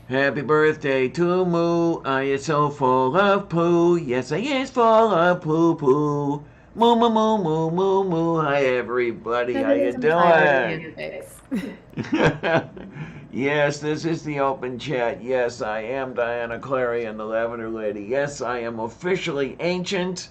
Happy birthday to Moo. I is so full of poo. Yes, I is full of poo poo. Moo moo moo moo moo moo. Hi everybody. How you Feminism pirate doing? antics. Yes, this is the open chat. Yes, I am Diana Clarion, the Lavender Lady. Yes, I am officially ancient.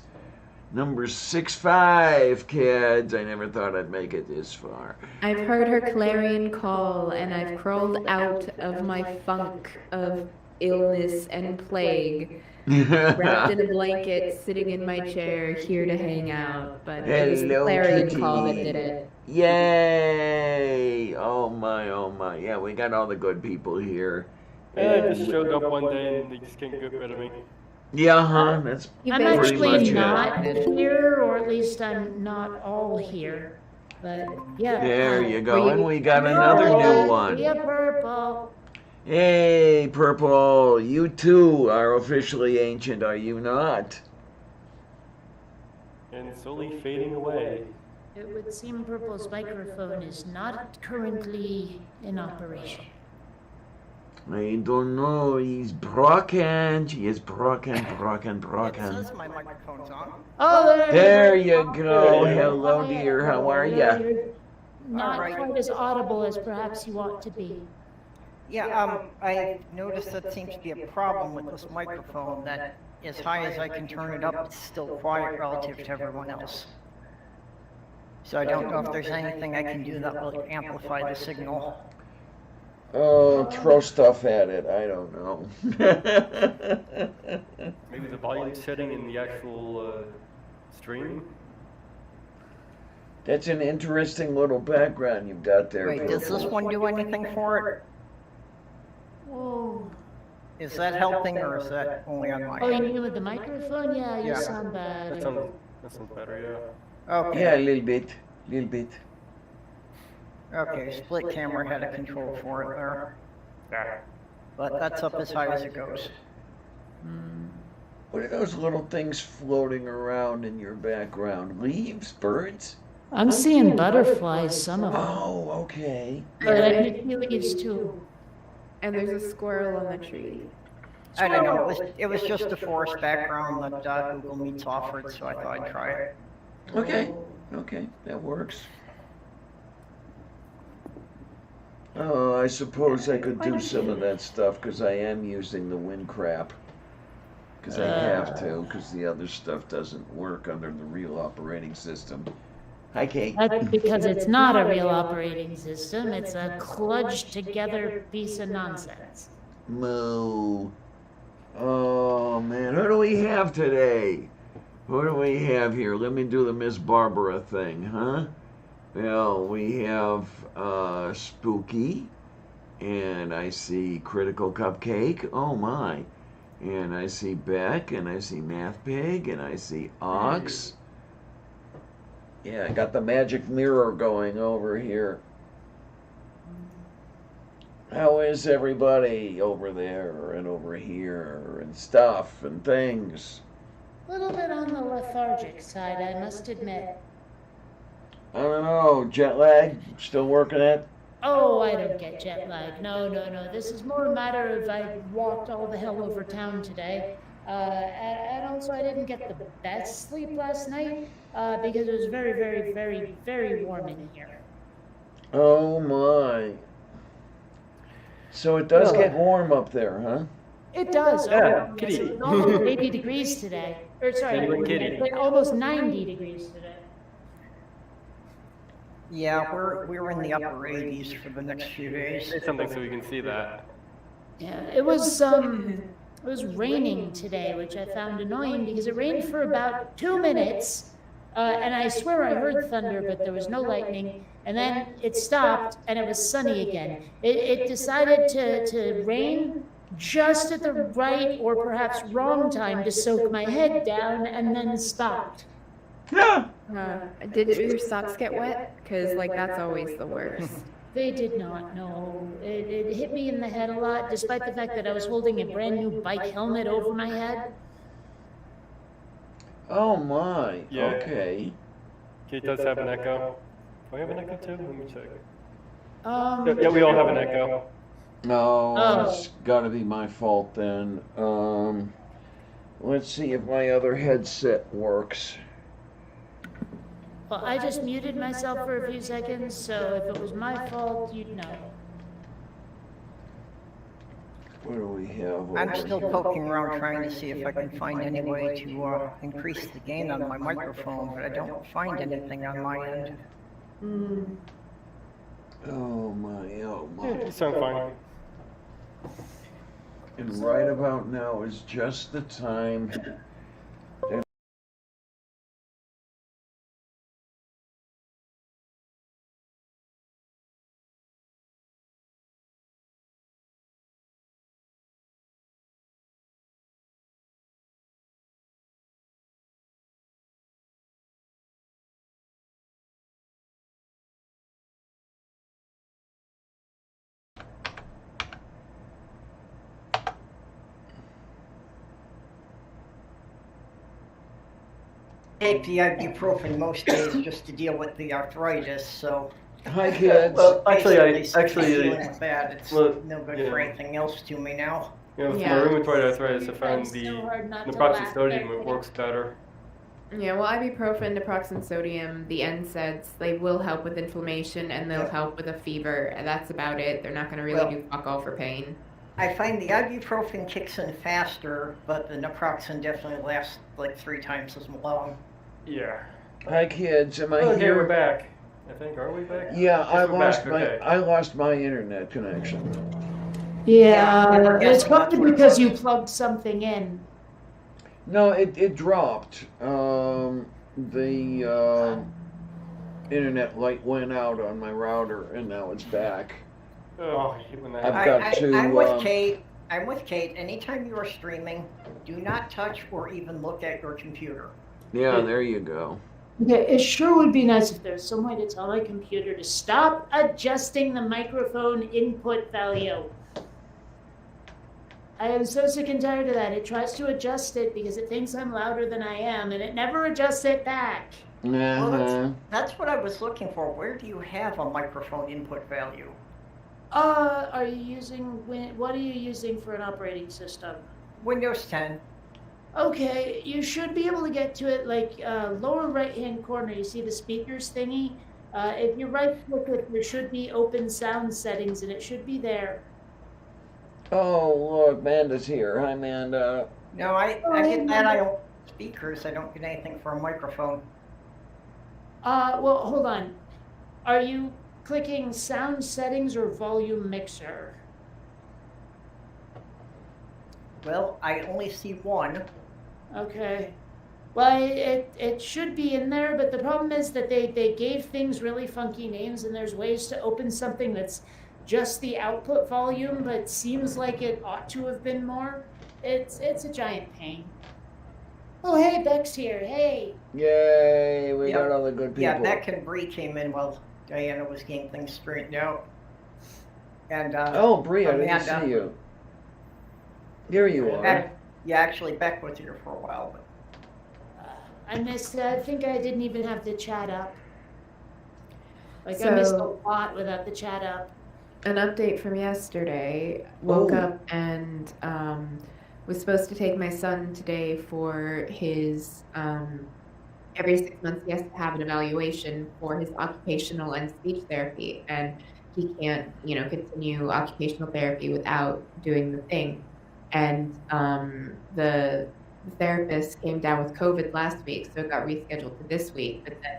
Number 6'5", kids. I never thought I'd make it this far. I've heard her clarion call, and I've crawled out of my funk of illness and plague, wrapped in a blanket, sitting in my chair, here to hang out. But it was the Hello, clarion call that did kitty. it. Yay! Oh my, oh my. Yeah, we got all the good people here. I just showed up one day and they just can't get rid of me. Yeah, huh? That's You I'm better pretty actually much not it. here, or at least I'm not all here. But yeah. There you Were go. you- And we got another new one. Yeah, purple. Hey, Purple. You too are officially ancient, are you not? And slowly fading away. It would seem purple's microphone is not currently in operation. I don't know. He's broken. He is broken. It says my microphone's on. Oh, There you go. Hello, dear. How are ya? You're not All right. quite as audible as perhaps you ought to be. Yeah, I noticed that seems to be a problem with this microphone, that as high as I can turn it up, it's still quiet relative to everyone else. So I don't know if there's anything I can do that will amplify the signal. Oh, throw stuff at it. I don't know. Maybe the volume setting in the actual stream. That's an interesting little background you've got there. Wait, does this one do anything for it? Whoa. Is that helping or is that only on my Oh, you end? mean with the microphone? Yeah, you Yeah. sound bad. That sounds better, yeah. Okay, Yeah, a little bit. Little bit. okay, split camera had a control for it there, Yeah. but that's up as high as it goes. What are those little things floating around in your background? Leaves? Birds? I'm seeing butterflies, some of them. Oh, okay. But I need leaves too. And there's a squirrel on the tree. I don't know, it was just a forest background that Google Meets offered, so I thought I'd try it. Okay. Okay, that works. Oh, I suppose I could do some of that stuff because I am using the wind crap. Because I have to, because the other stuff doesn't work under the real operating system. Hi, Kate. That's because it's not a real operating system. It's a kludged together piece of nonsense. Moo. Oh, man. Who do we have today? Who do we have here? Let me do the Miss Barbara thing, huh? Well, we have Spooky, and I see Critical Cupcake. Oh, my. And I see Beck, and I see Math Pig, and I see Ox. Yeah, I got the magic mirror going over here. How is everybody over there and over here and stuff and things? A little bit on the lethargic side, I must admit. I don't know, jet lag, still working it? Oh, I don't get jet lag. No. This is more a matter of I walked all the hell over town today. And also I didn't get the best sleep last night because it was very, very, very, very warm in here. Oh my. So it does get warm up there, huh? It does. Yeah, Oh, kitty. it's almost 80 degrees today. Or sorry, Kitty, kitty. like almost 90 degrees today. Yeah, we're in the upper 80s for the next few days. Say something so we can see that. Yeah, it was raining today, which I found annoying because it rained for about 2 minutes, and I swear I heard thunder, but there was no lightning. And then it stopped, and it was sunny again. It decided to rain just at the right or perhaps wrong time to soak my head down, and then stopped. Yeah. Did your socks get wet? Because, like, that's always the worst. They did not know. It hit me in the head a lot, despite the fact that I was holding a brand new bike helmet over my head. Oh my. Yeah. Okay. Kate does have an echo. Do I have an echo too? Let me check. Um, Yeah, we all have an echo. No, Oh. it's gotta be my fault then. Let's see if my other headset works. Well, I just muted myself for a few seconds, so if it was my fault, you'd know. What do we have? I'm over still here? poking around trying to see if I can find any way to increase the gain on my microphone, but I don't find anything on my end. Oh my, oh Yeah, my. you sound fine. And right about now is just the time. Take the ibuprofen most days just to deal with the arthritis, so Hi kids. Well, actually, basically dealing with that. It's look, no good yeah. for anything else to me now. You know, for Yeah. my rheumatoid arthritis, I I'm found so the hard not to naproxen laugh sodium, there. it works better. Yeah, well, ibuprofen, naproxen sodium, the NSAIDs, they will help with inflammation and they'll Yeah. help with a fever, and that's about it. They're not going to really Well- do fuck all for pain. I find the ibuprofen kicks in faster, but the naproxen definitely lasts like 3 times as long. Yeah. Hi kids, am I Okay, here? we're back. I think, are we back? Yeah, Yes, I we're lost back, my okay. I lost my internet connection. Yeah, Yeah, it's that's probably what it because was. you plugged something in. No, it dropped. The internet light went out on my router, and now it's back. Oh, I hate when that I've happens. got to, I'm with um, Kate. I'm with Kate. Anytime you are streaming, do not touch or even look at your computer. Yeah, there you go. Okay, it sure would be nice if there's some way to tell my computer to stop adjusting the microphone input value. I am so sick and tired of that. It tries to adjust it because it thinks I'm louder than I am, and it never adjusts it back. Well, Uh-huh. that's what I was looking for. Where do you have a microphone input value? Are you using, what are you using for an operating system? Windows 10. Okay, you should be able to get to it like lower right-hand corner. You see the speakers thingy? If you right-click it, there should be open sound settings, and it should be there. Oh, look, Amanda's here. Hi, Amanda. No, I get that. I don't speakers. I don't get anything for a microphone. Well, hold on. Are you clicking sound settings or volume mixer? Well, I only see one. Okay. Well, it should be in there, but the problem is that they gave things really funky names, and there's ways to open something that's just the output volume, but seems like it ought to have been more. It's a giant pain. Oh, hey, Beck's here. Hey. Yay, we Yeah. got all the good people. Yeah, Beck and Bree came in while Diana was getting things straightened out. And Oh, Bree, I didn't Amanda. see you. Here you are. Beck, yeah, actually Beck was here for a while, but I missed. I think I didn't even have the chat up. Like I missed a So- lot without the chat up. An update from yesterday. Woke Oh. up and was supposed to take my son today for his every 6 months he has to have an evaluation for his occupational and speech therapy, and he can't, continue occupational therapy without doing the thing. And the therapist came down with COVID last week, so it got rescheduled to this week. But then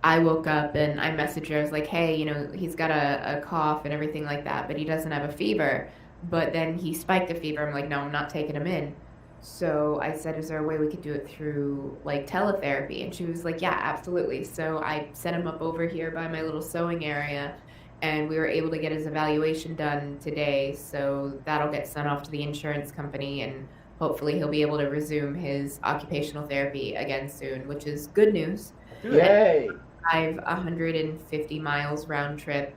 I woke up and I messaged her. I was like, hey, he's got a cough and everything like that, but he doesn't have a fever. But then he spiked a fever. I'm like, no, I'm not taking him in. So I said, is there a way we could do it through like teletherapy? And she was like, yeah, absolutely. So I set him up over here by my little sewing area, and we were able to get his evaluation done today. So that'll get sent off to the insurance company, and hopefully he'll be able to resume his occupational therapy again soon, which is good news. Yay. Drive 150 miles round trip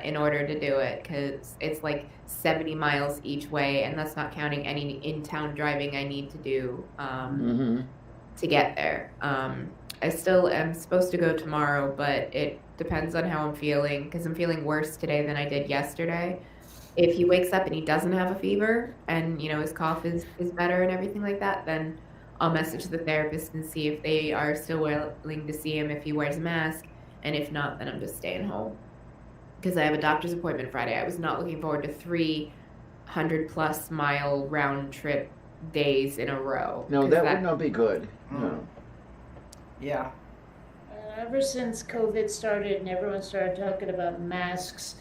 in order to do it, because it's like 70 miles each way, and that's not counting any in-town driving I need to do Mm-hmm. to get there. I still am supposed to go tomorrow, but it depends on how I'm feeling, because I'm feeling worse today than I did yesterday. if he wakes up and he doesn't have a fever and, his cough is better and everything like that, then I'll message the therapist and see if they are still willing to see him if he wears a mask. And if not, then I'm just staying home. Because I have a doctor's appointment Friday. I was not looking forward to 300+ mile round trip days in a row. No, 'Cause that would not be good. Mm. No. Yeah. Ever since COVID started and everyone started talking about masks,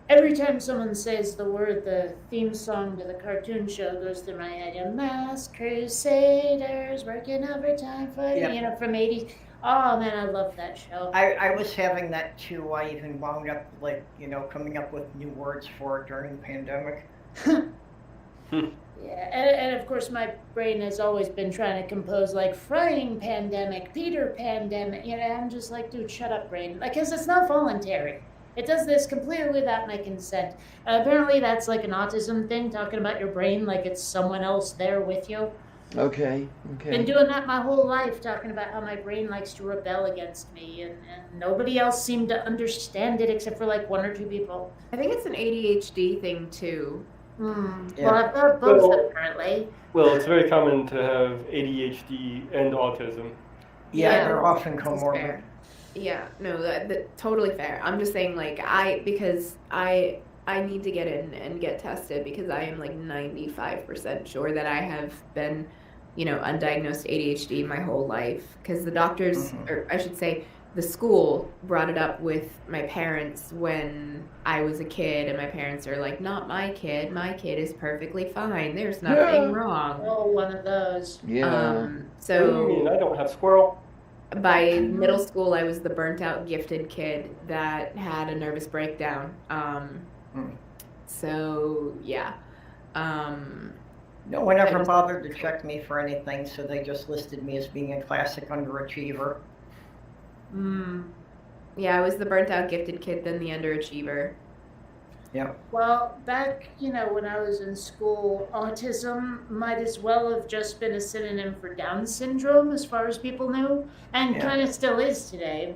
every time someone says the word, the theme song to the cartoon show goes through my head. Mask crusaders working overtime for, Yep. from 80s. Oh man, I love that show. I was having that too. I even wound up coming up with new words for it during the pandemic. Yeah, and of course my brain has always been trying to compose like frying pandemic, Peter pandemic. I'm just like, dude, shut up, brain. Because it's not voluntary. It does this completely without my consent. Apparently that's like an autism thing, talking about your brain like it's someone else there with you. Okay. Been doing that my whole life, talking about how my brain likes to rebel against me, and nobody else seemed to understand it except for like one or two people. I think it's an ADHD thing too. Yeah. Well, I've got both Well- apparently. Well, it's very common to have ADHD and autism. Yeah, they're often That's comorbid. fair. Yeah, no, that totally fair. I'm just saying, like, because I need to get in and get tested because I am like 95% sure that I have been, undiagnosed ADHD my whole life. Because the doctors, or I should say, the school brought it up with my parents when I was a kid, and my parents are like, "Not my kid. My kid is perfectly fine. There's nothing wrong." Oh, one of those. Yeah. What do you So mean? I don't have squirrel. by middle school, I was the burnt out gifted kid that had a nervous breakdown. So yeah. No one I ever just- bothered to check me for anything, so they just listed me as being a classic underachiever. Yeah, I was the burnt out gifted kid, then the underachiever. Yep. Well, back, when I was in school, autism might as well have just been a synonym for Down syndrome as far as people knew, and Yeah. kind of still is today,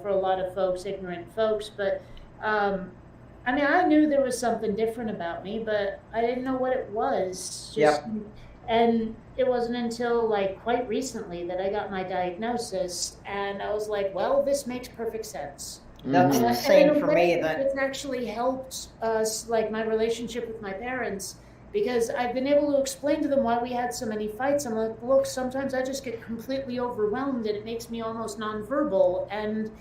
for a lot of folks, ignorant folks. But, I knew there was something different about me, but I didn't know what it was. And it wasn't until like quite recently that I got my diagnosis, and I was like, well, this makes perfect sense. That's Mhm. the And same in a for way, me. That it's actually helped us, like my relationship with my parents, because I've been able to explain to them why we had so many fights. I'm like, look, sometimes I just get completely overwhelmed, and it makes me almost nonverbal. And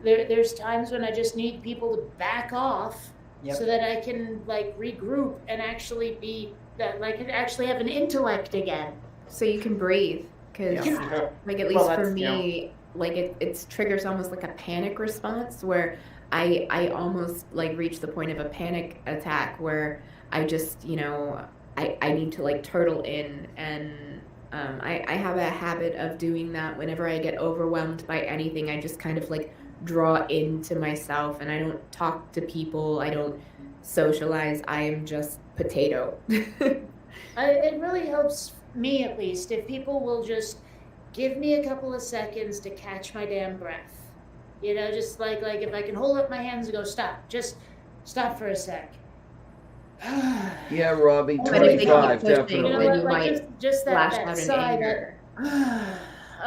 there's times when I just need people to back off, Yep. so that I can like regroup and actually be that, like, actually have an intellect again. So you can breathe, because Yeah. like at Well, least for that's, me, like it triggers almost like a panic response where I almost like reach the point of a panic attack where I just I need to like turtle in, and I have a habit of doing that whenever I get overwhelmed by anything. I just kind of like draw into myself, and I don't talk to people. I don't socialize. I am just potato. It really helps me, at least, if people will just give me a couple of seconds to catch my damn breath. Just like if I can hold up my hands and go, stop, just stop for a sec. Yeah, Robbie, But if they keep 25, pushing, definitely. then you might just lash that out in sigh, anger.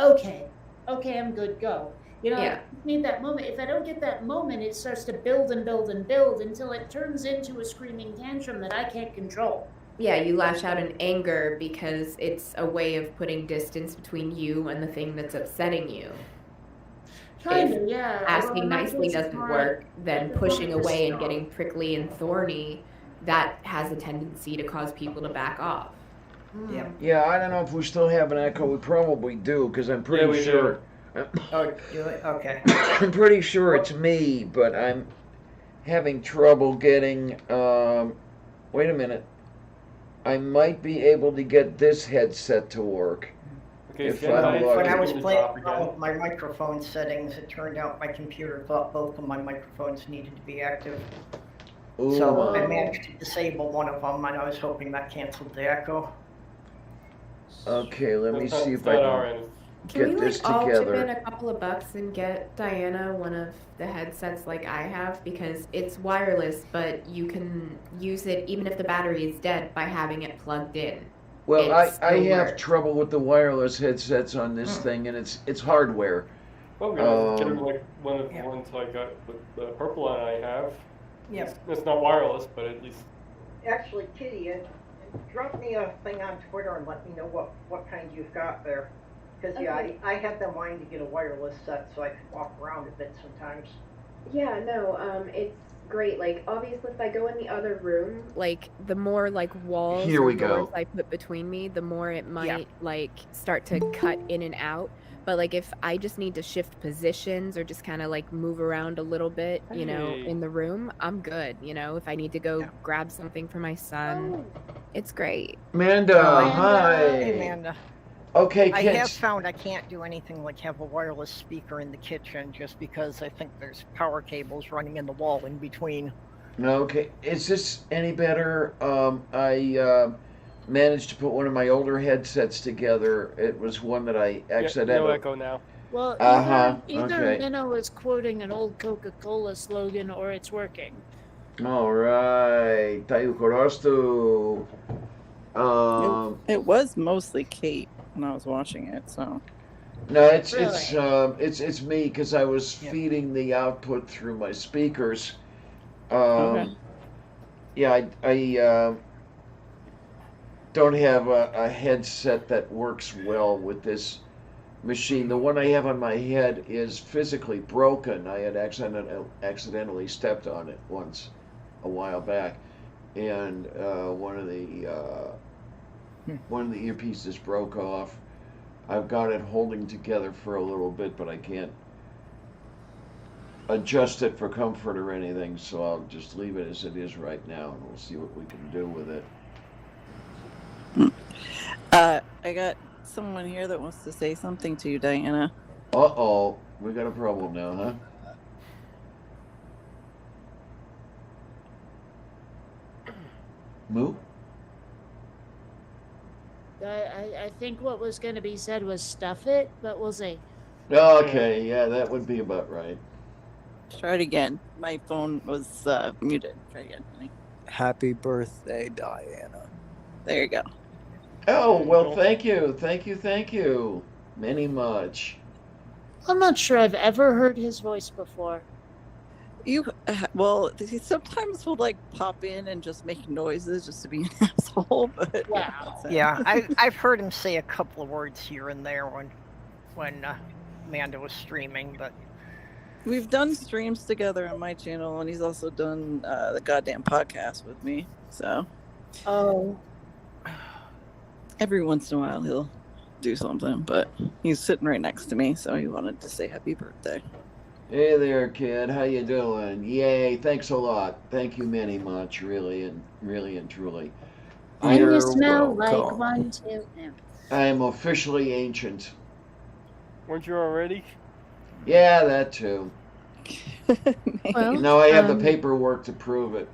okay, I'm good, go. Yeah. I need that moment. If I don't get that moment, it starts to build and build and build until it turns into a screaming tantrum that I can't control. Yeah, you lash out in anger because it's a way of putting distance between you and the thing that's upsetting you. Kind of, yeah. Asking Although in my nicely case, it's doesn't more work, then like a pushing focus away and on- getting prickly and thorny, that has a tendency to cause people to back off. Yeah. Yeah, I don't know if we still have an echo. We probably do, because I'm Yeah, pretty we sure. Oh, okay. I'm pretty sure it's me, but I'm having trouble getting. Wait a minute. I might be able to get this headset to work. Okay, If stand I'm by. lucky. When I was It's playing drop around again. with my microphone settings, it turned out my computer thought both of my microphones needed to be active. Ooh. So I managed to disable one of them, and I was hoping that canceled the echo. Okay, let me It's not- see it's if I not our can. end. Can we get this all chip in together. a couple of bucks and get Diana one of the headsets like I have, because it's wireless, but you can use it even if the battery is dead by having it plugged in. Well, It I still have works. trouble with the wireless headsets on this thing, and it's hardware. Well, we're gonna get Um, him like one of the yeah. ones I got with the purple one I have. Yep. It's not wireless, but at least Actually, Kitty, drop me a thing on Twitter and let me know what kind you've got there. Because, yeah, Okay. I had them wanting to get a wireless set so I could walk around a bit sometimes. Yeah, no, it's great. Like, obviously, if I go in the other room, like, the more, like, walls Here or we go. doors I put between me, the more it might, like, start to cut in and out. But, like, if I just need to shift positions or just kind of, like, move around a little bit, you know, Hey. in the room, I'm good. You know, if I need to go Yeah. grab something for my son, it's great. Amanda, Amanda. hi. Hey, Amanda. Okay, I have kids. found I can't do anything like have a wireless speaker in the kitchen just because I think there's power cables running in the wall in between. Okay, is this any better? I managed to put one of my older headsets together. It was one that I no accidentally. echo now. Well, Uh-huh, either okay. Minnow is quoting an old Coca-Cola slogan or it's working. All right, tayo korostu. It was mostly Kate when I was watching it, so No, it's Really? it's me because I was Yeah. feeding the output through my speakers. Okay. Yeah, I don't have a headset that works well with this machine. The one I have on my head is physically broken. I had accidentally stepped on it once a while back, and one of the earpieces broke off. I've got it holding together for a little bit, but I can't adjust it for comfort or anything, so I'll just leave it as it is right now, and we'll see what we can do with it. I got someone here that wants to say something to you, Diana. Uh-oh, we got a problem now, huh? Moo? I think what was going to be said was stuff it, but we'll see. Okay, yeah, that would be about right. Try it again. My phone was muted. Try it again, honey. Happy birthday, Diana. There you go. Oh, well, thank you. Many much. I'm not sure I've ever heard his voice before. Well, he sometimes will like pop in and just make noises just to be an asshole, but Yeah. that's it. Yeah, I've heard him say a couple of words here and there when Amanda was streaming, but We've done streams together on my channel, and he's also done the goddamn podcast with me. So Oh, every once in a while he'll do something, but he's sitting right next to me, so he wanted to say happy birthday. Hey there, kid. How you doing? Yay! Thanks a lot. Thank you many much, really and truly. and you You're smell like welcome. one too. Yeah. I am officially ancient. Weren't you already? Yeah, that too. Well, Now I have the um, paperwork to prove it.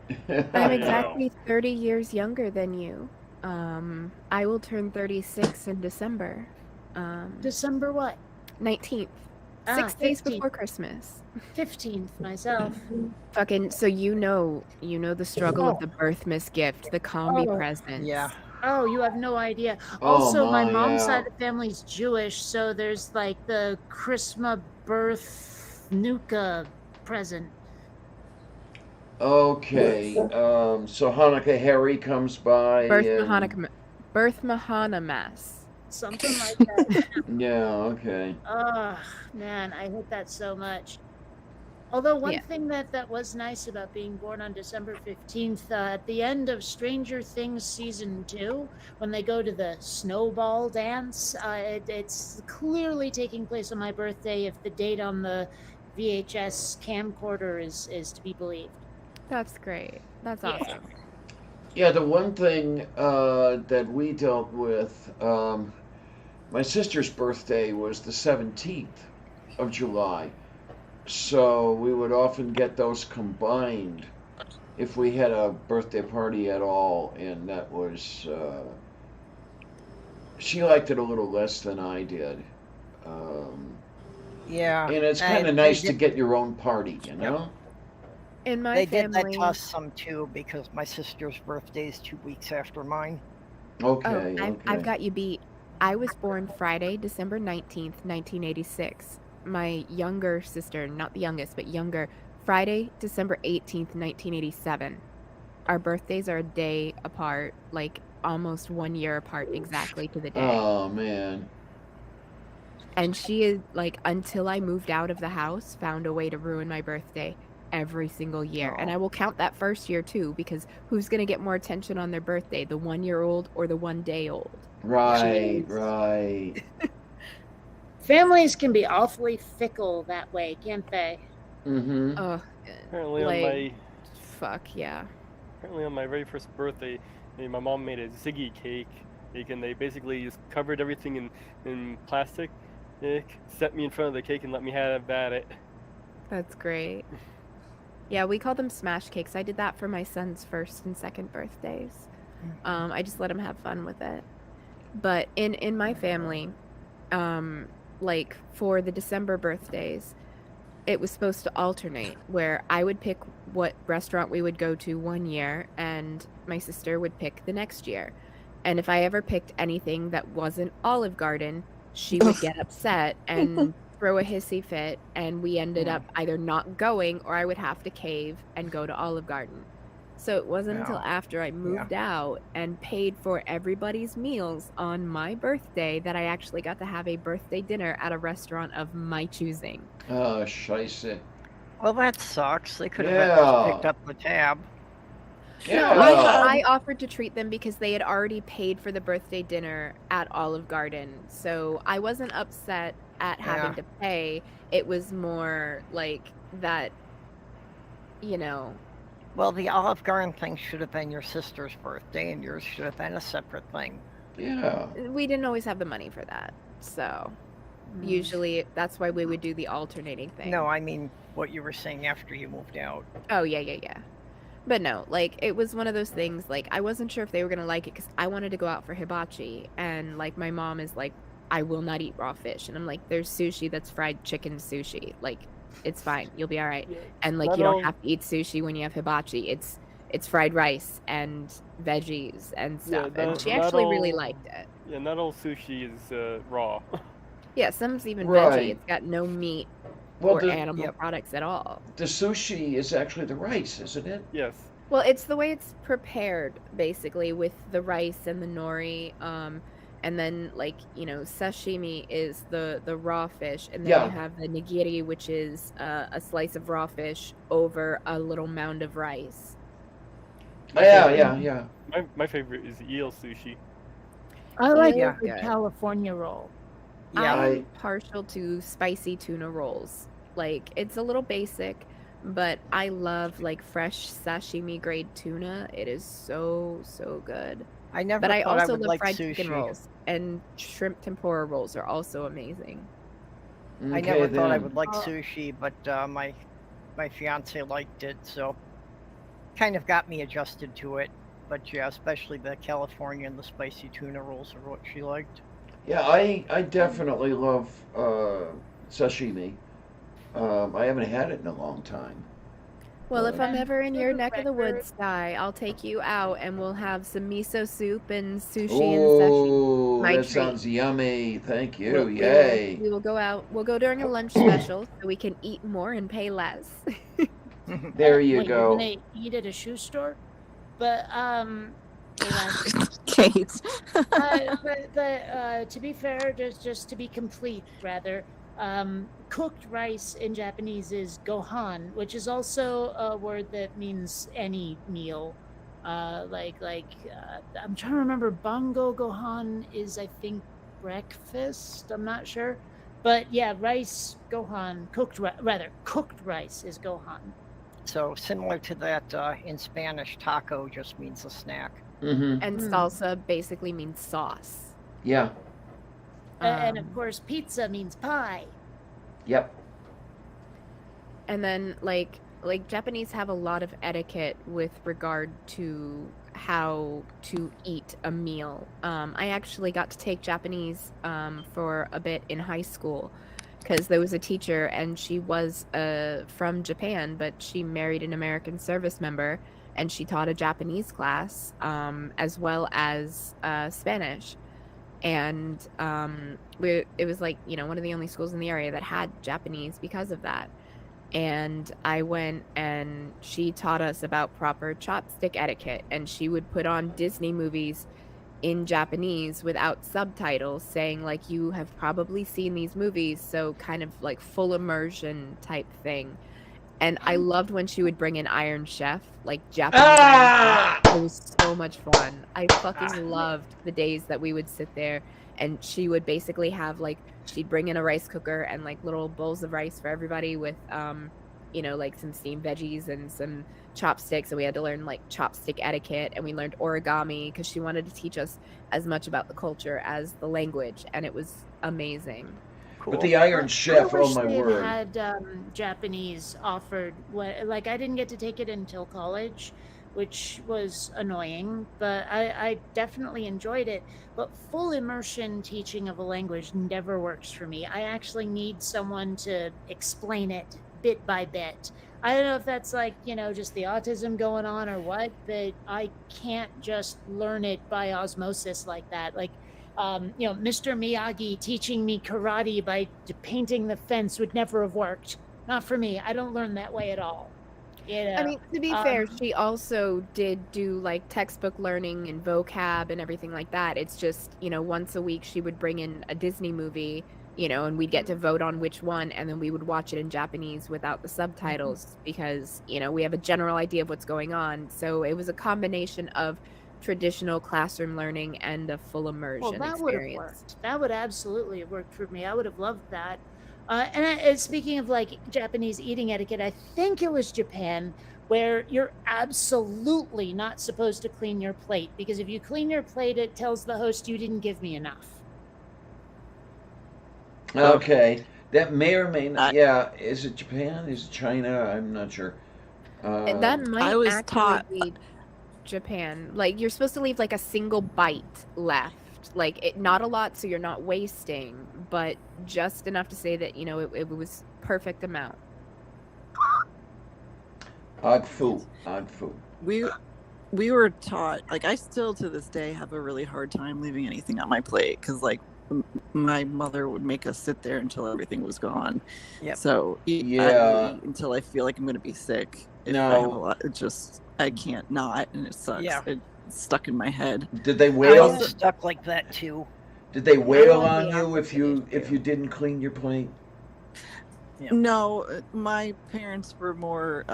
I'm exactly 30 years younger than you. I will turn 36 in December. December what? 19th. Ah, 6 days 15th. before Christmas. 15th myself. Fucking, so you know the struggle of the birth miss gift, the combi Oh. presents. yeah. Oh, you have no idea. Oh, Also, my my, mom's yeah. side of the family's Jewish, so there's like the Christmas birth Nuka present. Okay. So Hanukkah Harry comes by. Birth Mahana Mass. Something like that. Yeah. Okay. Oh, man, I hate that so much. Although one Yeah. thing that was nice about being born on December 15th, at the end of Stranger Things Season 2, when they go to the snowball dance, it's clearly taking place on my birthday if the date on the VHS camcorder is to be believed. That's great. That's Yeah. awesome. Yeah. The one thing that we dealt with, my sister's birthday was the 17th of July. So we would often get those combined if we had a birthday party at all, and that was she liked it a little less than I did. Yeah. And it's kind they of nice to did- get your own party, you know? In my They did family, that to us some too, because my sister's birthday is 2 weeks after mine. Okay, oh, I've okay. got you beat. I was born Friday, December 19th, 1986. My younger sister, not the youngest, but younger, Friday, December 18th, 1987. Our birthdays are a day apart, like almost 1 year apart exactly to the day. Oh, man. And she is like, until I moved out of the house, found a way to ruin my birthday every single year. And Oh. I will count that first year too, because who's going to get more attention on their birthday, the 1 year old or the 1 day old? Right, Jeez. right. Families can be awfully fickle that way, can't they? Mm-hmm. Ugh, Apparently like, fuck yeah. on my very first birthday, my mom made a Ziggy cake, and they basically just covered everything in plastic, set me in front of the cake and let me have at it. That's great. Yeah, we call them smash cakes. I did that for my son's first and second birthdays. I just let him have fun with it. But in my family, like for the December birthdays, it was supposed to alternate where I would pick what restaurant we would go to 1 year and my sister would pick the next year. And if I ever picked anything that wasn't Olive Garden, she would get upset and throw a hissy fit, and we ended up either not going or I would have to cave and go to Olive Garden. So it wasn't until Yeah. after I moved out and paid for everybody's meals on my birthday that I actually got to have a birthday dinner at a restaurant of my choosing. Oh, scheisse. Well, that sucks. They could have Yeah. at least picked up the tab. Yeah. No, I offered to treat them because they had already paid for the birthday dinner at Olive Garden. So I wasn't upset at having Yeah. to pay. It was more like that, you know, Well, the Olive Garden thing should have been your sister's birthday, and yours should have been a separate thing. Yeah. we didn't always have the money for that. So usually that's why we would do the alternating thing. No, I mean what you were saying after you moved out. Oh, yeah. But no, like, it was one of those things, like, I wasn't sure if they were going to like it because I wanted to go out for hibachi. And, like, my mom is like, I will not eat raw fish. And I'm like, there's sushi that's fried chicken sushi. Like, it's fine. You'll be all right. And, like, Not you don't all- have to eat sushi when you have hibachi. It's fried rice and veggies and Yeah, stuff. And not- she not actually really all- liked it. Yeah, not all sushi is raw. Yeah, some's even Right. veggie. It's got no meat Well, or the, animal Yep. products at all. the sushi is actually the rice, isn't it? Yes. Well, it's the way it's prepared, basically, with the rice and the nori. And then, like, you know, sashimi is the raw fish. And then Yeah. you have the nigiri, which is a slice of raw fish over a little mound of rice. Yeah. My favorite is eel sushi. I like Yeah. a good California roll. Yeah, I'm partial to spicy tuna rolls. Like, it's a little basic, but I love, like, fresh sashimi grade tuna. It is so good. I never But I thought I also would love like fried sushi. chicken rolls, and shrimp tempura rolls are also amazing. I Okay, never thought I then. would like sushi, but my fiance liked it, so kind of got me adjusted to it. But yeah, especially the California and the spicy tuna rolls are what she liked. Yeah, I definitely love sashimi. I haven't had it in a long time. Well, if I'm And ever in for your the neck of the record- woods, Sky, I'll take you out and we'll have some miso soup and sushi and sashimi. Oh, My that treat. sounds yummy. Thank you. Well, We will- Yay. We will go out. We'll go during a lunch special so we can eat more and pay less. There you Wait, go. You're gonna eat at a shoe store, but Kate. to be fair, just to be complete, rather, cooked rice in Japanese is gohan, which is also a word that means any meal. I'm trying to remember. Bongo gohan is, I think, breakfast. I'm not sure, but yeah, rice gohan, cooked rice is gohan. So similar to that, in Spanish, taco just means a snack. Mm-hmm. And salsa basically means sauce. Yeah. And Um, of course, pizza means pie. Yep. And then like Japanese have a lot of etiquette with regard to how to eat a meal. I actually got to take Japanese for a bit in high school because there was a teacher and she was from Japan, but she married an American service member and she taught a Japanese class as well as Spanish. And it was like, one of the only schools in the area that had Japanese because of that. And I went and she taught us about proper chopstick etiquette, and she would put on Disney movies in Japanese without subtitles, saying like, you have probably seen these movies, so kind of like full immersion type thing. And I loved when she would bring in Iron Chef, like Japanese Iron Chef. It was so much fun. I fucking loved the days that we would sit there and she would basically have like, she'd bring in a rice cooker and like little bowls of rice for everybody with like some steamed veggies and some chopsticks, and we had to learn like chopstick etiquette, and we learned origami because she wanted to teach us as much about the culture as the language, and it was amazing. Cool. But the Iron Chef, I oh wish my they word. had Japanese offered. Like I didn't get to take it until college, which was annoying, but I definitely enjoyed it. But full immersion teaching of a language never works for me. I actually need someone to explain it bit by bit. I don't know if that's like, just the autism going on or what, but I can't just learn it by osmosis like that. Like, Mr. Miyagi teaching me karate by painting the fence would never have worked. Not for me. I don't learn that way at all. I mean, to be fair, she also did do like textbook learning and vocab and everything like that. It's just, once a week she would bring in a Disney movie, and we'd get to vote on which one, and then we would watch it in Japanese without the subtitles because, we have a general idea of what's going on. So it was a combination of traditional classroom learning and a full immersion that experience. would have worked. That would absolutely have worked for me. I would have loved that. And speaking of like Japanese eating etiquette, I think it was Japan where you're absolutely not supposed to clean your plate, because if you clean your plate, it tells the host you didn't give me enough. Okay. That may or may not. Yeah. Is it Japan? Is it China? I'm not sure. That might I was actually taught- be Japan. Like, you're supposed to leave like a single bite left. Like, not a lot, so you're not wasting, but just enough to say that, it was perfect amount. Odd food. We were taught, like, I still to this day have a really hard time leaving anything on my plate because, like, my mother would make us sit there until everything was gone. Yep. So I eat until I feel like I'm going to be sick. If I have a lot, I can't not, and it sucks. Yeah. It's stuck in my head. Did they wail? I'm stuck like that too. Did they wail I'm on the you if opposite. you didn't clean your plate? Yeah. No, my parents were more,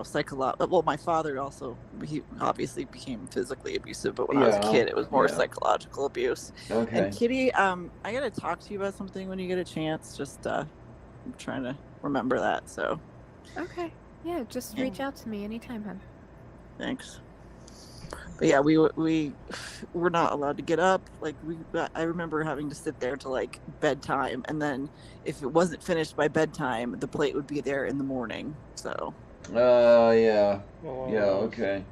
psychological. Well, my father also, he obviously became physically abusive, but when I was a kid, it was more psychological abuse. Okay. And Kitty, I gotta talk to you about something when you get a chance. Just, I'm trying to remember that. So, Okay. Yeah, just reach out to me anytime, hon. thanks. But yeah, we were not allowed to get up. Like I remember having to sit there till like bedtime, and then if it wasn't finished by bedtime, the plate would be there in the morning. So. Yeah. Oh, Yeah. Okay.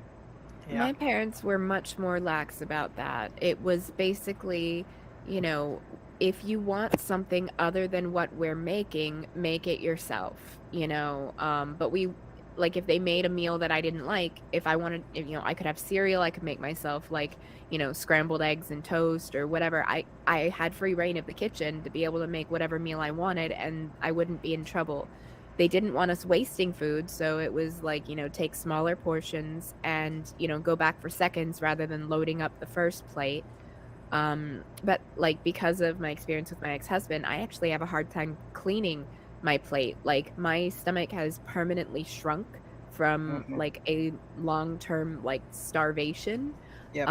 Yeah. My parents were much more lax about that. It was basically, if you want something other than what we're making, make it yourself, but like if they made a meal that I didn't like, if I wanted, I could have cereal, I could make myself like, scrambled eggs and toast or whatever. I had free reign of the kitchen to be able to make whatever meal I wanted, and I wouldn't be in trouble. They didn't want us wasting food, so it was like, take smaller portions and, go back for seconds rather than loading up the first plate. But like, because of my experience with my ex-husband, I actually have a hard time cleaning my plate. Like, my stomach has permanently shrunk from like a long-term like starvation. Yep.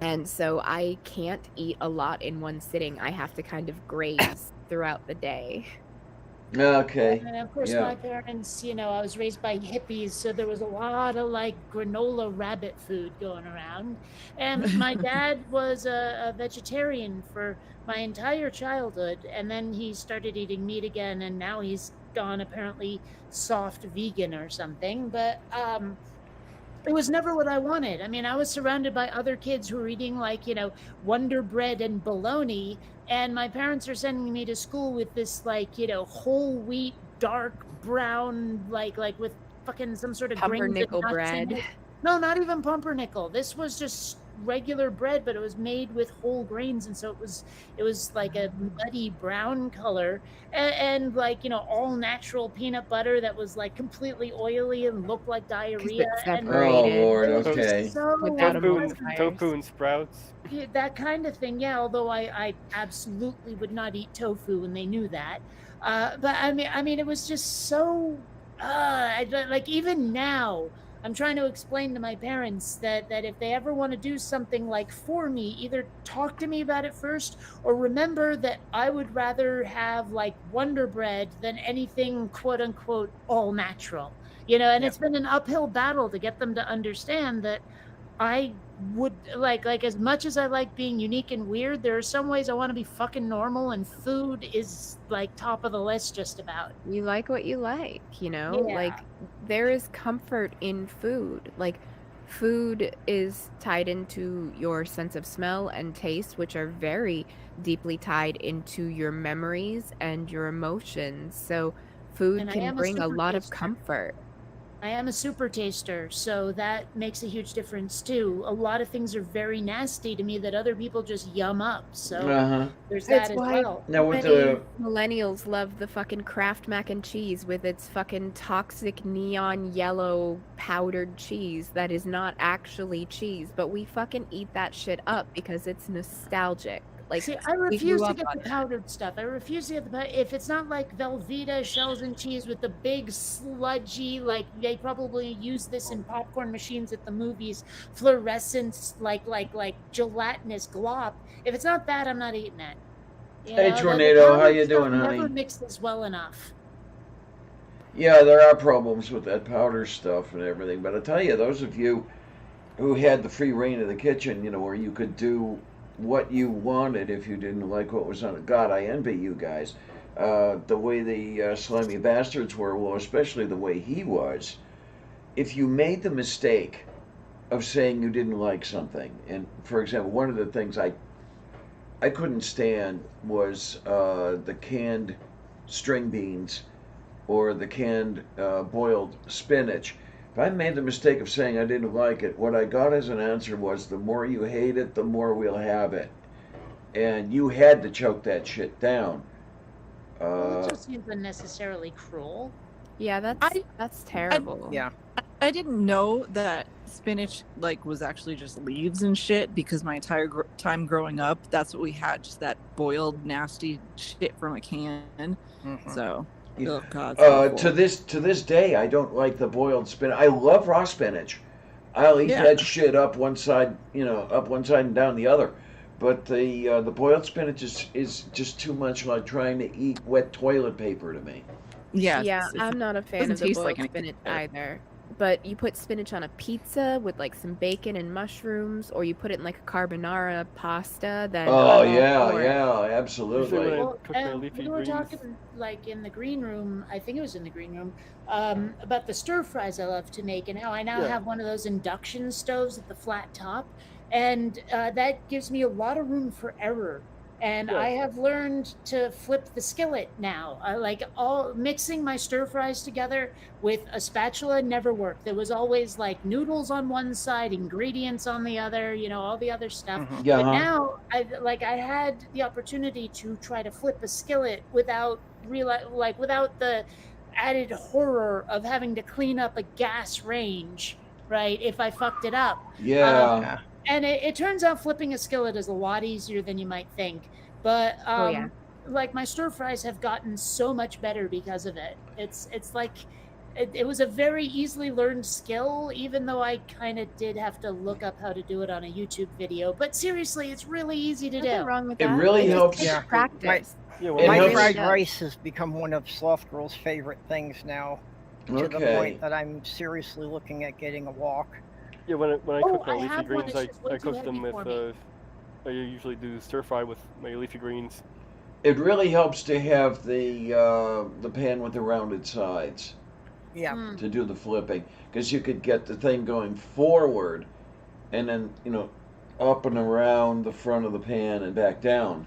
And so I can't eat a lot in one sitting. I have to kind of graze throughout the day. Okay. And of course, my parents, I was raised by hippies, so there was a lot of like granola rabbit food going around. And my dad was a vegetarian for my entire childhood, and then he started eating meat again, and now he's gone apparently soft vegan or something. But it was never what I wanted. I mean, I was surrounded by other kids who were eating like, Wonder Bread and bologna, and my parents are sending me to school with this like, whole wheat, dark brown, like with fucking some sort of grains and Pumpernickel nuts in bread. it. No, not even pumpernickel. This was just regular bread, but it was made with whole grains, and so it was like a muddy brown color, and like all natural peanut butter that was like completely oily and looked like diarrhea. it's And separated. Oh, Lord, it was just okay. so Without Tofu, emulsifiers. and sprouts. yeah, that kind of thing. Yeah, although I absolutely would not eat tofu, and they knew that. But I mean, it was just so. Like even now, I'm trying to explain to my parents that if they ever want to do something like for me, either talk to me about it first, or remember that I would rather have like Wonder Bread than anything quote unquote all natural. And it's been an uphill battle to get them to understand that I would like as much as I like being unique and weird, there are some ways I want to be fucking normal, and food is like top of the list just about. You like what you like, Yeah. Like there is comfort in food. Like food is tied into your sense of smell and taste, which are very deeply tied into your memories and your emotions. So food And I can am a bring a super lot of taster. comfort. I am a super taster, so that makes a huge difference too. A lot of things are very nasty to me that other people just yum up. So Uh-huh. there's That's that as why well. Now with many the millennials love the fucking Kraft mac and cheese with its fucking toxic neon yellow powdered cheese that is not actually cheese, but we fucking eat that shit up because it's nostalgic. Like See, I we refuse grew to up get on the it. powdered stuff. I refuse to get if it's not like Velveeta shells and cheese with the big sludgy, like they probably use this in popcorn machines at the movies, fluorescence, like gelatinous glop. If it's not that, I'm not eating it. Hey, The Tornado, how powdered you stuff doing, never honey? mixes well enough. Yeah, there are problems with that powder stuff and everything, but I tell you, those of you who had the free reign of the kitchen, where you could do what you wanted if you didn't like what was on it. God, I envy you guys. The way the slimy bastards were, well, especially the way he was. If you made the mistake of saying you didn't like something, and for example, one of the things I couldn't stand was the canned string beans or the canned boiled spinach. If I made the mistake of saying I didn't like it, what I got as an answer was, the more you hate it, the more we'll have it. And you had to choke that shit down. It just seems unnecessarily cruel. Yeah, that's terrible. Yeah. I didn't know that spinach was actually just leaves and shit, because my entire time growing up, that's what we had, just that boiled nasty shit from a can. Mhm. So, oh god. it's awful. To this day, I don't like the boiled spinach. I love raw spinach. I'll eat Yeah. that shit up one side, up one side and down the other. But the boiled spinach is just too much like trying to eat wet toilet paper to me. Yeah, Yeah, it's- I'm not a fan doesn't of the taste boiled like anything spinach better. either. But you put spinach on a pizza with like some bacon and mushrooms, or you put it in like a carbonara pasta, then Oh I'm all yeah, for it. yeah, Usually absolutely. when I Well, cook my and leafy we were greens. talking like in the green room. I think it was in the green room about the stir fries I love to make, and how I now Yeah. have one of those induction stoves with the flat top, and that gives me a lot of room for error. And Yeah. I have learned to flip the skillet now. I like mixing my stir fries together with a spatula never worked. There was always like noodles on one side, ingredients on the other, all the other stuff. Mhm. Yeah, But huh? now I had the opportunity to try to flip a skillet without without the added horror of having to clean up a gas range, right? If I fucked it up. Yeah. Yeah. And it turns out flipping a skillet is a lot easier than you might think. But Oh, yeah. like my stir fries have gotten so much better because of it. It's like it was a very easily learned skill, even though I kind of did have to look up how to do it on a YouTube video. But seriously, it's really easy to Nothing do. wrong with It that. really It just helps. takes Yeah. practice. Yeah, It when My I helps- cook, fried does. rice has become one of Soft Girl's favorite things now, to the Okay. point that I'm seriously looking at getting a wok. yeah, when I Oh, cook my I leafy have one, greens, it's just way I too cook them heavy with. for me. I usually do stir fry with my leafy greens. It really helps to have the pan with the rounded sides. Yeah. Hmm. to do the flipping, because you could get the thing going forward, and then up and around the front of the pan and back down.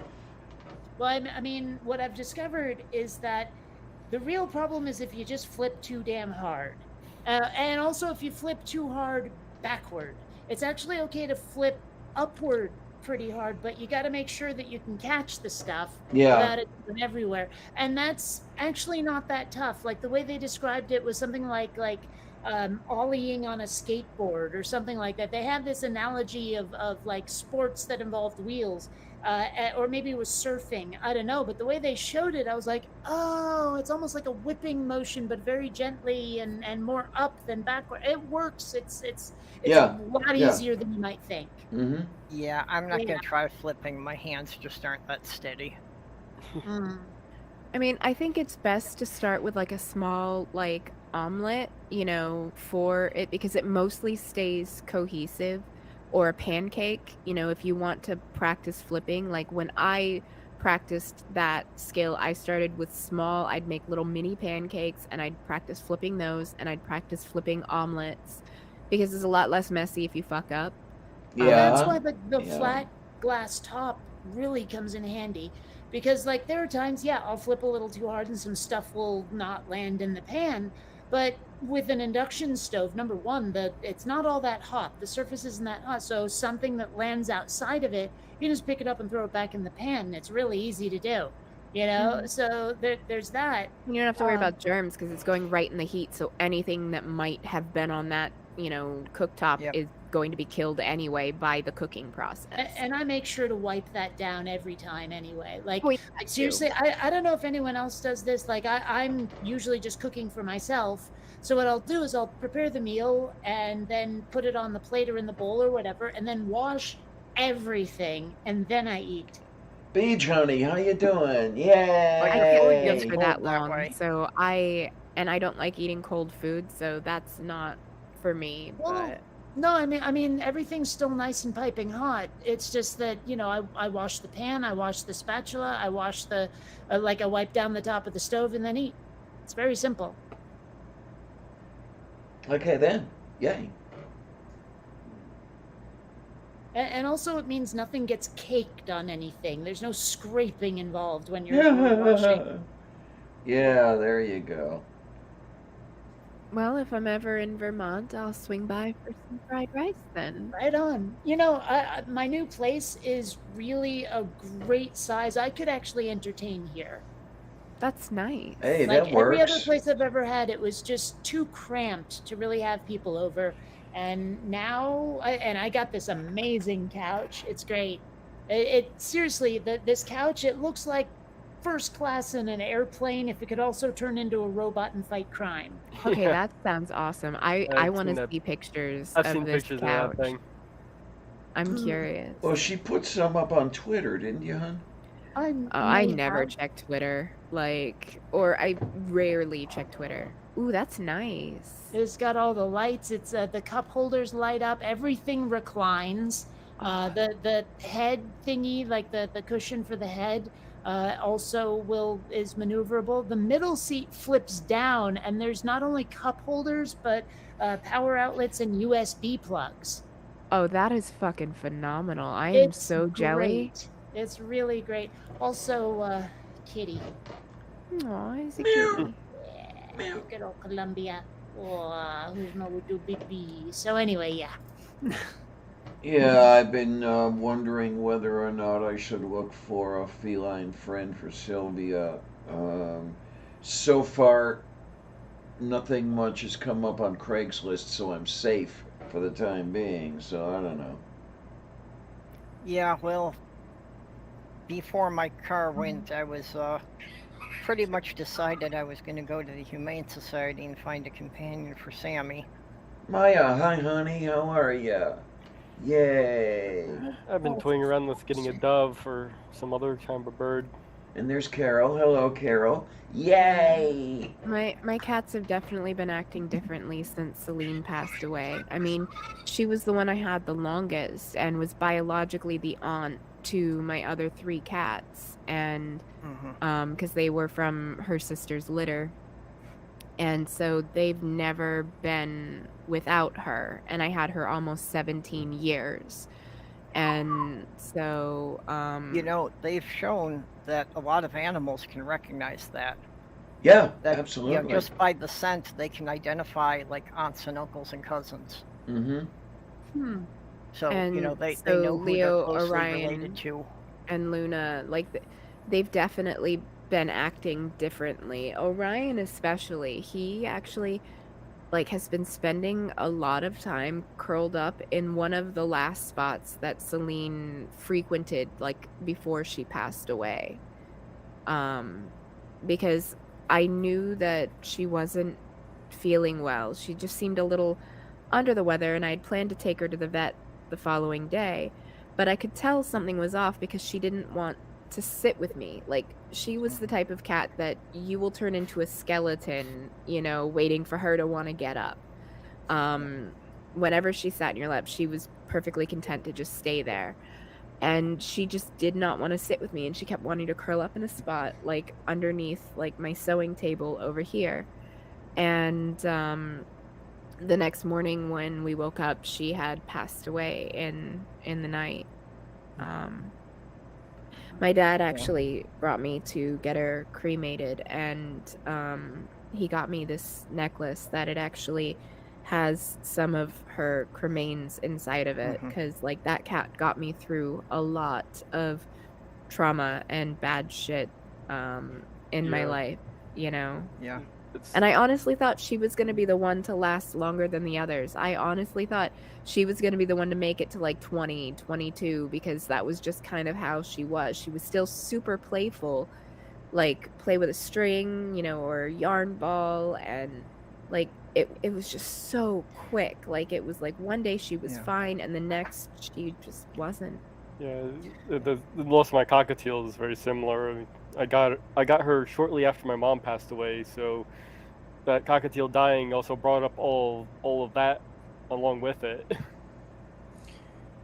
Well, I mean, what I've discovered is that the real problem is if you just flip too damn hard. And also if you flip too hard backward. It's actually okay to flip upward pretty hard, but you got to make sure that you can catch the stuff Yeah. without it going everywhere. And that's actually not that tough. Like the way they described it was something like ollieing on a skateboard or something like that. They had this analogy of like sports that involved wheels. Or maybe it was surfing. I don't know. But the way they showed it, I was like, oh, it's almost like a whipping motion, but very gently and more up than backward. It works. It's Yeah, a lot yeah. easier than you might think. Mm-hmm. Yeah, I'm not Yeah. gonna try flipping. My hands just aren't that steady. Mm. I mean, I think it's best to start with like a small like omelet, for it because it mostly stays cohesive, or a pancake, if you want to practice flipping. Like when I practiced that skill, I started with small, I'd make little mini pancakes and I'd practice flipping those, and I'd practice flipping omelets because it's a lot less messy if you fuck up. And that's Yeah. why the Yeah. flat glass top really comes in handy. Because like there are times, yeah, I'll flip a little too hard and some stuff will not land in the pan. But with an induction stove, number one, it's not all that hot. The surface isn't that hot. So something that lands outside of it, you just pick it up and throw it back in the pan. It's really easy to do. So there's that. You don't have to worry Um, about germs because it's going right in the heat, so anything that might have been on that, cooktop Yep. is going to be killed anyway by the cooking A- process. And I make sure to wipe that down every time anyway. Like, Oh, yeah, I do. seriously, I don't know if anyone else does this. Like, I'm usually just cooking for myself. So what I'll do is I'll prepare the meal and then put it on the plate or in the bowl or whatever, and then wash everything, and then I eat. Beach honey, how you doing? I can't Yay! live for Cold that that long, way. so I don't like eating cold food, so that's not for me. Well, But No, I mean everything's still nice and piping hot. It's just that I wash the pan, I wash the spatula, I wash the I wipe down the top of the stove and then eat. It's very simple. Okay then. Yay. And also, it means nothing gets caked on anything. There's no scraping involved when you're washing. Yeah, there you go. well, if I'm ever in Vermont, I'll swing by for some fried rice then. Right on. My new place is really a great size. I could actually entertain here. That's nice. Hey, Like that every other works. place I've ever had, it was just too cramped to really have people over. And now, I got this amazing couch. It's great. It seriously, this couch, it looks like first class in an airplane if it could also turn into a robot and fight crime. Okay, Yeah, that sounds awesome. I I've want seen to that. see pictures I've of seen this pictures couch. of that thing. I'm curious. Well, she put some up on Twitter, didn't you, hon? I Oh, I may never have. check Twitter, or I rarely check Twitter. Ooh, that's nice. It's got all the lights. It's the cup holders light up. Everything reclines. The head thingy, like the cushion for the head, also is maneuverable. The middle seat flips down, and there's not only cup holders but power outlets and USB plugs. Oh, that is fucking phenomenal. I am It's so jelly. great. It's really great. Also, Kitty. Aw, he's a Meow. cutie. Yeah, look at old Columbia. Oh, who's my little baby? So anyway, yeah. Yeah, I've been wondering whether or not I should look for a feline friend for Sylvia. So far, nothing much has come up on Craigslist, so I'm safe for the time being. So I don't know. Yeah, well, before my car went, I was pretty much decided I was going to go to the Humane Society and find a companion for Sammy. Maya, hi honey, how are ya? Yay! I've been toying around with getting a dove or some other kind of a bird. And there's Carol. Hello, Carol. Yay! My cats have definitely been acting differently since Celine passed away. I mean, she was the one I had the longest and was biologically the aunt to my other 3 cats, and Mm-hmm. because they were from her sister's litter. And so they've never been without her. And I had her almost 17 years. And so, You know, they've shown that a lot of animals can recognize that. Yeah, That, you absolutely. know, just by the scent, they can identify like aunts and uncles and cousins. Mm-hmm. So, you and know, they so know who Leo, they're closely Orion, related to. and Luna, like they've definitely been acting differently. Orion especially, he actually like has been spending a lot of time curled up in one of the last spots that Celine frequented like before she passed away. Because I knew that she wasn't feeling well. She just seemed a little under the weather, and I'd planned to take her to the vet the following day, but I could tell something was off because she didn't want to sit with me. Like, she was the type of cat that you will turn into a skeleton, you know, waiting for her to want to get up. Whenever she sat in your lap, she was perfectly content to just stay there. And she just did not want to sit with me, and she kept wanting to curl up in a spot, like underneath like my sewing table over here. And the next morning when we woke up, she had passed away in the night. My dad actually brought me to get her cremated, and he got me this necklace that it actually has some of her cremains inside of it, because like that cat got me through a lot of trauma and bad shit in my Yeah. life, you know. Yeah. And I honestly thought she was going to be the one to last longer than the others. I honestly thought she was going to be the one to make it to like 20, 22, because that was just kind of how she was. She was still super playful, like play with a string, you know, or yarn ball. And like, it was just so quick. Like, it was like one day she was fine, and the next she just wasn't. Yeah, the loss of my cockatiel is very similar. I mean, I got her shortly after my mom passed away, so that cockatiel dying also brought up all of that along with it.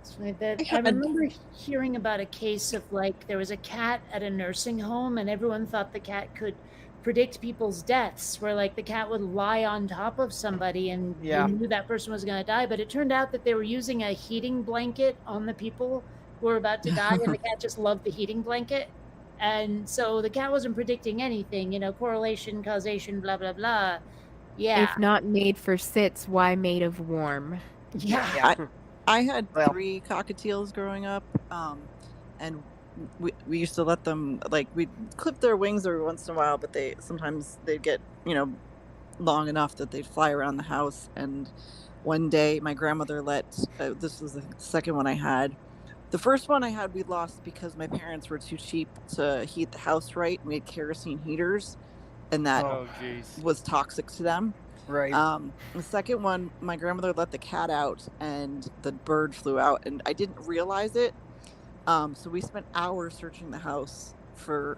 It's funny that I remember hearing about a case of like there was a cat at a nursing home, and everyone thought the cat could predict people's deaths, where like the cat would lie on top of somebody and Yeah. you knew that person was going to die, but it turned out that they were using a heating blanket on the people who were about to die, and the cat just loved the heating blanket. And so the cat wasn't predicting anything, you know, correlation, causation, blah, blah, blah. Yeah. If not made for sits, why made of warm? Yeah. I had Well- 3 cockatiels growing up, and we used to let them, like, we'd clip their wings every once in a while, but sometimes they'd get, you know, long enough that they'd fly around the house. And one day my grandmother this was the second one I had. The first one I had we lost because my parents were too cheap to heat the house right. We had kerosene heaters, and that Oh, jeez. was toxic to them. Right. The second one, my grandmother let the cat out, and the bird flew out, and I didn't realize it. So we spent hours searching the house for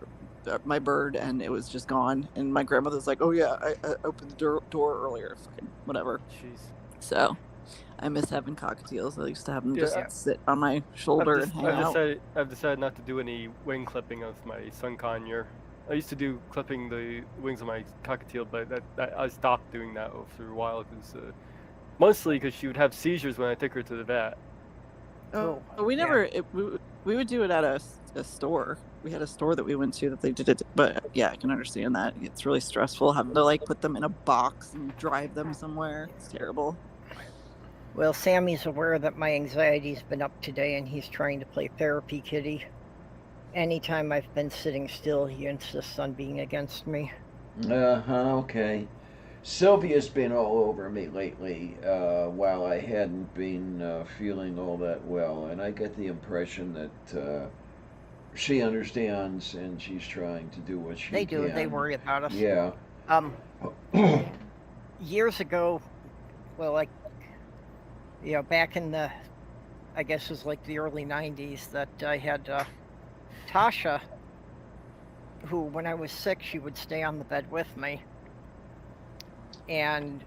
my bird, and it was just gone. And my grandmother's like, "Oh yeah, I opened the door earlier." Fucking whatever. Jeez. So I miss having cockatiels. I used to have them Yeah. just sit on my shoulder and hang out. I've decided not to do any wing clipping of my sun conure. I used to do clipping the wings of my cockatiel, but I stopped doing that after a while because mostly because she would have seizures when I took her to the vet. Oh, we never. We would do it at a store. We had a store that we went to that they did it. But yeah, I can understand that. It's really stressful having to like put them in a box and drive them somewhere. It's terrible. Well, Sammy's aware that my anxiety's been up today, and he's trying to play therapy kitty. Anytime I've been sitting still, he insists on being against me. Okay. Sylvia's been all over me lately, while I hadn't been feeling all that well, and I get the impression that she understands and she's trying to do what she They can. do. They worry about us. Yeah. Years ago, well, like, you know, back in the, I guess it was like the early 90s, that I had Tasha, who, when I was sick, she would stay on the bed with me. And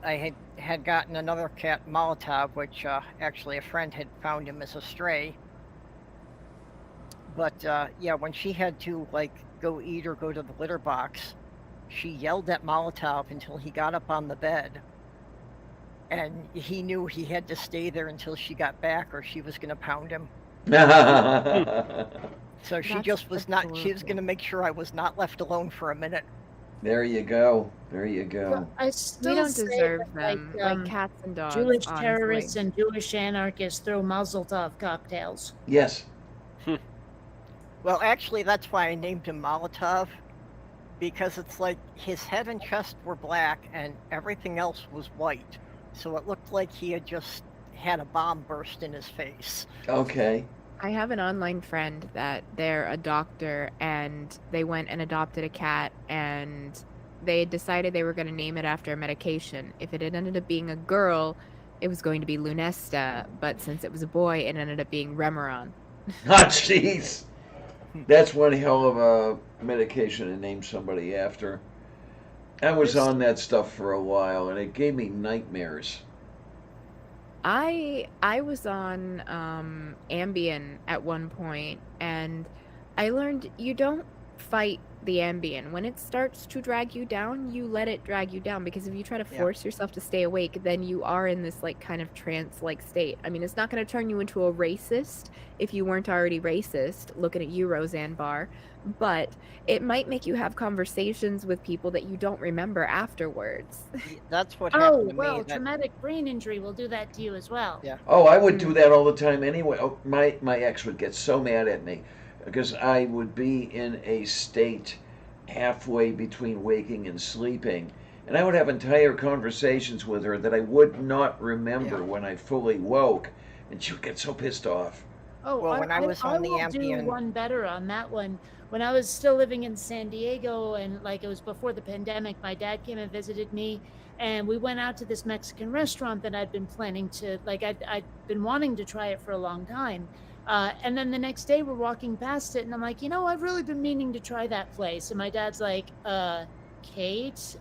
I had gotten another cat, Molotov, which actually a friend had found him as a stray. But yeah, when she had to like go eat or go to the litter box, she yelled at Molotov until he got up on the bed. And he knew he had to stay there until she got back or she was going to pound him. So she That's just was not, she was adorable. going to make sure I was not left alone for a minute. There you go. There you go. Well, I still We don't say deserve that, them, like cats and dogs. Jewish honestly. terrorists and Jewish anarchists throw Mazel Tov cocktails. Yes. Well, actually, that's why I named him Molotov, because it's like his head and chest were black and everything else was white. So it looked like he had just had a bomb burst in his face. Okay. I have an online friend that they're a doctor and they went and adopted a cat and they decided they were going to name it after a medication. If it had ended up being a girl, it was going to be Lunesta, but since it was a boy, it ended up being Remeron. Ah, jeez. That's one hell of a medication to name somebody after. I was on that stuff for a while and it gave me nightmares. I was on Ambien at one point, and I learned you don't fight the Ambien. When it starts to drag you down, you let it drag you down, because if you try to Yeah. force yourself to stay awake, then you are in this like kind of trance-like state. I mean, it's not going to turn you into a racist if you weren't already racist. Looking at you, Roseanne Barr. But it might make you have conversations with people that you don't remember afterwards. That's what Oh, happened to well, me. That, traumatic brain injury will do that to you as well. Yeah. Oh, I would do that all the time anyway. Oh, my ex would get so mad at me because I would be in a state halfway between waking and sleeping. And I would have entire conversations with her that I would not remember Yeah. when I fully woke. And she would get so pissed off. Oh, Well, when I was on the will do Ambien- one better on that one. When I was still living in San Diego, and like it was before the pandemic, my dad came and visited me, and we went out to this Mexican restaurant that I'd been planning to, like, I'd been wanting to try it for a long time. And then the next day we're walking past it, and I'm like, I've really been meaning to try that place. And my dad's like, Kate,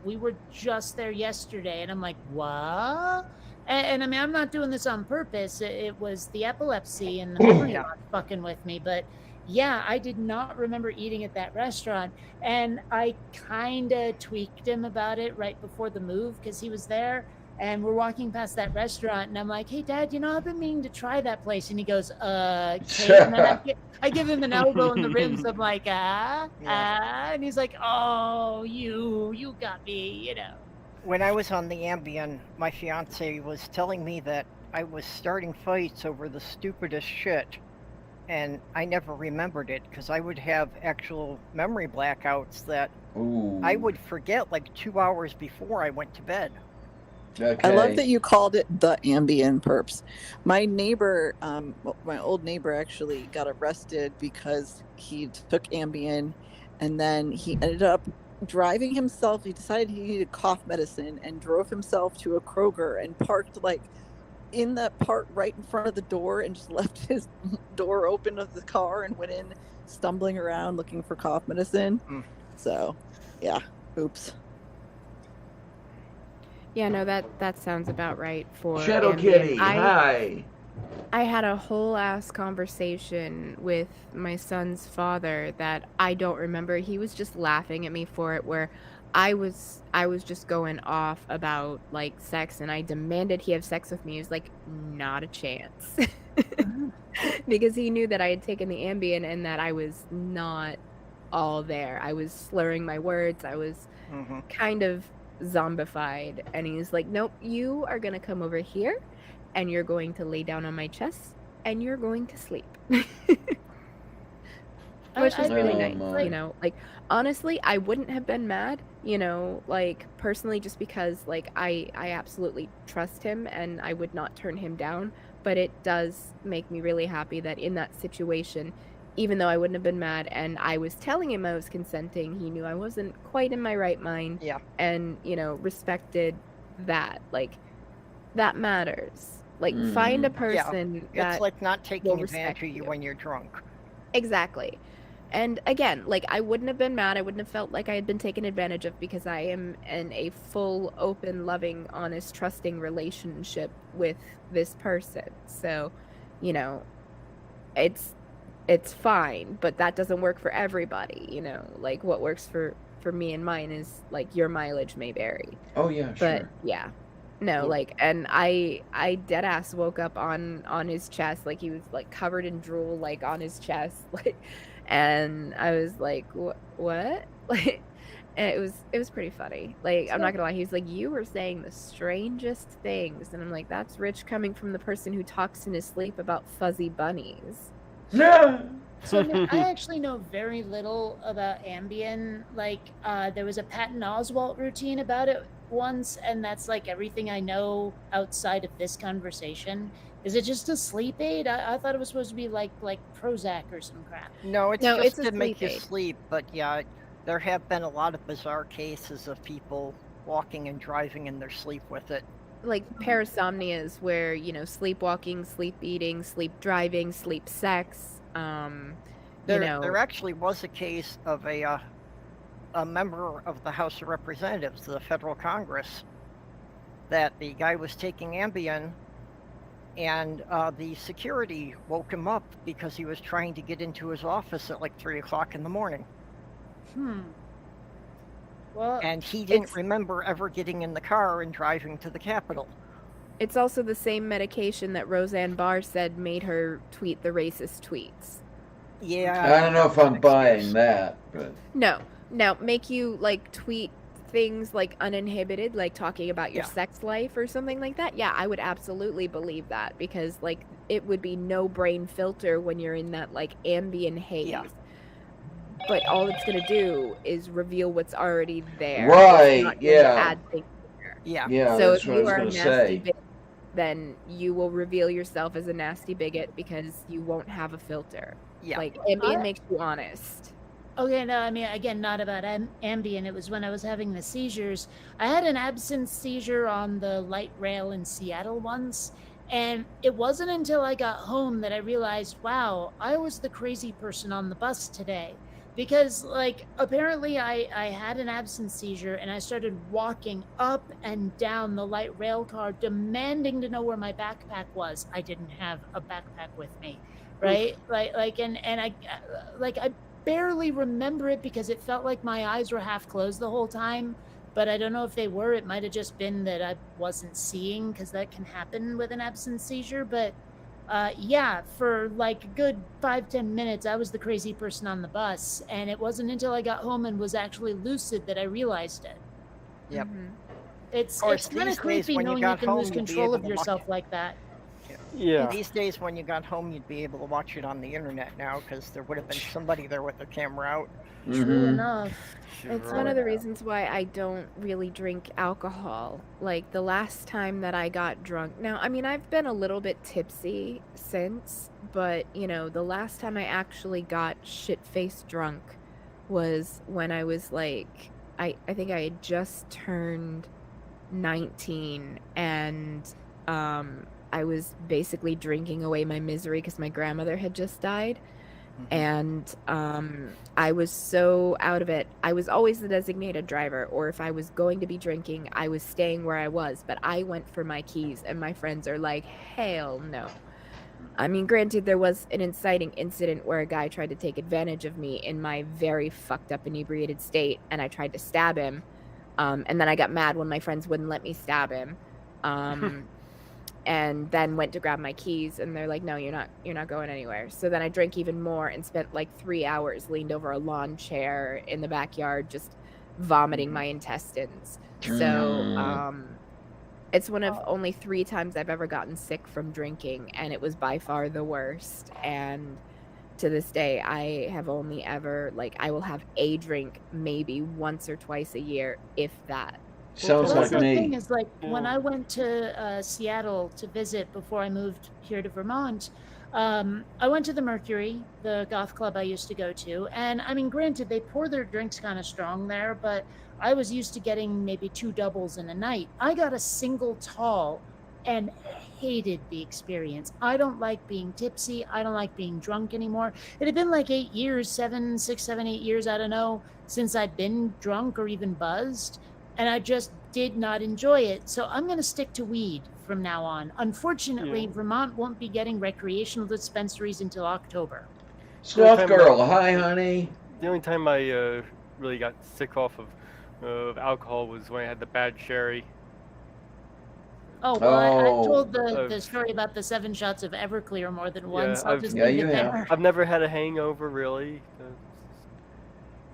we were just there yesterday. And I'm like, what? And I mean, I'm not doing this on purpose. It was the epilepsy and the memory Yeah. loss fucking with me. But yeah, I did not remember eating at that restaurant. And I kind of tweaked him about it right before the move because he was there. And we're walking past that restaurant, and I'm like, hey, Dad, I've been meaning to try that place. And he goes, Kate. And then I give him an elbow in the ribs. I'm like, And he's like, oh, you got me, when I was on the Ambien, my fiance was telling me that I was starting fights over the stupidest shit. And I never remembered it because I would have actual memory blackouts that Ooh. I would forget like 2 hours before I went to bed. Okay. I love that you called it the Ambien perps. My neighbor, my old neighbor, actually got arrested because he took Ambien, and then he ended up driving himself. He decided he needed cough medicine and drove himself to a Kroger and parked like in that part right in front of the door and just left his door open of the car and went in stumbling around looking for cough medicine. So, yeah, oops. Yeah, no, that sounds about right for Shadow Ambien. Kitty, hi. I had a whole ass conversation with my son's father that I don't remember. He was just laughing at me for it, where I was just going off about like sex, and I demanded he have sex with me. He was like, not a chance. Because he knew that I had taken the Ambien and that I was not all there. I was slurring my words. I was kind of zombified, and he's like, nope, you are gonna come over here and you're going to lay down on my chest and you're going to sleep. Which was really Oh, nice. my. Like honestly, I wouldn't have been mad, like personally, just because like I absolutely trust him and I would not turn him down. But it does make me really happy that in that situation, even though I wouldn't have been mad and I was telling him I was consenting, he knew I wasn't quite in my right mind. Yeah. And, respected that. Like, that matters. Like, find a person that It's like not taking will advantage respect of you you. when you're drunk. Exactly. And again, like, I wouldn't have been mad. I wouldn't have felt like I had been taken advantage of, because I am in a full, open, loving, honest, trusting relationship with this person. So, it's fine, but that doesn't work for everybody, like what works for for me and mine is like your mileage may vary. Oh yeah, But sure. yeah. No, Cool. like, and I dead ass woke up on his chest, like he was like covered in drool, like on his chest, like, and I was like, what? Like, and it was pretty funny. Like, I'm not gonna lie, he was like, you were saying the strangest things, and I'm like, that's Rich coming from the person who talks in his sleep about fuzzy bunnies. Yeah. So I actually know very little about Ambien. Like, there was a Patton Oswalt routine about it once, and that's like everything I know outside of this conversation. Is it just a sleep aid? I thought it was supposed to be like Prozac or some crap. No, it's No, just it's a to make sleep you aid. sleep, but yeah, there have been a lot of bizarre cases of people walking and driving in their sleep with it. Like parasomnias where, you know, sleepwalking, sleep eating, sleep driving, sleep sex, There actually was a case of a member of the House of Representatives, the federal Congress, that the guy was taking Ambien, and the security woke him up because he was trying to get into his office at like 3 o'clock in the morning, Well, and he didn't It's- remember ever getting in the car and driving to the Capitol. It's also the same medication that Roseanne Barr said made her tweet the racist tweets. Yeah, I don't know if I'm excuse. buying that, but No, make you like tweet things like uninhibited, like talking about your Yeah. sex life or something like that. Yeah, I would absolutely believe that because like it would be no brain filter when you're in that like Ambien haze. Yeah. But all it's gonna do is reveal what's already there. Right, It's not going to yeah. add things there. Yeah. yeah, So that's if what I you was are a gonna nasty say. bigot, then you will reveal yourself as a nasty bigot because you won't have a filter. Yeah. Like Ambien I- makes you honest. okay, no, I mean, again, not about Ambien. It was when I was having the seizures. I had an absence seizure on the light rail in Seattle once, and it wasn't until I got home that I realized, wow, I was the crazy person on the bus today. Because, like, apparently I had an absence seizure, and I started walking up and down the light rail car, demanding to know where my backpack was. I didn't have a backpack with me, right? And I barely remember it because it felt like my eyes were half closed the whole time, but I don't know if they were. It might have just been that I wasn't seeing, because that can happen with an absence seizure. But yeah, for like a good 5-10 minutes I was the crazy person on the bus, and it wasn't until I got home and was actually lucid that I realized it. Yep. Mhm. It's course, kind of these days creepy when you knowing you got can lose home, you'll be control able of to watch yourself it. like that. Yeah. These days, when you got home, you'd be able to watch it on the internet now, because there would have been somebody there with their camera out. True Mhm. enough. It's Sure. one of the reasons why I don't really drink alcohol. Like the last time that I got drunk. Now, I mean, I've been a little bit tipsy since, but you know, the last time I actually got shit-faced drunk was when I was like, I think I had just turned 19, and I was basically drinking away my misery because my grandmother had just died. And I was so out of it. I was always the designated driver, or if I was going to be drinking, I was staying where I was. But I went for my keys, and my friends are like, hell no. I mean, granted, there was an inciting incident where a guy tried to take advantage of me in my very fucked up inebriated state, and I tried to stab him. And then I got mad when my friends wouldn't let me stab him. And then went to grab my keys, and they're like, no, you're not going anywhere. So then I drank even more and spent like 3 hours leaned over a lawn chair in the backyard just vomiting my intestines. So it's one of only 3 times I've ever gotten sick from drinking, and it was by far the worst. And to this day, I have only ever, like, I will have a drink maybe once or twice a year, if that. Sounds Well, like that's the thing me. is, like, when Yeah. I went to Seattle to visit before I moved here to Vermont, I went to the Mercury, the goth club I used to go to, and I mean, granted, they pour their drinks kind of strong there, but I was used to getting maybe 2 doubles in a night. I got a single tall and hated the experience. I don't like being tipsy. I don't like being drunk anymore. It had been like 8 years, 6, 7, 8 years, I don't know, since I'd been drunk or even buzzed. And I just did not enjoy it. So I'm going to stick to weed from now on. Unfortunately, Yeah. Vermont won't be getting recreational dispensaries until October. Sloth girl, hi honey. The only time I really got sick off of alcohol was when I had the bad sherry. Oh, well, I Oh. told the I've- story about the 7 shots of Everclear more than once. Yeah, I'll I've- just Yeah, leave you it have. there. I've never had a hangover really.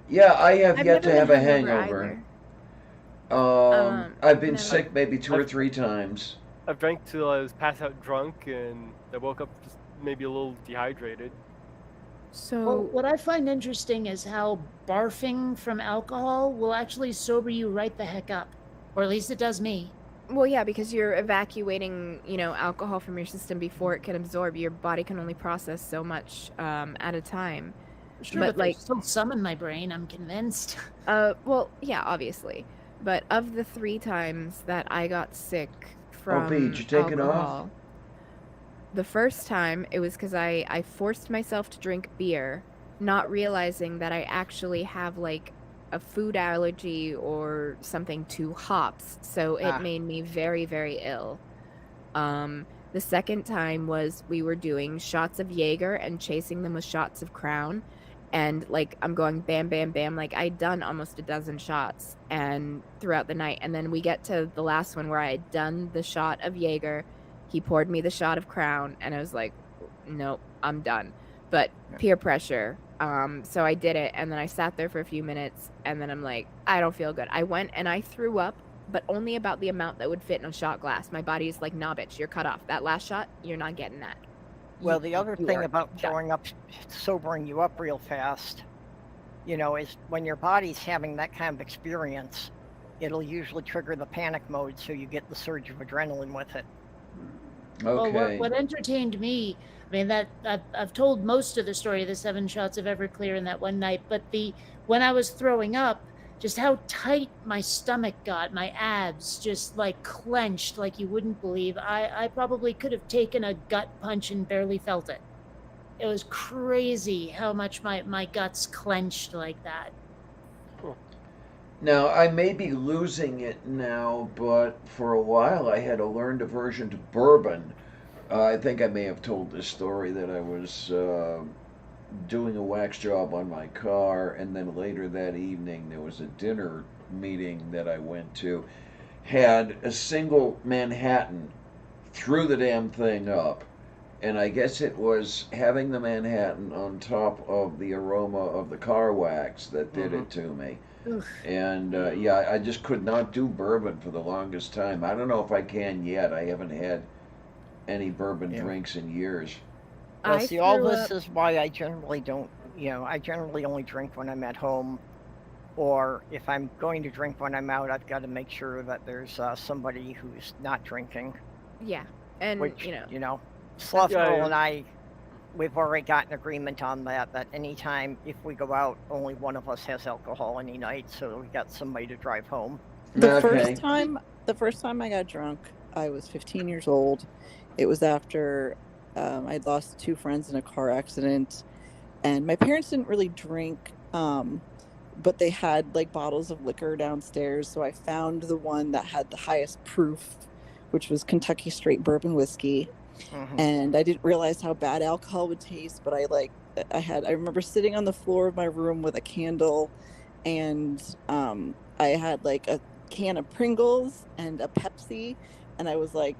Yeah, I have I've yet to never have been a hangover. either. I've been never. sick maybe 2 or I've- 3 times. I've drank till I was passed out drunk, and I woke up just maybe a little dehydrated. So Well, what I find interesting is how barfing from alcohol will actually sober you right the heck up. Or at least it does me. Well, yeah, because you're evacuating, alcohol from your system before it can absorb. Your body can only process so much at a time. Sure, But, but there's like- still some in my brain, I'm convinced. Well, yeah, obviously. But of the 3 times that I got sick from Pete, did you take it off? alcohol, the first time it was because I forced myself to drink beer, not realizing that I actually have like a food allergy or something to hops, so it Ah. made me very, very ill. The second time was we were doing shots of Jaeger and chasing them with shots of Crown, and like I'm going bam, bam, bam, like I'd done almost a dozen shots and throughout the night, and then we get to the last one where I had done the shot of Jaeger. He poured me the shot of Crown, and I was like, nope, I'm done. But peer pressure. So I did it, and then I sat there for a few minutes, and then I'm like, I don't feel good. I went and I threw up, but only about the amount that would fit in a shot glass. My body's like, nah, bitch, you're cut off. That last shot, you're not getting that. Well, the other You thing are about done. throwing up, sobering you up real fast, is when your body's having that kind of experience, it'll usually trigger the panic mode, so you get the surge of adrenaline with it. Well, Okay. what entertained me, I mean, that I've told most of the story of the 7 shots of Everclear in that one night, but when I was throwing up, just how tight my stomach got, my abs just like clenched like you wouldn't believe. I probably could have taken a gut punch and barely felt it. It was crazy how much my guts clenched like that. Now, I may be losing it now, but for a while I had a learned aversion to bourbon. I think I may have told this story that I was doing a wax job on my car, and then later that evening there was a dinner meeting that I went to. Had a single Manhattan, threw the damn thing up, and I guess it was having the Manhattan on top of the aroma of the car wax that did it to me. Oof. And yeah, I just could not do bourbon for the longest time. I don't know if I can yet. I haven't had any bourbon Yeah. drinks in years. Well, I see, all threw this up- is why I generally don't, I generally only drink when I'm at home, or if I'm going to drink when I'm out, I've got to make sure that there's somebody who's not drinking, Yeah, and which, you Sloth Yeah, Girl yeah. and I, we've already got an agreement on that anytime, if we go out, only one of us has alcohol any night, so we got somebody to drive home. The Okay. first time I got drunk, I was 15 years old. It was after I'd lost 2 friends in a car accident, and my parents didn't really drink, but they had like bottles of liquor downstairs. So I found the one that had the highest proof, which was Kentucky Straight Bourbon Whiskey. Mhm. And I didn't realize how bad alcohol would taste, but I remember sitting on the floor of my room with a candle, and I had like a can of Pringles and a Pepsi, and I was like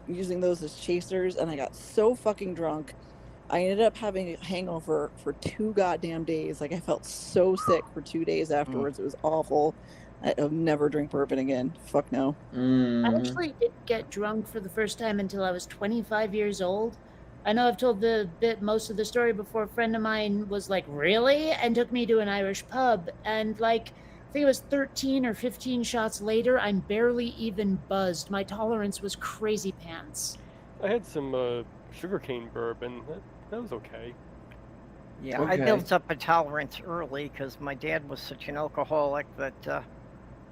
using those as chasers, and I got so fucking drunk. I ended up having a hangover for 2 goddamn days. Like I felt so sick for 2 days afterwards. It was awful. I'll never drink bourbon again. Fuck no. I Mhm. actually didn't get drunk for the first time until I was 25 years old. I know I've told most of the story before. A friend of mine was like, "Really?" and took me to an Irish pub, and like I think it was 13 or 15 shots later, I'm barely even buzzed. My tolerance was crazy pants. I had some sugarcane bourbon. That was okay. Yeah, I Okay. built up a tolerance early because my dad was such an alcoholic that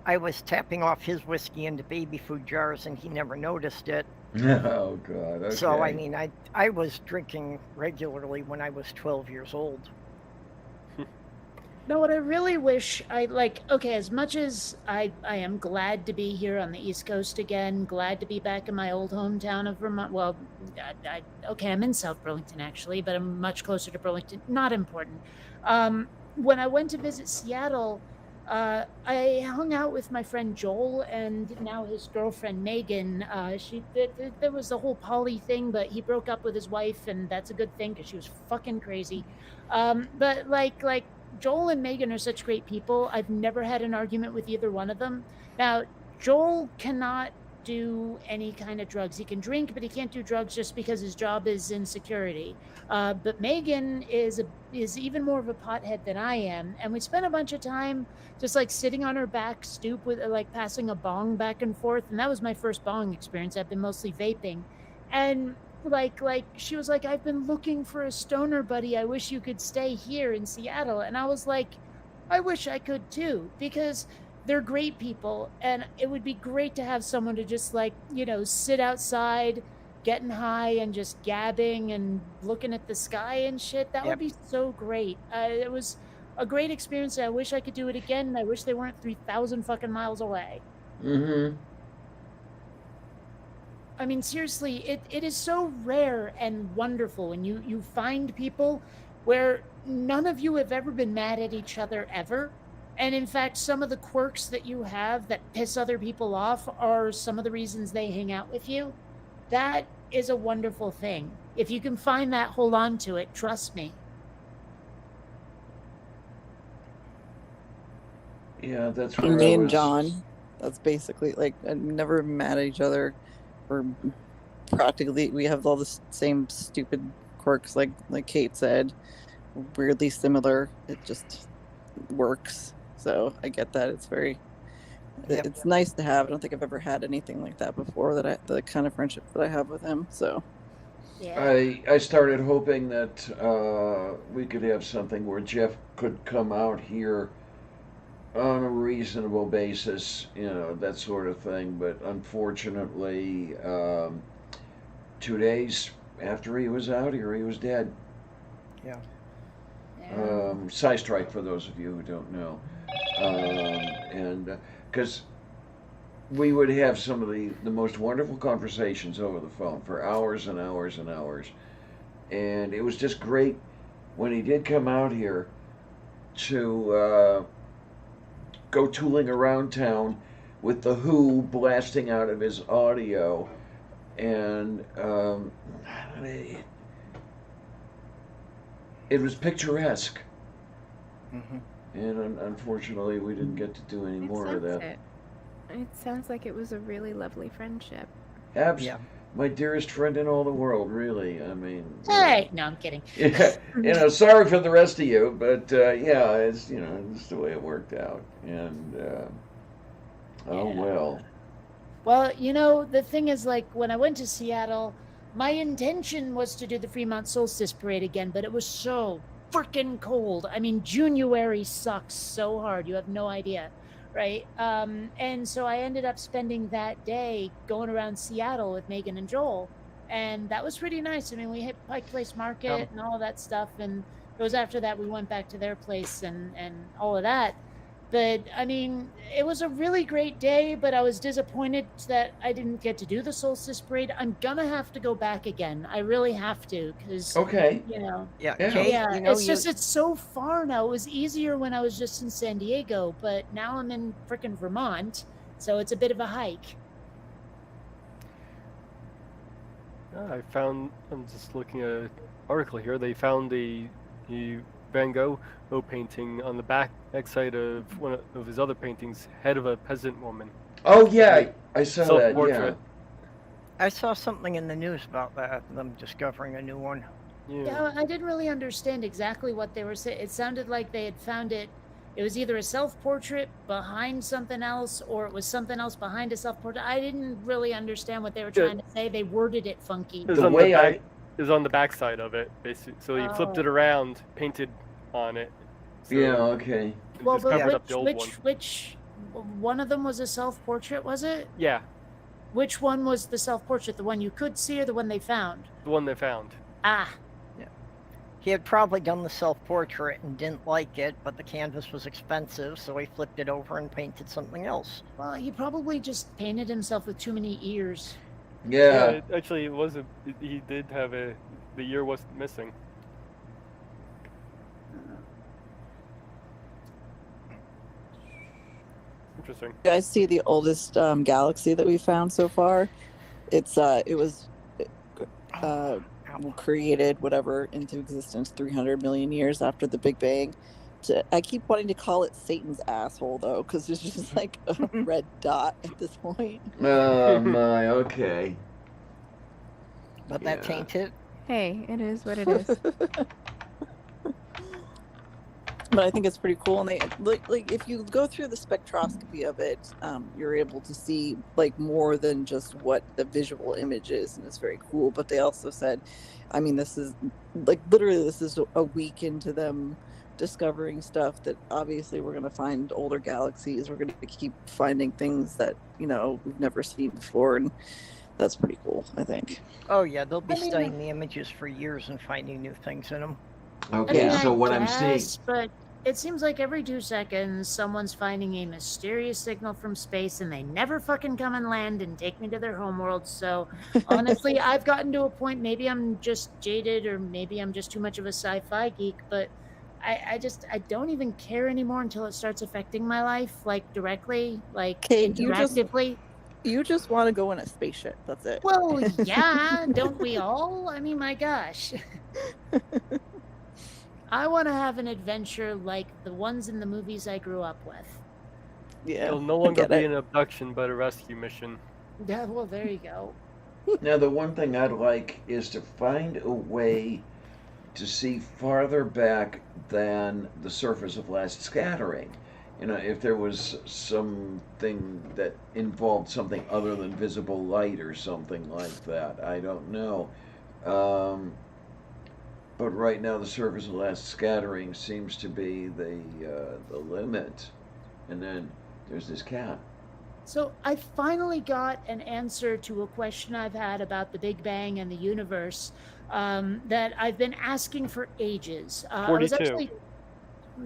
I was tapping off his whiskey into baby food jars and he never noticed it. Oh God. Okay. So, I mean, I was drinking regularly when I was 12 years old. No, what I really wish okay, as much as I am glad to be here on the East Coast again, glad to be back in my old hometown of Vermont. Well, I'm in South Burlington actually, but I'm much closer to Burlington. Not important. when I went to visit Seattle, I hung out with my friend Joel and now his girlfriend Megan. There was the whole poly thing, but he broke up with his wife, and that's a good thing because she was fucking crazy. But like Joel and Megan are such great people. I've never had an argument with either one of them. Now, Joel cannot do any kind of drugs. He can drink, but he can't do drugs just because his job is in security. But Megan is even more of a pothead than I am, and we spent a bunch of time just like sitting on her back stoop with like passing a bong back and forth, and that was my first bong experience. I've been mostly vaping, and like she was like, I've been looking for a stoner buddy. I wish you could stay here in Seattle. And I was like, I wish I could too, because they're great people, and it would be great to have someone to just like, you know, sit outside getting high and just gabbing and looking at the sky and shit. That would be so great. It was a great experience. I wish I could do it again, and I wish they weren't 3,000 fucking miles away. Mm-hmm. I mean, seriously, it is so rare and wonderful when you find people where none of you have ever been mad at each other ever. And in fact, some of the quirks that you have that piss other people off are some of the reasons they hang out with you. That is a wonderful thing. If you can find that, hold on to it. Trust me. Yeah, that's where Me I and was. John, that's basically like never mad at each other. We're practically, we have all the same stupid quirks, like Kate said, weirdly similar. It just works. So I get that. It's very, it's nice to have. I don't think I've ever had anything like that before. The kind of friendship that I have with him. So Yeah. I started hoping that we could have something where Jeff could come out here on a reasonable basis, you know, that sort of thing. But unfortunately, 2 days after he was out here, he was dead. Yeah. Side strike for those of you who don't know. And because we would have some of the most wonderful conversations over the phone for hours and hours and hours. And it was just great when he did come out here to go tooling around town with the Who blasting out of his audio. And it was picturesque. Mm-hmm. And unfortunately, we didn't get to do any more of that. It sounds like it was a really lovely friendship. Yeah. My dearest friend in all the world, really. I mean. Hey, no, I'm kidding. Yeah, you know, sorry for the rest of you, but yeah, it's, you know, it's the way it worked out. And oh well. Well, you know, the thing is, like, when I went to Seattle, my intention was to do the Fremont Solstice Parade again, but it was so freaking cold. I mean, January sucks so hard. You have no idea, right? And so I ended up spending that day going around Seattle with Megan and Joel, and that was pretty nice. I mean, we hit Pike Place Market and all of that stuff, and it was after that we went back to their place and all of that. But I mean, it was a really great day, but I was disappointed that I didn't get to do the Solstice Parade. I'm gonna have to go back again. I really have to, because Okay. you know, Yeah. Yeah. Kate, yeah, you know, it's just it's so far now. It was easier when I was just in San Diego, but now I'm in frickin' Vermont, so it's a bit of a hike. I'm just looking at an article here. They found the Van Gogh painting on the back side of one of his other paintings, head of a peasant woman. Oh yeah, I saw that. Yeah. Self-portrait. I saw something in the news about that, them discovering a new one. Yeah, I didn't really understand exactly what they were saying. It sounded like they had found it. It was either a self-portrait behind something else, or it was something else behind a self-portrait. I didn't really understand what they were trying to say. They worded it funky. It was The on way the back, I- it was on the back side of it, basically. So he flipped it Oh. around, painted on it. So Yeah. Okay. it Well, just but covered up the old one. which one of them was a self-portrait, was it? Yeah, Which one was the self-portrait? The one you could see or the one they found? the one they found. Ah, He had probably done the self-portrait and didn't like it, but the canvas was expensive, so he flipped it over and painted something else. well, he probably just painted himself with too many ears. Yeah. Actually, it was he did have the ear was missing. Interesting. You guys see the oldest galaxy that we found so far? It was created whatever into existence 300 million years after the Big Bang. I keep wanting to call it Satan's asshole though, because it's just like a red dot at this point. Oh my, okay. But that Yeah. ain't it. Hey, it is what it is. But I think it's pretty cool, and they like if you go through the spectroscopy of it, you're able to see like more than just what the visual image is, and it's very cool. But they also said, I mean, this is like literally this is a week into them discovering stuff that obviously we're going to find older galaxies. We're going to keep finding things that we've never seen before, and that's pretty cool, I think. Oh yeah, they'll be I mean, studying the images for years and finding new things in them. Okay, I mean, so I what I'm seeing. guess, but it seems like every 2 seconds someone's finding a mysterious signal from space and they never fucking come and land and take me to their homeworld. So honestly, I've gotten to a point, maybe I'm just jaded or maybe I'm just too much of a sci-fi geek, but I don't even care anymore until it starts affecting my life, like directly, like Kate, you just- interactively. You just want to go in a spaceship. That's it. Well, yeah, don't we all? I mean, my gosh. I want to have an adventure like the ones in the movies I grew up with. Yeah. It'll no longer get be it. an abduction, but a rescue mission. Yeah, well, there you go. Now, the one thing I'd like is to find a way to see farther back than the surface of last scattering. If there was something that involved something other than visible light or something like that, I don't know. But right now, the surface of last scattering seems to be the limit. And then there's this cat. So I finally got an answer to a question I've had about the Big Bang and the universe that I've been asking for ages. I was 42. actually,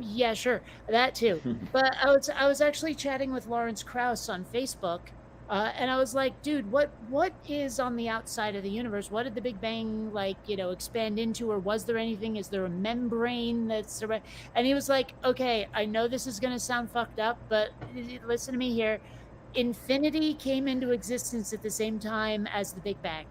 yeah, sure, that too. But I was actually chatting with Lawrence Krauss on Facebook, and I was like, dude, what is on the outside of the universe? What did the Big Bang expand into, or was there anything? Is there a membrane that's around? And he was like, okay, I know this is gonna sound fucked up, but listen to me here. Infinity came into existence at the same time as the Big Bang.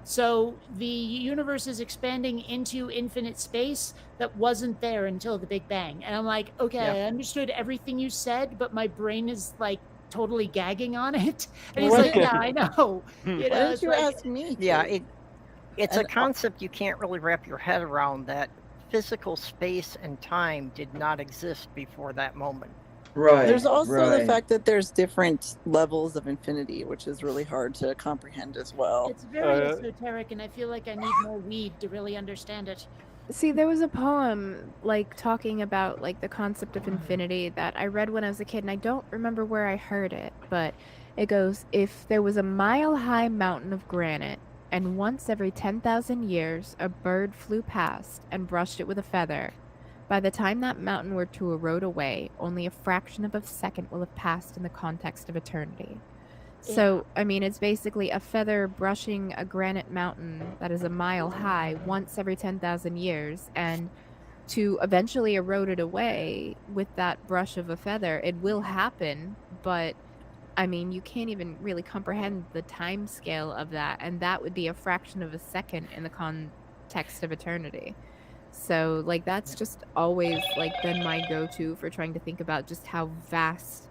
So the universe is expanding into infinite space that wasn't there until the Big Bang. And I'm like, okay, Yeah. I understood everything you said, but my brain is like totally gagging on it. And he's Why like, yeah, I know. Why know, didn't it's you like- ask me? Yeah, Kate? it's a And- concept you can't really wrap your head around, that physical space and time did not exist before that moment. Right. There's also right. the fact that there's different levels of infinity, which is really hard to comprehend as well. It's very Uh, esoteric, and I feel like I need more weed to really understand it. See, there was a poem like talking about like the concept of infinity that I read when I was a kid, and I don't remember where I heard it, but it goes, if there was a mile-high mountain of granite, and once every 10,000 years a bird flew past and brushed it with a feather, by the time that mountain were to erode away, only a fraction of a second will have passed in the context of eternity. So, I mean, it's basically a feather brushing a granite mountain that is a mile high once every 10,000 years, and to eventually erode it away with that brush of a feather, it will happen, but I mean, you can't even really comprehend the time scale of that, and that would be a fraction of a second in the context of eternity. So, like, that's just always, like, been my go-to for trying to think about just how vast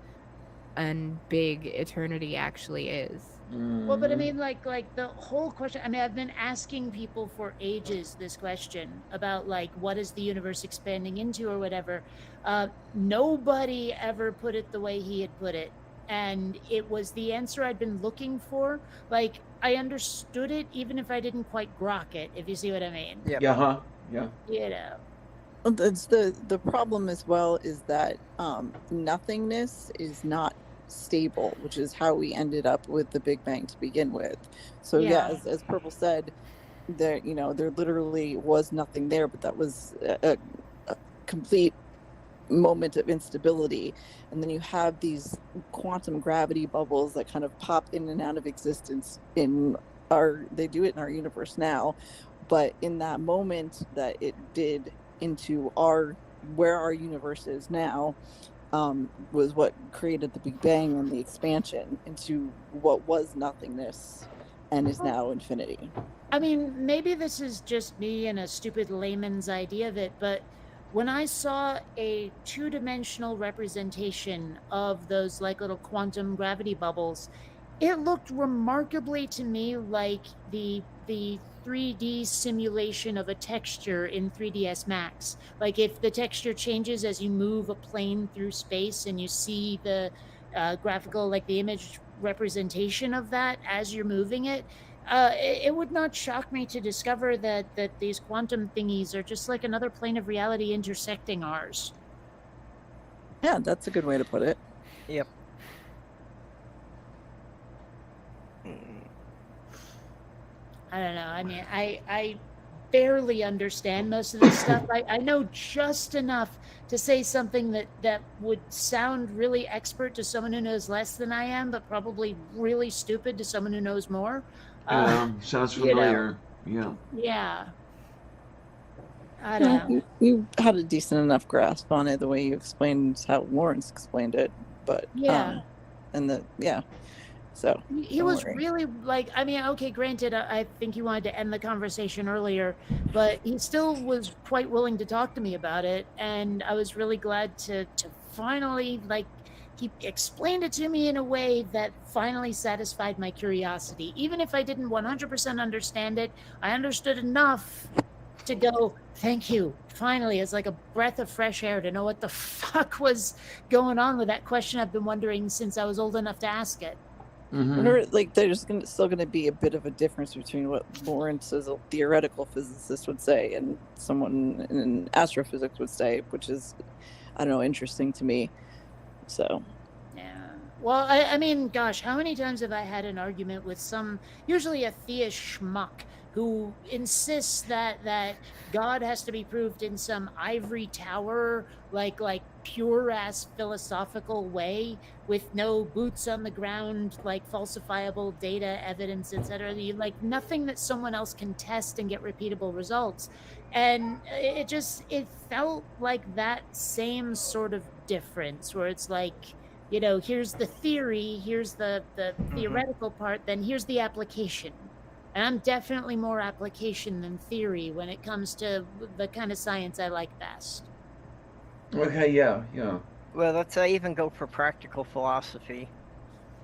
and big eternity actually is. Well, but I Mhm. mean, like the whole question. I mean, I've been asking people for ages this question about like what is the universe expanding into or whatever. Nobody ever put it the way he had put it, and it was the answer I'd been looking for. Like I understood it, even if I didn't quite grok it. If you see what I mean, Yeah. Yeah, huh? Yeah. you know. It's the problem as well is that nothingness is not stable, which is how we ended up with the Big Bang to begin with. So yeah, Yeah. as Purple said, there there literally was nothing there, but that was a complete moment of instability, and then you have these quantum gravity bubbles that kind of pop in and out of existence they do it in our universe now, but in that moment that it did into where our universe is now, was what created the Big Bang and the expansion into what was nothingness and is now infinity. I mean, maybe this is just me and a stupid layman's idea of it, but when I saw a two-dimensional representation of those like little quantum gravity bubbles, it looked remarkably to me like the 3D simulation of a texture in 3ds Max. Like if the texture changes as you move a plane through space and you see the graphical, like the image representation of that as you're moving it, it would not shock me to discover that these quantum thingies are just like another plane of reality intersecting ours. Yeah, that's a good way to put it. Yep. I don't know. I mean, I barely understand most of this stuff. I know just enough to say something that would sound really expert to someone who knows less than I am, but probably really stupid to someone who knows more. Sounds you know. familiar. Yeah. Yeah. I don't know. You had a decent enough grasp on it the way you explained how Lawrence explained it, but Yeah. So He don't was worry. really like, I mean, okay, granted, I think he wanted to end the conversation earlier, but he still was quite willing to talk to me about it. And I was really glad to finally, like, he explained it to me in a way that finally satisfied my curiosity. Even if I didn't 100% understand it, I understood enough to go, thank you. Finally, it's like a breath of fresh air to know what the fuck was going on with that question I've been wondering since I was old enough to ask it. Mhm. Wonder, like, there's still going to be a bit of a difference between what Lawrence as a theoretical physicist would say and someone in astrophysics would say, which is, I don't know, interesting to me. So, Yeah. Well, I mean, gosh, how many times have I had an argument with usually a theist schmuck, who insists that God has to be proved in some ivory tower, like pure ass philosophical way, with no boots on the ground, like falsifiable data, evidence, etc. Like nothing that someone else can test and get repeatable results. And it felt like that same sort of difference, where it's like, you know, here's the theory, here's the theoretical part, then here's the application. And I'm definitely more application than theory when it comes to the kind of science I like best. Okay, yeah. Well, I even go for practical philosophy.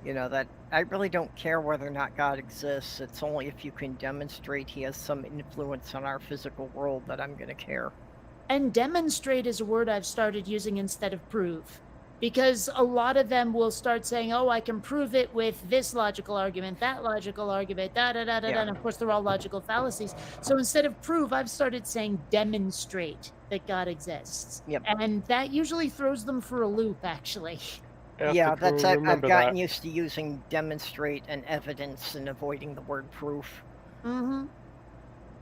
You know, that I really don't care whether or not God exists. It's only if you can demonstrate he has some influence on our physical world that I'm going to care. And demonstrate is a word I've started using instead of prove. Because a lot of them will start saying, oh, I can prove it with this logical argument, that logical argument, da-da-da-da-da, Yeah. and of course they're all logical fallacies. So instead of prove, I've started saying demonstrate that God exists. Yep. And that usually throws them for a loop, actually. Yeah, After I've remember gotten that. used to using demonstrate and evidence and avoiding the word proof. Mm-hmm.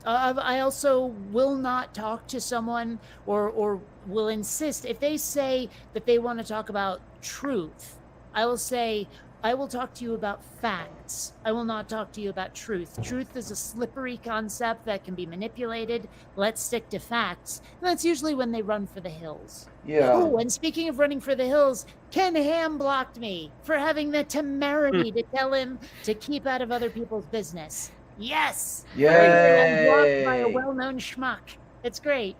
I also will not talk to someone or will insist if they say that they want to talk about truth. I will say, I will talk to you about facts. I will not talk to you about truth. Truth is a slippery concept that can be manipulated. Let's stick to facts. And that's usually when they run for the hills. Yeah. Oh, and speaking of running for the hills, Ken Ham blocked me for having the temerity to tell him to keep out of other people's business. Yes! I'm blocked by a Yay! well-known schmuck. It's great.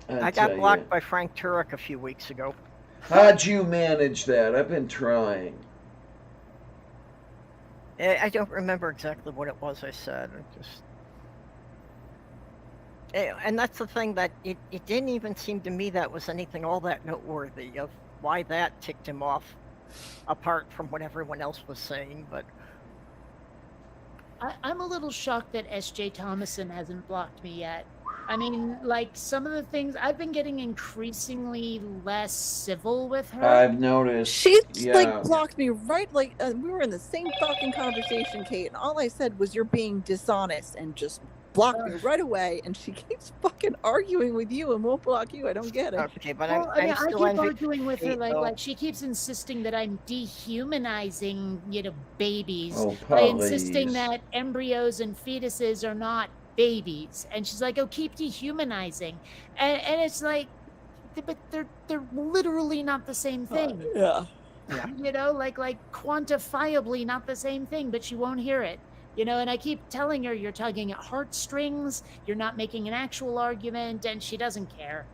I got blocked by Frank Turek a few weeks ago. How'd you manage that? I've been trying. I don't remember exactly what it was I said. And that's the thing, that it didn't even seem to me that was anything all that noteworthy of why that ticked him off, apart from what everyone else was saying. But I'm a little shocked that S.J. Thomason hasn't blocked me yet. I mean, like, some of the things, I've been getting increasingly less civil with her. I've noticed. she Yeah. like blocked me right, like we were in the same fucking conversation, Kate, and all I said was you're being dishonest, and just blocked me right away. And she keeps fucking arguing with you and won't block you. I don't get it. okay, but Well, I'm I still keep envy arguing with her, Kate, though. like she keeps insisting that I'm dehumanizing, babies. Oh, By insisting please. that embryos and fetuses are not babies. And she's like, oh, keep dehumanizing. And it's like, but they're literally not the same thing. Yeah. You know, like quantifiably not the same thing, but she won't hear it. You know, and I keep telling her you're tugging at heartstrings, you're not making an actual argument, and she doesn't care.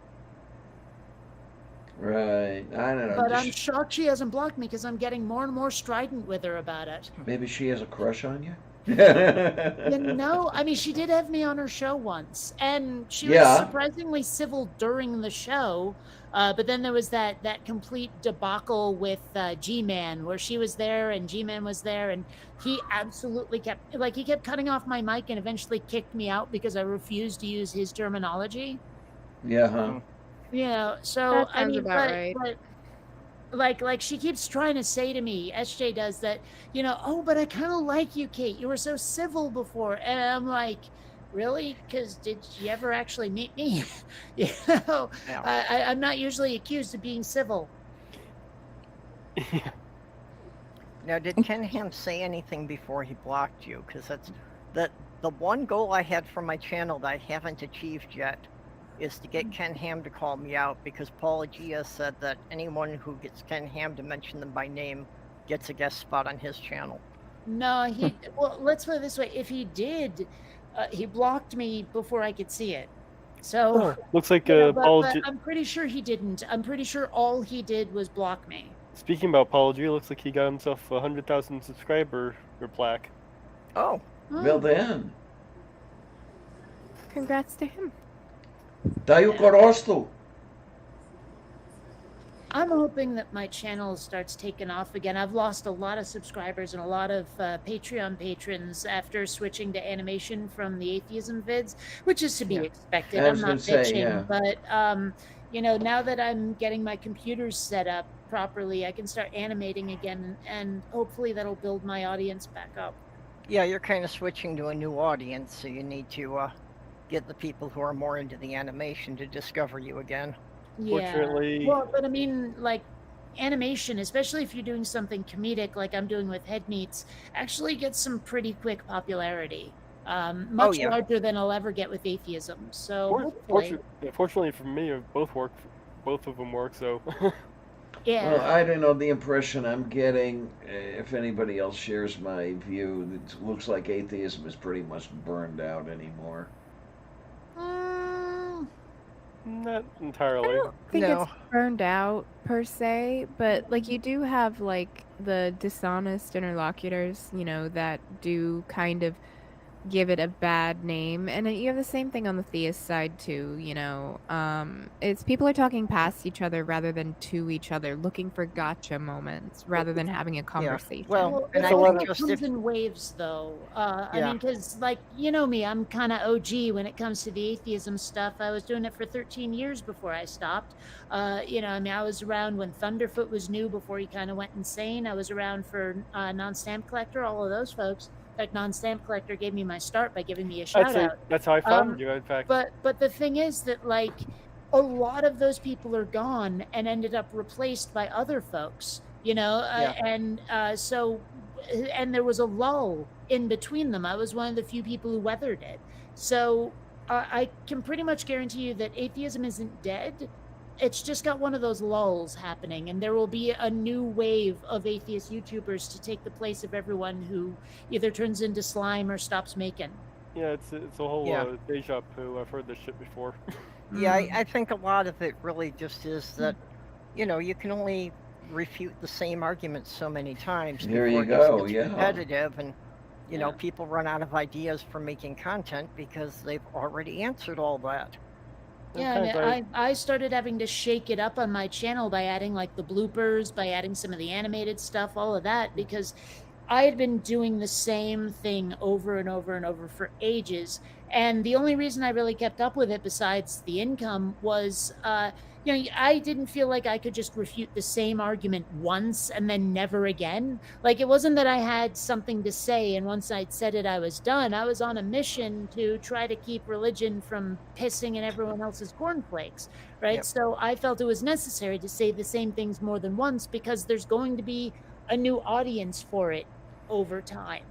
Right. I don't know. But I'm shocked she hasn't blocked me because I'm getting more and more strident with her about it. Maybe she has a crush on you? You know, I mean, she did have me on her show once, and she was Yeah. surprisingly civil during the show. But then there was that complete debacle with G-Man, where she was there and G-Man was there, and he absolutely kept cutting off my mic and eventually kicked me out because I refused to use his terminology. Yeah, huh? You know, so That I sounds mean, about right. but like she keeps trying to say to me, SJ does, that, you know, oh, but I kind of like you, Kate. You were so civil before, and I'm like, really? Because did you ever actually meet me? You know, Yeah. I'm not usually accused of being civil. Yeah. Now, did Ken Ham say anything before he blocked you? Because that's the one goal I had for my channel that I haven't achieved yet, is to get Ken Ham to call me out, because Paula Gia said that anyone who gets Ken Ham to mention them by name gets a guest spot on his channel. No, well, let's put it this way. If he did, he blocked me before I could see it. So, Looks like you know, Paul. but I'm pretty sure he didn't. I'm pretty sure all he did was block me. Speaking about Paul G, looks like he got himself a 100,000 subscriber plaque. Oh, Well then. Congrats to him. Daju korostu. I'm hoping that my channel starts taking off again. I've lost a lot of subscribers and a lot of Patreon patrons after switching to animation from the atheism vids, which is to be expected. I I'm was not gonna say, bitching, yeah. but you know, now that I'm getting my computers set up properly, I can start animating again, and hopefully that'll build my audience back up. yeah, you're kind of switching to a new audience, so you need to get the people who are more into the animation to discover you again. Yeah. Fortunately, Well, but I mean, like, animation, especially if you're doing something comedic like I'm doing with Head Meats, actually gets some pretty quick popularity. Much yeah. larger than I'll ever get with atheism. So hopefully, fortunately for me, both of them work. So yeah. Well, I don't know, the impression I'm getting, if anybody else shares my view, it looks like atheism is pretty much burned out anymore. not I entirely. don't think No. it's burned out per se, but like you do have like the dishonest interlocutors, you know, that do kind of give it a bad name, and you have the same thing on the theist side too, you know. It's people are talking past each other rather than to each other, looking for gotcha moments rather than having a conversation. Well, and I I think think it just comes if in waves, though. I Yeah. mean, because, like, you know me, I'm kind of OG when it comes to the atheism stuff. I was doing it for 13 years before I stopped. You know, I mean, I was around when Thunderfoot was new before he kind of went insane. I was around for Non-Stamp Collector, all of those folks. In fact, Non-Stamp Collector gave me my start by giving me a shout out. That's how I found you. In fact, But the thing is that, like, a lot of those people are gone and ended up replaced by other folks, you know. And there was a lull in between them. I was one of the few people who weathered it. So I can pretty much guarantee you that atheism isn't dead. It's just got one of those lulls happening, and there will be a new wave of atheist YouTubers to take the place of everyone who either turns into slime or stops making. yeah, it's a whole Yeah. deja vu. I've heard this shit before. Yeah, I think a lot of it really just is that, you know, you can only refute the same arguments so many times There before you it go, gets yeah. repetitive, and you know, Yeah. people run out of ideas for making content because they've already answered all that. Yeah, Okay, and I started having to shake it up on my channel by adding like the bloopers, by adding some of the animated stuff, all of that, because I had been doing the same thing over and over and over for ages. And the only reason I really kept up with it, besides the income, was, you know, I didn't feel like I could just refute the same argument once and then never again. Like, it wasn't that I had something to say and once I'd said it, I was done. I was on a mission to try to keep religion from pissing in everyone else's cornflakes, right? Yep. So I felt it was necessary to say the same things more than once because there's going to be a new audience for it over time.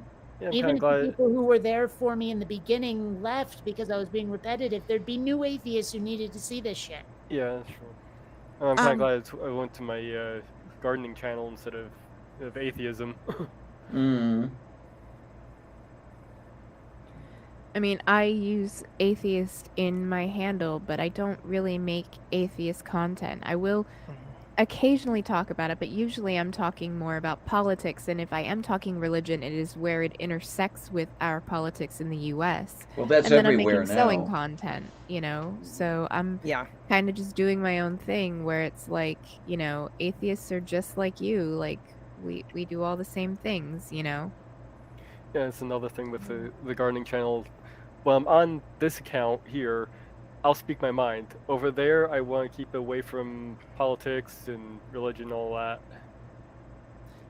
Yeah, I'm Even kind if of the glad. people who were there for me in the beginning left because I was being repetitive, there'd be new atheists who needed to see this shit. Yeah, that's true. I'm kind of glad I went to my gardening channel instead of atheism. Mm. I mean, I use atheist in my handle, but I don't really make atheist content. I will occasionally talk about it, but usually I'm talking more about politics, and if I am talking religion, it is where it intersects with our politics in the US. Well, that's And then I'm everywhere making sewing now. content, you know? So I'm Yeah. kind of just doing my own thing where it's like, you know, atheists are just like you. Like, we do all the same things, you know? Yeah, it's another thing with the gardening channel. Well, I'm on this account here, I'll speak my mind. Over there, I want to keep away from politics and religion and all that.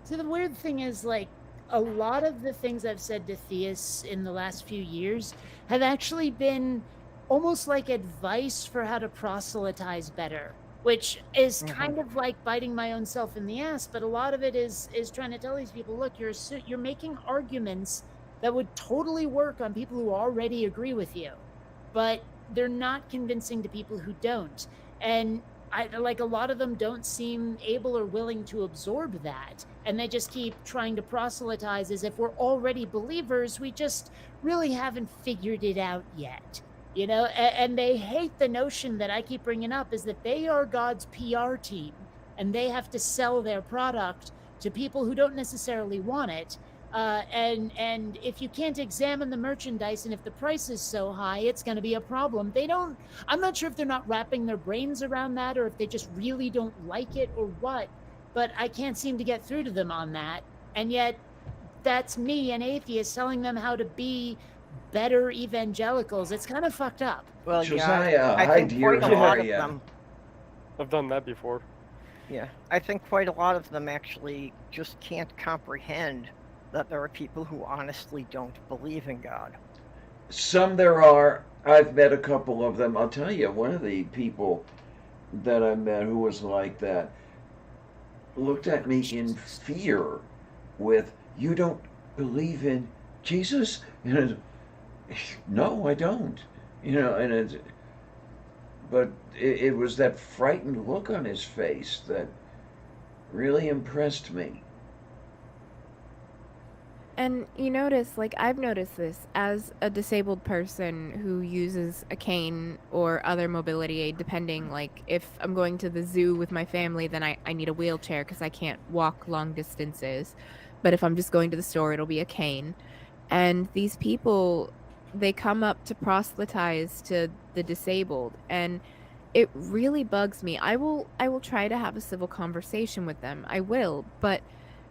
So the weird thing is, like, a lot of the things I've said to theists in the last few years have actually been almost like advice for how to proselytize better, which is kind of like biting my own self in the ass. But a lot of it is trying to tell these people, look, you're making arguments that would totally work on people who already agree with you, but they're not convincing to people who don't. And like a lot of them don't seem able or willing to absorb that, and they just keep trying to proselytize as if we're already believers. We just really haven't figured it out yet, you know. And they hate the notion that I keep bringing up, is that they are God's PR team and they have to sell their product to people who don't necessarily want it. And if you can't examine the merchandise and if the price is so high, it's going to be a problem. I'm not sure if they're not wrapping their brains around that or if they just really don't like it or what, but I can't seem to get through to them on that. And yet that's me, an atheist, telling them how to be better evangelicals. It's kind of fucked up. Well, Josiah, yeah, I hi think dear, quite a how lot are of ya? them. I've done that before. Yeah, I think quite a lot of them actually just can't comprehend that there are people who honestly don't believe in God. Some there are. I've met a couple of them. I'll tell you, one of the people that I met who was like that looked at me in fear with, "You don't believe in Jesus?" And no, I don't. You know, and but it was that frightened look on his face that really impressed me. And you notice, like, I've noticed this as a disabled person who uses a cane or other mobility aid, depending, like, if I'm going to the zoo with my family, then I need a wheelchair because I can't walk long distances. But if I'm just going to the store, it'll be a cane. And these people, they come up to proselytize to the disabled, and it really bugs me. I will try to have a civil conversation with them. I will, but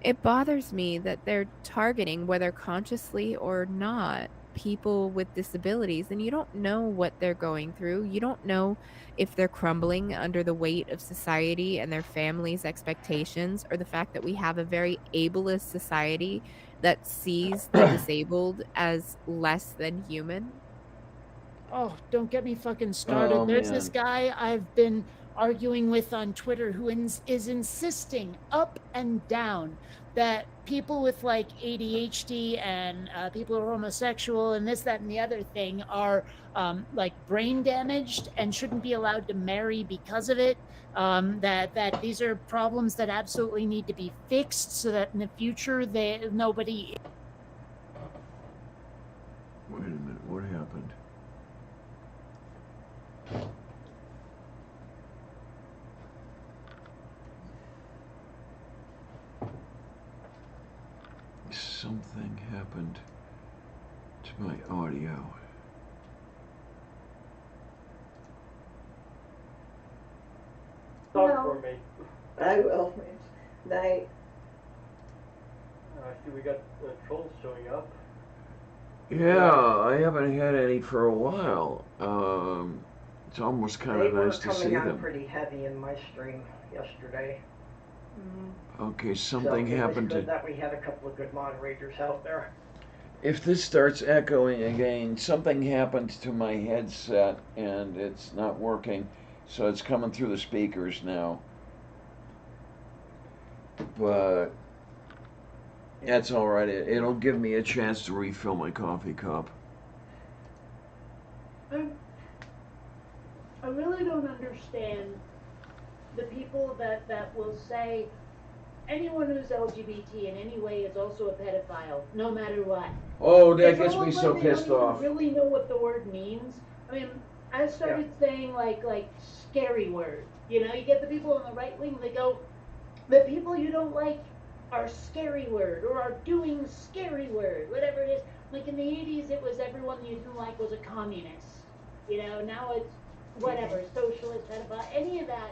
it bothers me that they're targeting, whether consciously or not, people with disabilities, and you don't know what they're going through. You don't know if they're crumbling under the weight of society and their families' expectations, or the fact that we have a very ableist society that sees the disabled as less than human. Oh, don't get me fucking started. Oh, There's this man. guy I've been arguing with on Twitter who is insisting up and down that people with like ADHD and people who are homosexual and this, that, and the other thing are like brain damaged and shouldn't be allowed to marry because of it. That these are problems that absolutely need to be fixed so that in the future nobody. Wait a minute, what happened? Something happened to my audio. Talk for me. I will. Night. I see we got trolls showing up. Yeah, I haven't had any for a while. It's almost kind They of were nice to see coming on them. pretty heavy in my stream yesterday. Okay, So something it was happened good to. that we had a couple of good moderators out there. If this starts echoing again, something happened to my headset and it's not working, so it's coming through the speakers now. But that's all right. It'll give me a chance to refill my coffee cup. I really don't understand the people that will say anyone who's LGBT in any way is also a pedophile, no matter what. Oh, that It's gets me almost so like they pissed don't even off. really know what the word means. I mean, I started saying like scary word. You know, you get the people on the right wing, they go, the people you don't like are scary word or are doing scary word, whatever it is. Like in the 80s, it was everyone you didn't like was a communist. You know, now it's whatever, socialist, pedophile, any of that.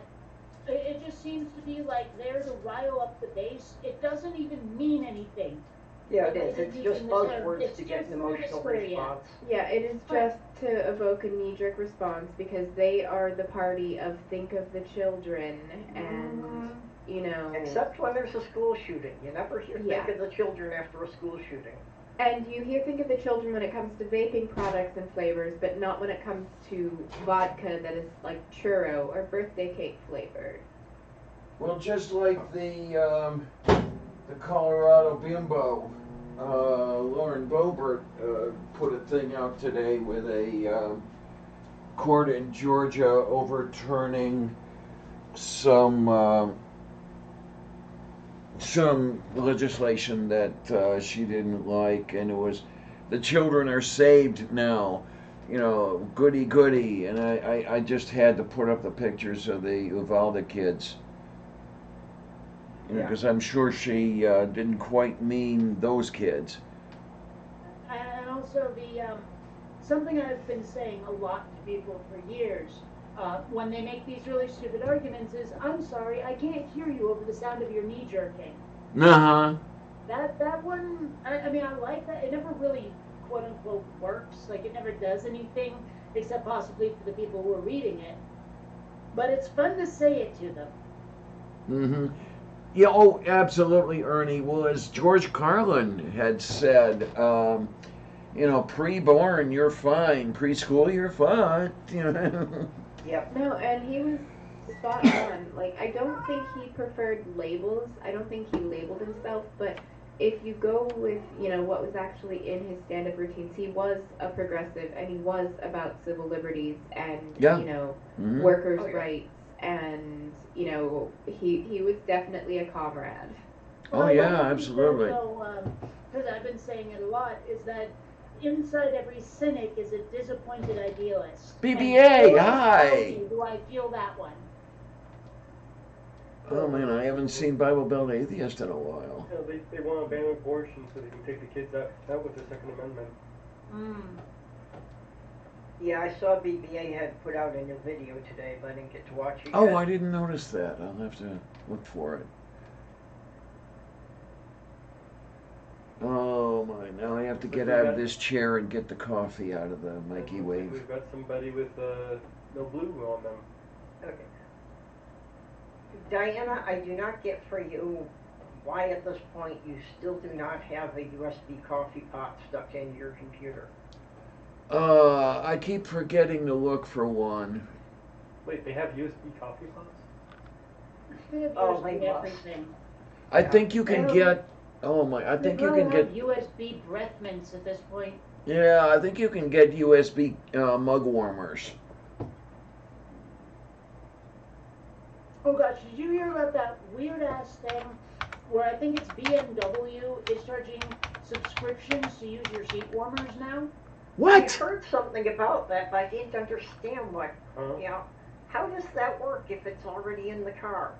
It just seems to be like there to rile up the base. It doesn't even mean anything. Yeah, it is. It's just buzzwords It's to get just an for emotional hysteria. response. Yeah, it is just to evoke a knee-jerk response because they are the party of think of the children and, you know. Except when there's a school shooting. You never hear Yeah. think of the children after a school shooting. And you hear think of the children when it comes to vaping products and flavors, but not when it comes to vodka that is like churro or birthday cake flavored. Well, just like the Colorado Bimbo, Lauren Boebert put a thing out today with a court in Georgia overturning some legislation that she didn't like, and it was the children are saved now. You know, goody goody, and I just had to put up the pictures of the Uvalde kids. Because I'm sure she didn't quite mean those kids. And also the something I've been saying a lot to people for years when they make these really stupid arguments is, I'm sorry, I can't hear you over the sound of your knee jerking. Uh-huh. That one, I mean, I like that. It never really, quote unquote, works. Like, it never does anything except possibly for the people who are reading it. But it's fun to say it to them. Mm-hmm. Yeah, oh, absolutely, Ernie. Well, as George Carlin had said, you know, pre-born, you're fine. Preschool, you're fine. You know? Yep. No, and he was spot on. Like, I don't think he preferred labels. I don't think he labeled himself, but if you go with, you know, what was actually in his stand-up routines, he was a progressive, and he was about civil liberties and, Yeah. you know, Mhm. workers' Oh, yeah. rights, and, you know, he was definitely a comrade. Oh, yeah, absolutely. Because I've been saying it a lot, is that inside every cynic is a disappointed idealist. BBA, And hi. how do I feel that one? Oh, man, I haven't seen Bible Belt Atheist in a while. Yeah, they want to ban abortion so they can take the kids out with the Second Amendment. Yeah, I saw BBA had put out a new video today, but I didn't get to watch it Oh, yet. I didn't notice that. I'll have to look for it. Oh, my. Now I have to get out of this chair and get the coffee out of the microwave. We've got somebody with no blue on them. Okay. Diana, I do not get for you why at this point you still do not have a USB coffee pot stuck in your computer. I keep forgetting to look for one. Wait, they have USB coffee pots? Oh, they must. Everything. I think you can get. Oh my! I think you can get. USB breath mints at this point. Yeah, I think you can get USB mug warmers. Oh gosh, did you hear about that weird ass thing where I think it's BMW is charging subscriptions to use your seat warmers now? I What? heard something about that, but I didn't understand what, Huh? you know, how does that work if it's already in the car?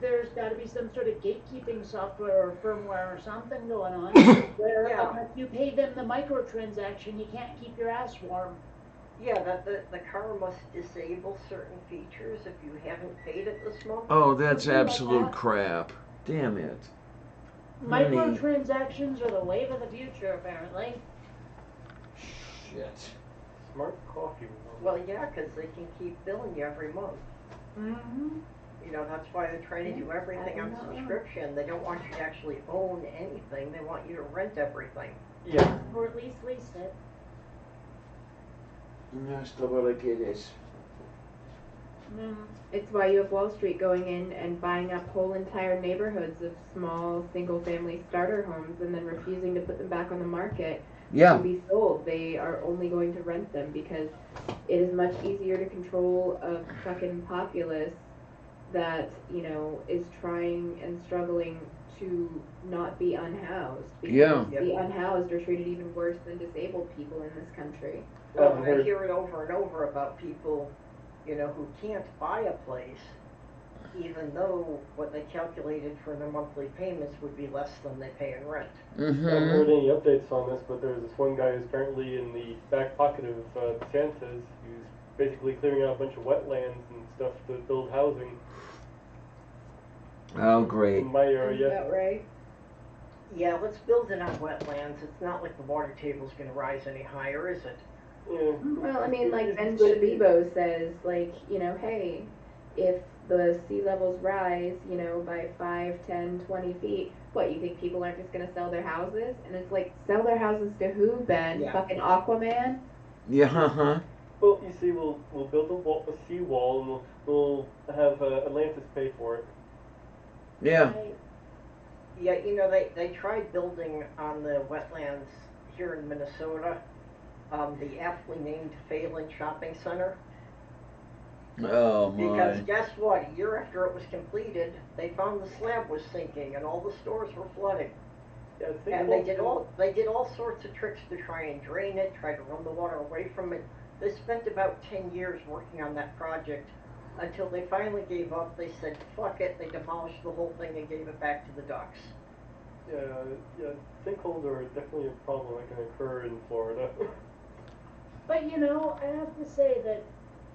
There's got to be some sort of gatekeeping software or firmware or something going on where Yeah. if you pay them the microtransaction, you can't keep your ass warm. Yeah, that the car must disable certain features if you haven't paid it this month. Oh, that's Something like absolute that. crap. Damn it. Honey. Microtransactions are the wave of the future, apparently. Shit. Smart coffee. Well, yeah, because they can keep billing you every month. Mm-hmm. You know, that's why they're trying to do everything on subscription. They don't want you to actually own anything. They want you to rent everything. Yeah. Or at least lease it. No, esto lo que es. It's why you have Wall Street going in and buying up whole entire neighborhoods of small single-family starter homes and then refusing to put them back on the market to Yeah. be sold. They are only going to rent them because it is much easier to control a fucking populace that, you know, is trying and struggling to not be unhoused. Because Yeah. the unhoused are treated even worse than disabled people in this country. Well, I've I heard- hear it over and over about people, you know, who can't buy a place, even though what they calculated for their monthly payments would be less than they pay in rent. I haven't heard any updates on this, but there's this one guy who's apparently in the back pocket of DeSantis, who's basically clearing out a bunch of wetlands and stuff to build housing Oh, great. in my Sounds area. about right. Yeah, let's build it on wetlands. It's not like the water table's gonna rise any higher, is it? Yeah. Well, I mean, like Ben It's- Shabibo says, like, you know, hey, if the sea levels rise, you know, by 5, 10, 20 feet, what, you think people aren't just going to sell their houses? And it's like, sell their houses to who, Ben? Yeah. Fucking Aquaman? Yeah, huh? Well, you see, we'll build a seawall and we'll have Atlantis pay for it. Yeah. Yeah, you know, they tried building on the wetlands here in Minnesota, the aptly named Phelan Shopping Center. Oh, Because my. guess what? A year after it was completed, they found the slab was sinking and all the stores were flooding. Yeah, And they did all sorts of tricks to try and drain it, try to run the water away from it. They spent about 10 years working on that project until they finally gave up. They said, fuck it. They demolished the whole thing and gave it back to the ducks. Yeah, sinkholes are definitely a problem that can occur in Florida. But you know, I have to say that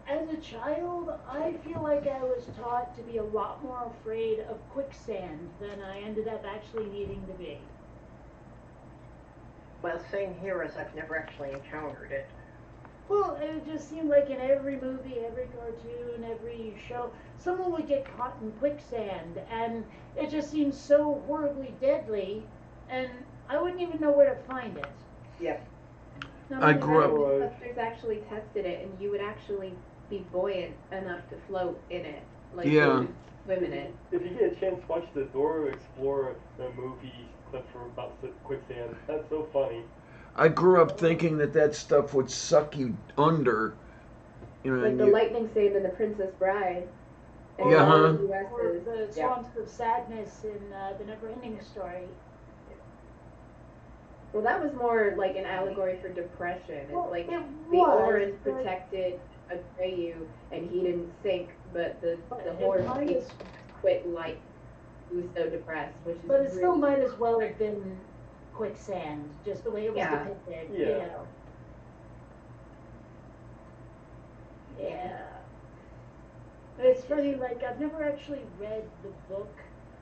as a child, I feel like I was taught to be a lot more afraid of quicksand than I ended up actually needing to be. Well, same here, as I've never actually encountered it. Well, it just seemed like in every movie, every cartoon, every show, someone would get caught in quicksand, and it just seems so horribly deadly, and I wouldn't even know where to find it. Yep. No, I but grew up- Mythbusters actually tested it, and you would actually be buoyant enough to float in it. Like, Yeah. you would swim in it. If you get a chance, watch the Dora Explorer movie clip for about quicksand. That's so funny. I grew up thinking that stuff would suck you under. You know, Like and the you- lightning save in The Princess Bride. And Yeah, all huh? the Or US's. the Yeah. Swamps of Sadness in The Never-Ending Story. Well, that was more like an allegory for depression. It's Well, like it the was, oars but- protected Atreyu, and he didn't sink, but the It horse might he as- quit life. He was so depressed, which is But it still really- might as well have been quicksand, just the way it was Yeah. depicted. Yeah. You know. Yeah. But it's funny, like, I've never actually read the book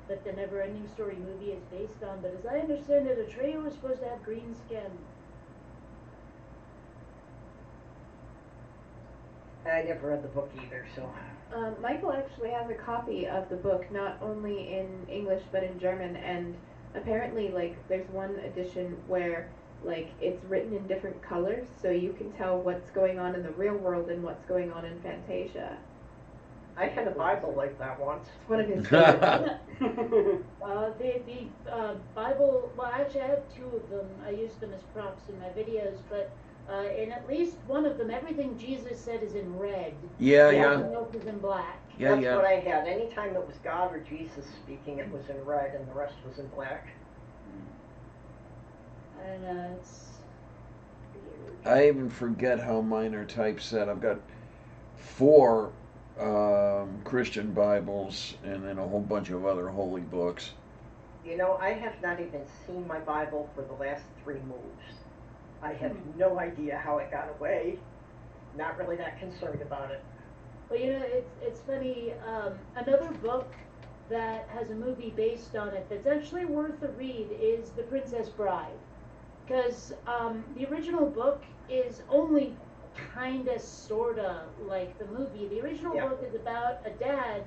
that the Never-Ending Story movie is based on, but as I understand it, Atreyu was supposed to have green skin. I never read the book either, so. Michael actually has a copy of the book, not only in English but in German, and apparently, like, there's one edition where, like, it's written in different colors, so you can tell what's going on in the real world and what's going on in Fantasia. I had a Bible like that once. It's one of his favorites. The Bible, well, actually I have two of them. I use them as props in my videos, but in at least one of them, everything Jesus said is in red. Yeah, Everything yeah. else is in black. Yeah, That's yeah. what I had. Anytime it was God or Jesus speaking, it was in red and the rest was in black. And it's weird. I even forget how mine are typeset. I've got 4 Christian Bibles and then a whole bunch of other holy books. You know, I have not even seen my Bible for the last 3 moves. I have no idea how it got away. Not really that concerned about it. Well, you know, it's funny. Another book that has a movie based on it that's actually worth a read is The Princess Bride, because the original book is only kinda sorta like the movie. The original Yeah. book is about a dad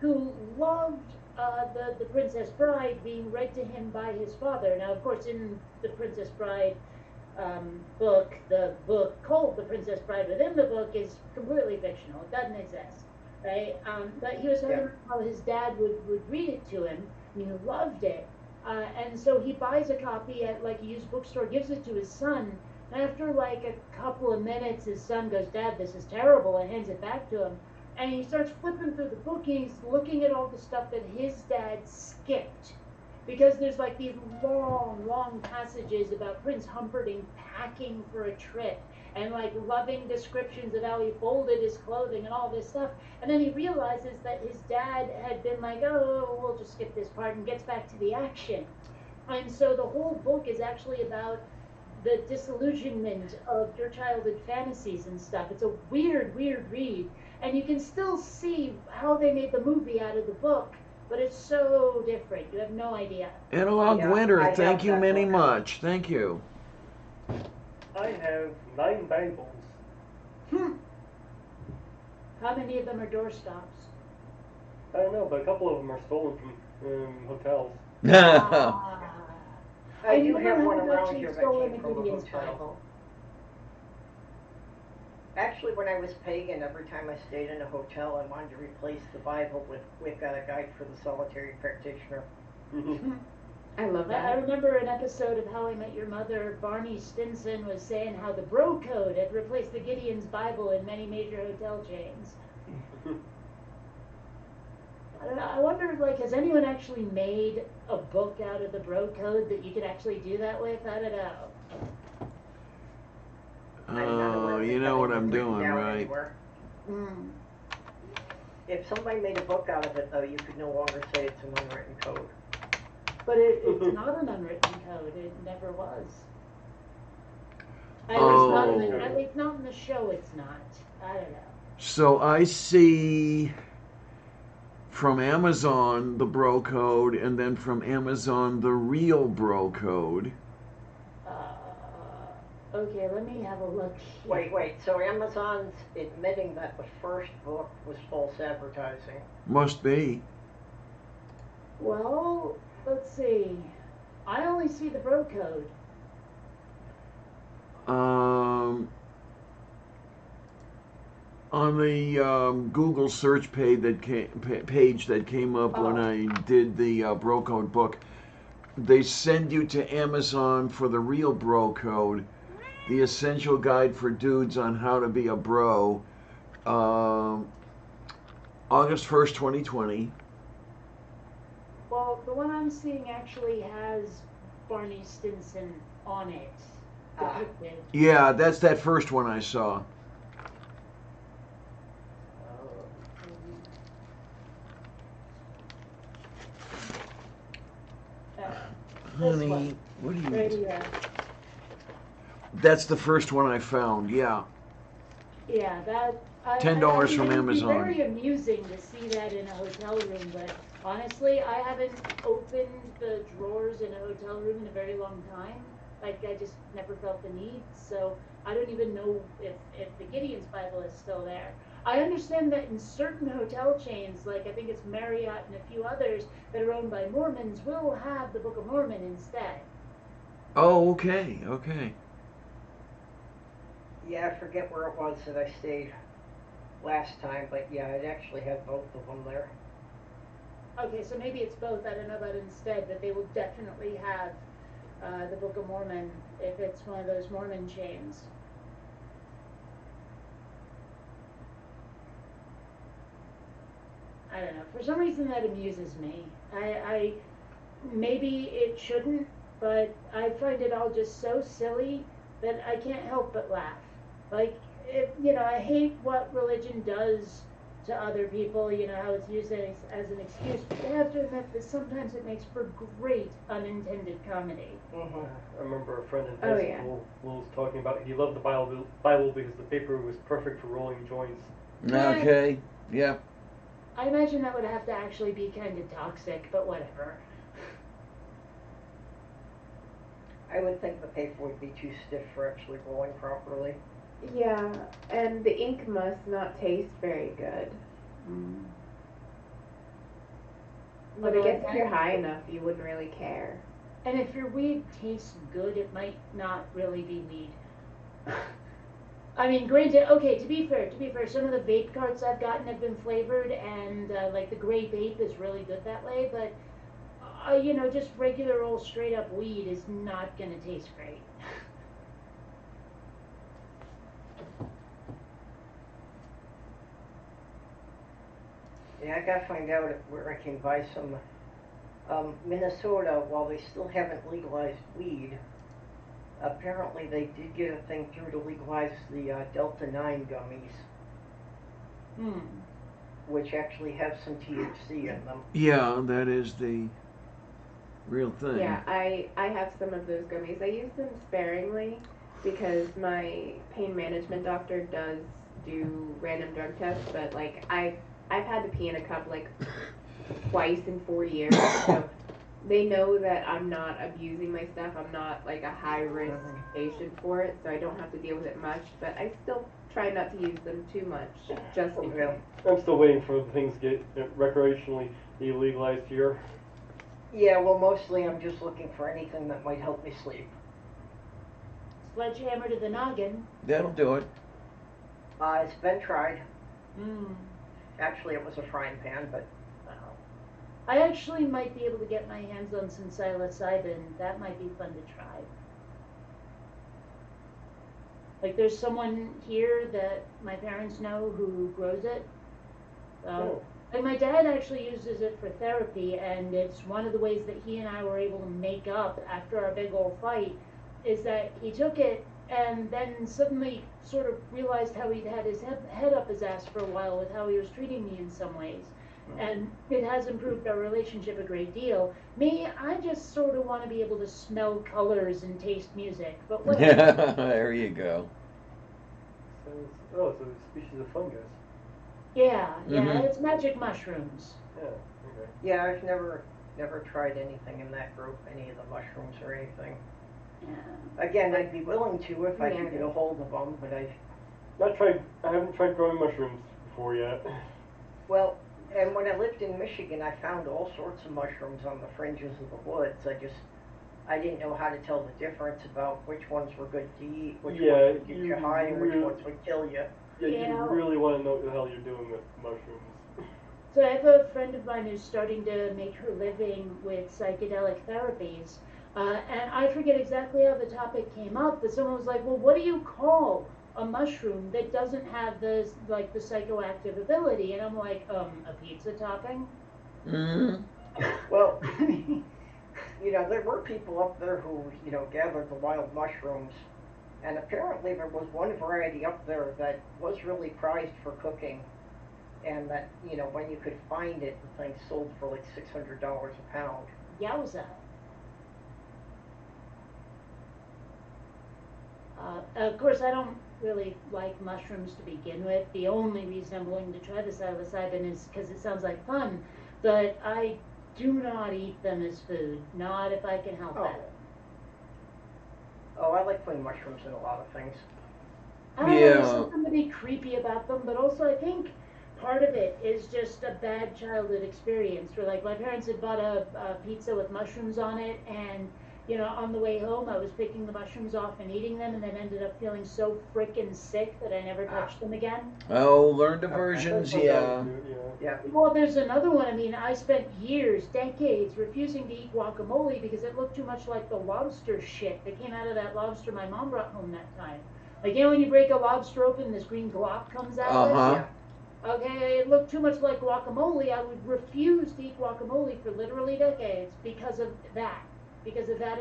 who loved the Princess Bride being read to him by his father. Now, of course, in the Princess Bride book, the book called The Princess Bride within the book is completely fictional. It doesn't exist, right? But he was talking about how his dad would read it to him, and he loved it. And so he buys a copy at like a used bookstore, gives it to his son, and after like a couple of minutes, his son goes, "Dad, this is terrible," and hands it back to him. And he starts flipping through the book and he's looking at all the stuff that his dad skipped. Because there's like these long passages about Prince Humperdinck packing for a trip and like loving descriptions of how he folded his clothing and all this stuff. And then he realizes that his dad had been like, oh, we'll just skip this part, and gets back to the action. And so the whole book is actually about the disillusionment of your childhood fantasies and stuff. It's a weird read. And you can still see how they made the movie out of the book, but it's so different. You have no idea. Analog Yeah, Winter, I thank have you that many book. much. Thank you. I have 9 Bibles. How many of them are doorstops? I don't know, but a couple of them are stolen from hotels. Ah. I do never have had one a around Dutch here that stolen came from a Gideon's hotel. Bible. Actually, when I was pagan, every time I stayed in a hotel, I wanted to replace the Bible with a guide for the solitary practitioner. I love I that. remember an episode of How I Met Your Mother, Barney Stinson was saying how the Bro Code had replaced the Gideon's Bible in many major hotel chains. I don't know, I wonder, like, has anyone actually made a book out of the Bro Code that you could actually do that with? I don't know. I'm not aware Oh, of you it know what having I'm been written doing, down right? anywhere. Mm. If somebody made a book out of it, though, you could no longer say it's an unwritten code. But it's not an unwritten code. It never was. Oh. At least not in the show, it's not. I don't know. So I see from Amazon the Bro Code, and then from Amazon the real Bro Code. Okay, let me have a look here. Wait, so Amazon's admitting that the first book was false advertising. Must be. Well, let's see. I only see the Bro Code. On the Google search page that came up when I did the Bro Code book, they send you to Amazon for the real Bro Code, the essential guide for dudes on how to be a bro. August 1st, 2020. Well, the one I'm seeing actually has Barney Stinson on it. Depicted. Yeah, that's that first one I saw. This Honey, one. what do you? Right here. That's the first one I found. Yeah. Yeah, that. $10 from it would Amazon. be very amusing to see that in a hotel room, but honestly, I haven't opened the drawers in a hotel room in a very long time. Like, I just never felt the need, so I don't even know if the Gideon's Bible is still there. I understand that in certain hotel chains, like I think it's Marriott and a few others that are owned by Mormons, will have the Book of Mormon instead. Oh, okay, okay. Yeah, I forget where it was that I stayed last time, but yeah, it actually had both of them there. Okay, so maybe it's both. I don't know about instead, but they will definitely have the Book of Mormon if it's one of those Mormon chains. I don't know. For some reason, that amuses me. I maybe it shouldn't, but I find it all just so silly that I can't help but laugh. Like, I hate what religion does to other people, how it's used as an excuse. But I have to admit that sometimes it makes for great unintended comedy. Mm-hmm. I remember a friend in Oh, high yeah. school was talking about he loved the Bible because the paper was perfect for rolling joints. Okay. Yeah. I imagine that would have to actually be kind of toxic, but whatever. I would think the paper would be too stiff for actually rolling properly. Yeah, and the ink must not taste very good. But I guess if you're high enough, you wouldn't really care. And if your weed tastes good, it might not really be weed. I mean, granted, okay, to be fair, some of the vape carts I've gotten have been flavored, and like the gray vape is really good that way, but just regular old straight up weed is not gonna taste great. Yeah, I gotta find out where I can buy some. Minnesota, while they still haven't legalized weed, apparently they did get a thing through to legalize the Delta 9 gummies, Hmm. which actually have some THC in them. Yeah, that is the real thing. Yeah, I have some of those gummies. I use them sparingly because my pain management doctor does do random drug tests, but like I've had to pee in a cup like twice in 4 years, so they know that I'm not abusing my stuff. I'm not like a high risk patient for it, so I don't have to deal with it much. But I still try not to use them too much, just in Yeah. case. I'm still waiting for things to get recreationally legalized here. Yeah, well, mostly I'm just looking for anything that might help me sleep. Sledgehammer to the noggin. That'll do it. It's been tried. Hmm. Actually, it was a frying pan, but Wow. I actually might be able to get my hands on some psilocybin. That might be fun to try. Like, there's someone here that my parents know who grows it. Oh. Like, my dad actually uses it for therapy, and it's one of the ways that he and I were able to make up after our big old fight, is that he took it and then suddenly sort of realized how he'd had his head up his ass for a while with how he was treating me in some ways. And it has improved our relationship a great deal. Me, I just sort of want to be able to smell colors and taste music, but whatever. There you go. So it's a species of fungus. Yeah, Mhm. it's magic mushrooms. Yeah. Okay. yeah, I've never tried anything in that group, any of the mushrooms or anything. Yeah. Again, I'd be willing to if I Yeah. could get a hold of them, but I haven't tried growing mushrooms before yet. well, and when I lived in Michigan, I found all sorts of mushrooms on the fringes of the woods. I didn't know how to tell the difference about which ones were good to eat, which Yeah, ones would get you you high, and which really- ones would kill you. Yeah, Yeah. you really want to know what the hell you're doing with mushrooms. So I have a friend of mine who's starting to make her living with psychedelic therapies. And I forget exactly how the topic came up, but someone was like, well, what do you call a mushroom that doesn't have the psychoactive ability? And I'm like, a pizza topping? Mm-hmm. Well, there were people up there who, gathered the wild mushrooms, and apparently there was one variety up there that was really prized for cooking, and that, when you could find it, the thing sold for like $600 a pound. Yowza. Of course, I don't really like mushrooms to begin with. The only reason I'm willing to try the psilocybin is because it sounds like fun, but I do not eat them as food, not if I can help Oh. it. Oh, I like putting mushrooms in a lot of things. I don't know, Yeah. there's something to be creepy about them, but also I think part of it is just a bad childhood experience where, like, my parents had bought a pizza with mushrooms on it, and on the way home I was picking the mushrooms off and eating them, and then ended up feeling so frickin' sick that I never touched them again. Oh, learned aversions, yeah. Yeah. Well, there's another one. I mean, I spent years, decades, refusing to eat guacamole because it looked too much like the lobster shit that came out of that lobster my mom brought home that time. Like, when you break a lobster open, this green glop comes out of it? Uh-huh. Okay, it looked too much like guacamole. I would refuse to eat guacamole for literally decades because of that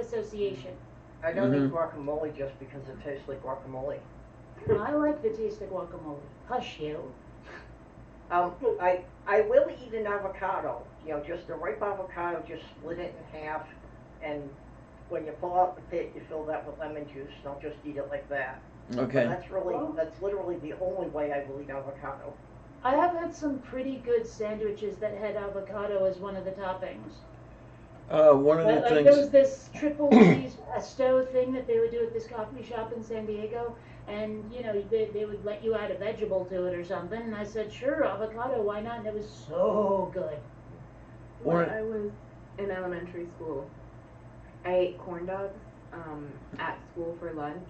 association. I don't Mhm. eat guacamole just because it tastes like guacamole. I like the taste of guacamole. Hush you. I will eat an avocado. Just a ripe avocado, just split it in half, and when you pull out the pit, you fill that with lemon juice, and I'll just eat it like that. Okay. But that's literally the only way I will eat avocado. I have had some pretty good sandwiches that had avocado as one of the toppings. One of the Like, there was things. this triple cheese pesto thing that they would do at this coffee shop in San Diego, and they would let you add a vegetable to it or something, and I said, sure, avocado, why not? And it was so good. When Or- I was in elementary school, I ate corn dogs at school for lunch,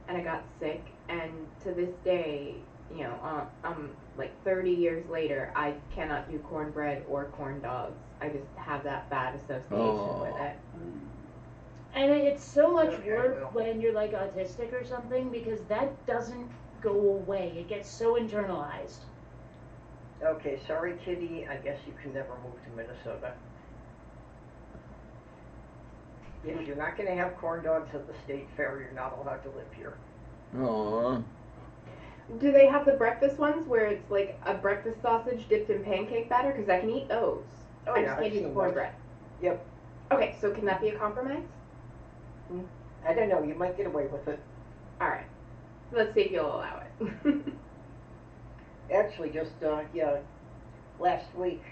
and I got sick. And to this day, like 30 years later, I cannot do cornbread or corn dogs. I just have that bad association with it. And it's so much Okay, work well. when you're like autistic or something because that doesn't go away. It gets so internalized. Okay, sorry, Kitty. I guess you can never move to Minnesota. If you're not going to have corn dogs at the state fair, you're not allowed to live here. Aw. Do they have the breakfast ones where it's like a breakfast sausage dipped in pancake batter? Because I can eat those. Oh, I yeah, just I've can't eat the seen cornbread. Yep. Okay, so can that be a compromise? I don't know. You might get away with it. All right. Let's see if you'll allow it. Actually, just last week,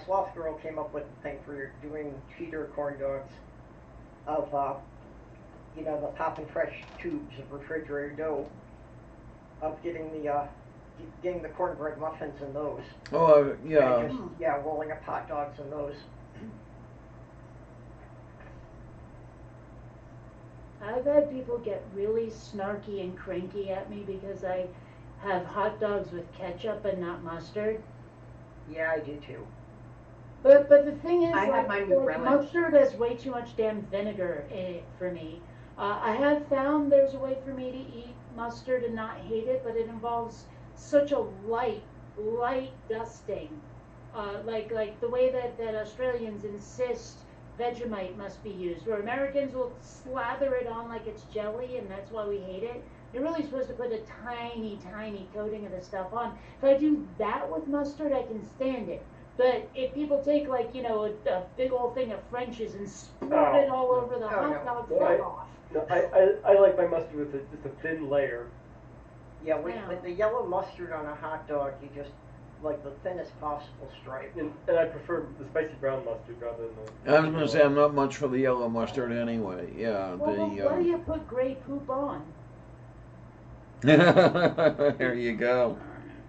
Sloth Girl came up with a thing for doing cheater corn dogs of, the Pop and Fresh tubes of refrigerated dough, of getting the cornbread muffins in those. Oh, yeah. And just, rolling up hot dogs in those. I've had people get really snarky and cranky at me because I have hot dogs with ketchup and not mustard. Yeah, I do too. But the thing is, I have mine with relish. mustard has way too much damn vinegar in it for me. I have found there's a way for me to eat mustard and not hate it, but it involves such a light dusting. Like the way that Australians insist Vegemite must be used, where Americans will slather it on like it's jelly, and that's why we hate it. You're really supposed to put a tiny coating of the stuff on. If I do that with mustard, I can stand it. But if people take a big old thing of French's and spread it all over the hot dog, fuck off. No, I like my mustard with just a thin layer. Yeah, with the yellow mustard on a hot dog, you just like the thinnest possible stripe. And I prefer the spicy brown mustard rather than the... I was going to say I'm not much for the yellow mustard anyway. Yeah, Well, what do you put gray poop on? There you go.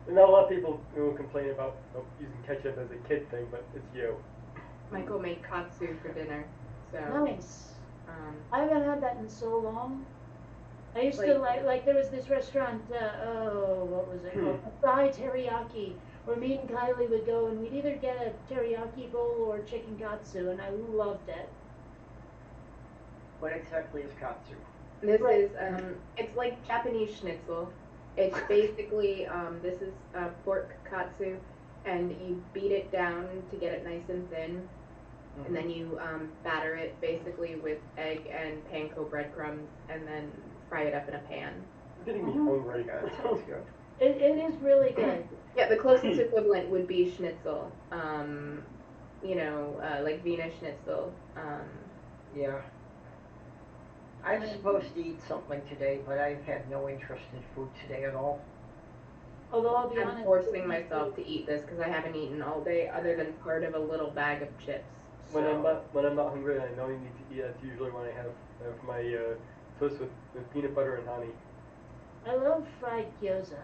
And not a lot of people complain about using ketchup as a kid thing, but it's you. Michael made katsu for dinner, so. Nice. I haven't had that in so long. I used to like there was this restaurant, what was it called? Thai Teriyaki, where me and Kylie would go and we'd either get a teriyaki bowl or chicken katsu, and I loved it. What exactly is katsu? This is, it's like Japanese schnitzel. It's basically, this is pork katsu, and you beat it down to get it nice and thin, and then you batter it basically with egg and panko breadcrumbs, and then fry it up in a pan. Getting me hungry. That sounds good. It is really good. Yeah, the closest equivalent would be schnitzel. Like Wiener Schnitzel. Yeah. I'm supposed to eat something today, but I've had no interest in food today at all. Although I'll be I'm honest, forcing myself to eat this because I haven't eaten all day, other than part of a little bag of chips. When I'm not hungry and I know you need to eat, that's usually when I have my toast with peanut butter and honey. I love fried gyoza.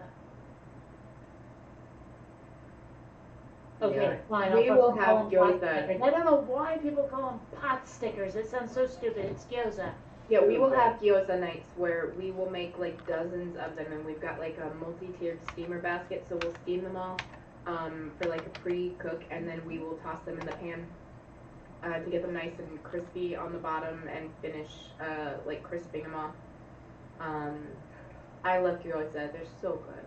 Okay, Yeah. fine. We I'll will fucking have call 'em pot gyoza. stickers. I don't know why people call them pot stickers. It sounds so stupid. It's gyoza. Yeah, we will have gyoza nights where we will make like dozens of them, and we've got like a multi-tiered steamer basket, so we'll steam them all for like a pre-cook, and then we will toss them in the pan to get them nice and crispy on the bottom and finish like crisping them off. I love gyoza; they're so good.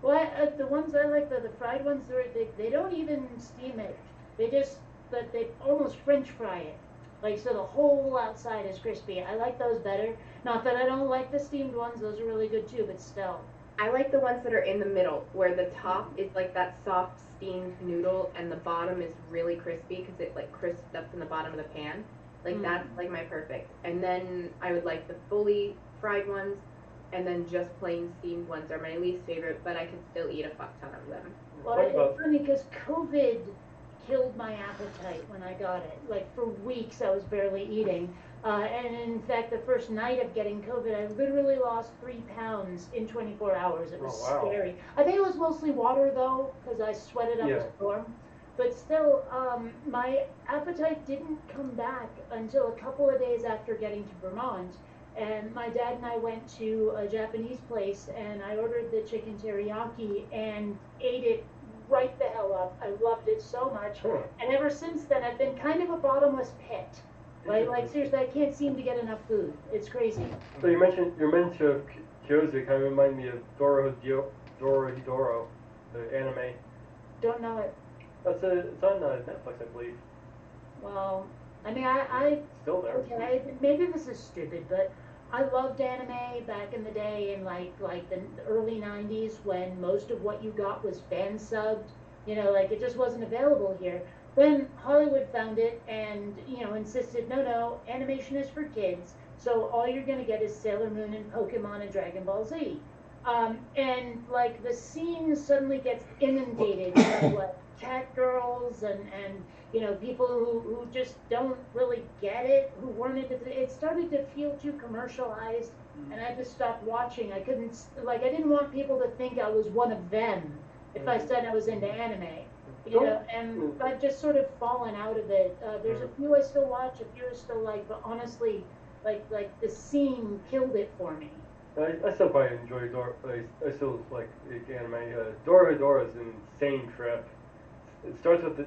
Well, the ones I like, the fried ones, they don't even steam it. They almost French fry it. Like, so the whole outside is crispy. I like those better. Not that I don't like the steamed ones. Those are really good too, but still. I like the ones that are in the middle, where the top is like that soft steamed noodle, and the bottom is really crispy because it like crisps up in the bottom of the pan. Like that's like my perfect. And then I would like the fully fried ones, and then just plain steamed ones are my least favorite, but I can still eat a fuck ton of them. Well, it's funny because COVID killed my appetite when I got it. Like for weeks I was barely eating. And in fact, the first night of getting COVID, I literally lost 3 pounds in 24 hours. It was scary. I think it was mostly water though, because I sweated up a storm. But still, my appetite didn't come back until a couple of days after getting to Vermont. And my dad and I went to a Japanese place, and I ordered the chicken teriyaki and ate it right the hell up. I loved it so much. And ever since then, I've been kind of a bottomless pit. Like seriously, I can't seem to get enough food. It's crazy. So your mention of gyoza kind of remind me of Dorohedoro. the anime. Don't know it. It's on Netflix, I believe. Well, I mean, I Still there. okay, maybe this is stupid, but I loved anime back in the day in like the early 90s when most of what you got was fan subbed. You know, like it just wasn't available here. Then Hollywood found it and, you know, insisted, no, animation is for kids. So all you're going to get is Sailor Moon and Pokemon and Dragon Ball Z. And like the scene suddenly gets inundated with like cat girls and you know, people who just don't really get it, who weren't into it started to feel too commercialized, and I just stopped watching. I couldn't, like, I didn't want people to think I was one of them if I said I was into anime, you know, and I've just sort of fallen out of it. There's a few I still watch, a few I still like, but honestly, like the scene killed it for me. I still probably enjoy Dora. I still like anime. Dora Dora is an insane trip. It starts with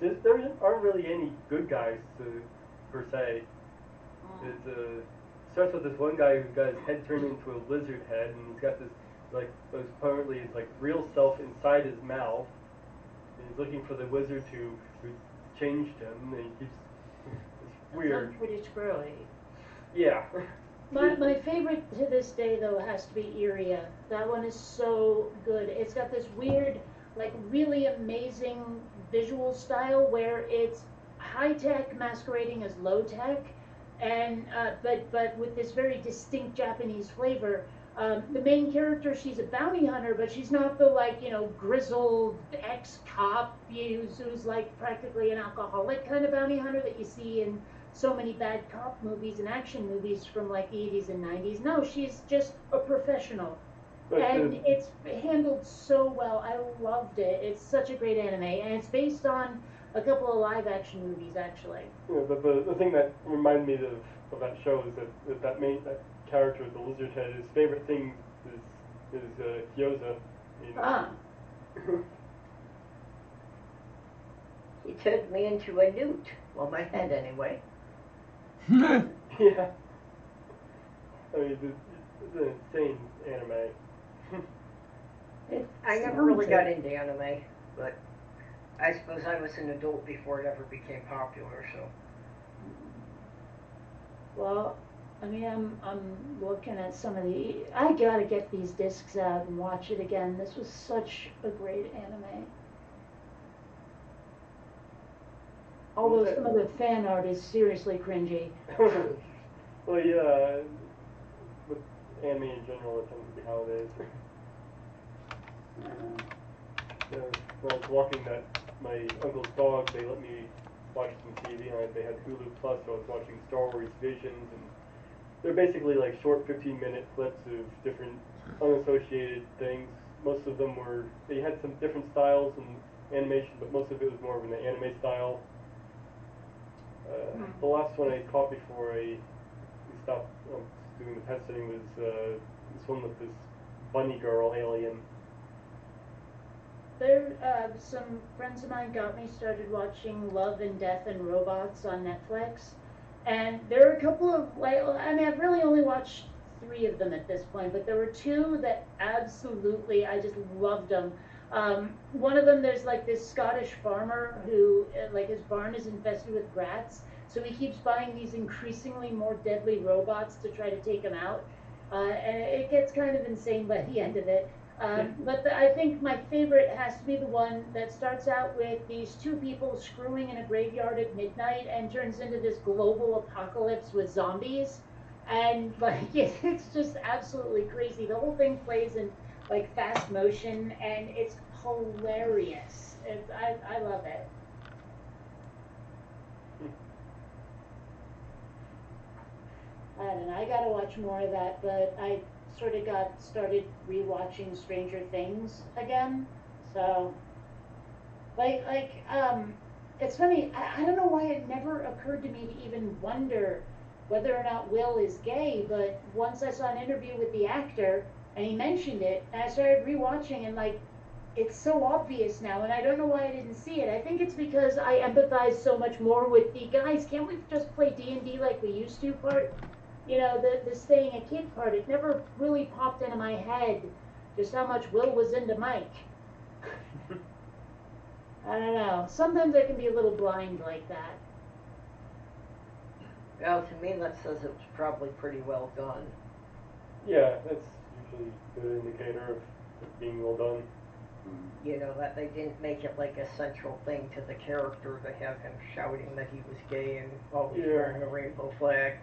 there aren't really any good guys per se. It starts with this one guy who's got his head turned into a lizard head, and he's got this apparently his like real self inside his mouth. And he's looking for the wizard who changed him. And he keeps it's weird. Sounds pretty squirrely. Yeah. My favorite to this day though has to be Iria. That one is so good. It's got this weird, like really amazing visual style where it's high tech masquerading as low tech, and but with this very distinct Japanese flavor. The main character, she's a bounty hunter, but she's not the like, you know, grizzled ex-cop who's like practically an alcoholic kind of bounty hunter that you see in so many bad cop movies and action movies from like the 80s and 90s. No, she's just a professional. And it's handled so well. I loved it. It's such a great anime, and it's based on a couple of live action movies actually. Yeah, but the thing that reminded me of that show is that character with the lizard head, his favorite thing is gyoza. He turned me into a newt. Well, my head anyway. Yeah. I mean, it's an insane anime. I never really got into anime, but I suppose I was an adult before it ever became popular, so. Well, I mean, I'm looking at some of the. I gotta get these discs out and watch it again. This was such a great anime. Although some of the fan art is seriously cringy. Well, yeah, with anime in general, it tends to be how it is. Yeah, when I was walking my uncle's dog, they let me watch some TV, and they had Hulu Plus, so I was watching Star Wars Visions, and they're basically like short 15-minute clips of different unassociated things. Most of them they had some different styles and animation, but most of it was more of an anime style. The last one I caught before we stopped doing the pet sitting was this one with this bunny girl alien. There, some friends of mine got me started watching Love and Death and Robots on Netflix, and there are a couple of I mean, I've really only watched 3 of them at this point, but there were 2 that absolutely I just loved them. One of them, there's like this Scottish farmer who like his barn is infested with rats, so he keeps buying these increasingly more deadly robots to try to take them out, and it gets kind of insane by the end of it. But I think my favorite has to be the one that starts out with these 2 people screwing in a graveyard at midnight and turns into this global apocalypse with zombies. And like it's just absolutely crazy. The whole thing plays in like fast motion, and it's hilarious. I love it. I don't know. I gotta watch more of that, but I sort of got started rewatching Stranger Things again. So, it's funny. I don't know why it never occurred to me to even wonder whether or not Will is gay. But once I saw an interview with the actor and he mentioned it, and I started rewatching, and like, it's so obvious now, and I don't know why I didn't see it. I think it's because I empathize so much more with the guys. Can't we just play D&D like we used to part? You know, the staying a kid part, it never really popped into my head just how much Will was into Mike. I don't know. Sometimes I can be a little blind like that. Well, to me, that says it was probably pretty well done. Yeah, that's usually a good indicator of it being well done. You know, that they didn't make it like a central thing to the character to have him shouting that he was gay and always wearing a rainbow flag.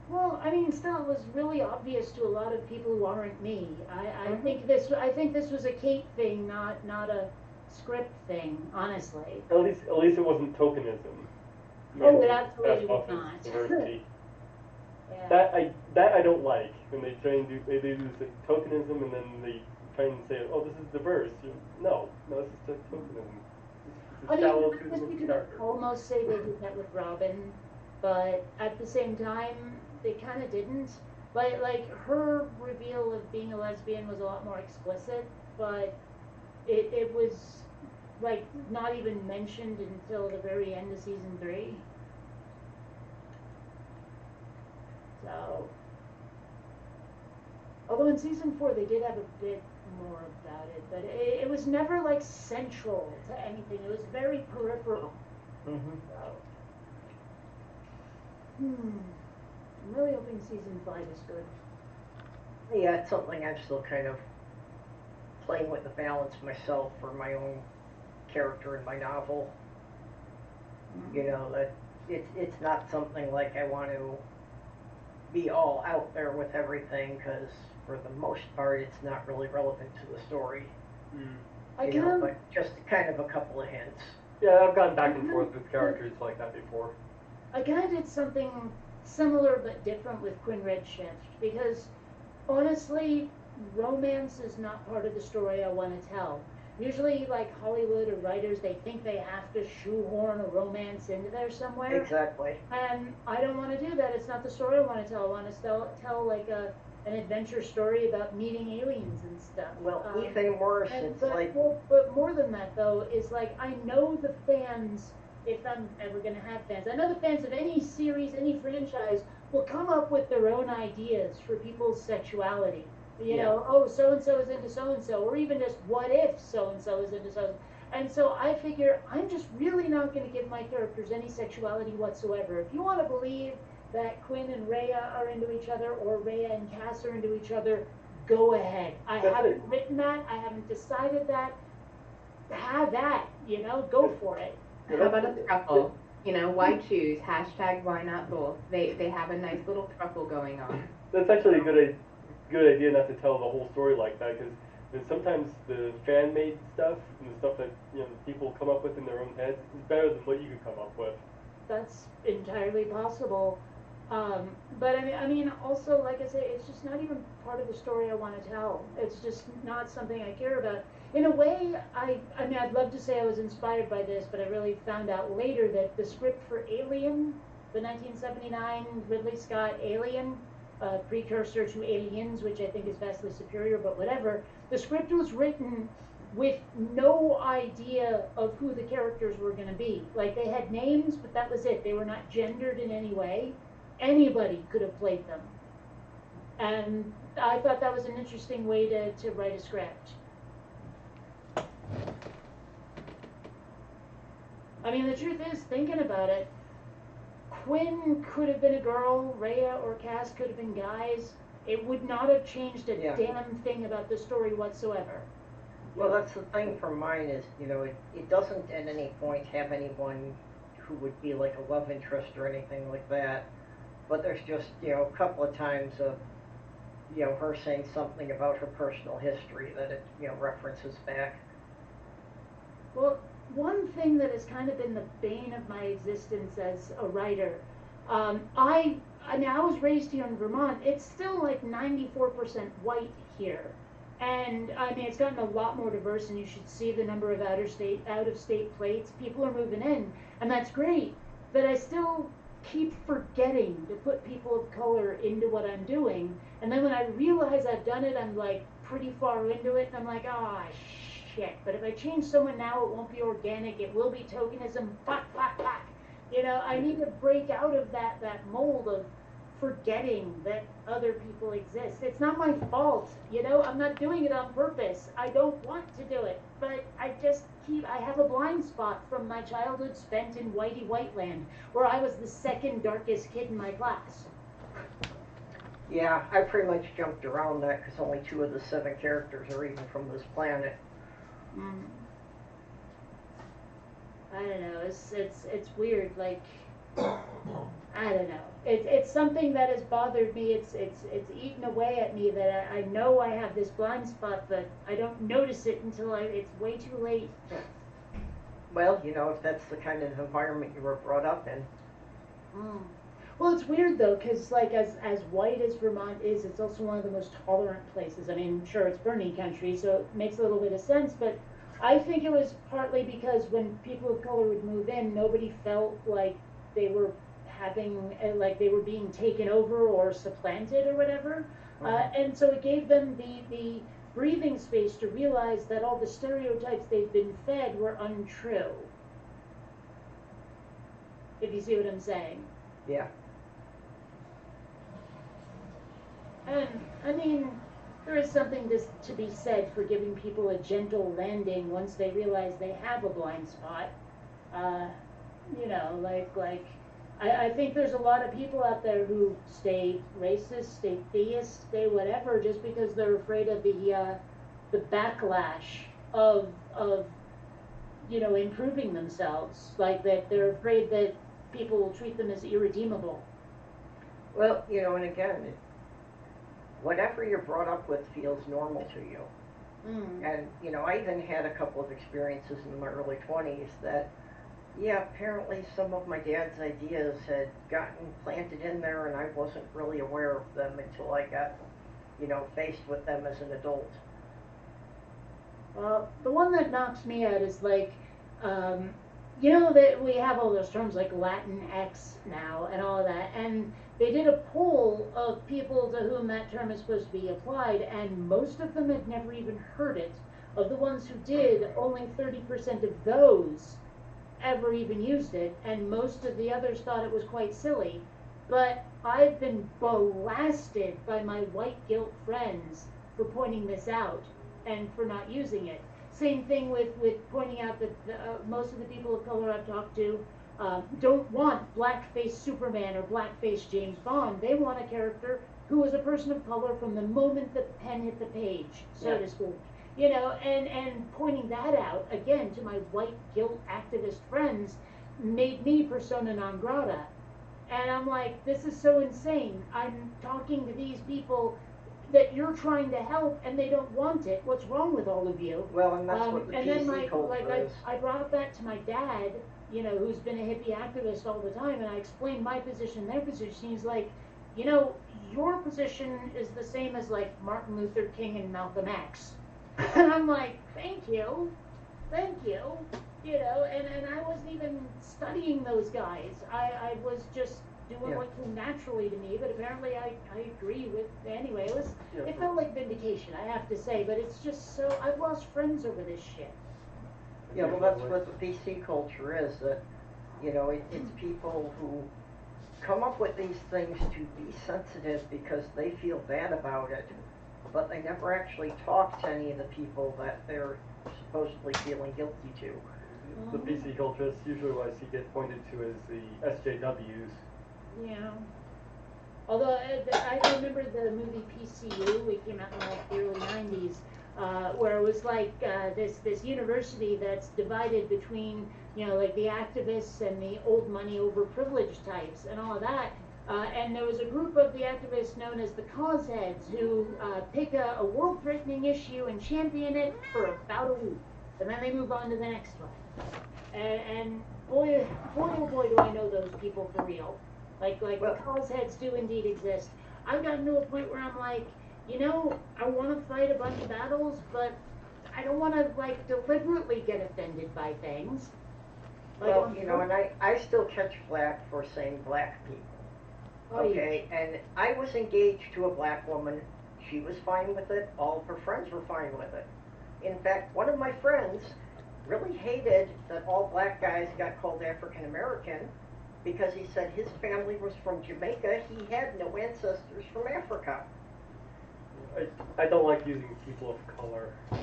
Well, I mean, still, it was really obvious to a lot of people who aren't me. I think this was a Kate thing, not a script thing. Honestly. At least it wasn't tokenism. Oh, it absolutely was That's not. diversity. Yeah. That I don't like when they try and do they do this tokenism and then they try and say, oh, this is diverse. No, this is just tokenism. It's I a shallow mean, I guess treatment you of could character. almost say they did that with Robin, but at the same time, they kind of didn't. Like her reveal of being a lesbian was a lot more explicit, but it was like not even mentioned until the very end of season 3. So, although in season 4 they did have a bit more about it, but it was never like central to anything. It was very peripheral. Mm-hmm. So, I'm really hoping season 5 is good. Yeah, it's something I'm still kind of playing with the balance myself for my own character in my novel. You know, that it's not something like I want to be all out there with everything, because for the most part it's not really relevant to the story. You know, but just kind of a couple of hints. Yeah, I've gone back and forth with characters like that before. I kind of did something similar but different with Quinn Redshift, because honestly, romance is not part of the story I want to tell. Usually, like Hollywood or writers, they think they have to shoehorn a romance into there somewhere. Exactly. And I don't want to do that. It's not the story I want to tell. I want to tell like an adventure story about meeting aliens and stuff. Well, even worse, it's like... But more than that, though, is like I know the fans, if I'm ever going to have fans, I know the fans of any series, any franchise, will come up with their own ideas for people's sexuality. You know, oh, so-and-so is into so-and-so, or even just what if so-and-so is into so-and-so. And so I figure I'm just really not going to give my characters any sexuality whatsoever. If you want to believe that Quinn and Rhea are into each other, or Rhea and Cass are into each other, go ahead. I haven't written that. I haven't decided that. Have that, you know, go for it. How about a throuple? You know, why choose? Hashtag why not both? They have a nice little throuple going on. That's actually a good idea not to tell the whole story like that, because sometimes the fan-made stuff and the stuff that people come up with in their own heads is better than what you could come up with. That's entirely possible. But I mean, also, like I say, it's just not even part of the story I want to tell. It's just not something I care about. In a way, I mean, I'd love to say I was inspired by this, but I really found out later that the script for Alien, the 1979 Ridley Scott Alien, precursor to Aliens, which I think is vastly superior, but whatever, the script was written with no idea of who the characters were going to be. Like, they had names, but that was it. They were not gendered in any way. Anybody could have played them. And I thought that was an interesting way to write a script. I mean, the truth is, thinking about it, Quinn could have been a girl, Rhea or Cass could have been guys. It would not have changed a damn thing about the story whatsoever. Well, that's the thing for mine is, it doesn't at any point have anyone who would be like a love interest or anything like that. But there's just, a couple of times of, her saying something about her personal history that it, references back. Well, one thing that has kind of been the bane of my existence as a writer, I mean, I was raised here in Vermont. It's still like 94% white here. And I mean, it's gotten a lot more diverse, and you should see the number of out of state plates. People are moving in, and that's great. But I still keep forgetting to put people of color into what I'm doing. And then when I realize I've done it, I'm like pretty far into it, and I'm like, ah, shit. But if I change someone now, it won't be organic. It will be tokenism. Fuck. I need to break out of that mold of forgetting that other people exist. It's not my fault, you know? I'm not doing it on purpose. I don't want to do it, but I have a blind spot from my childhood spent in Whitey Whiteland, where I was the second darkest kid in my class. Yeah, I pretty much jumped around that because only 2 of the 7 characters are even from this planet. Mm. I don't know. It's weird. Like, I don't know. It's something that has bothered me. It's eaten away at me that I know I have this blind spot, but I don't notice it until it's way too late. Well, you know, if that's the kind of environment you were brought up in. Mm. Well, it's weird though, because like as white as Vermont is, it's also one of the most tolerant places. I mean, sure, it's Bernie country, so it makes a little bit of sense, but I think it was partly because when people of color would move in, nobody felt like they were like they were being taken over or supplanted or whatever. And so it gave them the breathing space to realize that all the stereotypes they've been fed were untrue. If you see what I'm saying. Yeah. And I mean, there is something to be said for giving people a gentle landing once they realize they have a blind spot. You know, I think there's a lot of people out there who stay racist, stay theist, stay whatever, just because they're afraid of the backlash of you know, improving themselves. Like that they're afraid that people will treat them as irredeemable. Well, you know, and again, whatever you're brought up with feels normal to you. Mm. And, you know, I even had a couple of experiences in my early 20s that, yeah, apparently some of my dad's ideas had gotten planted in there and I wasn't really aware of them until I got, you know, faced with them as an adult. Well, the one that knocks me out is like, you know that we have all those terms like Latinx now and all of that, and they did a poll of people to whom that term is supposed to be applied, and most of them had never even heard it. Of the ones who did, only 30% of those ever even used it, and most of the others thought it was quite silly. But I've been blasted by my white guilt friends for pointing this out and for not using it. Same thing with pointing out that most of the people of color I've talked to don't want blackface Superman or blackface James Bond. They want a character who is a person of color from the moment the pen hit the page, so to speak. You know, and pointing that out, again, to my white guilt activist friends, made me persona non grata. And I'm like, this is so insane. I'm talking to these people that you're trying to help and they don't want it. What's wrong with all of you? Well, and that's what the and then PC culture is. I brought that to my dad, you know, who's been a hippie activist all the time, and I explained my position, their position. He's like, you know, your position is the same as like Martin Luther King and Malcolm X. And I'm like, thank you, you know, and I wasn't even studying those guys. I was just doing what came naturally to me, but apparently I agree with, anyway, it felt like vindication, I have to say, but it's just so, I've lost friends over this shit. Yeah, well, that's what the PC culture is, that, you know, it's people who come up with these things to be sensitive because they feel bad about it, but they never actually talk to any of the people that they're supposedly feeling guilty to. The PC culture is usually what I see get pointed to as the SJWs. Yeah. Although I remember the movie PCU, it came out in like the early 90s, where it was like this university that's divided between, you know, like the activists and the old money overprivileged types and all of that. And there was a group of the activists known as the cause heads who pick a world-threatening issue and champion it for about a week. And then they move on to the next one. And boy, oh boy, do I know those people for real. Like the cause heads do indeed exist. I've gotten to a point where I'm like, you know, I want to fight a bunch of battles, but I don't want to like deliberately get offended by things. Like, well, you know, and I still catch flack for saying black people. Okay, and I was engaged to a black woman. She was fine with it. All of her friends were fine with it. In fact, one of my friends really hated that all black guys got called African American, because he said his family was from Jamaica. He had no ancestors from Africa. I don't like using people of color. It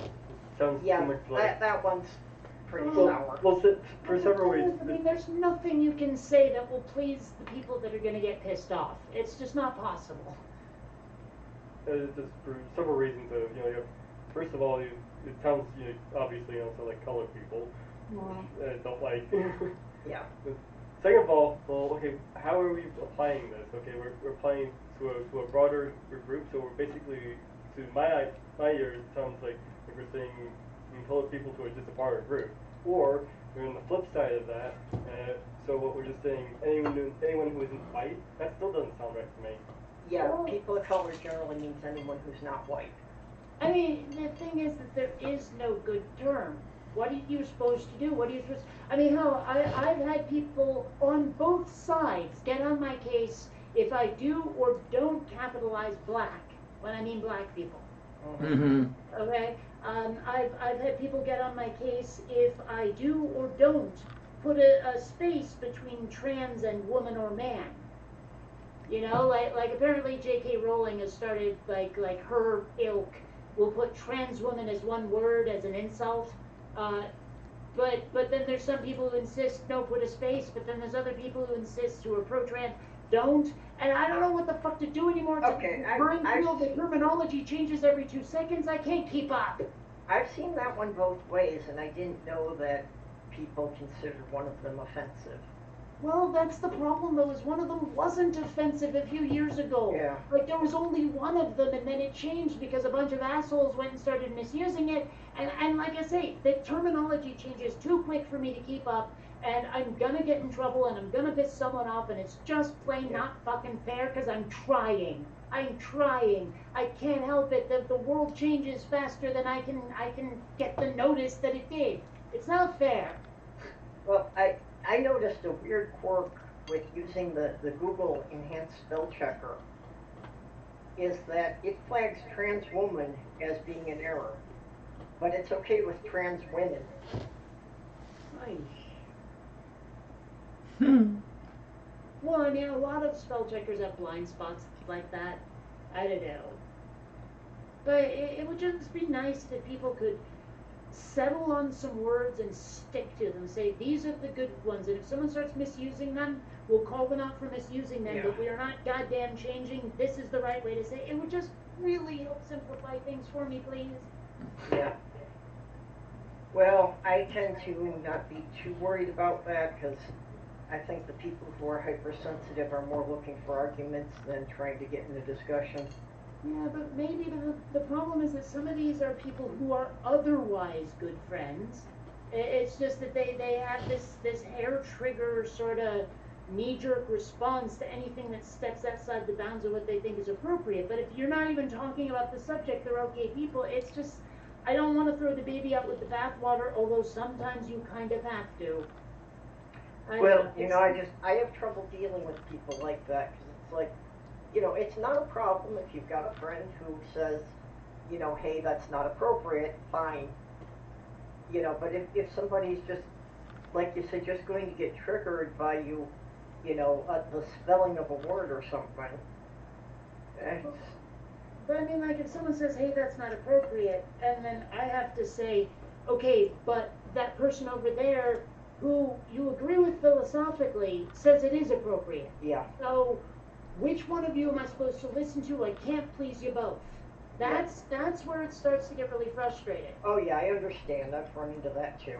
sounds too Yeah, much like. that one's pretty Well, sour. Well, for several reasons. I mean, there's nothing you can say that will please the people that are going to get pissed off. It's just not possible. Just for several reasons. You have, first of all, it sounds obviously also like colored people. Don't like. Yeah. Second of all, well, okay, how are we applying this? Okay, we're applying to a broader group, so we're basically, to my ears, it sounds like we're saying colored people to just a broader group. Or we're on the flip side of that, so what we're just saying, anyone who isn't white, that still doesn't sound right to me. Yeah, people of color generally means anyone who's not white. I mean, the thing is that there is no good term. What are you supposed to do? What are you supposed I mean, hell, I've had people on both sides get on my case if I do or don't capitalize black, when I mean black people. Mm-hmm. Okay? I've had people get on my case if I do or don't put a space between trans and woman or man. You know, like apparently J.K. Rowling has started like her ilk will put trans woman as one word as an insult. But then there's some people who insist no, put a space. But then there's other people who insist who are pro-trans don't. And I don't know what the fuck to do anymore. Okay, The terminology changes every 2 seconds. I can't keep up. I've seen that one both ways, and I didn't know that people considered one of them offensive. Well, that's the problem though, is one of them wasn't offensive a few years ago. Yeah. Like there was only one of them and then it changed because a bunch of assholes went and started misusing it. And like I say, the terminology changes too quick for me to keep up, and I'm gonna get in trouble and I'm gonna piss someone off, and it's just plain not fucking fair because I'm trying. I can't help it that the world changes faster than I can get the notice that it did. It's not fair. Well, I noticed a weird quirk with using the Google Enhanced Spell Checker is that it flags trans woman as being an error, but it's okay with trans women. Well, I mean, a lot of spell checkers have blind spots like that. I don't know. But it would just be nice if people could settle on some words and stick to them. Say, these are the good ones. And if someone starts misusing them, we'll call them out for misusing them. Yeah. But we are not goddamn changing. This is the right way to say it. It would just really help simplify things for me, please. Yeah. Well, I tend to not be too worried about that because I think the people who are hypersensitive are more looking for arguments than trying to get in a discussion. Yeah, but maybe the problem is that some of these are people who are otherwise good friends. It's just that they have this hair trigger sort of knee-jerk response to anything that steps outside the bounds of what they think is appropriate. But if you're not even talking about the subject, they're okay people. It's just, I don't want to throw the baby out with the bathwater, although sometimes you kind of have to. Well, I have trouble dealing with people like that because it's like, it's not a problem if you've got a friend who says, hey, that's not appropriate, fine. But if somebody's just, like you said, just going to get triggered by you, the spelling of a word or something. But I mean, like, if someone says, hey, that's not appropriate, and then I have to say, okay, but that person over there who you agree with philosophically says it is appropriate. Yeah. So, which one of you am I supposed to listen to? I can't please you both. That's where it starts to get really frustrating. Oh yeah, I understand. I've run into that too.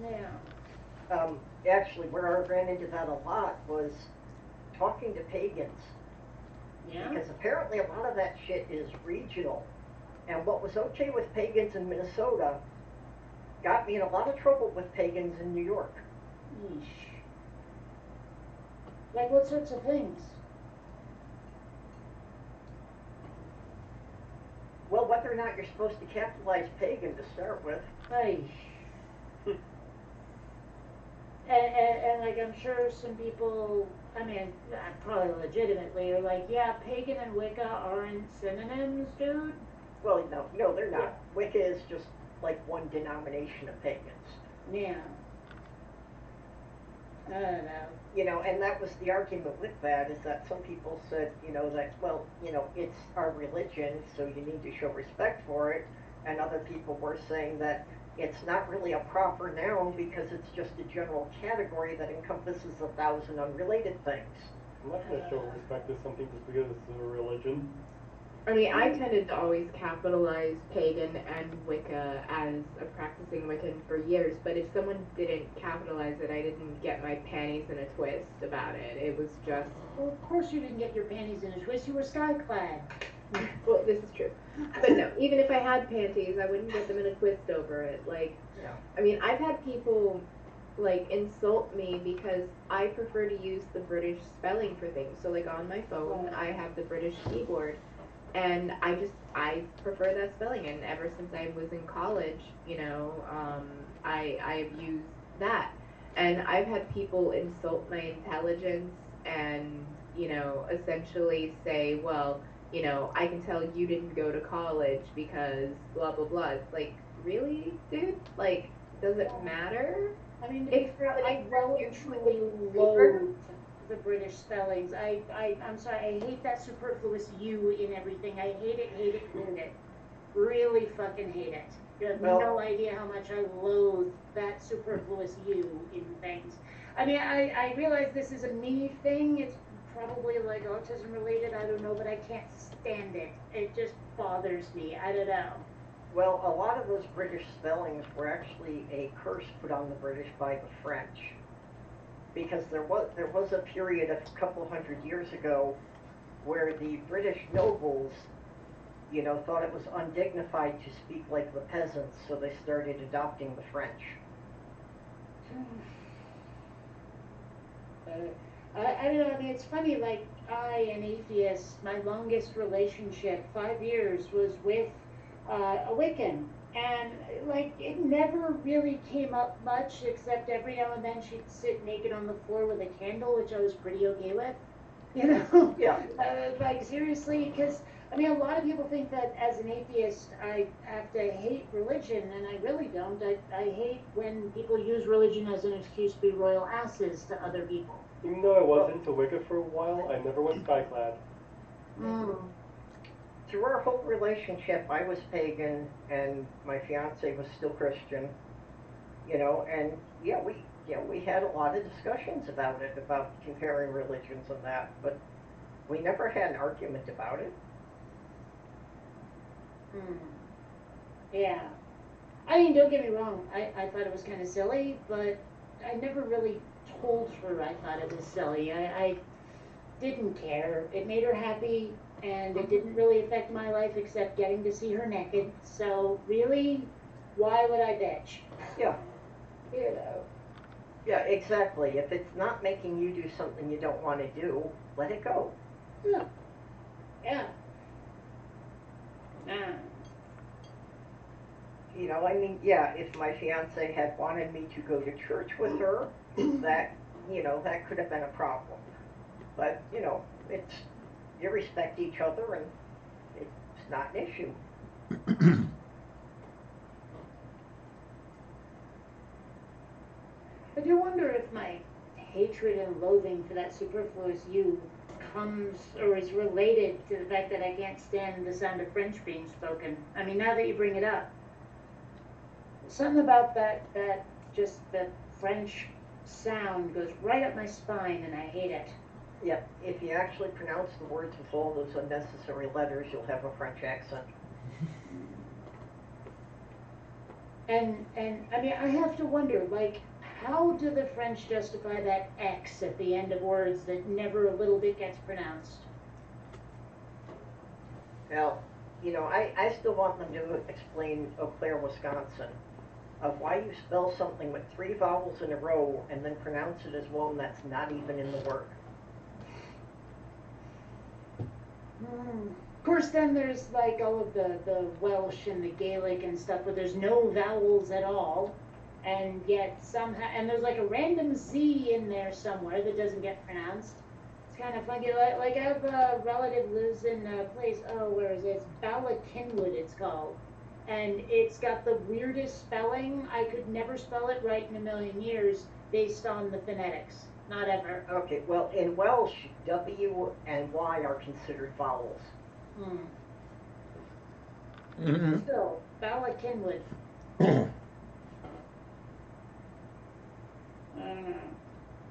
Yeah. Actually, where I ran into that a lot was talking to pagans. Yeah. Because apparently a lot of that shit is regional. And what was okay with pagans in Minnesota got me in a lot of trouble with pagans in New York. Yeesh. Like what sorts of things? Well, whether or not you're supposed to capitalize pagan to start with. Hey. And like I'm sure some people, I mean, probably legitimately are like, yeah, pagan and Wicca aren't synonyms, dude. Well, no, they're not. Wicca is just like one denomination of pagans. Yeah. I don't know. You know, and that was the argument with that, is that some people said, you know, that, well, you know, it's our religion, so you need to show respect for it. And other people were saying that it's not really a proper noun because it's just a general category that encompasses 1,000 unrelated things. I'm not going to show respect to something just because it's a religion. I mean, I tended to always capitalize pagan and Wicca as a practicing Wiccan for years, but if someone didn't capitalize it, I didn't get my panties in a twist about it. It was just, Well, of course you didn't get your panties in a twist. You were sky-clad. well, this is true. But no, even if I had panties, I wouldn't get them in a twist over it. Like, Yeah. I mean, I've had people like insult me because I prefer to use the British spelling for things. So like on my phone, I have the British keyboard, and I prefer that spelling. And ever since I was in college, you know, I have used that. And I've had people insult my intelligence and, you know, essentially say, well, you know, I can tell you didn't go to college because blah blah blah. It's like, really, dude? Like, does it matter? I mean, to be fair, I well and truly loathe the British spellings. I'm sorry, I hate that superfluous U in everything. I hate it, hate it, hate it. Really fucking hate it. You have Well- no idea how much I loathe that superfluous U in things. I mean, I realize this is a me thing. It's probably like autism related, I don't know, but I can't stand it. It just bothers me. I don't know. Well, a lot of those British spellings were actually a curse put on the British by the French. Because there was a period a couple hundred years ago where the British nobles, you know, thought it was undignified to speak like the peasants, so they started adopting the French. I don't know, I mean, it's funny, like, I, an atheist, my longest relationship, 5 years, was with a Wiccan. And, like, it never really came up much, except every now and then she'd sit naked on the floor with a candle, which I was pretty okay with. You know? Yeah. Like, seriously, because, I mean, a lot of people think that as an atheist, I have to hate religion, and I really don't. I hate when people use religion as an excuse to be royal asses to other people. Even though I was into Wicca for a while, I never went skyclad. Mm. Through our whole relationship, I was pagan and my fiance was still Christian, you know, and yeah, we had a lot of discussions about it, about comparing religions and that, but we never had an argument about it. Yeah. I mean, don't get me wrong, I thought it was kind of silly, but I never really told her I thought it was silly. I didn't care. It made her happy, and it didn't really affect my life except getting to see her naked. So, really, why would I bitch? Yeah. You know. Yeah, exactly. If it's not making you do something you don't want to do, let it go. Yeah. Yeah. Nah. You know, I mean, yeah, if my fiance had wanted me to go to church with her, that, you know, that could have been a problem. But, you know, it's, you respect each other and it's not an issue. I do wonder if my hatred and loathing for that superfluous you comes or is related to the fact that I can't stand the sound of French being spoken. I mean, now that you bring it up, something about that just the French sound goes right up my spine and I hate it. Yep, if you actually pronounce the words with all those unnecessary letters, you'll have a French accent. And I mean, I have to wonder, like, how do the French justify that X at the end of words that never a little bit gets pronounced? Now, you know, I still want them to explain Eau Claire, Wisconsin, of why you spell something with 3 vowels in a row and then pronounce it as one that's not even in the word. Of course, then there's like all of the Welsh and the Gaelic and stuff where there's no vowels at all, and yet somehow, and there's like a random Z in there somewhere that doesn't get pronounced. It's kind of funny. Like I have a relative lives in a place, oh, where is it? It's Ballakinwood, it's called. And it's got the weirdest spelling. I could never spell it right in a million years. based on the phonetics, not ever. Okay, well, in Welsh, W and Y are considered vowels. Mm-hmm. Still, Bala Kinwood.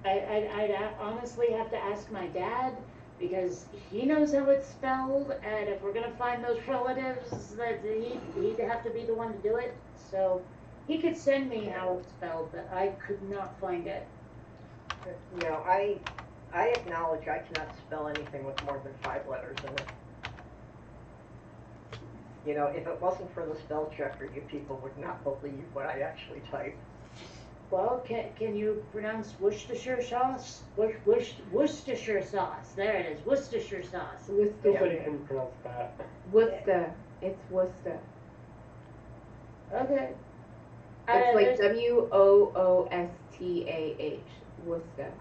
I'd honestly have to ask my dad because he knows how it's spelled, and if we're gonna find those relatives, that he'd have to be the one to do it. So he could send me how it's spelled, but I could not find it. You know, I acknowledge I cannot spell anything with more than 5 letters in it. You know, if it wasn't for the spell checker, you people would not believe what I actually type. Well, can you pronounce Worcestershire sauce? Worcestershire sauce. There it is. Worcestershire sauce. Nobody can pronounce that. Worcester. It's Worcester. Okay. It's like there's- Woostah. Worcester.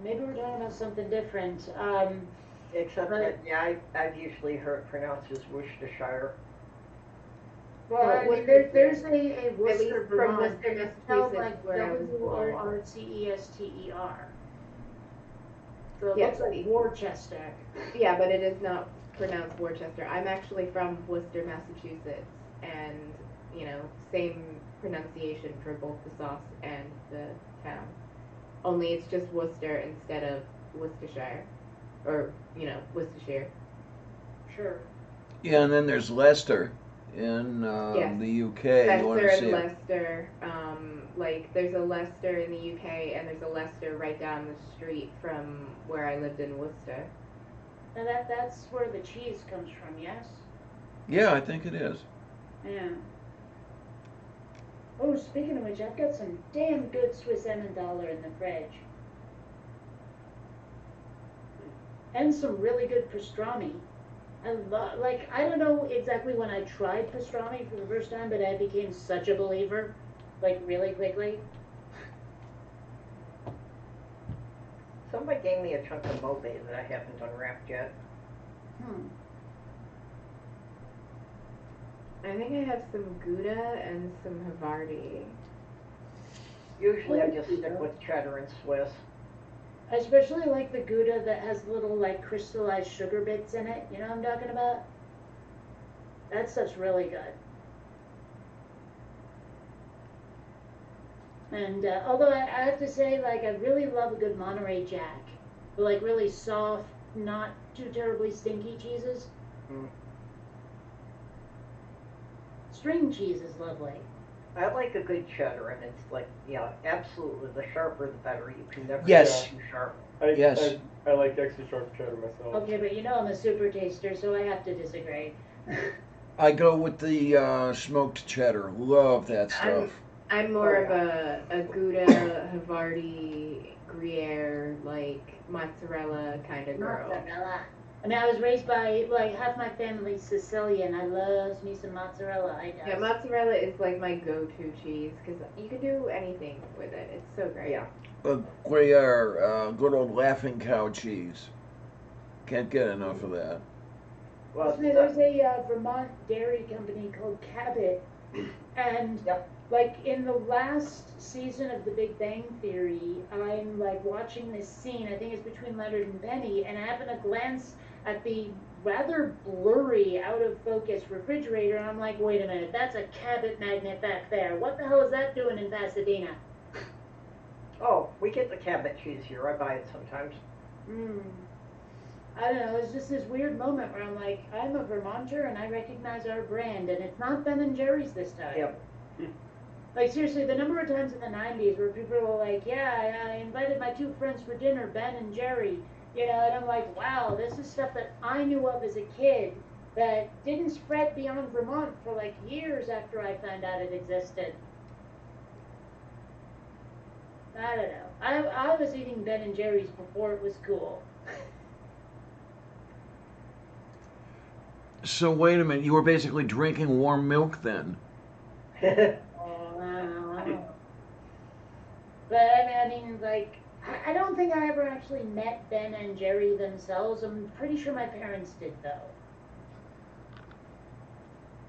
Maybe we're talking about something different. Except Right. that, yeah, I've usually heard it pronounced as Worcestershire. Well, I mean, Worcestershire. there's a At Worcester, least from Vermont, Worcester, spelled Massachusetts, like where I was born. Worcester. So it Yeah. looks like Worcester. Yeah, but it is not pronounced Worcester. I'm actually from Worcester, Massachusetts, and you know, same pronunciation for both the sauce and the town. Only it's just Worcester instead of Worcestershire, or you know, Worcestershire. Sure. Yeah, and then there's Leicester in Yes. the UK. You want to Chester see and it? Leicester. Like there's a Leicester in the UK, and there's a Leicester right down the street from where I lived in Worcester. And that's where the cheese comes from, yes? Yeah, I think it is. Yeah. Oh, speaking of which, I've got some damn good Swiss Emmentaler in the fridge. And some really good pastrami. I don't know exactly when I tried pastrami for the first time, but I became such a believer, like really quickly. Somebody gave me a chunk of Mobe that I haven't unwrapped yet. I think I have some Gouda and some Havarti. Usually I just stick with cheddar and Swiss. I especially like the Gouda that has little like crystallized sugar bits in it. You know what I'm talking about? That stuff's really good. And although I have to say, like, I really love a good Monterey Jack. Like really soft, not too terribly stinky cheeses. Mm. String cheese is lovely. I like a good cheddar, and it's like, yeah, absolutely, the sharper the better. You can never Yes. get too sharp. Yes. I like extra sharp cheddar myself. Okay, but you know I'm a super taster, so I have to disagree. I go with the smoked cheddar. Love that stuff. I'm more of a Gouda, Havarti, Gruyere, like mozzarella kind of girl. Mozzarella. I mean, I was raised by, like, half my family's Sicilian. I love me some mozzarella. Yeah, mozzarella is like my go-to cheese because you can do anything with it. It's so great. Yeah. Gruyere, good old Laughing Cow cheese. Can't get enough of that. Well, There's a Vermont dairy company called Cabot, and Yep. like in the last season of The Big Bang Theory, I'm like watching this scene. I think it's between Leonard and Penny, and I happen to glance at the rather blurry, out of focus refrigerator, and I'm like, wait a minute, that's a Cabot magnet back there. What the hell is that doing in Pasadena? oh, we get the Cabot cheese here. I buy it sometimes. I don't know, it's just this weird moment where I'm like, I'm a Vermonter and I recognize our brand, and it's not Ben and Jerry's this time. Yep. Like, seriously, the number of times in the 90s where people were like, yeah, I invited my 2 friends for dinner, Ben and Jerry, you know, and I'm like, wow, this is stuff that I knew of as a kid that didn't spread beyond Vermont for like years after I found out it existed. I don't know. I was eating Ben and Jerry's before it was cool. So wait a minute, you were basically drinking warm milk then? Oh, I don't know. But I mean, like, I don't think I ever actually met Ben and Jerry themselves. I'm pretty sure my parents did, though.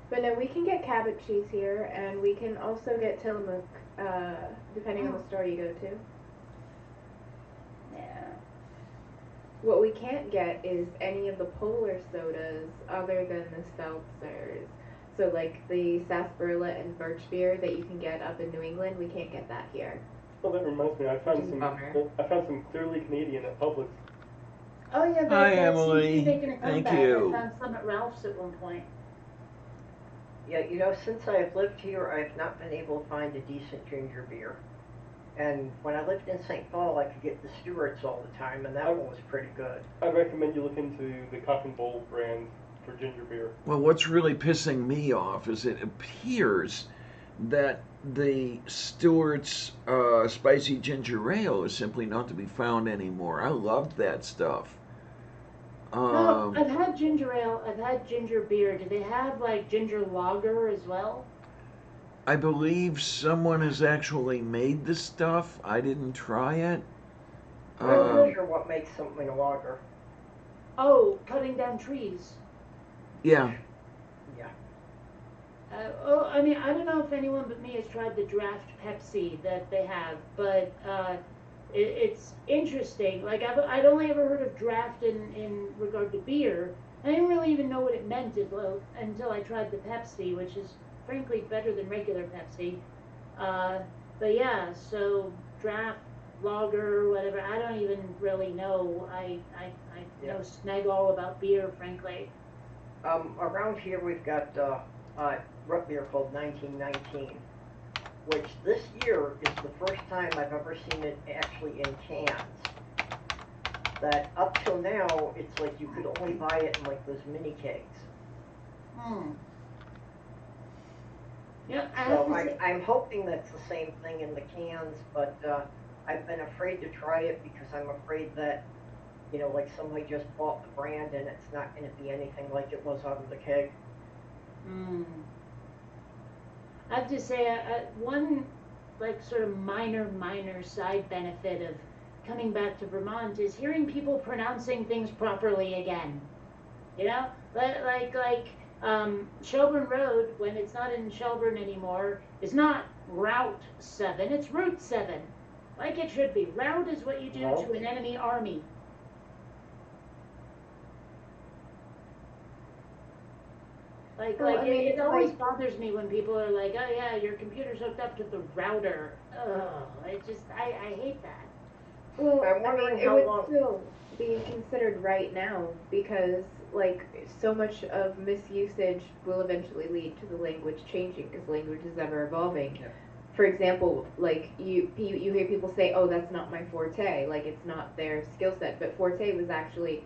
But no, we can get Cabot cheese here, and we can also get Tillamook depending on the store you go to. Yeah. What we can't get is any of the polar sodas other than the seltzers. So like the sarsaparilla and birch beer that you can get up in New England, we can't get that here. Oh, that reminds me. I Which found is a some. bummer. I found some clearly Canadian at Publix. Oh yeah, that, Hi, that seems to Emily. be making a Thank comeback. you. I found some at Ralph's at one point. Yeah, you know, since I have lived here, I have not been able to find a decent ginger beer. And when I lived in St. Paul, I could get the Stewart's all the time, and that one was pretty good. I recommend you look into the Cock and Bull brand for ginger beer. Well, what's really pissing me off is it appears that the Stewart's spicy ginger ale is simply not to be found anymore. I loved that stuff. No, I've had ginger ale. I've had ginger beer. Do they have like ginger lager as well? I believe someone has actually made this stuff. I didn't try it. I'm not Um, sure what makes something a lager. Oh, cutting down trees. yeah. Yeah. I mean, I don't know if anyone but me has tried the draft Pepsi that they have, but it's interesting. Like, I'd only ever heard of draft in regard to beer. I didn't really even know what it meant until I tried the Pepsi, which is frankly better than regular Pepsi. But yeah, so draft, lager, whatever. I don't even really know. I know snag all about beer, frankly. Around here we've got root beer called 1919, which this year is the first time I've ever seen it actually in cans. That up till now, it's like you could only buy it in like those mini kegs. Hmm. Yeah, I So have to say, I'm hoping that's the same thing in the cans, but I've been afraid to try it because I'm afraid that, you know, like somebody just bought the brand and it's not going to be anything like it was out of the keg. I have to say, one like sort of minor side benefit of coming back to Vermont is hearing people pronouncing things properly again. You know, like Shelburne Road, when it's not in Shelburne anymore, is not Route 7, it's Route 7. Like it should be. Route is what you do to an enemy army. Well, I mean, It it's always like- bothers me when people are like, oh yeah, your computer's hooked up to the router. Ugh, I hate that. Well, I'm I mean, wondering it how would long- still be considered right now because, like, so much of misusage will eventually lead to the language changing because language is ever evolving. Yeah. For example, like you hear people say, "Oh, that's not my forte," like it's not their skill set. But forte was actually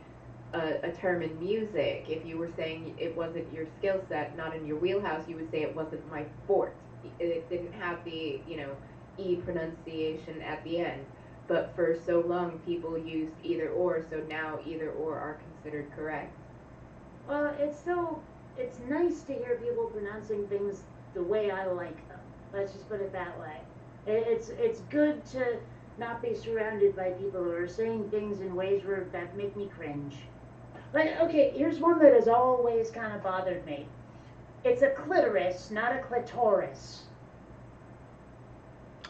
a term in music. If you were saying it wasn't your skill set, not in your wheelhouse, you would say it wasn't my fort. It didn't have the e pronunciation at the end. But for so long, people used either or, so now either or are considered correct. Well, it's nice to hear people pronouncing things the way I like them. Let's just put it that way. It's good to not be surrounded by people who are saying things in ways that make me cringe. Like, okay, here's one that has always kind of bothered me. It's a clitoris, not a clitoris.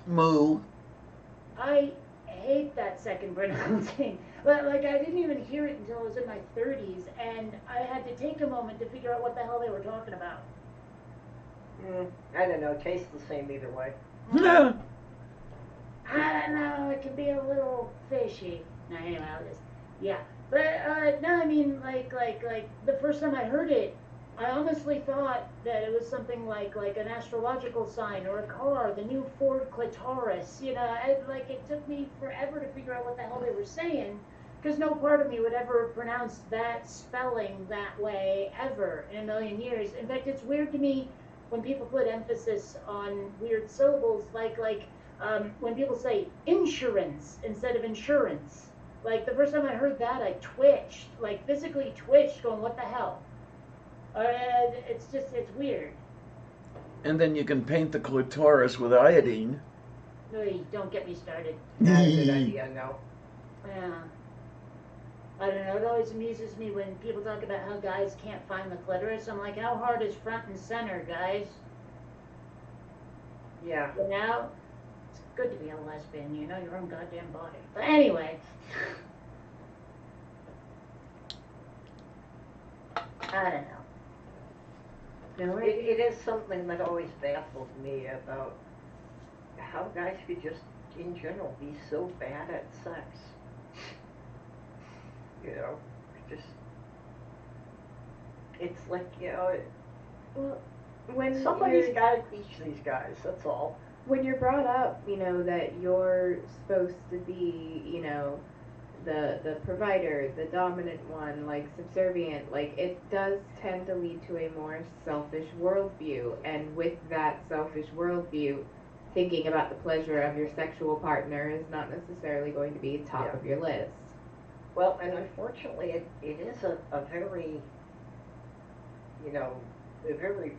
Moo. I hate that second pronouncing. Like, I didn't even hear it until I was in my 30s, and I had to take a moment to figure out what the hell they were talking about. I don't know, tastes the same either way. Yeah. I don't know, it can be a little fishy. No, anyway, yeah. But, no, I mean, like, the first time I heard it, I honestly thought that it was something like an astrological sign or a car, the new Ford Clitoris, you know, it took me forever to figure out what the hell they were saying, because no part of me would ever pronounce that spelling that way ever in a million years. In fact, it's weird to me when people put emphasis on weird syllables, like when people say insurance instead of insurance. Like, the first time I heard that, I twitched, like physically twitched, going, what the hell? It's weird. And then you can paint the clitoris with iodine. No, don't get me started. Not a good idea, no. Yeah. I don't know, it always amuses me when people talk about how guys can't find the clitoris. I'm like, how hard is front and center, guys? Yeah. You know? good to be a lesbian. You know your own goddamn body. But anyway. I don't know. No, It is something that always baffled me about how guys could just, in general, be so bad at sex. You know, just, it's like, you know, well, when somebody's you're, got to teach these guys, that's all. when you're brought up, you know, that you're supposed to be, you know, the provider, the dominant one, like subservient, like it does tend to lead to a more selfish worldview, and with that selfish worldview, thinking about the pleasure of your sexual partner is not necessarily going to be top Yeah. of your list. Well, and unfortunately, it is a very, you know, a very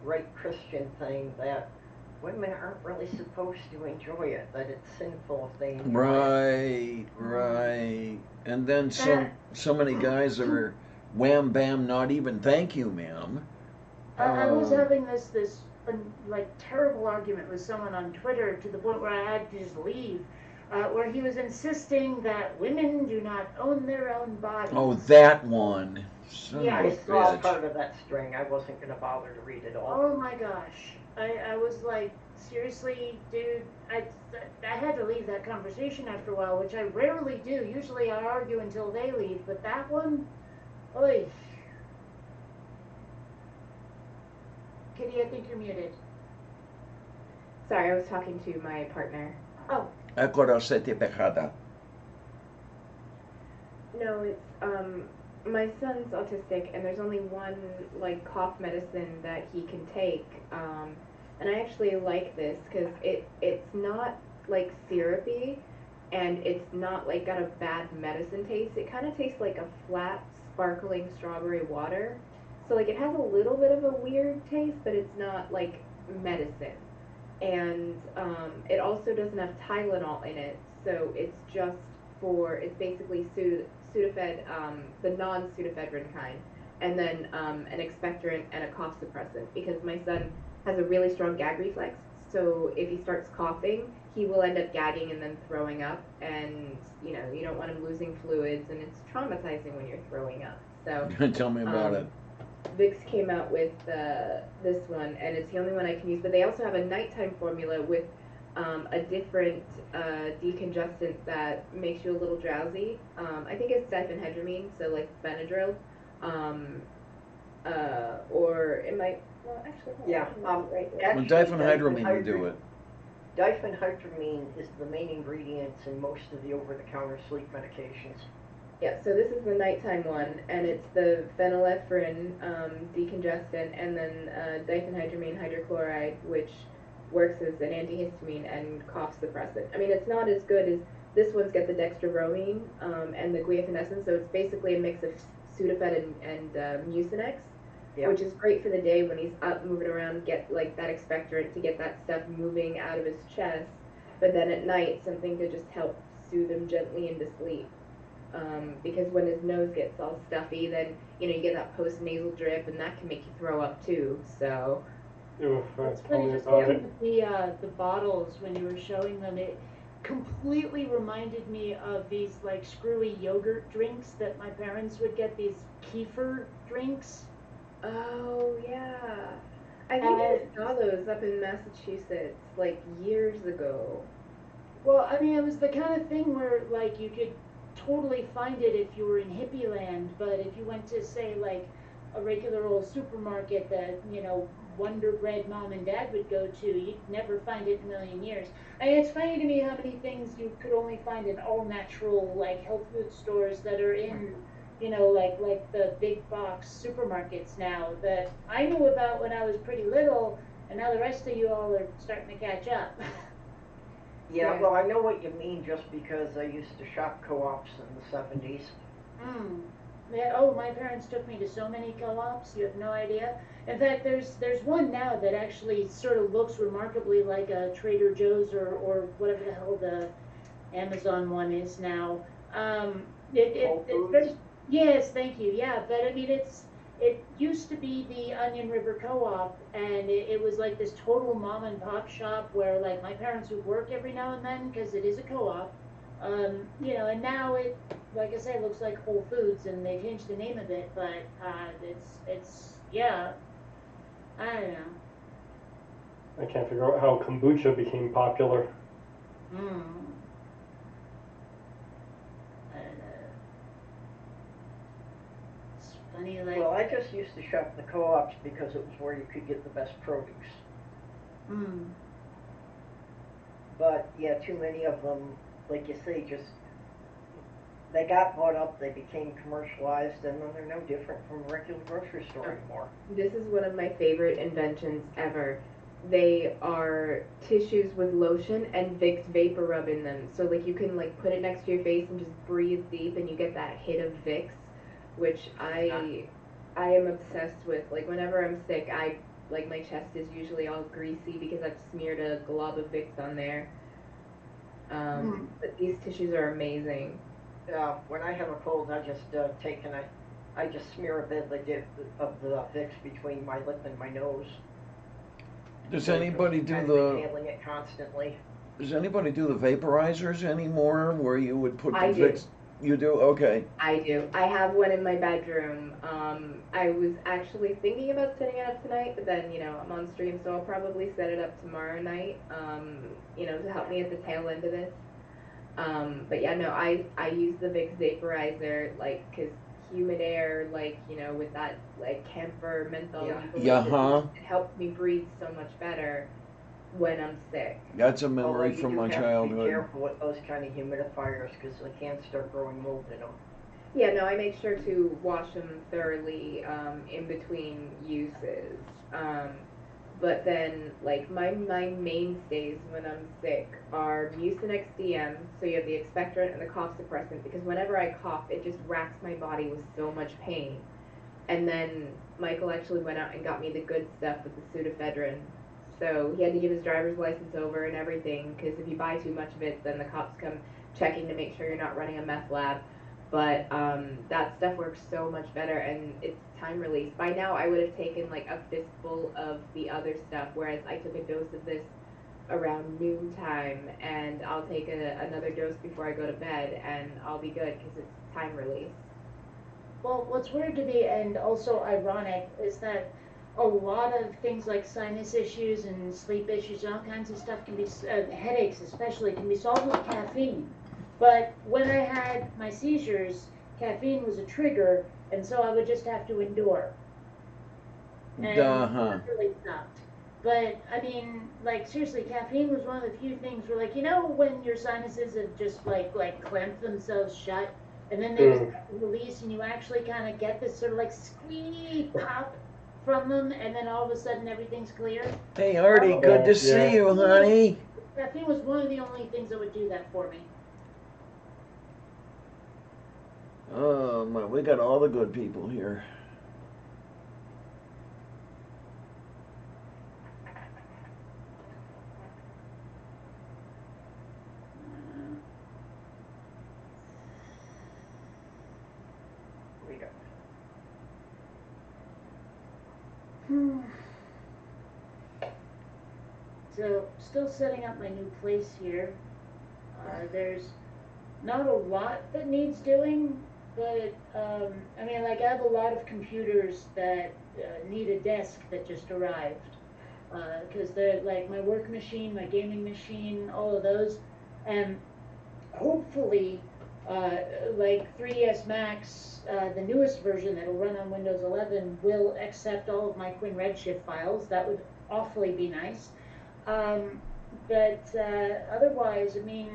right Christian thing that women aren't really supposed to enjoy it, that it's sinful if they enjoy it. Right. And then so many guys are wham bam, not even thank you, ma'am. I was Um, having this like terrible argument with someone on Twitter to the point where I had to just leave, where he was insisting that women do not own their own bodies. Oh, that one. Son Yeah, of I a saw bitch. part of that string. I wasn't going to bother to read it all. Oh my gosh. I was like, seriously, dude, I had to leave that conversation after a while, which I rarely do. Usually I argue until they leave, but that one, oy. Kitty, I think you're muted. Sorry, I was talking to my partner. Oh, Agora sete pecada. No, it's my son's autistic, and there's only one like cough medicine that he can take. And I actually like this because it's not like syrupy, and it's not like got a bad medicine taste. It kind of tastes like a flat, sparkling strawberry water. So like it has a little bit of a weird taste, but it's not like medicine. And it also doesn't have Tylenol in it, so it's just it's basically Sudafed, the non-Sudafedrin kind, and then an expectorant and a cough suppressant, because my son has a really strong gag reflex, so if he starts coughing, he will end up gagging and then throwing up, and you know, you don't want him losing fluids, and it's traumatizing when you're throwing up. So Tell me about it. Vicks came out with this one, and it's the only one I can use. But they also have a nighttime formula with a different decongestant that makes you a little drowsy. I think it's diphenhydramine, so like Benadryl, or it might. Well, actually, hold on, Yeah, I have it right here. When actually, diphenhydramine, you do it. Diphenhydramine is the main ingredient in most of the over-the-counter sleep medications. Yeah, so this is the nighttime one, and it's the phenylephrine decongestant, and then diphenhydramine hydrochloride, which works as an antihistamine and cough suppressant. I mean, it's not as good as this one's got the dextromethorphan and the guaifenesin, so it's basically a mix of Sudafed and Mucinex, Yeah. which is great for the day when he's up moving around, get like that expectorant to get that stuff moving out of his chest, but then at night something to just help soothe him gently into sleep. Because when his nose gets all stuffy, then you know you get that post-nasal drip, and that can make you throw up too. So Oof, that's tell funny. me Just about looking it. at the bottles when you were showing them, it completely reminded me of these like screwy yogurt drinks that my parents would get. These kefir drinks. oh yeah, I think I saw those up in Massachusetts like years ago. Well, I mean, it was the kind of thing where like you could totally find it if you were in hippie land, but if you went to say like a regular old supermarket that, you know, Wonder Bread mom and dad would go to, you'd never find it in a million years. I mean, it's funny to me how many things you could only find in all natural like health food stores that are in, you know, like the big box supermarkets now that I knew about when I was pretty little, and now the rest of you all are starting to catch up. Yeah, Yeah. well, I know what you mean just because I used to shop co-ops in the 70s. Yeah, oh, my parents took me to so many co-ops, you have no idea. In fact, there's one now that actually sort of looks remarkably like a Trader Joe's or whatever the hell the Amazon one is now. Whole It's Foods? very, yes, thank you. Yeah, but I mean it used to be the Onion River Co-op, and it was like this total mom and pop shop where like my parents would work every now and then because it is a co-op. You know, and now it, like I said, looks like Whole Foods, and they changed the name of it, but it's yeah, I don't know. I can't figure out how kombucha became popular. Hmm. I don't know. It's funny, like. Well, I just used to shop at the co-ops because it was where you could get the best produce. Hmm. But yeah, too many of them, like you say, just they got bought up, they became commercialized, and then they're no different from a regular grocery store anymore. This is one of my favorite inventions ever. They are tissues with lotion and Vicks Vapor Rub in them. So like you can like put it next to your face and just breathe deep and you get that hit of Vicks, which I am obsessed with. Like whenever I'm sick, I like my chest is usually all greasy because I've smeared a glob of Vicks on there. But these tissues are amazing. When I have a cold, I just take and I just smear a bit of the Vicks between my lip and my nose. Does So anybody just do kind of the inhaling it constantly? Does anybody do the vaporizers anymore, where you would put the I do. Vicks? You do? Okay. I do. I have one in my bedroom. I was actually thinking about setting it up tonight, but then, you know, I'm on stream, so I'll probably set it up tomorrow night, you know, to help me at the tail end of this. But yeah, no, I use the Vicks vaporizer, like, cause humid air, like, you know, with that, like, camphor, menthol, eucalyptus, it helps me breathe so much better when I'm sick. That's a Although memory you from do my have to be childhood. careful with those kind of humidifiers because they can start growing mold in them. Yeah, no, I make sure to wash them thoroughly in between uses. But then, like, my mainstays when I'm sick are Mucinex DM, so you have the expectorant and the cough suppressant, because whenever I cough, it just racks my body with so much pain. And then Michael actually went out and got me the good stuff with the pseudoephedrine. So he had to give his driver's license over and everything, because if you buy too much of it, then the cops come checking to make sure you're not running a meth lab. But that stuff works so much better, and it's time release. By now, I would have taken like a fistful of the other stuff, whereas I took a dose of this around noontime, and I'll take another dose before I go to bed, and I'll be good because it's time release. Well, what's weird to me and also ironic is that a lot of things like sinus issues and sleep issues and all kinds of stuff can be, headaches especially, can be solved with caffeine. But when I had my seizures, caffeine was a trigger, and so I would just have to endure. And that really sucked. But, I mean, like, seriously, caffeine was one of the few things where, like, you know when your sinuses have just, like clamped themselves shut, and then they just release, and you actually kind of get this sort of, like, squeak pop from them, and then all of a sudden everything's clear? Hey, Artie, good to see you, honey. Caffeine was one of the only things that would do that for me. Oh, my, we got all the good people here. So, still setting up my new place here. There's not a lot that needs doing, but I mean, like, I have a lot of computers that need a desk that just arrived. Because they're like my work machine, my gaming machine, all of those. And hopefully, like 3ds Max, the newest version that'll run on Windows 11 will accept all of my Quinn Redshift files. That would awfully be nice. But otherwise, I mean,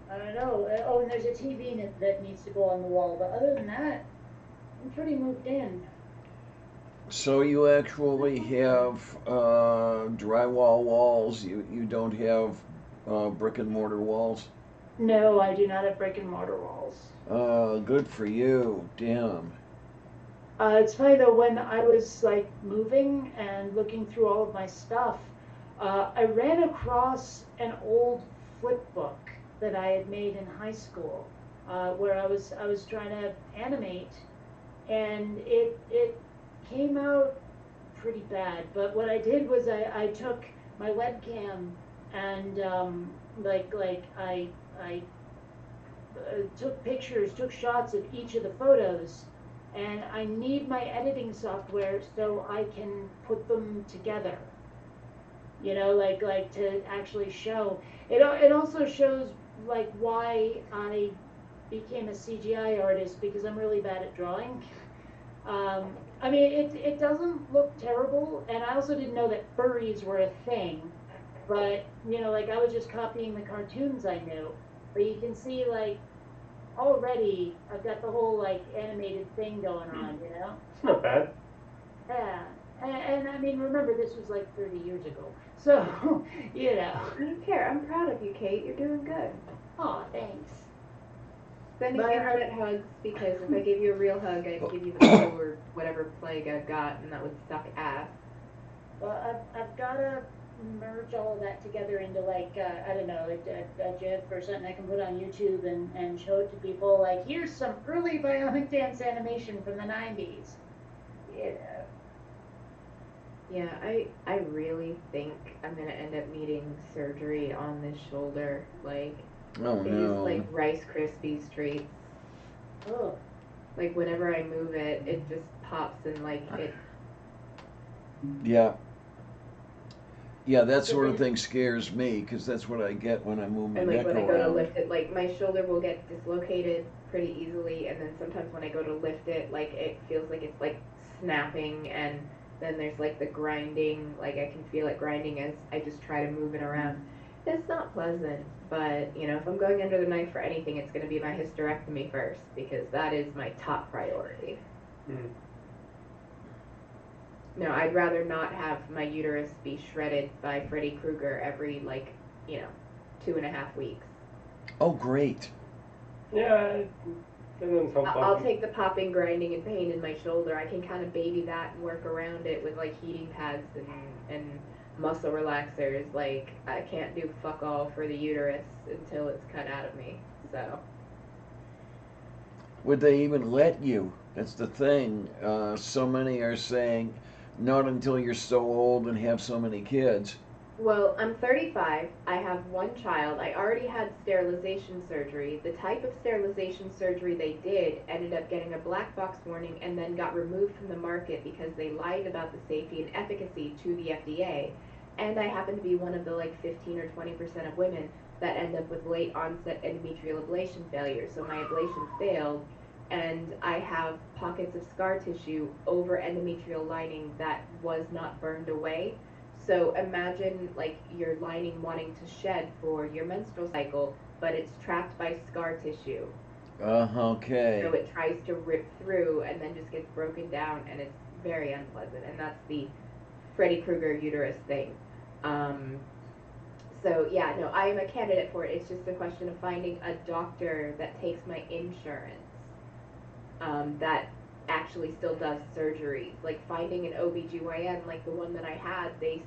I don't know. Oh, and there's a TV that needs to go on the wall. But other than that, I'm pretty moved in. So you actually have drywall walls. You don't have brick and mortar walls. No, I do not have brick and mortar walls. Good for you. Damn. It's funny though, when I was like moving and looking through all of my stuff, I ran across an old flip book that I had made in high school, where I was trying to animate, and it came out pretty bad. But what I did was I took my webcam and I took pictures, took shots of each of the photos, and I need my editing software so I can put them together. You know, like to actually show. It also shows like why I became a CGI artist, because I'm really bad at drawing. I mean, it doesn't look terrible, and I also didn't know that furries were a thing. But you know, like I was just copying the cartoons I knew. But you can see like already I've got the whole like animated thing going on, you know? It's not bad. Yeah. And I mean, remember this was like 30 years ago. So, you know. I don't care. I'm proud of you, Kate. You're doing good. Oh, thanks. Sending But internet hugs, because if I gave you a real hug, I'd give you the flu or whatever plague I've got, and that would suck ass. Well, I've got to merge all of that together into like, I don't know, a GIF or something I can put on YouTube and show it to people. Like, here's some early Bionic Dance animation from the 90s. You know. Yeah, I really think I'm gonna end up needing surgery on this shoulder. Like, Oh they use no. like Rice Krispies treats. Oh. Like whenever I move it, it just pops and like it. Yeah. Yeah, that sort of thing scares me because that's what I get when I move my And like neck when I go to around. lift it, like my shoulder will get dislocated pretty easily, and then sometimes when I go to lift it, like it feels like it's like snapping, and then there's like the grinding, like I can feel it grinding as I just try to move it around. It's not pleasant, but you know, if I'm going under the knife for anything, it's going to be my hysterectomy first, because that is my top priority. Mm. No, I'd rather not have my uterus be shredded by Freddy Krueger every, like, 2.5 weeks. Oh, great. Yeah, that doesn't sound I'll fun. take the popping, grinding, and pain in my shoulder. I can kind of baby that and work around it with, like, heating pads and muscle relaxers. Like, I can't do fuck all for the uterus until it's cut out of me, so. Would they even let you? That's the thing. So many are saying, not until you're so old and have so many kids. Well, I'm 35. I have one child. I already had sterilization surgery. The type of sterilization surgery they did ended up getting a black box warning and then got removed from the market because they lied about the safety and efficacy to the FDA. And I happen to be one of the like 15 or 20% of women that end up with late onset endometrial ablation failure. So my ablation failed, and I have pockets of scar tissue over endometrial lining that was not burned away. So imagine like your lining wanting to shed for your menstrual cycle, but it's trapped by scar tissue. Okay. So it tries to rip through and then just gets broken down, and it's very unpleasant. And that's the Freddy Krueger uterus thing. So yeah, no, I am a candidate for it. It's just a question of finding a doctor that takes my insurance, that actually still does surgeries. Like finding an OBGYN, like the one that I had, they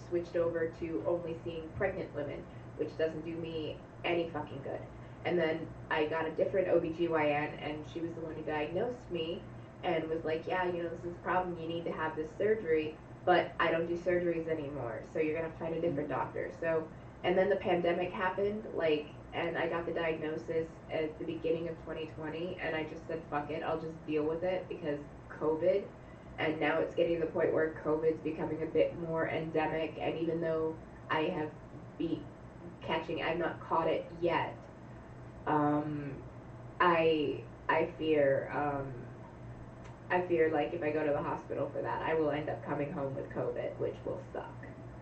switched over to only seeing pregnant women, which doesn't do me any fucking good. And then I got a different OBGYN, and she was the one who diagnosed me and was like, yeah, this is a problem, you need to have this surgery, but I don't do surgeries anymore, so you're gonna have to find a different doctor. So, and then the pandemic happened, and I got the diagnosis at the beginning of 2020, and I just said, fuck it, I'll just deal with it, because COVID, and now it's getting to the point where COVID's becoming a bit more endemic, and even though I have I've not caught it yet, I fear like if I go to the hospital for that, I will end up coming home with COVID, which will suck.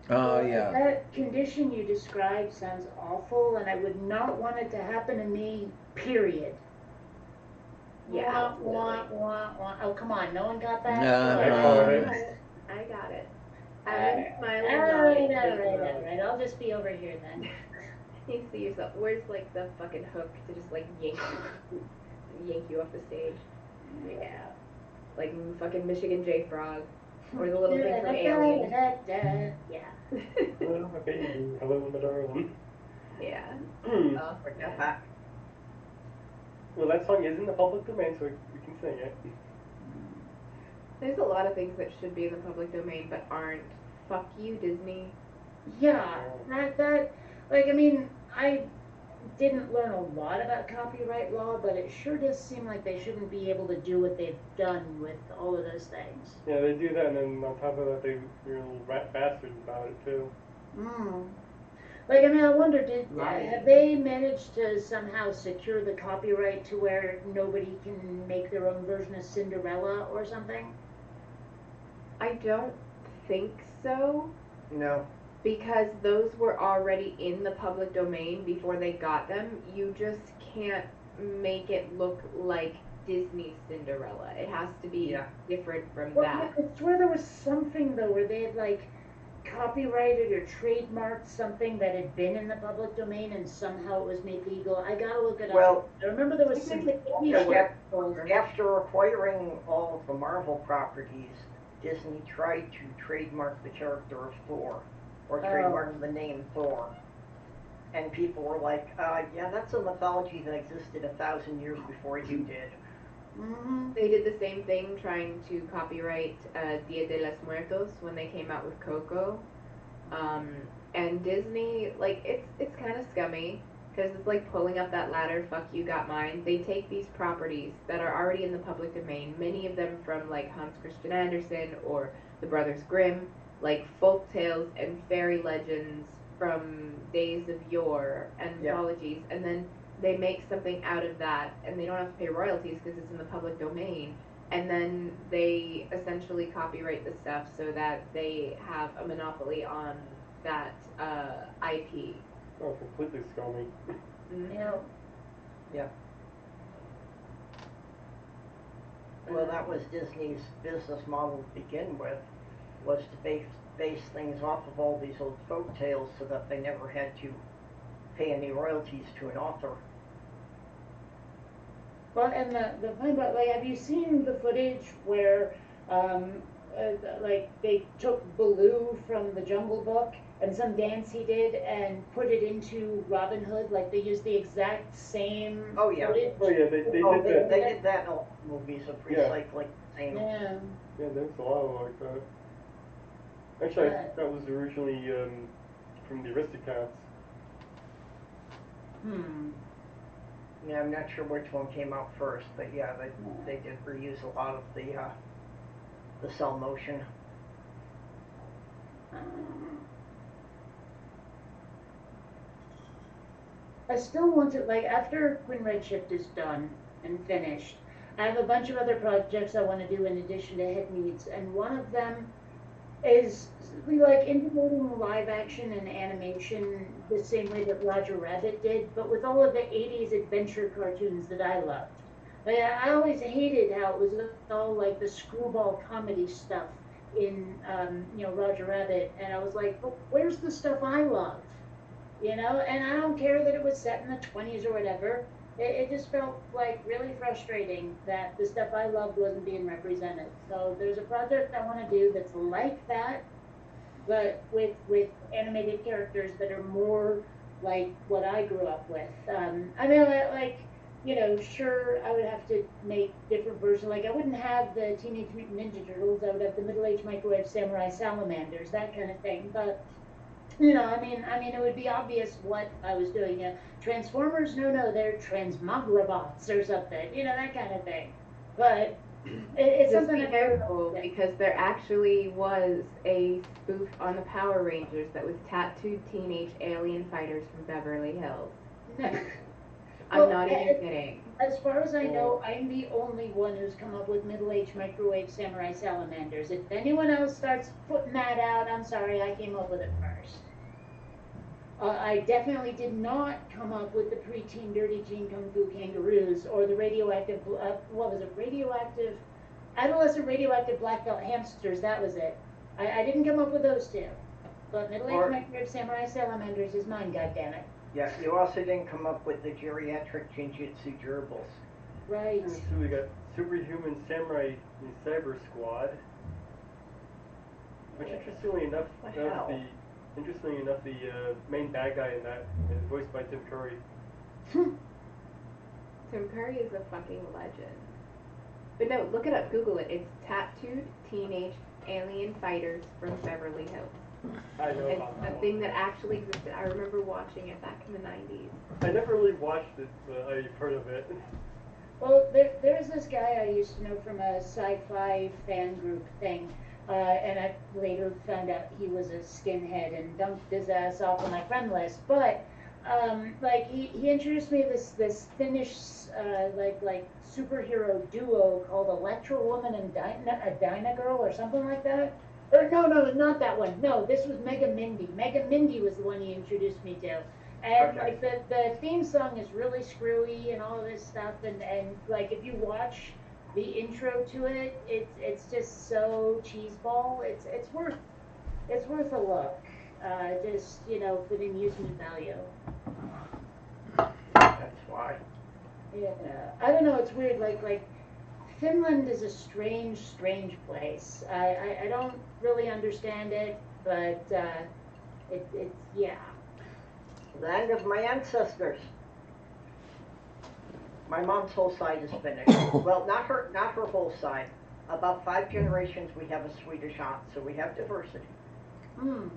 Oh, yeah. That condition you described sounds awful, and I would not want it to happen to me, period. Yeah, Wah, absolutely. wah, wah. Oh, come on, no one got that? No. I got it. All I'm right, smiling, all right. I'll just be over here then. You see yourself. Where's like the fucking hook to just like yank you off the stage? Yeah. Like fucking Michigan J Frog, or the little thing from Alien. Yeah. Oh, my baby. Hello, my darling. Yeah. Hmm. Oh, forget that. Well, that song is in the public domain, so we can sing it. There's a lot of things that should be in the public domain but aren't. Fuck you, Disney. Yeah, that like I mean, I didn't learn a lot about copyright law, but it sure does seem like they shouldn't be able to do what they've done with all of those things. Yeah, they do that, and then on top of that, they're little rat bastards about it too. Mm. Like I mean, I wonder, Right. have they managed to somehow secure the copyright to where nobody can make their own version of Cinderella or something? I don't think so, No. because those were already in the public domain before they got them. You just can't make it look like Disney's Cinderella. It has to be Yeah. different from Well, that. I swear there was something though where they had like copyrighted or trademarked something that had been in the public domain and somehow it was made legal. I gotta look it up. Well, I remember there was some yeah, after acquiring all of the Marvel properties, Disney tried to trademark the character of Thor, or trademark the name Thor. And people were like, yeah, that's a mythology that existed 1,000 years before you did. Mm-hmm. They did the same thing trying to copyright Dia de los Muertos when they came out with Coco. And Disney, like, it's kind of scummy because it's like pulling up that ladder, fuck you, got mine. They take these properties that are already in the public domain, many of them from like Hans Christian Andersen or the Brothers Grimm, like folk tales and fairy legends from days of yore and mythologies, and then they make something out of that and they don't have to pay royalties because it's in the public domain, and then they essentially copyright the stuff so that they have a monopoly on that IP. Oh, completely scummy. Yeah. Well, that was Disney's business model to begin with, was to base things off of all these old folk tales so that they never had to pay any royalties to an author. Well, and the funny part, like, have you seen the footage where, like, they took Baloo from the Jungle Book and some dance he did and put it into Robin Hood? Like, they used the exact same footage. Oh yeah, they did that. They did that in all movies of recycling the same. Yeah. Yeah, there's a lot like that. Actually, I think that was originally from the Aristocats. Yeah, I'm not sure which one came out first, but yeah, they did reuse a lot of the cell motion. I still want to, like, after Queen Redshift is done and finished, I have a bunch of other projects I want to do in addition to Headmeads, and one of them is like integrating live action and animation the same way that Roger Rabbit did, but with all of the 80s adventure cartoons that I loved. Like, I always hated how it was all like the screwball comedy stuff in, Roger Rabbit, and I was like, but where's the stuff I love? And I don't care that it was set in the 20s or whatever. It just felt like really frustrating that the stuff I loved wasn't being represented. So there's a project I want to do that's like that, but with animated characters that are more like what I grew up with. I mean, like, sure, I would have to make different versions. Like, I wouldn't have the Teenage Mutant Ninja Turtles. I would have the middle-aged microwave samurai salamanders, that kind of thing. But I mean, it would be obvious what I was doing. Transformers, no, they're transmograbots or something. That kind of thing. But it's Just something be careful, because there actually was a spoof on the Power Rangers that was tattooed teenage alien fighters from Beverly Hills. I'm not even kidding. As far as I know, I'm the only one who's come up with middle-aged microwave samurai salamanders. If anyone else starts putting that out, I'm sorry, I came up with it first. I definitely did not come up with the preteen Dirty Jean Kung Fu kangaroos or the radioactive, adolescent radioactive black belt hamsters. That was it. I didn't come up with those two. But middle-aged microwave samurai salamanders is mine, goddammit. Yeah, you also didn't come up with the geriatric Jinjutsu gerbils. Right. So we got Superhuman Samurai Cyber Squad, which interestingly enough, the main bad guy in that is voiced by Tim Curry. Tim Curry is a fucking legend. But no, look it up. Google it. It's tattooed teenage alien fighters from Beverly Hills. I know It's about that a one. thing that actually existed. I remember watching it back in the 90s. I never really watched it, but I've heard of it. Well, there's this guy I used to know from a sci-fi fan group thing, and I later found out he was a skinhead and dumped his ass off on my friend list. But like he introduced me to this Finnish like superhero duo called Electra Woman and Dyna Girl or something like that. Or no, not that one. No, this was Mega Mindy. Mega Mindy was the one he introduced me to. And Okay. like the theme song is really screwy and all this stuff, and like if you watch the intro to it, it's just so cheeseball. It's worth a look. Just for the amusement value. That's why. Yeah, I don't know. It's weird. Like Finland is a strange place. I don't really understand it, but it's yeah. Land of my ancestors. My mom's whole side is Finnish. Well, not her whole side. About 5 generations we have a Swedish aunt, so we have diversity. Hmm.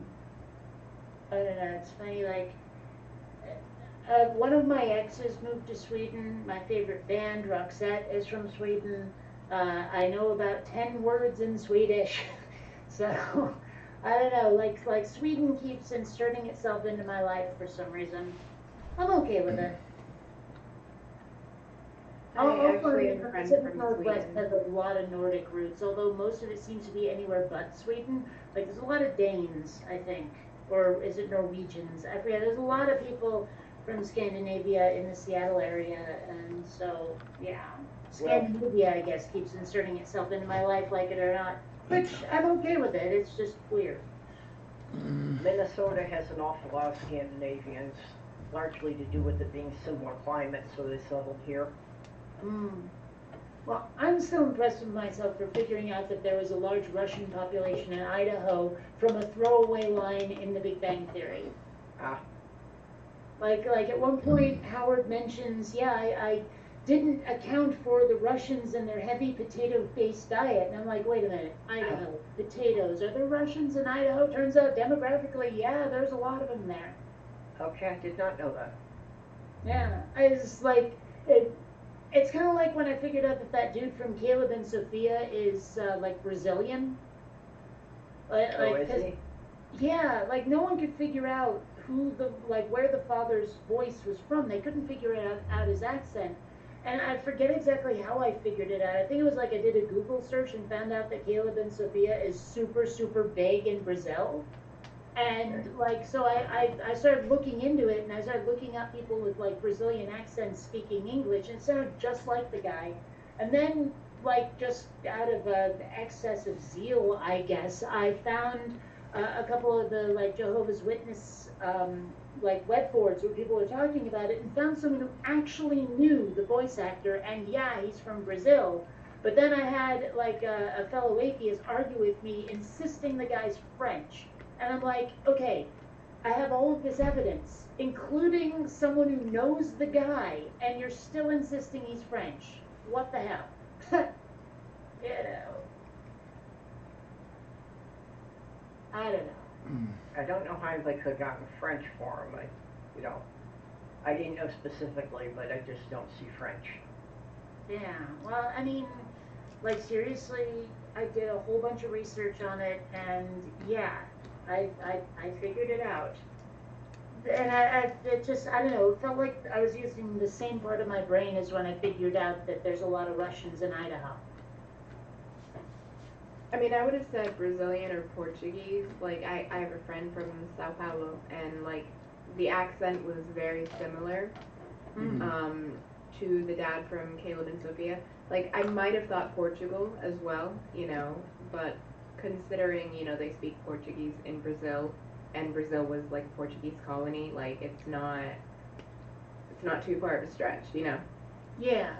I don't know. It's funny. Like one of my exes moved to Sweden. My favorite band, Roxette, is from Sweden. I know about 10 words in Swedish, so. I don't know, like Sweden keeps inserting itself into my life for some reason. I'm okay with it. I actually have a the friend Pacific from Northwest Sweden. has a lot of Nordic roots, although most of it seems to be anywhere but Sweden. Like there's a lot of Danes, I think, or is it Norwegians? I forget. There's a lot of people from Scandinavia in the Seattle area, and so yeah, Scandinavia, I guess, keeps inserting itself into my life, like it or not. Which I'm okay with it. It's just weird. Minnesota has an awful lot of Scandinavians, largely to do with it being similar climate, so they settled here. Mm. Well, I'm still impressed with myself for figuring out that there was a large Russian population in Idaho from a throwaway line in The Big Bang Theory. Ah. Like at one point, Howard mentions, yeah, I didn't account for the Russians and their heavy potato-based diet. And I'm like, wait a minute, Idaho, potatoes. Are there Russians in Idaho? Turns out demographically, yeah, there's a lot of them there. Okay, I did not know that. Yeah, I was like, it's kind of like when I figured out that dude from Caleb and Sophia is like Brazilian. Like, Oh, is 'cause- he? yeah, like no one could figure out where the father's voice was from. They couldn't figure out his accent. And I forget exactly how I figured it out. I think it was like I did a Google search and found out that Caleb and Sophia is super, super big in Brazil. And like, so I started looking into it and I started looking up people with like Brazilian accents speaking English and it sounded just like the guy. And then like just out of excess of zeal, I guess, I found a couple of the like Jehovah's Witness like web boards where people were talking about it and found someone who actually knew the voice actor and yeah, he's from Brazil. But then I had like a fellow atheist argue with me insisting the guy's French. And I'm like, okay, I have all of this evidence, including someone who knows the guy, and you're still insisting he's French. What the hell? You know. I don't know. I don't know how they could have gotten French for him. I didn't know specifically, but I just don't see French. Yeah, well, I mean, like seriously, I did a whole bunch of research on it, and yeah, I figured it out. And it just, I don't know, it felt like I was using the same part of my brain as when I figured out that there's a lot of Russians in Idaho. I mean, I would have said Brazilian or Portuguese. Like, I have a friend from Sao Paulo, and like, the accent was very similar to the dad from Caleb and Sophia. Like, I might have thought Portugal as well, but considering, they speak Portuguese in Brazil, and Brazil was like a Portuguese colony, like, it's not too far of a stretch, Yeah.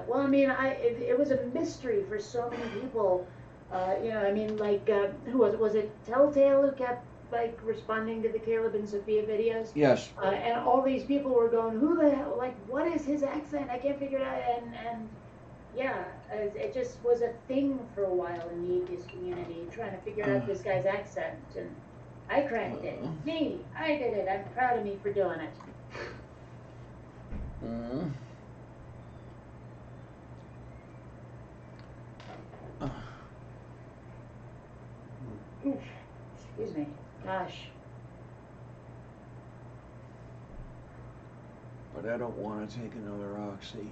Well, I mean, it was a mystery for so many people. I mean, like, who was it? Was it Telltale who kept, like, responding to the Caleb and Sophia videos? Yes. And all these people were going, who the hell, like, what is his accent? I can't figure it out. And Yeah, it just was a thing for a while in the atheist community, trying to figure out this guy's accent, and I cracked it. Me, I did it. I'm proud of me for doing it. Mm. Oof, excuse me. Gosh. But I don't want to take another oxy.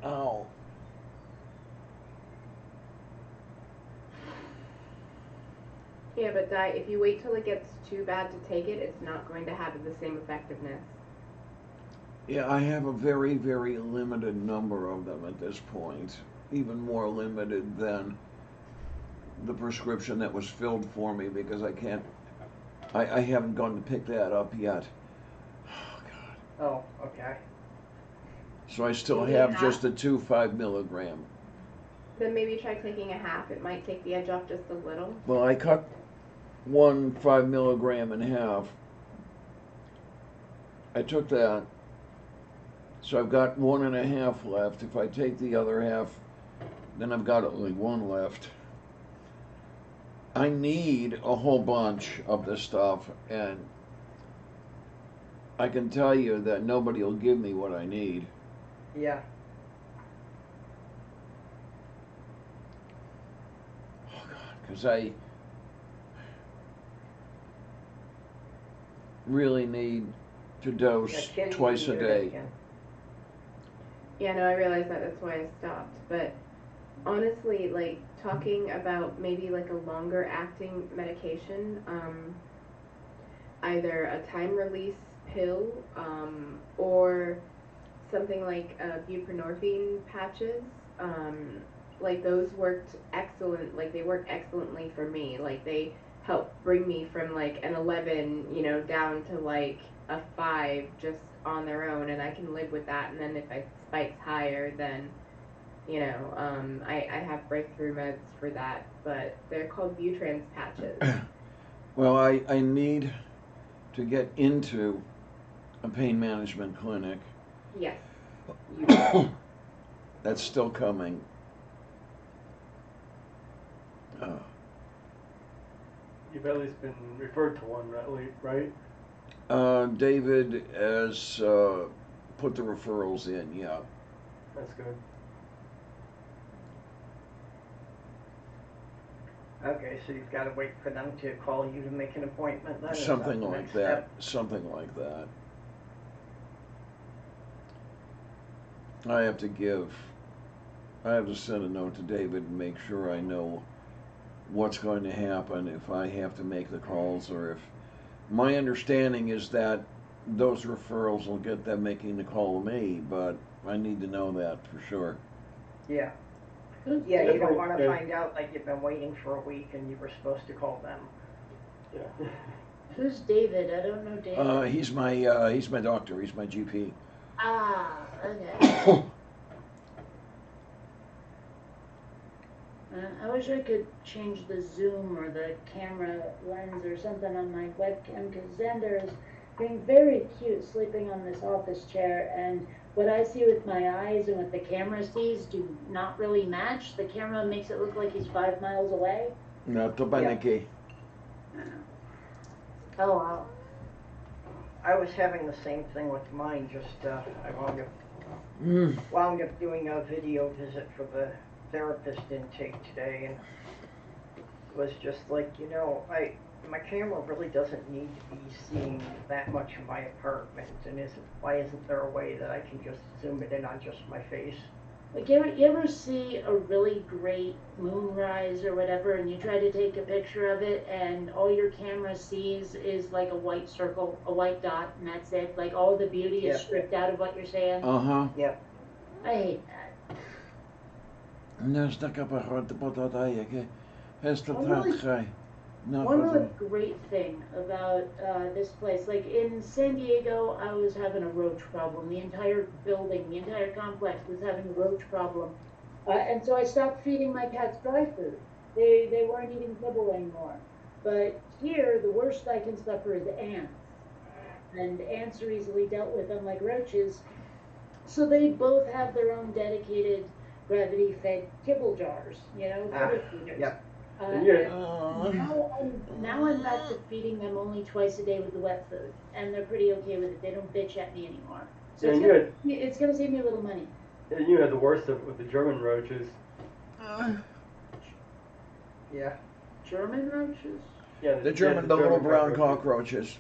Ow. Yeah, but Di, if you wait till it gets too bad to take it, it's not going to have the same effectiveness. Yeah, I have a very, very limited number of them at this point. Even more limited than the prescription that was filled for me because I haven't gone to pick that up yet. Oh, God. Oh, okay. So I still Maybe have half. just the 2 5-milligram. Then maybe try taking a half. It might take the edge off just a little. Well, I cut 1 5-milligram in half. I took that. So I've got 1.5 left. If I take the other half, then I've got only 1 left. I need a whole bunch of this stuff, and I can tell you that nobody will give me what I need. Yeah. Oh, God, because I really need to dose Yeah, Kitty, twice you a muted day. again. Yeah, no, I realize that. That's why I stopped. But honestly, like talking about maybe like a longer acting medication, either a time release pill, or something like buprenorphine patches. Like those worked excellent. Like they work excellently for me. Like they help bring me from like an 11, down to like a 5 just on their own, and I can live with that. And then if I spikes higher, then I have breakthrough meds for that, but they're called Butrans patches. Well, I need to get into a pain management clinic. Yes. That's still coming. You've at least been referred to one, right? David has put the referrals in, yeah. That's good. Okay, so you've got to wait for them to call you to make an appointment then? Is Something the like next that. step? Something like that. I have to send a note to David and make sure I know what's going to happen if I have to make the calls, or if my understanding is that those referrals will get them making the call to me, but I need to know that for sure. Yeah. Who's Yeah, you David? don't want to Yeah. find out like you've been waiting for a week and you were supposed to call them. Yeah. Who's David? I don't know David. He's my doctor. He's my GP. Ah, okay. I wish I could change the zoom or the camera lens or something on my webcam, because Xander is being very cute sleeping on this office chair, and what I see with my eyes and what the camera sees do not really match. The camera makes it look like he's 5 miles away. No, to paniki. Oh, wow. I was having the same thing with mine, just I wound up doing a video visit for the therapist intake today, and it was just like, my camera really doesn't need to be seeing that much of my apartment, and why isn't there a way that I can just zoom it in on just my face? Like, you ever see a really great moonrise or whatever, and you try to take a picture of it, and all your camera sees is like a white circle, a white dot, and that's it? Like, all the beauty is Yep. stripped out of what you're saying? Uh-huh. Yep. I hate that. One really great thing about this place, like in San Diego, I was having a roach problem. The entire building, the entire complex was having a roach problem. And so I stopped feeding my cats dry food. They weren't eating kibble anymore. But here, the worst I can suffer is ants. And ants are easily dealt with, unlike roaches. So they both have their own dedicated gravity-fed kibble jars, critter feeders. yep. And you had, Now I'm back to feeding them only twice a day with the wet food, and they're pretty okay with it. They don't bitch at me anymore. So and it's gonna save me a little money. you had the worst of with the German roaches. Yeah. German roaches? Yeah, The little brown cockroaches. cockroaches.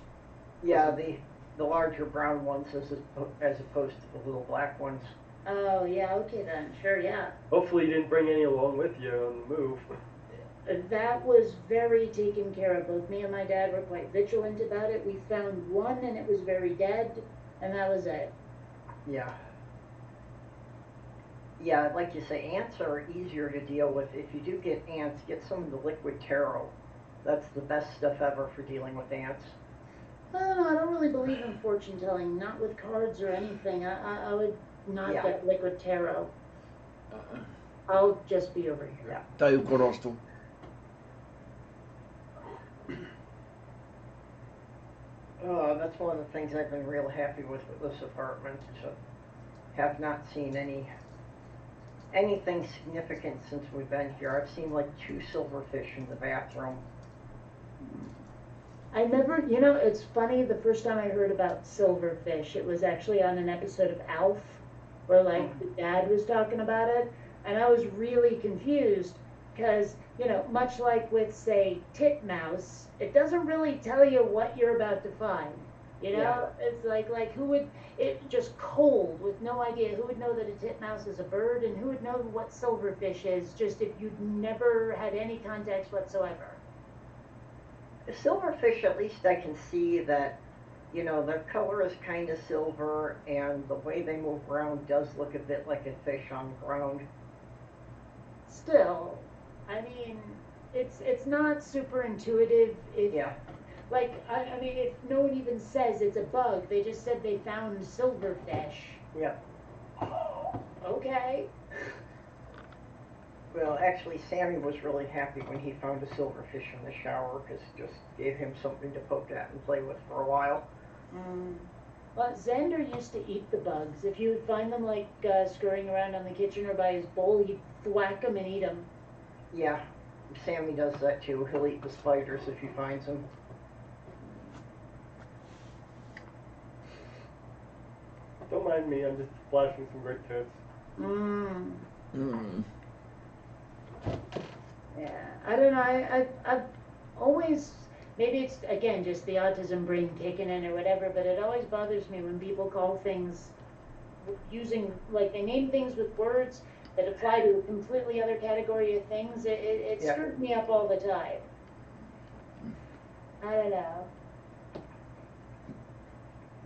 Yeah, the larger brown ones as opposed to the little black ones. Oh yeah, okay then, sure, yeah. Hopefully you didn't bring any along with you on the move. That was very taken care of. Both me and my dad were quite vigilant about it. We found one and it was very dead, and that was it. Yeah. Yeah, like you say, ants are easier to deal with. If you do get ants, get some of the liquid taro. That's the best stuff ever for dealing with ants. I don't really believe in fortune telling, not with cards or anything. I would not Yeah. get liquid tarot. I'll just be over here. Yeah. Taju korostu. That's one of the things I've been real happy with this apartment. So have not seen anything significant since we've been here. I've seen like 2 silverfish in the bathroom. I never, it's funny, the first time I heard about silverfish, it was actually on an episode of Alf, where the dad was talking about it, and I was really confused, because, much like with, say, titmouse, it doesn't really tell you what you're about to find, Yeah. It's like who would, it just cold, with no idea, who would know that a titmouse is a bird, and who would know what silverfish is, just if you'd never had any context whatsoever. The silverfish, at least I can see that, their color is kind of silver, and the way they move around does look a bit like a fish on the ground. Still, I mean, it's not super intuitive. Yeah. I mean, if no one even says it's a bug, they just said they found silverfish. Yeah. Okay. Well, actually, Sammy was really happy when he found a silverfish in the shower, because it just gave him something to poke at and play with for a while. Well, Xander used to eat the bugs. If you would find them scurrying around on the kitchen or by his bowl, he'd thwack them and eat them. Yeah, Sammy does that too. He'll eat the spiders if he finds them. Don't mind me, I'm just flashing some great tips. Yeah, I don't know. I've always, maybe it's again just the autism brain kicking in or whatever, but it always bothers me when people call things using they name things with words that apply to a completely other category of things. It Yeah. screws me up all the time. I don't know.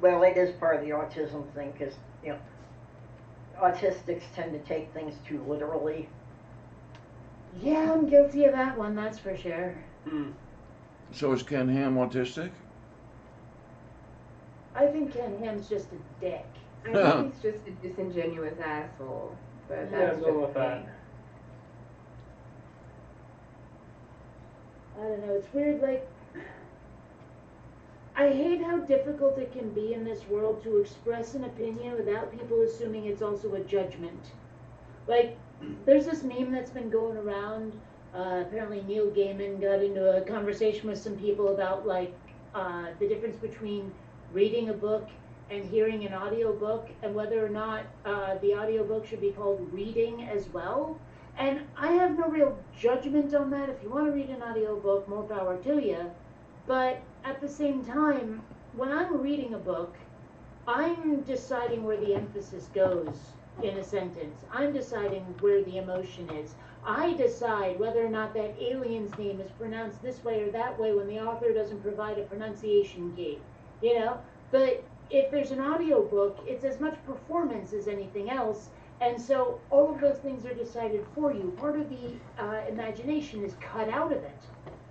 Well, it is part of the autism thing, because, autistics tend to take things too literally. Yeah, I'm guilty of that one, that's for sure. So is Ken Ham autistic? I think Ken Ham's just a dick. I think he's just a disingenuous asshole. But Yeah, that's I'm going just with that. me. I don't know, it's weird, I hate how difficult it can be in this world to express an opinion without people assuming it's also a judgment. There's this meme that's been going around, apparently Neil Gaiman got into a conversation with some people about, the difference between reading a book and hearing an audiobook, and whether or not the audiobook should be called reading as well. And I have no real judgment on that. If you want to read an audiobook, more power to you. But at the same time, when I'm reading a book, I'm deciding where the emphasis goes in a sentence. I'm deciding where the emotion is. I decide whether or not that alien's name is pronounced this way or that way when the author doesn't provide a pronunciation key. But if there's an audiobook, it's as much performance as anything else. And so all of those things are decided for you. Part of the imagination is cut out of it.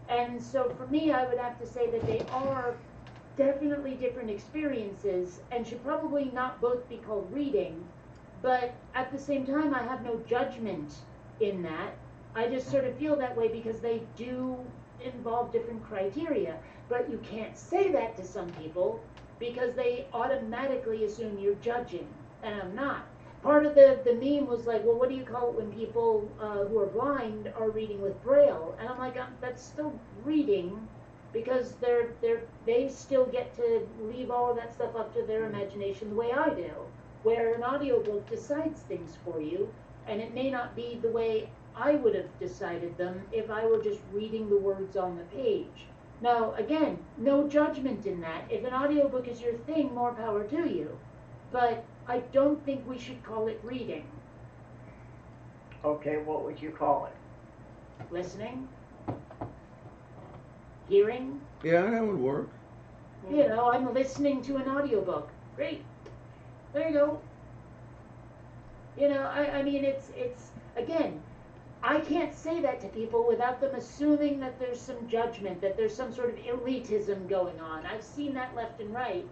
And so for me, I would have to say that they are definitely different experiences and should probably not both be called reading. But at the same time, I have no judgment in that. I just sort of feel that way because they do involve different criteria. But you can't say that to some people because they automatically assume you're judging, and I'm not. part of the meme was like, well, what do you call it when people who are blind are reading with Braille? And I'm like, that's still reading, because they still get to leave all of that stuff up to their imagination the way I do, where an audiobook decides things for you, and it may not be the way I would have decided them if I were just reading the words on the page. Now, again, no judgment in that. If an audiobook is your thing, more power to you. But I don't think we should call it reading. Okay, what would you call it? Listening? Hearing? Yeah, that would work. You know, I'm listening to an audiobook. Great. There you go. You know, I mean, it's again, I can't say that to people without them assuming that there's some judgment, that there's some sort of elitism going on. I've seen that left and right.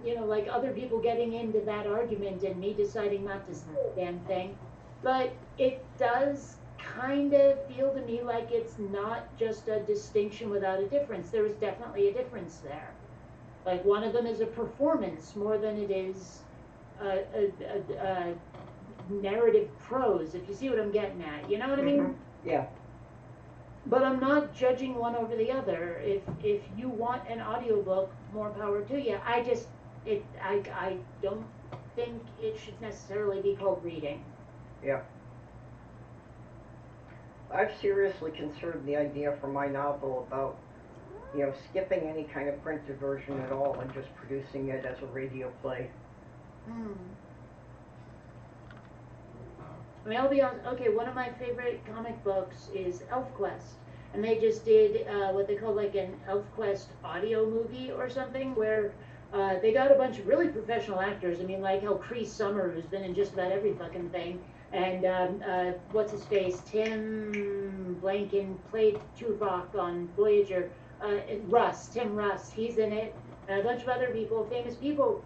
You know, like other people getting into that argument and me deciding not to say a damn thing. But it does kind of feel to me like it's not just a distinction without a difference. There is definitely a difference there. Like one of them is a performance more than it is a narrative prose, if you see what I'm getting at. You know what I mean? Yeah. But I'm not judging one over the other. If you want an audiobook, more power to you. I don't think it should necessarily be called reading. Yeah. I've seriously considered the idea for my novel about, you know, skipping any kind of printed version at all and just producing it as a radio play. I mean, I'll be honest. Okay, one of my favorite comic books is ElfQuest, and they just did what they call like an ElfQuest audio movie or something, where they got a bunch of really professional actors. I mean, like how Cree Summer, who's been in just about every fucking thing, and what's his face, Tim Blanken played Tuvok on Voyager. Tim Russ, he's in it, and a bunch of other people, famous people.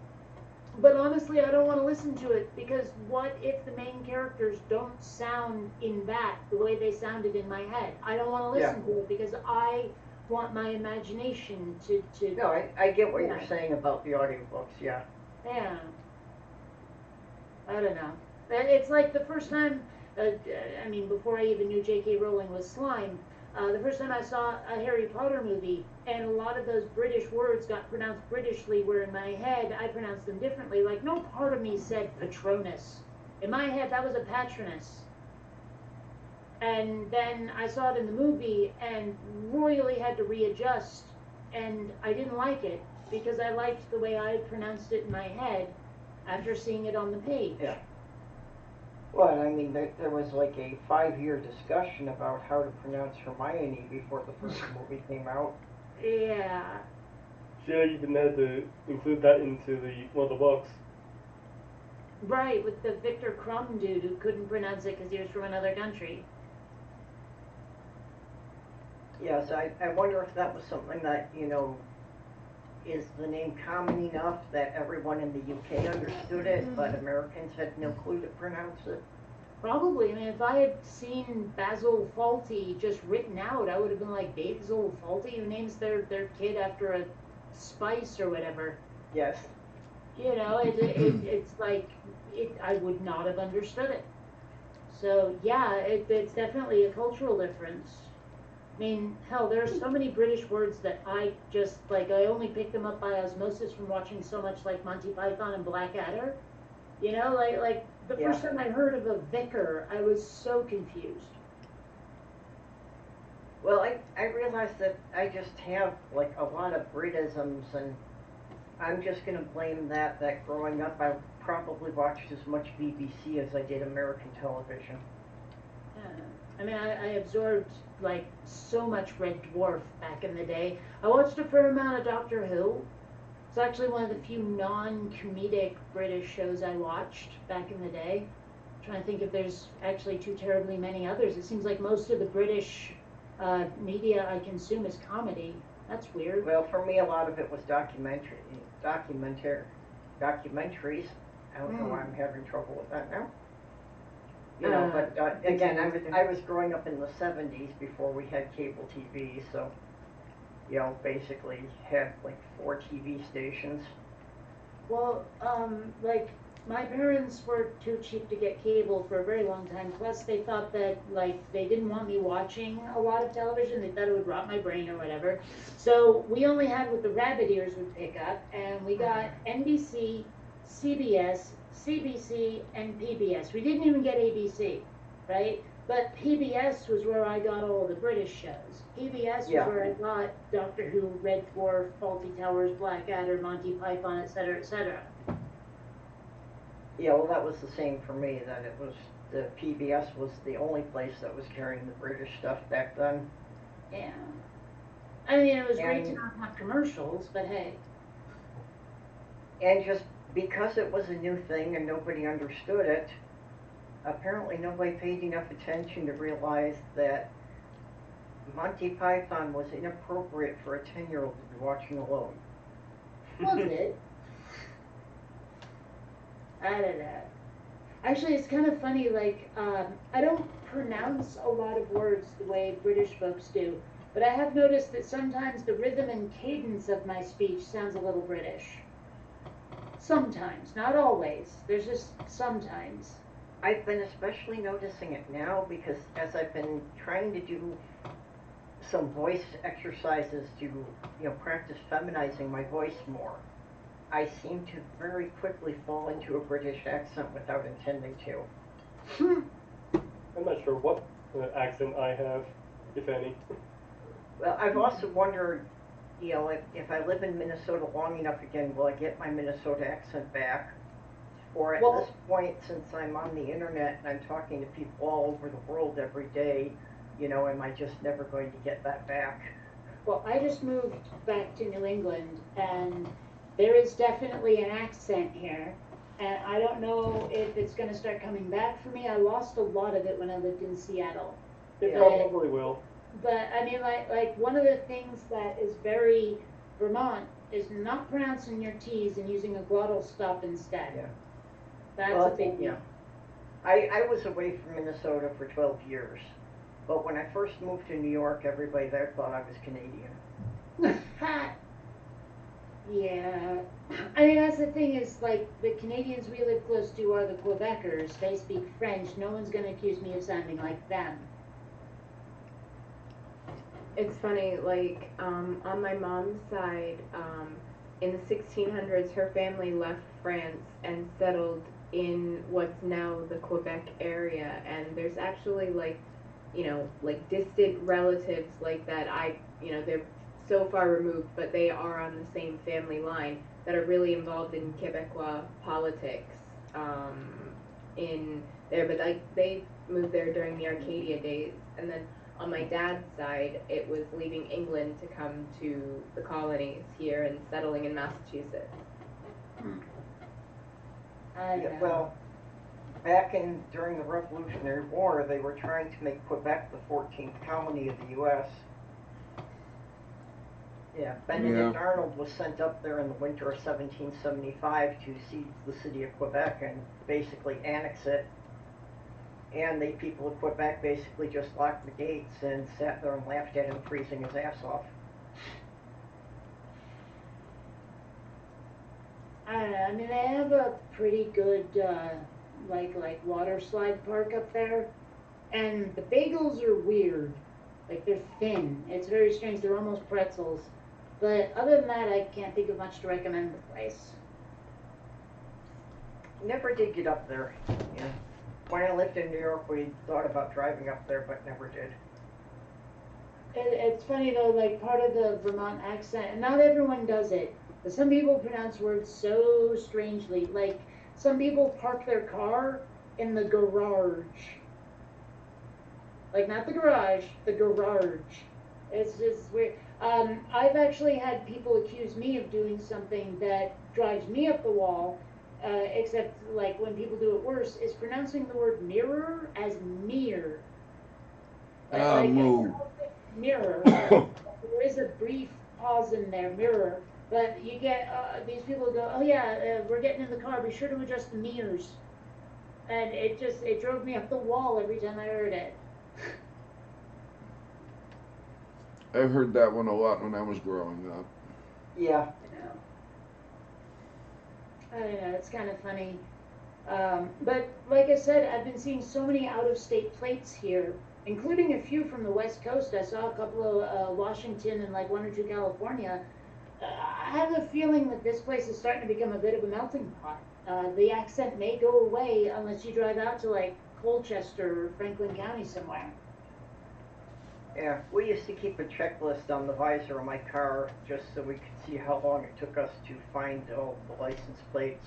But honestly, I don't want to listen to it, because what if the main characters don't sound in that the way they sounded in my head? I don't want to listen to it because I want my imagination to No, I get what you're saying about the audiobooks, yeah. Yeah. I don't know. It's like the first time, I mean, before I even knew J.K. Rowling was slime, the first time I saw a Harry Potter movie, and a lot of those British words got pronounced Britishly, where in my head I pronounced them differently. Like, no part of me said Patronus. In my head, that was a Patronus. And then I saw it in the movie and royally had to readjust, and I didn't like it, because I liked the way I pronounced it in my head after seeing it on the page. Yeah. Well, I mean, there was like a 5-year discussion about how to pronounce Hermione before the first movie came out. Yeah. So you even had to include that into one of the books. Right, with the Victor Crumb dude who couldn't pronounce it because he was from another country. Yes, I wonder if that was something that, you know, is the name common enough that everyone in the UK understood it, but Americans had no clue to pronounce it? Probably. I mean, if I had seen Basil Fawlty just written out, I would have been like, Basil Fawlty, who names their kid after a spice or whatever. Yes. You know, it's like, I would not have understood it. So, yeah, it's definitely a cultural difference. I mean, hell, there are so many British words that I just, like, I only picked them up by osmosis from watching so much, like, Monty Python and Blackadder. You know, like the first time I heard of a vicar, I was so confused. Well, I realized that I just have, like, a lot of Britisms, and I'm just going to blame that growing up I probably watched as much BBC as I did American television. Yeah. I mean, I absorbed, like, so much Red Dwarf back in the day. I watched a fair amount of Doctor Who. It's actually one of the few non-comedic British shows I watched back in the day. I'm trying to think if there's actually too terribly many others. It seems like most of the British media I consume is comedy. That's weird. Well, for me, a lot of it was documentaries. I don't know why I'm having trouble with that now. You know, but again, I was growing up in the 70s before we had cable TV, so, you know, basically had like 4 TV stations. Well, like, my parents were too cheap to get cable for a very long time. Plus, they thought that, like, they didn't want me watching a lot of television. They thought it would rot my brain or whatever. So we only had what the rabbit ears would pick up, and we got NBC, CBS, CBC, and PBS. We didn't even get ABC, right? But PBS was where I got all the British shows. PBS Yeah. was where I got Doctor Who, Red Dwarf, Fawlty Towers, Blackadder, Monty Python, etc., etc. Yeah, well, that was the same for me, that it was, the PBS was the only place that was carrying the British stuff back then. Yeah. I mean, it was great to And- not have commercials, but hey. And just because it was a new thing and nobody understood it, apparently nobody paid enough attention to realize that Monty Python was inappropriate for a 10-year-old to be watching alone. Was it? I don't know. Actually, it's kind of funny, like, I don't pronounce a lot of words the way British folks do, but I have noticed that sometimes the rhythm and cadence of my speech sounds a little British. Sometimes, not always. There's just sometimes. I've been especially noticing it now because as I've been trying to do some voice exercises to, practice feminizing my voice more, I seem to very quickly fall into a British accent without intending to. I'm not sure what accent I have, if any. Well, I've also wondered, if I live in Minnesota long enough again, will I get my Minnesota accent back? Or at Well- this point, since I'm on the internet and I'm talking to people all over the world every day, am I just never going to get that back? Well, I just moved back to New England, and there is definitely an accent here. And I don't know if it's going to start coming back for me. I lost a lot of it when I lived in Seattle. It Yeah. probably will. But I mean, like one of the things that is very Vermont is not pronouncing your T's and using a glottal stop instead. Yeah. That's Well, a big yeah. deal. I was away from Minnesota for 12 years. But when I first moved to New York, everybody there thought I was Canadian. Yeah. I mean, that's the thing is, like, the Canadians we live close to are the Quebecers. They speak French. No one's going to accuse me of sounding like them. It's funny, like, on my mom's side, in the 1600s, her family left France and settled in what's now the Quebec area. And there's actually, like distant relatives like that. They're so far removed, but they are on the same family line that are really involved in Quebecois politics in there. But they moved there during the Arcadia days. And then on my dad's side, it was leaving England to come to the colonies here and settling in Massachusetts. I Yeah, know. well, during the Revolutionary War, they were trying to make Quebec the 14th colony of the U.S. Yeah, Benedict Arnold was sent up there in the winter of 1775 to seize the city of Quebec and basically annex it. And the people of Quebec basically just locked the gates and sat there and laughed at him freezing his ass off. I don't know. I mean, they have a pretty good, like water slide park up there. And the bagels are weird. Like, they're thin. It's very strange. They're almost pretzels. But other than that, I can't think of much to recommend the place. Never did get up there. Yeah. When I lived in New York, we thought about driving up there, but never did. It's funny though, like part of the Vermont accent, and not everyone does it, but some people pronounce words so strangely. Like, some people park their car in the garage. Like, not the garage, the garage. It's just weird. I've actually had people accuse me of doing something that drives me up the wall, except like when people do it worse, is pronouncing the word mirror as mere. Moo. Mirror. There is a brief pause in there, mirror. But you get these people go, oh yeah, we're getting in the car. Be sure to adjust the mirrors. And it drove me up the wall every time I heard it. I heard that one a lot when I was growing up. Yeah. I don't know. It's kind of funny. But like I said, I've been seeing so many out-of-state plates here, including a few from the West Coast. I saw a couple of Washington and like one or two California. I have a feeling that this place is starting to become a bit of a melting pot. The accent may go away unless you drive out to like Colchester or Franklin County somewhere. Yeah, we used to keep a checklist on the visor of my car just so we could see how long it took us to find all the license plates.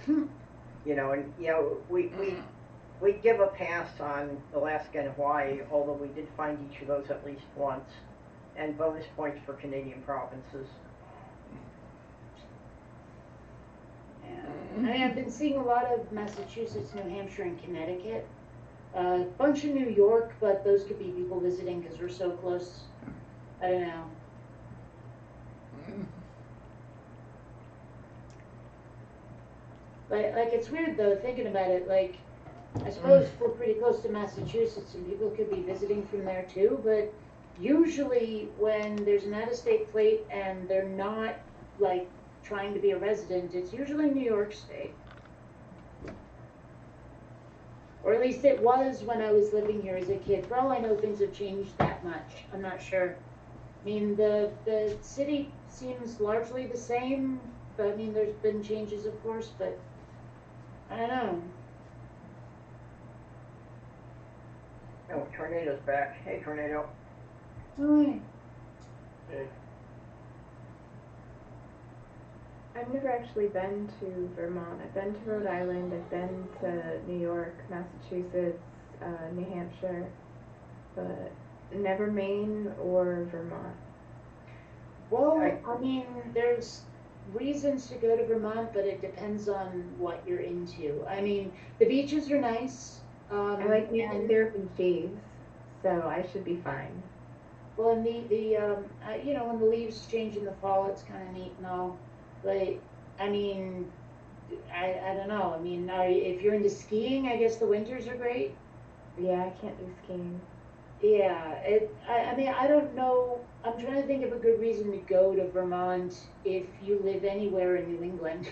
You know, and you know, we give a pass on Alaska and Hawaii, although we did find each of those at least once, and bonus points for Canadian provinces. I mean, I've been seeing a lot of Massachusetts, New Hampshire, and Connecticut. A bunch of New York, but those could be people visiting because we're so close. I don't know. Like it's weird though, thinking about it. Like, I suppose we're pretty close to Massachusetts, and people could be visiting from there too. But usually, when there's an out-of-state plate and they're not like trying to be a resident, it's usually New York State. Or at least it was when I was living here as a kid. For all I know, things have changed that much. I'm not sure. I mean, the city seems largely the same, but I mean, there's been changes, of course, but I don't know. Oh, Tornado's back. Hey, Tornado. Hi. Hey. I've never actually been to Vermont. I've been to Rhode Island. I've been to New York, Massachusetts, New Hampshire, but never Maine or Vermont. Well, I mean, there's reasons to go to Vermont, but it depends on what you're into. I mean, the beaches are nice. I like music therapy fees, so I should be fine. Well, and you know, when the leaves change in the fall, it's kind of neat and all. But I mean, I don't know. I mean, if you're into skiing, I guess the winters are great. Yeah, I can't do skiing. Yeah, I mean, I don't know. I'm trying to think of a good reason to go to Vermont if you live anywhere in New England.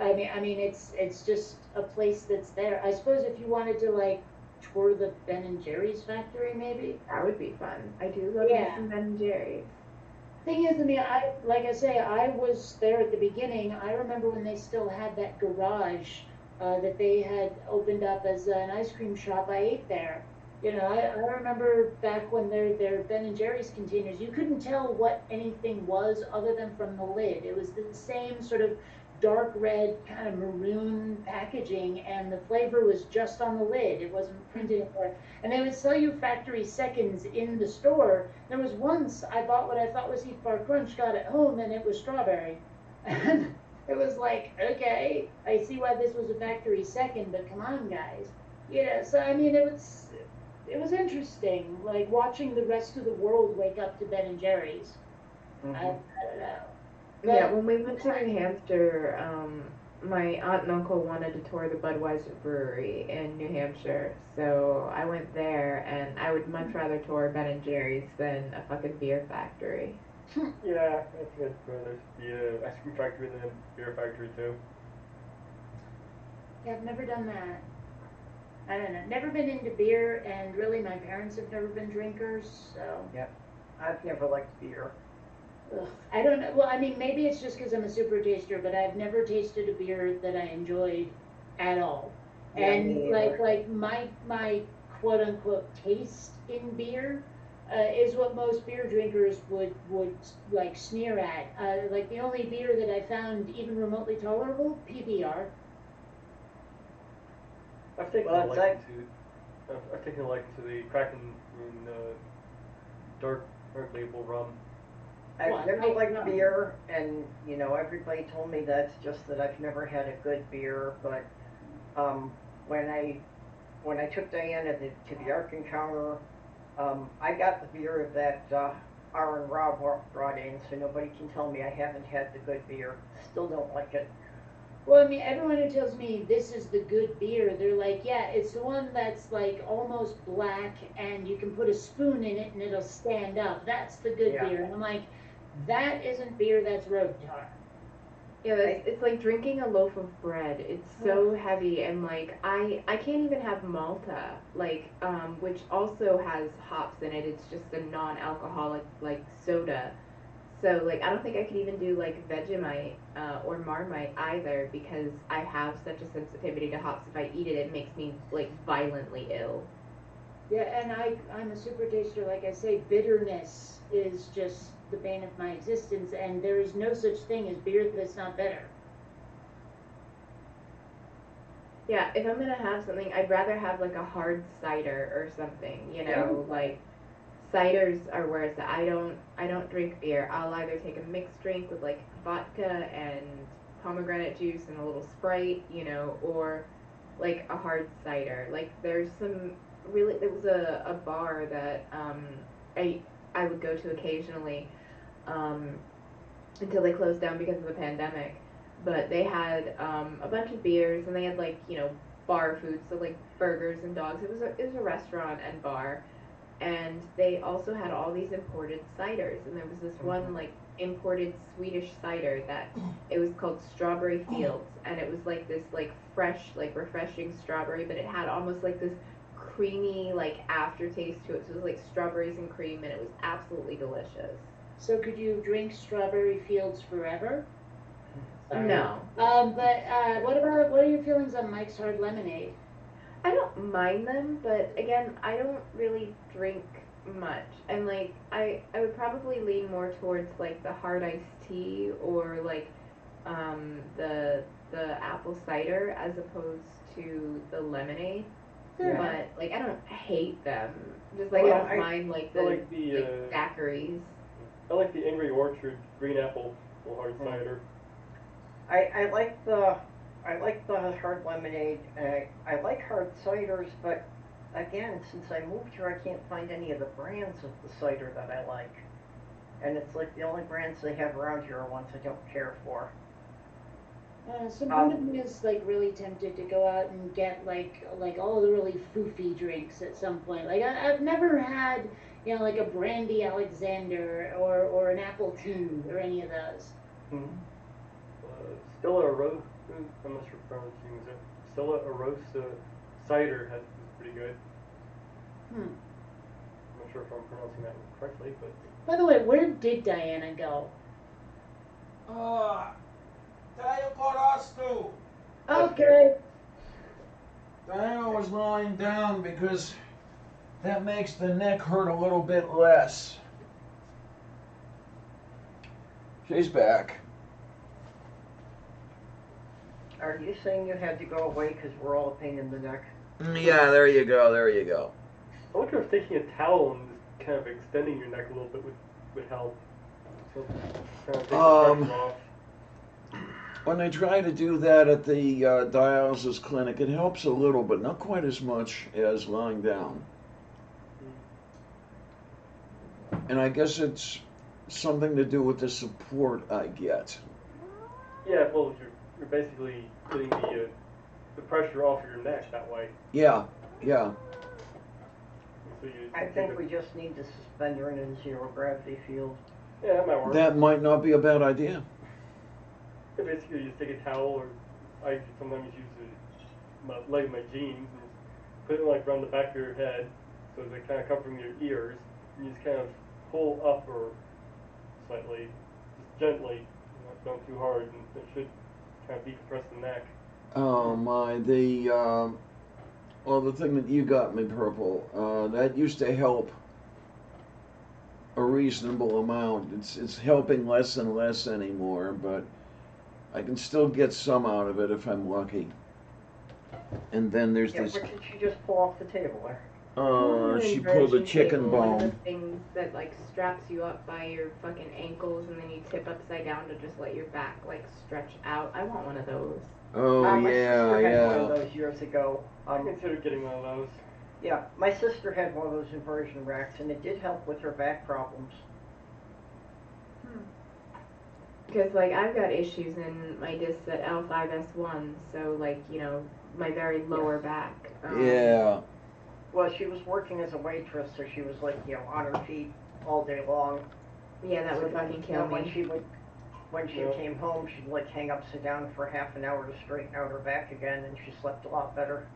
I mean, it's just a place that's there. I suppose if you wanted to like tour the Ben and Jerry's factory, maybe. That would be fun. I do love me some Ben and Jerry's. Thing is, I mean, like I say, I was there at the beginning. I remember when they still had that garage that they had opened up as an ice cream shop. I ate there. You know, I remember back when their Ben and Jerry's containers, you couldn't tell what anything was other than from the lid. It was the same sort of dark red kind of maroon packaging, and the flavor was just on the lid. It wasn't printed anywhere. And they would sell you factory seconds in the store. There was once I bought what I thought was Heath Bar Crunch, got it home, and it was strawberry. And it was like, okay, I see why this was a factory second, but come on, guys. You know, so I mean, it was interesting, like watching the rest of the world wake up to Ben and Jerry's. Mm-hmm. I don't know. Yeah, when we went to New Hampshire, my aunt and uncle wanted to tour the Budweiser Brewery in New Hampshire, so I went there, and I would much rather tour Ben and Jerry's than a fucking beer factory. Yeah, I think I'd rather be an ice cream factory than a beer factory too. Yeah, I've never done that. I don't know. Never been into beer, and really my parents have never been drinkers, so. Yep. I've never liked beer. Ugh, I don't know. Well, I mean, maybe it's just because I'm a super taster, but I've never tasted a beer that I enjoyed at all. Yeah, And me either. like my quote unquote taste in beer is what most beer drinkers would like sneer at. Like the only beer that I found even remotely tolerable, PBR. I've taken Well, a it's liking to. I've taken a liking to the Kraken and dark label rum. I've Well, never I- liked no. beer, and you know, everybody told me that's just that I've never had a good beer. But when I took Diana to the Ark Encounter, I got the beer that R and Rob brought in, so nobody can tell me I haven't had the good beer. Still don't like it. Well, I mean, everyone who tells me this is the good beer, they're like, yeah, it's the one that's like almost black and you can put a spoon in it and it'll stand up. That's the good Yeah. beer. And I'm like, that isn't beer, that's road tar. Yeah, it's like drinking a loaf of bread. It's so heavy, and like I can't even have Malta, like which also has hops in it. It's just a non-alcoholic like soda. So like I don't think I could even do like Vegemite or Marmite either because I have such a sensitivity to hops. If I eat it, it makes me like violently ill. Yeah, and I'm a super taster. Like I say, bitterness is just the bane of my existence, and there is no such thing as beer that's not bitter. Yeah, if I'm gonna have something, I'd rather have like a hard cider or something. You know, like ciders are where it's at. I don't drink beer. I'll either take a mixed drink with like vodka and pomegranate juice and a little Sprite, you know, or like a hard cider. Like there's some really there was a bar that I would go to occasionally um, until they closed down because of the pandemic. But they had a bunch of beers and they had like bar food, so like burgers and dogs. It was a restaurant and bar, and they also had all these imported ciders. And there was this one like imported Swedish cider that it was called Strawberry Fields, and it was like this like fresh like refreshing strawberry, but it had almost like this creamy like aftertaste to it. So it was like strawberries and cream, and it was absolutely delicious. So could you drink Strawberry Fields forever? No. But what are your feelings on Mike's Hard Lemonade? I don't mind them, but again, I don't really drink much. And like I would probably lean more towards like the hard iced tea or like the apple cider as opposed to the lemonade. Yeah. But like I don't hate them. Just like Well, I don't mind like the like the like daiquiris. I like the Angry Orchard green apple hard cider. I like the hard lemonade. I like hard ciders, but again, since I moved here, I can't find any of the brands of the cider that I like. And it's like the only brands they have around here are ones I don't care for. Some part of me is like really tempted to go out and get like all the really foofy drinks at some point. Like I've never had like a brandy Alexander or an apple tea or any of those. Mm-hmm. Stella Arosa, I'm not sure if I'm pronouncing it. Stella Arosa cider is pretty good. I'm not sure if I'm pronouncing that correctly, but. By the way, where did Diana go? Diana got us too. Okay. Diana was lying down because that makes the neck hurt a little bit less. She's back. Are you saying you had to go away because we're all a pain in the neck? Yeah, there you go, there you go. I wonder if taking a towel and just kind of extending your neck a little bit would help. So kind of take the pressure off. When I try to do that at the dialysis clinic, it helps a little, but not quite as much as lying down. And I guess it's something to do with the support I get. Yeah, well, you're basically getting the pressure off your neck that way. Yeah, yeah. So I think we just need to suspend her in a zero gravity field. Yeah, that might work. That might not be a bad idea. Yeah, basically, you just take a towel, or I sometimes use my leg of my jeans, and just put it like around the back of your head, so they're kind of covering your ears, and you just kind of pull up or slightly, just gently, not going too hard, and it should kind of decompress the neck. Oh my, the thing that you got me, Purple, that used to help a reasonable amount. It's helping less and less anymore, but I can still get some out of it if I'm lucky. And then there's Yeah, this. what did she just pull off the table there? She pulled a chicken One of bone. the things that like straps you up by your fucking ankles and then you tip upside down to just let your back like stretch out. I want one of those. Oh My yeah, sister had one of yeah. those years ago. I consider getting one of those. Yeah, my sister had one of those inversion racks, and it did help with her back problems. Because like I've got issues in my discs at L5S1, so like my very lower back. Yeah. Well, she was working as a waitress, so she was like on her feet all day long. Yeah, that would fucking kill When me. she would when she Yeah. came home, she'd like hang upside down for half an hour to straighten out her back again, and she slept a lot better.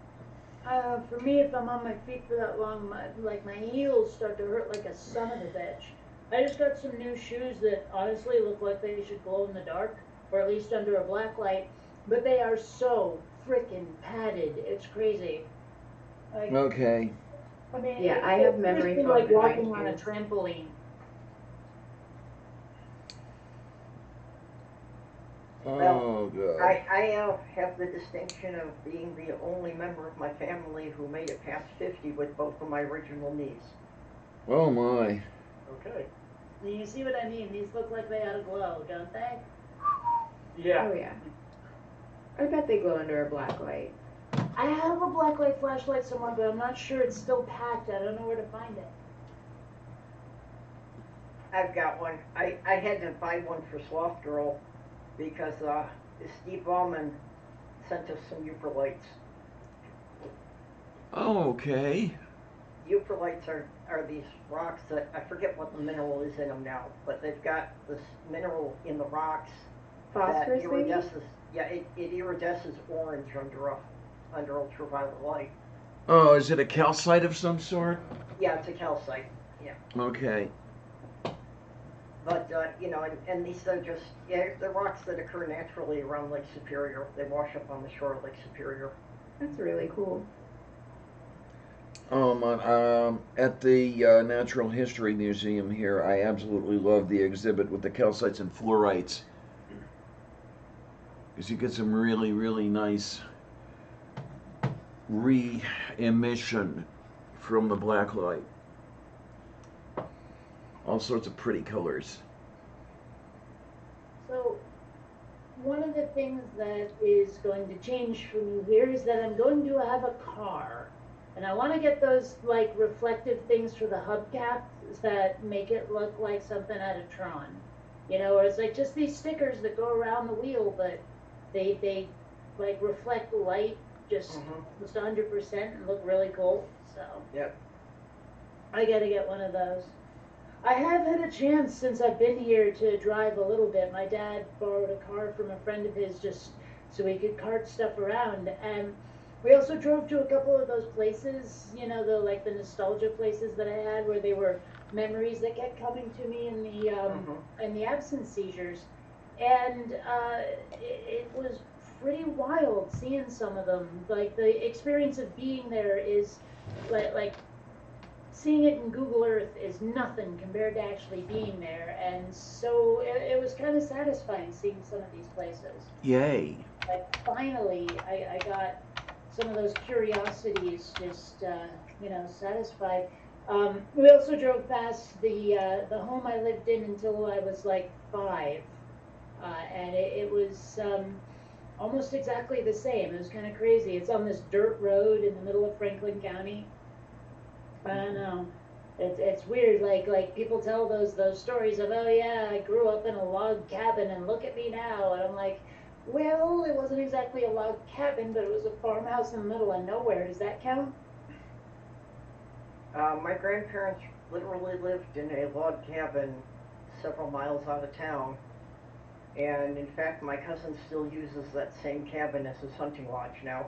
For me, if I'm on my feet for that long, my heels start to hurt like a son of a bitch. I just got some new shoes that honestly look like they should glow in the dark, or at least under a black light, but they are so freaking padded. It's crazy. Like, Okay. I mean, Yeah, I have memory it's foam like in my walking on a shoes. trampoline. Oh, God. I have the distinction of being the only member of my family who made it past 50 with both of my original knees. Oh, my. Okay. You see what I mean? These look like they ought to glow, don't they? Yeah. Oh yeah. I bet they glow under a black light. I have a black light flashlight somewhere, but I'm not sure it's still packed. I don't know where to find it. I've got one. I had to buy one for Sloth Girl because Steve Ballman sent us some Uperlights. Oh, okay. Uperlights are these rocks that, I forget what the mineral is in them now, but they've got this mineral in the rocks that Phosphorus, maybe? iridesces. Yeah, it iridesces orange under ultraviolet light. Oh, is it a calcite of some sort? Yeah, it's a calcite. Yeah. Okay. But, you know, and these are just, yeah, they're rocks that occur naturally around Lake Superior. They wash up on the shore of Lake Superior. That's really cool. At the Natural History Museum here, I absolutely love the exhibit with the calcites and fluorites. Because you get some really, really nice re-emission from the black light. All sorts of pretty colors. So, one of the things that is going to change for me here is that I'm going to have a car. And I want to get those, like, reflective things for the hubcaps that make it look like something out of Tron. You know, or it's like just these stickers that go around the wheel, but they like, reflect light just almost 100% and look really cool. So, Yep. I gotta get one of those. I have had a chance since I've been here to drive a little bit. My dad borrowed a car from a friend of his just so he could cart stuff around. And we also drove to a couple of those places, you know, the nostalgia places that I had where they were memories that kept coming to me in the absence seizures. And it was pretty wild seeing some of them. Like the experience of being there is like seeing it in Google Earth is nothing compared to actually being there, and so it was kind of satisfying seeing some of these places. Yay. Like finally, I got some of those curiosities just satisfied. We also drove past the home I lived in until I was like 5, and it was almost exactly the same. It was kind of crazy. It's on this dirt road in the middle of Franklin County. I don't know. It's weird. Like people tell those stories of, oh yeah, I grew up in a log cabin and look at me now. And I'm like, well, it wasn't exactly a log cabin, but it was a farmhouse in the middle of nowhere. Does that count? My grandparents literally lived in a log cabin several miles out of town. And in fact, my cousin still uses that same cabin as his hunting lodge now.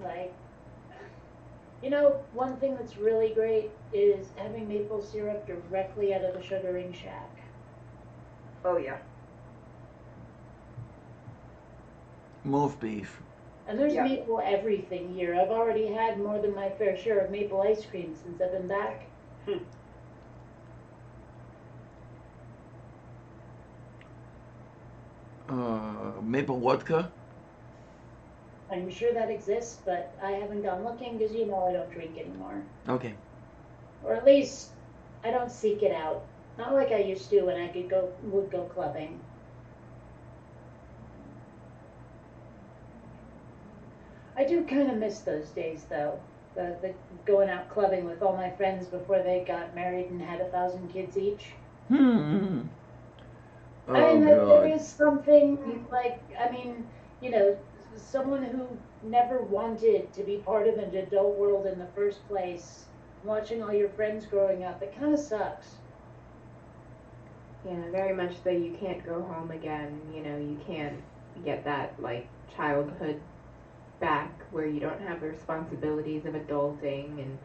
Like, you know, one thing that's really great is having maple syrup directly out of the sugaring shack. Oh yeah. Move beef. And there's Yeah. maple everything here. I've already had more than my fair share of maple ice cream since I've been back. Maple vodka? I'm sure that exists, but I haven't gone looking because you know I don't drink anymore. Okay. Or at least I don't seek it out. Not like I used to when I would go clubbing. I do kind of miss those days though. The going out clubbing with all my friends before they got married and had 1,000 kids each. Oh, I mean, there God. is something like, I mean, you know, someone who never wanted to be part of an adult world in the first place, watching all your friends growing up, it kind of sucks. Yeah, very much so. You can't go home again. You know, you can't get that like childhood back where you don't have the responsibilities of adulting, and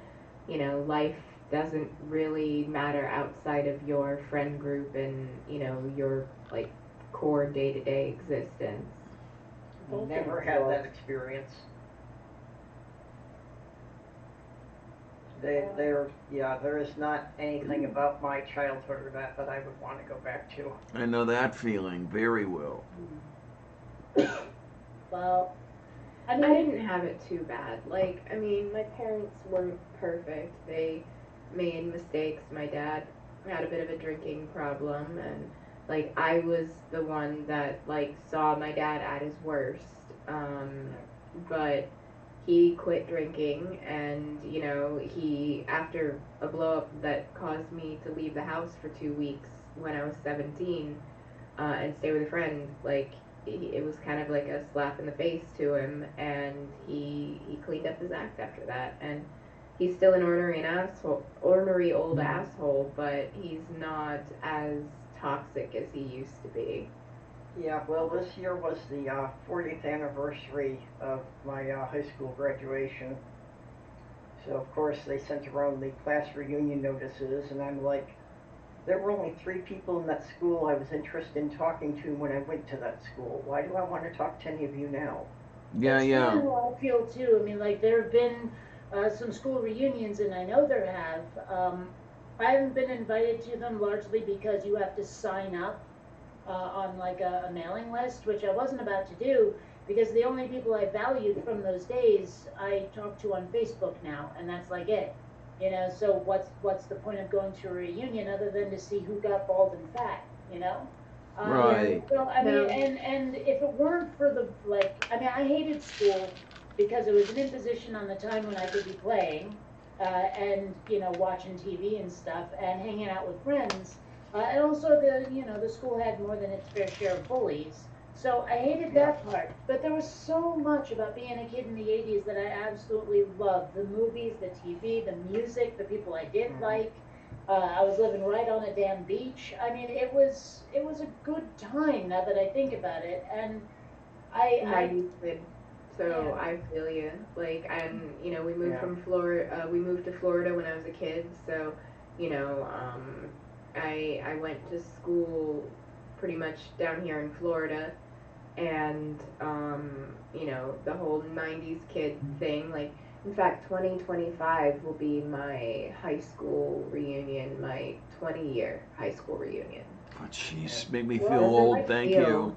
you know, life doesn't really matter outside of your friend group and you know your like core day-to-day existence. Never had that experience. There is not anything about my childhood or that I would want to go back to. I know that feeling very well. Well, I I mean, didn't have it too bad. Like, I mean, my parents weren't perfect. They made mistakes. My dad had a bit of a drinking problem, and like I was the one that like saw my dad at his worst. But he quit drinking, and you know, he after a blow up that caused me to leave the house for 2 weeks when I was 17, and stay with a friend, like it was kind of like a slap in the face to him, and he cleaned up his act after that, and he's still an ornery old asshole, but he's not as toxic as he used to be. Yeah, well, this year was the 40th anniversary of my high school graduation. So, of course, they sent around the class reunion notices, and I'm like, there were only 3 people in that school I was interested in talking to when I went to that school. Why do I want to talk to any of you now? Yeah, that's yeah. kind of how I feel too. I mean, like there have been some school reunions, and I know there have. I haven't been invited to them largely because you have to sign up on like a mailing list, which I wasn't about to do because the only people I valued from those days I talk to on Facebook now, and that's like it. You know, so what's the point of going to a reunion other than to see who got bald and fat? You know. Right. So I mean, No. and if it weren't for the like, I mean, I hated school because it was an imposition on the time when I could be playing, and you know, watching TV and stuff, and hanging out with friends. And also the school had more than its fair share of bullies. So I hated that part. But there was so much about being a kid in the 80s that I absolutely loved. The movies, the TV, the music, the people I did like. I was living right on a damn beach. I mean, it was a good time now that I think about it. And My I youth did. So yeah. I feel you. Like, and you know, we moved Yeah. from Florida. We moved to Florida when I was a kid. So, you know, I went to school pretty much down here in Florida, and you know, the whole '90s kid thing. Like, in fact, 2025 will be my high school reunion, my 20-year high school reunion. Oh, jeez, make me Well, feel Doesn't old. Thank feel you.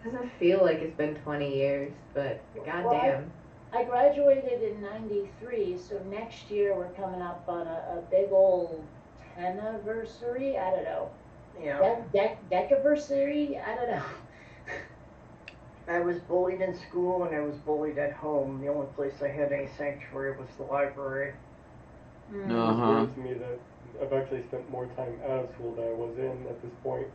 doesn't feel like it's been 20 years, but Well, goddamn. I graduated in '93, so next year we're coming up on a big old 10 anniversary. I don't know. Yeah. Decaversary? I don't know. I was bullied in school and I was bullied at home. The only place I had any sanctuary was the library. Mm. Uh-huh. It's weird to me that I've actually spent more time out of school than I was in at this point.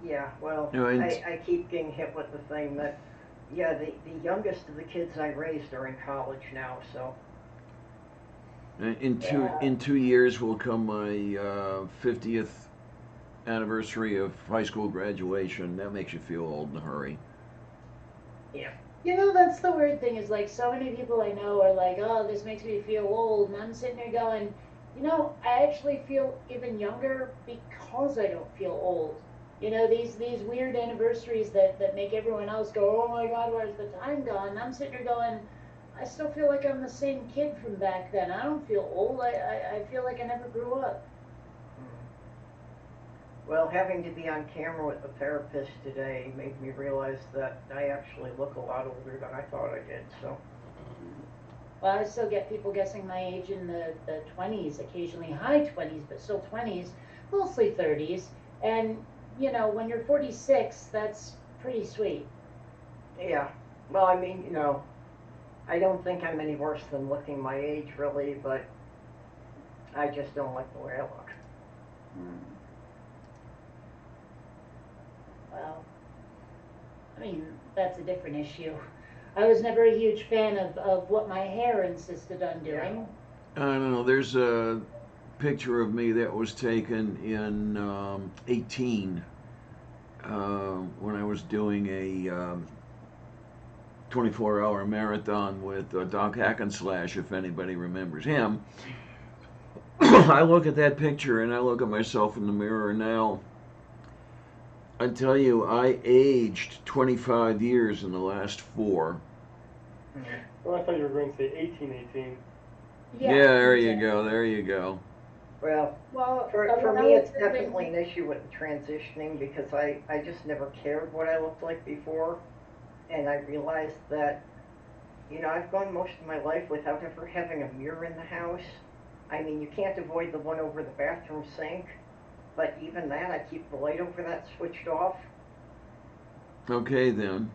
Yeah, well, You know, and- I keep getting hit with the thing that, yeah, the youngest of the kids I raised are in college now, so. In 2 years will come my 50th anniversary of high school graduation. That makes you feel old in a hurry. Yeah. You know, that's the weird thing is like so many people I know are like, oh, this makes me feel old. And I'm sitting there going, you know, I actually feel even younger because I don't feel old. You know, these weird anniversaries that make everyone else go, oh my God, where's the time gone? And I'm sitting there going, I still feel like I'm the same kid from back then. I don't feel old. I feel like I never grew up. Well, having to be on camera with the therapist today made me realize that I actually look a lot older than I thought I did, so. Well, I still get people guessing my age in the 20s, occasionally high 20s, but still 20s, mostly 30s. And, you know, when you're 46, that's pretty sweet. Yeah. Well, I mean, you know, I don't think I'm any worse than looking my age, really, but I just don't like the way I look. Well, I mean, that's a different issue. I was never a huge fan of what my hair insisted on doing. I don't know. There's a picture of me that was taken in 18 when I was doing a 24-hour marathon with Doc Hackenslash, if anybody remembers him. I look at that picture and I look at myself in the mirror now. I tell you, I aged 25 years in the last 4. Well, I thought you were going to say 1818. Yeah, there you go, there you go. Well, Well, for when me, I it's was living- definitely an issue with the transitioning because I just never cared what I looked like before. And I realized that, you know, I've gone most of my life without ever having a mirror in the house. I mean, you can't avoid the one over the bathroom sink, but even that, I keep the light over that switched off. Okay then.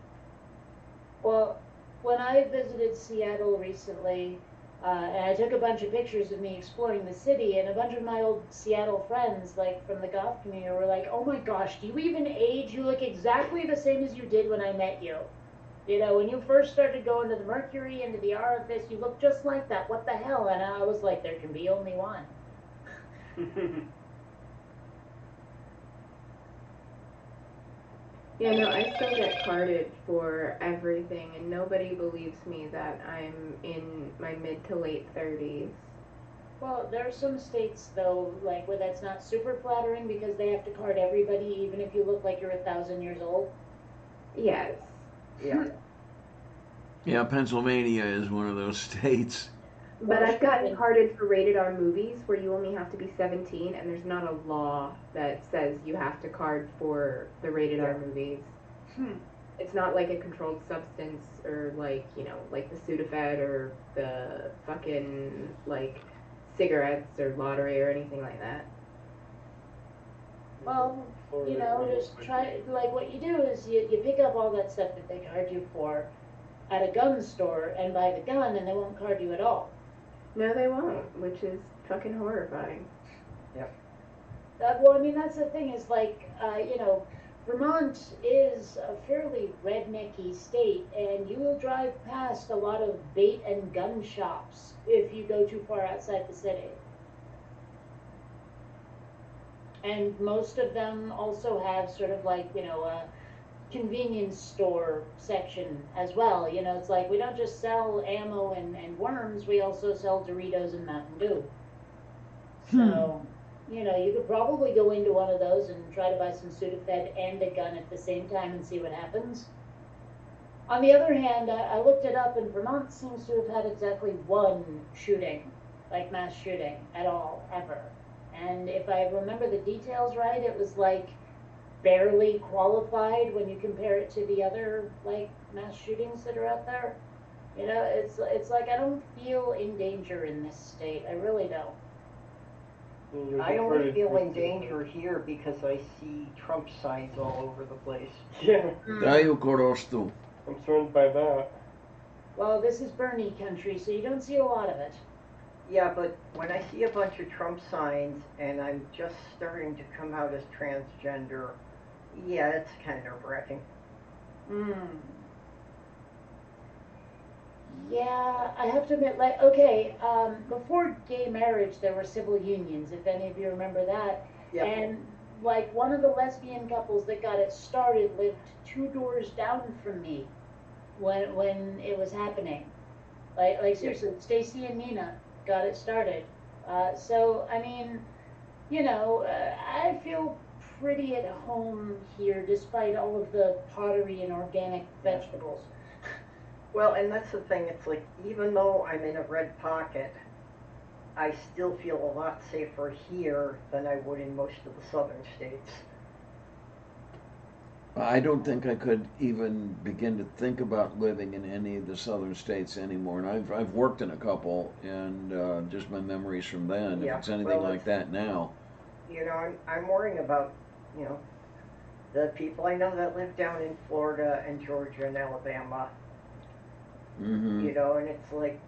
Well, when I visited Seattle recently, and I took a bunch of pictures of me exploring the city, and a bunch of my old Seattle friends, like from the goth community, were like, "Oh my gosh, do you even age? You look exactly the same as you did when I met you. You know, when you first started going to the Mercury and to the Orifice, you look just like that. What the hell?" And I was like, "There can be only one." Yeah, no, I still get carded for everything, and nobody believes me that I'm in my mid to late 30s. Well, there are some states though, like where that's not super flattering because they have to card everybody, even if you look like you're 1,000 years old. Yes. Yeah. Yeah, Pennsylvania is one of those states. But I've gotten carded for rated R movies where you only have to be 17, and there's not a law that says you have to card for the rated R movies. It's not like a controlled substance or like, you know, like the Sudafed or the fucking like cigarettes or lottery or anything like that. Well, you know, just try, like what you do is you pick up all that stuff that they card you for at a gun store and buy the gun and they won't card you at all. No, they won't, which is fucking horrifying. Well, I mean, that's the thing is like, you know, Vermont is a fairly rednecky state, and you will drive past a lot of bait and gun shops if you go too far outside the city. And most of them also have sort of like, you know, a convenience store section as well. You know, it's like we don't just sell ammo and worms, we also sell Doritos and Mountain Dew. So, you know, you could probably go into one of those and try to buy some Sudafed and a gun at the same time and see what happens. On the other hand, I looked it up, and Vermont seems to have had exactly one shooting, like mass shooting, at all, ever. And if I remember the details right, it was like barely qualified when you compare it to the other like mass shootings that are out there. You know, it's like I don't feel in danger in this state. I really don't. I only feel in danger here because I see Trump signs all over the place. Yeah, Daju korostu. I'm threatened by that. Well, this is Bernie country, so you don't see a lot of it. Yeah, but when I see a bunch of Trump signs and I'm just starting to come out as transgender, yeah, it's kind of nerve-wracking. Yeah, I have to admit, like, okay, before gay marriage, there were civil unions, if any of you remember that. Yep. And, like, one of the lesbian couples that got it started lived 2 doors down from me when it was happening. Like seriously, Stacy and Nina got it started. So, I mean, you know, I feel pretty at home here despite all of the pottery and organic vegetables. Well, and that's the thing, it's like, even though I'm in a red pocket, I still feel a lot safer here than I would in most of the southern states. I don't think I could even begin to think about living in any of the southern states anymore. And I've worked in a couple, and just my memories from then. Yeah, If it's anything well, like that now. You know, I'm worrying about, you know, the people I know that live down in Florida and Georgia and Alabama. Mm-hmm. You know, and it's like,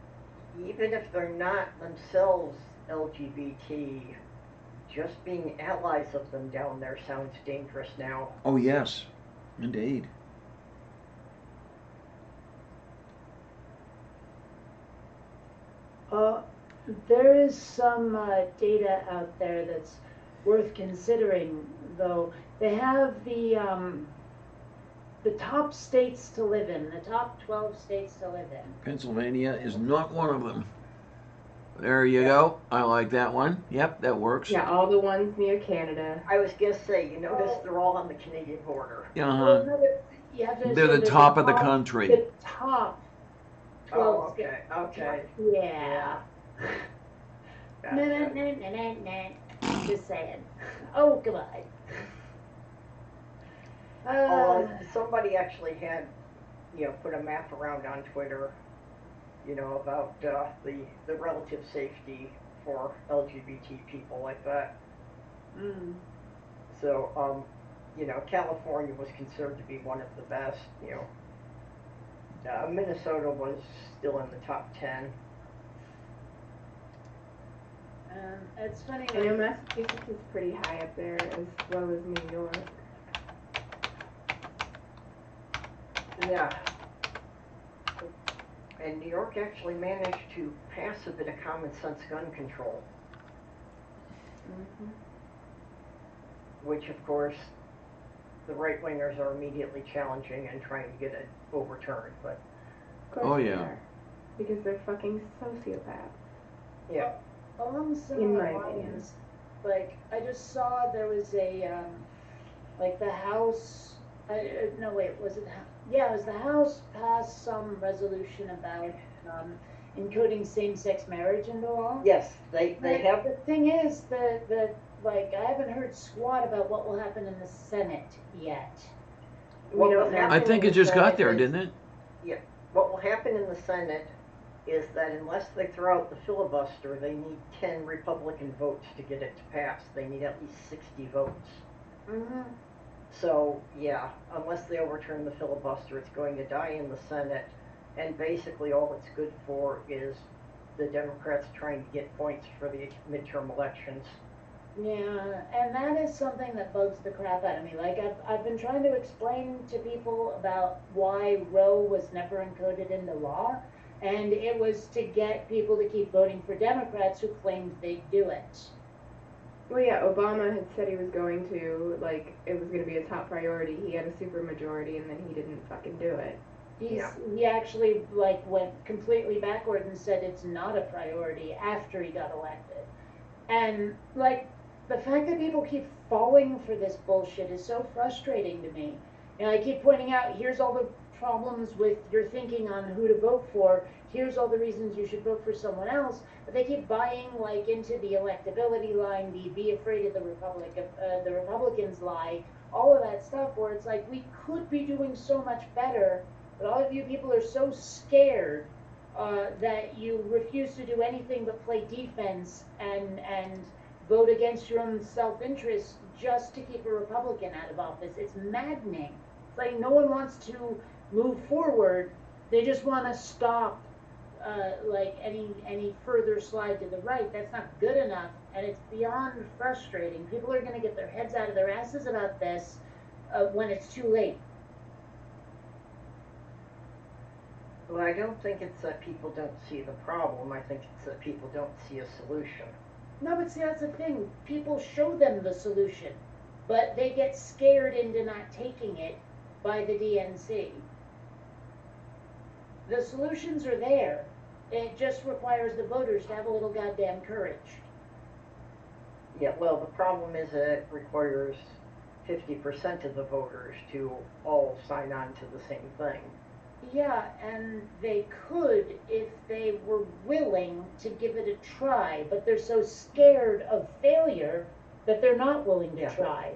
even if they're not themselves LGBT, just being allies of them down there sounds dangerous now. Oh yes, indeed. There is some data out there that's worth considering, though. They have the top states to live in, the top 12 states to live in. Pennsylvania is not one of them. There you go. I like that one. Yep, that works. Yeah, all the ones near Canada. I was gonna say, you notice they're all on the Canadian border. Uh-huh. You have to They're understand the top of the country. The top 12 Oh, okay, okay. Yeah. Gotcha. Nah. Just saying. Oh, goodbye. Somebody actually had, put a map around on Twitter, about the relative safety for LGBT people like that. So, California was considered to be one of the best. Minnesota was still in the top 10. It's funny. I know Massachusetts is pretty high up there, as well as New York. Yeah. And New York actually managed to pass a bit of common sense gun control, which of course the right-wingers are immediately challenging and trying to get it overturned, but Of course Oh, they yeah. are, because they're fucking sociopaths. yeah. Along In similar my opinion. lines, like, I just saw there was a, like the House, no wait, was it, yeah, it was the House passed some resolution about, encoding same-sex marriage into law. Yes, they have. The thing is, like, I haven't heard squat about what will happen in the Senate yet. What We will don't know. I happen think in it the just got Senate there, is- didn't it? What will happen in the Senate is that unless they throw out the filibuster, they need 10 Republican votes to get it to pass. They need at least 60 votes. So, yeah, unless they overturn the filibuster, it's going to die in the Senate. And basically all it's good for is the Democrats trying to get points for the midterm elections. Yeah, and that is something that bugs the crap out of me. Like, I've been trying to explain to people about why Roe was never encoded into law, and it was to get people to keep voting for Democrats who claimed they'd do it. Well, yeah, Obama had said he was going to, like, it was going to be a top priority. He had a supermajority, and then he didn't fucking do it. He actually, like, went completely backward and said it's not a priority after he got elected. And, like, the fact that people keep falling for this bullshit is so frustrating to me. And I keep pointing out, here's all the problems with your thinking on who to vote for. Here's all the reasons you should vote for someone else. But they keep buying, like, into the electability line, the be afraid of the Republicans lie, all of that stuff where it's like, we could be doing so much better, but all of you people are so scared that you refuse to do anything but play defense and vote against your own self-interest just to keep a Republican out of office. It's maddening. It's like no one wants to move forward. They just want to stop like any further slide to the right. That's not good enough, and it's beyond frustrating. People are going to get their heads out of their asses about this when it's too late. Well, I don't think it's that people don't see the problem. I think it's that people don't see a solution. No, but see, that's the thing. People show them the solution, but they get scared into not taking it by the DNC. The solutions are there. It just requires the voters to have a little goddamn courage. Yeah, well, the problem is that it requires 50% of the voters to all sign on to the same thing. Yeah, and they could if they were willing to give it a try, but they're so scared of failure that they're not willing to try.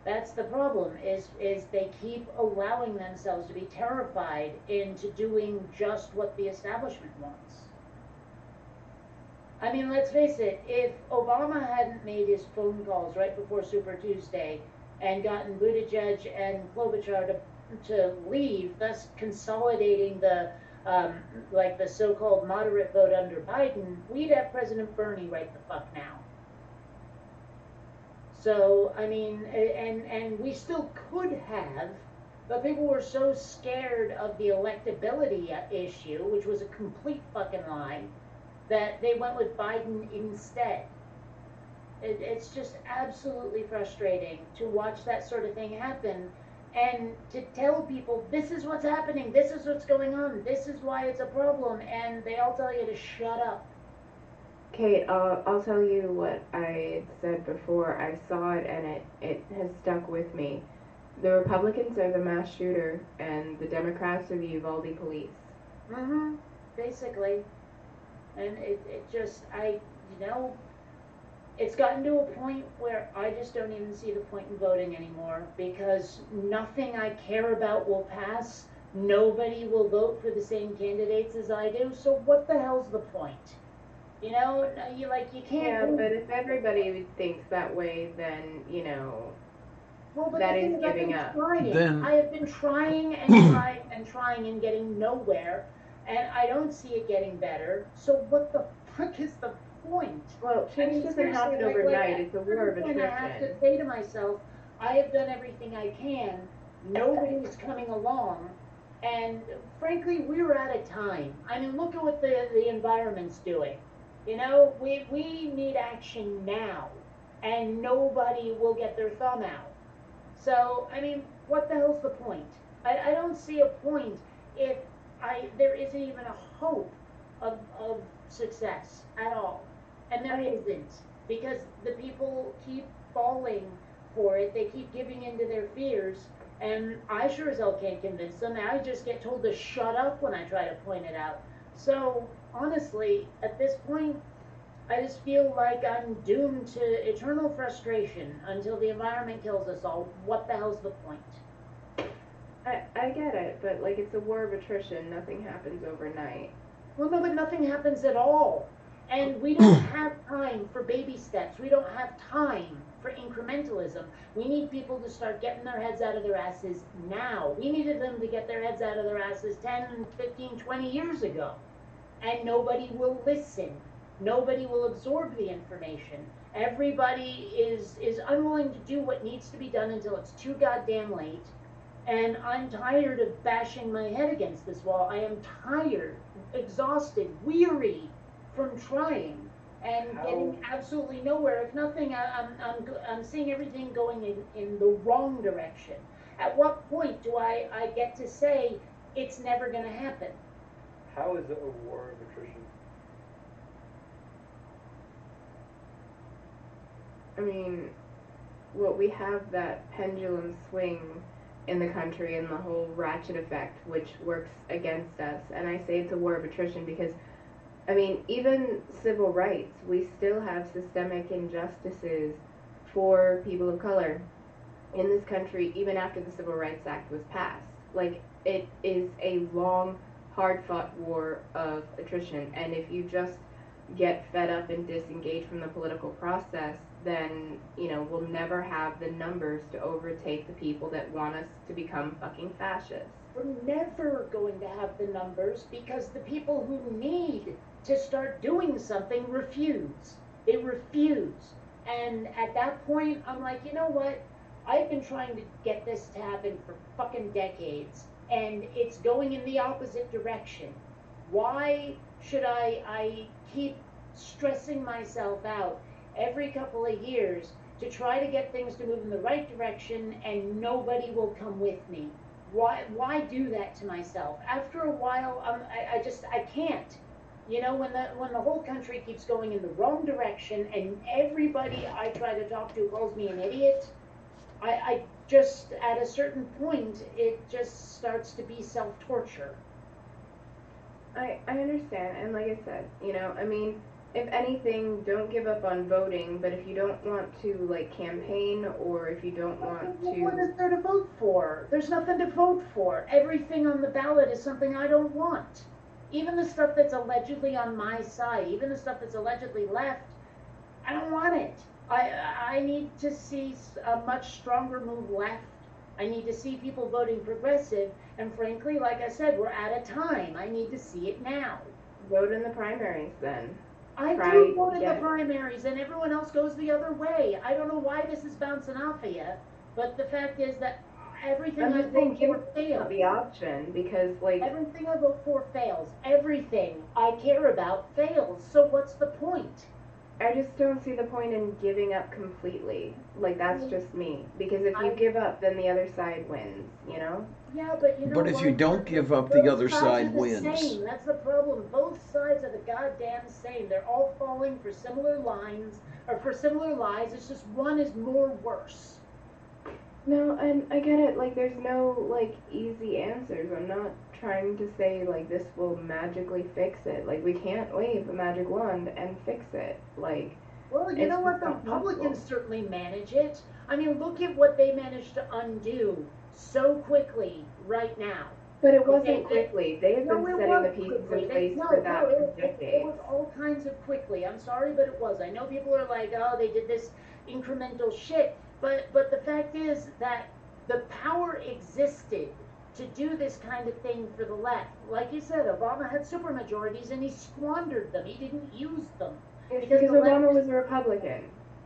That's the problem, is they keep allowing themselves to be terrified into doing just what the establishment wants. I mean, let's face it, if Obama hadn't made his phone calls right before Super Tuesday and gotten Buttigieg and Klobuchar to leave, thus consolidating the like the so-called moderate vote under Biden, we'd have President Bernie right the fuck now. So, I mean, and we still could have, but people were so scared of the electability issue, which was a complete fucking lie, that they went with Biden instead. It's just absolutely frustrating to watch that sort of thing happen and to tell people this is what's happening, this is what's going on, this is why it's a problem, and they all tell you to shut up. Kate, I'll tell you what I said before. I saw it and it has stuck with me. The Republicans are the mass shooter and the Democrats are the Uvalde police. Mm-hmm. Basically. And it just, it's gotten to a point where I just don't even see the point in voting anymore because nothing I care about will pass. Nobody will vote for the same candidates as I do, so what the hell's the point? You know, you can't. Yeah, but if everybody thinks that way, then, Well, but that the is thing is, I've giving been up. trying. Then- I have been trying and trying and trying and getting nowhere, and I don't see it getting better. So what the fuck is the point? Well, change doesn't happen seriously, overnight. It's a at war of some point I have to attrition. say to myself, I have done everything I can. Nobody's coming along, and frankly, we're out of time. I mean, look at what the environment's doing. You know, we need action now, and nobody will get their thumb out. So, I mean, what the hell's the point? I don't see a point if there isn't even a hope of success at all. And there isn't, because the people keep falling for it. They keep giving in to their fears, and I sure as hell can't convince them. I just get told to shut up when I try to point it out. So, honestly, at this point, I just feel like I'm doomed to eternal frustration until the environment kills us all. What the hell's the point? I get it, but it's a war of attrition. Nothing happens overnight. Well, no, but nothing happens at all. And we don't have time for baby steps. We don't have time for incrementalism. We need people to start getting their heads out of their asses now. We needed them to get their heads out of their asses 10, 15, 20 years ago. And nobody will listen. Nobody will absorb the information. Everybody is unwilling to do what needs to be done until it's too goddamn late. And I'm tired of bashing my head against this wall. I am tired, exhausted, weary from trying and getting absolutely nowhere. If nothing, I'm seeing everything going in the wrong direction. At what point do I get to say it's never going to happen? How is it a war of attrition? I mean, we have that pendulum swing in the country and the whole ratchet effect, which works against us. And I say it's a war of attrition because, I mean, even civil rights, we still have systemic injustices for people of color in this country, even after the Civil Rights Act was passed. It is a long, hard-fought war of attrition. And if you just get fed up and disengage from the political process, then, we'll never have the numbers to overtake the people that want us to become fucking fascists. We're never going to have the numbers because the people who need to start doing something refuse. They refuse. And at that point, I'm like, you know what? I've been trying to get this to happen for fucking decades, and it's going in the opposite direction. Why should I keep stressing myself out every couple of years to try to get things to move in the right direction and nobody will come with me? Why do that to myself? After a while, I can't. When the whole country keeps going in the wrong direction and everybody I try to talk to calls me an idiot, I just, at a certain point, it just starts to be self-torture. I understand, and like I said, I mean, if anything, don't give up on voting, but if you don't want to, campaign, or if you don't want to... What is there to vote for? There's nothing to vote for. Everything on the ballot is something I don't want. Even the stuff that's allegedly on my side, even the stuff that's allegedly left, I don't want it. I need to see a much stronger move left. I need to see people voting progressive, and frankly, like I said, we're out of time. I need to see it now. Vote in the primaries, then. I do vote in the primaries, and everyone else goes the other way. I don't know why this is bouncing off of you, but the fact is that everything I'm I just saying, vote give for it fails. the option because, like, Everything I vote for fails. Everything I care about fails. So what's the point? I just don't see the point in giving up completely. Like, that's just me. Because if you give up, then the other side wins, you know? Yeah, but you know But if what? you don't give up, the Both other sides side are the wins. Same. That's the problem. Both sides are the goddamn same. They're all falling for similar lines or for similar lies. It's just one is more worse. No, and I get it. Like, there's no, like, easy answers. I'm not trying to say, like, this will magically fix it. Like, we can't wave a magic wand and fix it. Like, Well, you it's know what? just The not Republicans possible. certainly manage it. I mean, look at what they managed to undo so quickly right now. But it Okay, wasn't quickly. They have No, been it setting was the pieces quickly. in place No, for that for it decades. was all kinds of quickly. I'm sorry, but it was. I know people are like, oh, they did this incremental shit. But the fact is that the power existed to do this kind of thing for the left. Like you said, Obama had supermajorities and he squandered them. He didn't use them. It's Because because the left Obama is- was a Republican.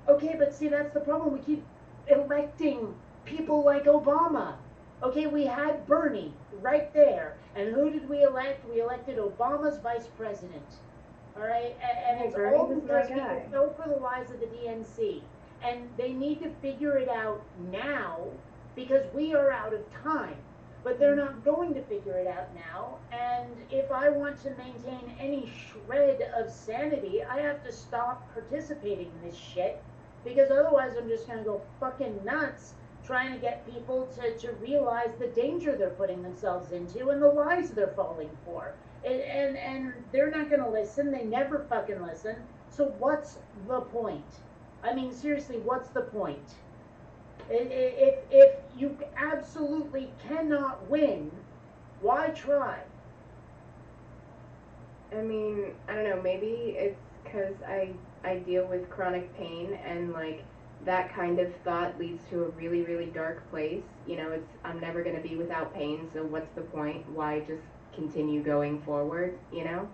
Okay, but see, that's the problem. We keep electing people like Obama. Okay, we had Bernie right there. And who did we elect? We elected Obama's vice president. All right? And Hey, it's Bernie all was because my people guy. fell for the lies of the DNC. And they need to figure it out now because we are out of time. But they're not going to figure it out now. And if I want to maintain any shred of sanity, I have to stop participating in this shit. Because otherwise, I'm just going to go fucking nuts trying to get people to realize the danger they're putting themselves into and the lies they're falling for. And they're not going to listen. They never fucking listen. So what's the point? I mean, seriously, what's the point? If you absolutely cannot win, why try? I mean, I don't know, maybe it's because I deal with chronic pain and, like, that kind of thought leads to a really, really dark place. You know, it's, I'm never going to be without pain, so what's the point? Why just continue going forward, you know?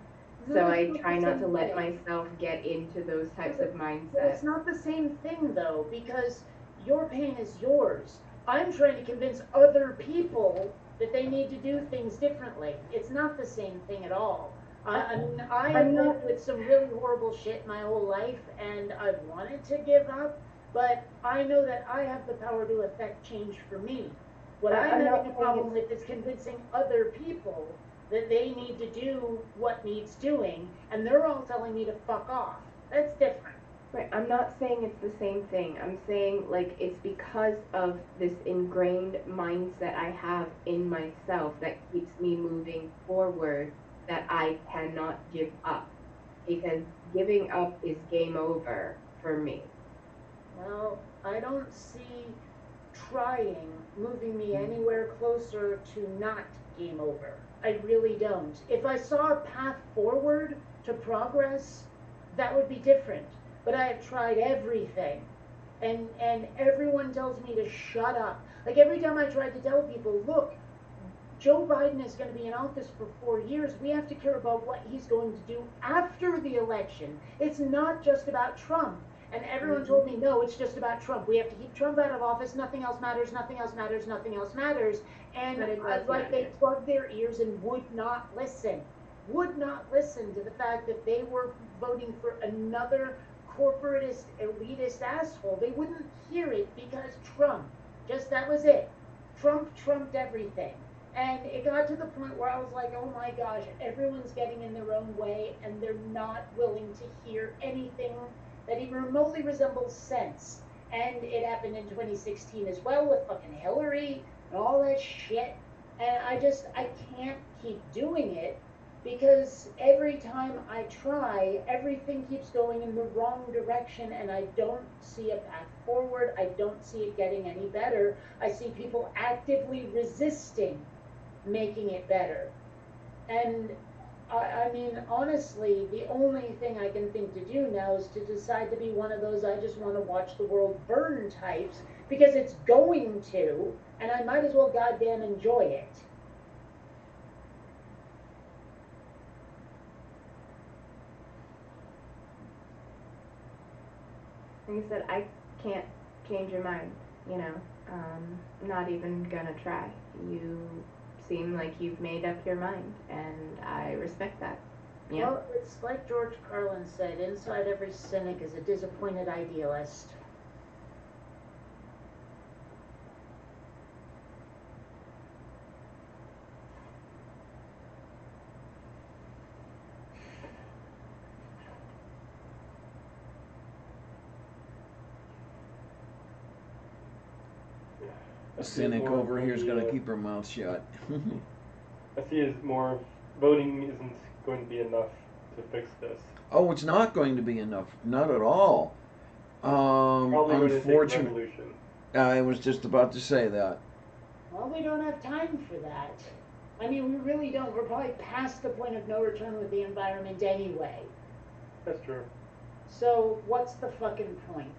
So I try not to let myself get into those types of But mindsets. it's not the same thing, though, because your pain is yours. I'm trying to convince other people that they need to do things differently. It's not the same thing at all. I mean, I have lived with some really horrible shit my whole life, and I've wanted to give up, but I know that I have the power to affect change for me. What I'm having a problem with is convincing other people that they need to do what needs doing, and they're all telling me to fuck off. That's different. Right, I'm not saying it's the same thing. I'm saying, like, it's because of this ingrained mindset I have in myself that keeps me moving forward that I cannot give up. Because giving up is game over for me. Well, I don't see trying moving me anywhere closer to not game over. I really don't. If I saw a path forward to progress, that would be different. But I have tried everything. And everyone tells me to shut up. Like every time I tried to tell people, look, Joe Biden is going to be in office for 4 years. We have to care about what he's going to do after the election. It's not just about Trump. And everyone told me, no, it's just about Trump. We have to keep Trump out of office. Nothing else matters. Nothing else matters. Nothing else matters. And But it it's does like they matter. plugged their ears and would not listen. Would not listen to the fact that they were voting for another corporatist, elitist asshole. They wouldn't hear it because Trump. Just that was it. Trump trumped everything. And it got to the point where I was like, oh my gosh, everyone's getting in their own way and they're not willing to hear anything that even remotely resembles sense. And it happened in 2016 as well with fucking Hillary and all that shit. And I can't keep doing it because every time I try, everything keeps going in the wrong direction and I don't see a path forward. I don't see it getting any better. I see people actively resisting making it better. And I mean, honestly, the only thing I can think to do now is to decide to be one of those I just want to watch the world burn types because it's going to, and I might as well goddamn enjoy it. Like I said, I can't change your mind, you know. Not even gonna try. You seem like you've made up your mind, and I respect that. Yeah. Well, it's like George Carlin said, inside every cynic is a disappointed idealist. A cynic over here is gonna keep her mouth shut. I see as more voting isn't going to be enough to fix this. Oh, it's not going to be enough. Not at all. Probably going to take Unfortunately, revolution. I was just about to say that. Well, we don't have time for that. I mean, we really don't. We're probably past the point of no return with the environment anyway. That's true. So, what's the fucking point?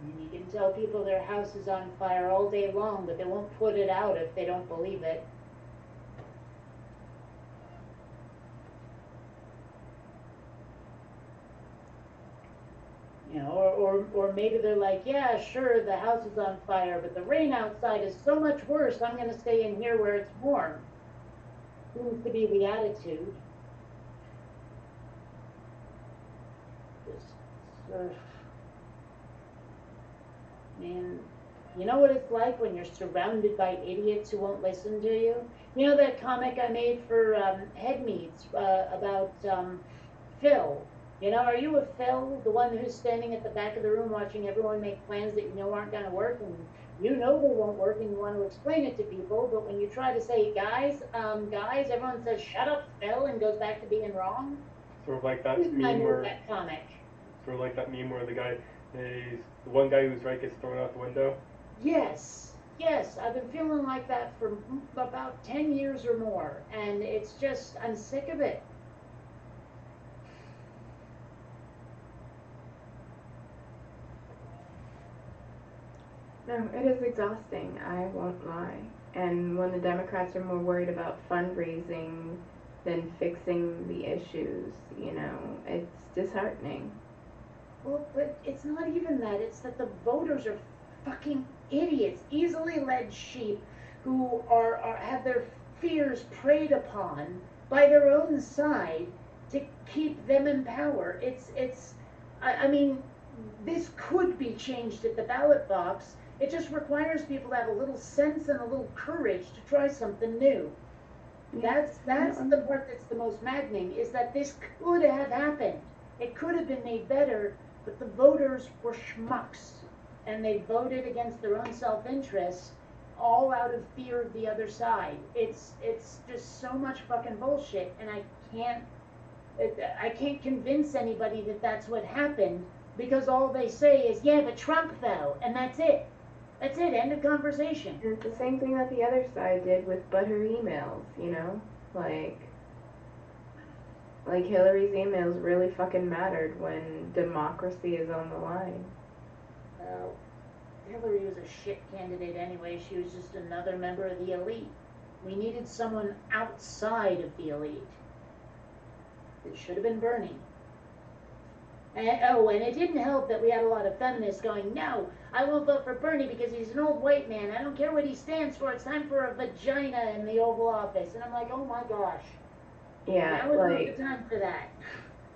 You can tell people their house is on fire all day long, but they won't put it out if they don't believe it. You know, or maybe they're like, yeah, sure, the house is on fire, but the rain outside is so much worse, I'm going to stay in here where it's warm. Seems to be the attitude. Just, man, you know what it's like when you're surrounded by idiots who won't listen to you? You know that comic I made for Headmeads about Phil? You know, are you a Phil, the one who's standing at the back of the room watching everyone make plans that you know aren't going to work, and you know they won't work, and you want to explain it to people, but when you try to say, guys, everyone says, shut up, Phil, and goes back to being wrong? Sort of like that Who's meme where, that comic? sort of like that meme where the one guy who's right gets thrown out the window. Yes, I've been feeling like that for about 10 years or more, and it's just, I'm sick of it. No, it is exhausting, I won't lie. And when the Democrats are more worried about fundraising than fixing the issues, you know, it's disheartening. Well, but it's not even that. It's that the voters are fucking idiots, easily led sheep who have their fears preyed upon by their own side to keep them in power. I mean, this could be changed at the ballot box. It just requires people to have a little sense and a little courage to try something new. That's the part that's the most maddening, is that this could have happened. It could have been made better, but the voters were schmucks, and they voted against their own self-interest, all out of fear of the other side. It's just so much fucking bullshit, and I can't convince anybody that that's what happened, because all they say is, yeah, but Trump though, and that's it. That's it, end of conversation. And it's the same thing that the other side did with but her emails, you know? Like Hillary's emails really fucking mattered when democracy is on the line. Well, Hillary was a shit candidate anyway. She was just another member of the elite. We needed someone outside of the elite. It should have been Bernie. And it didn't help that we had a lot of feminists going, no, I won't vote for Bernie because he's an old white man. I don't care what he stands for. It's time for a vagina in the Oval Office. And I'm like, oh my gosh. Yeah, now is not the time for that.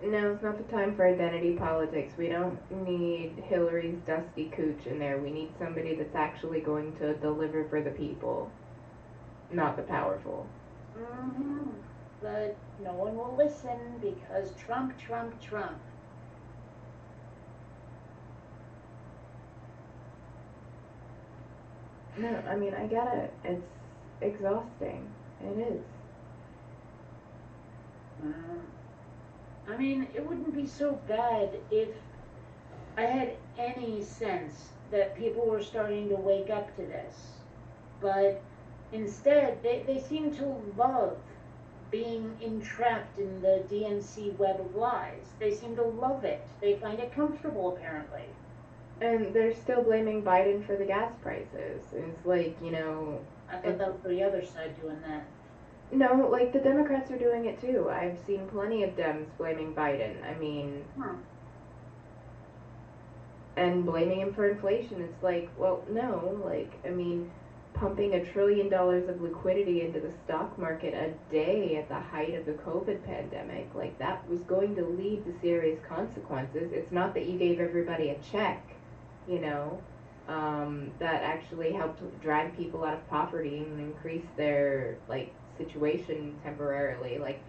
No, it's not the time for identity politics. We don't need Hillary's dusty cooch in there. We need somebody that's actually going to deliver for the people, not the powerful. Mm-hmm. But no one will listen because Trump. No, I mean, I get it. It's exhausting. It is. I mean, it wouldn't be so bad if I had any sense that people were starting to wake up to this. But instead, they seem to love being entrapped in the DNC web of lies. They seem to love it. They find it comfortable, apparently. And they're still blaming Biden for the gas prices. It's like, you know, I thought that was the other side doing that. no, like the Democrats are doing it too. I've seen plenty of Dems blaming Biden. I mean, and blaming him for inflation. It's like, well, no, like, I mean, pumping $1 trillion of liquidity into the stock market a day at the height of the COVID pandemic, like, that was going to lead to serious consequences. It's not that you gave everybody a check, you know, that actually helped drag people out of poverty and increase their, like, situation temporarily. Like,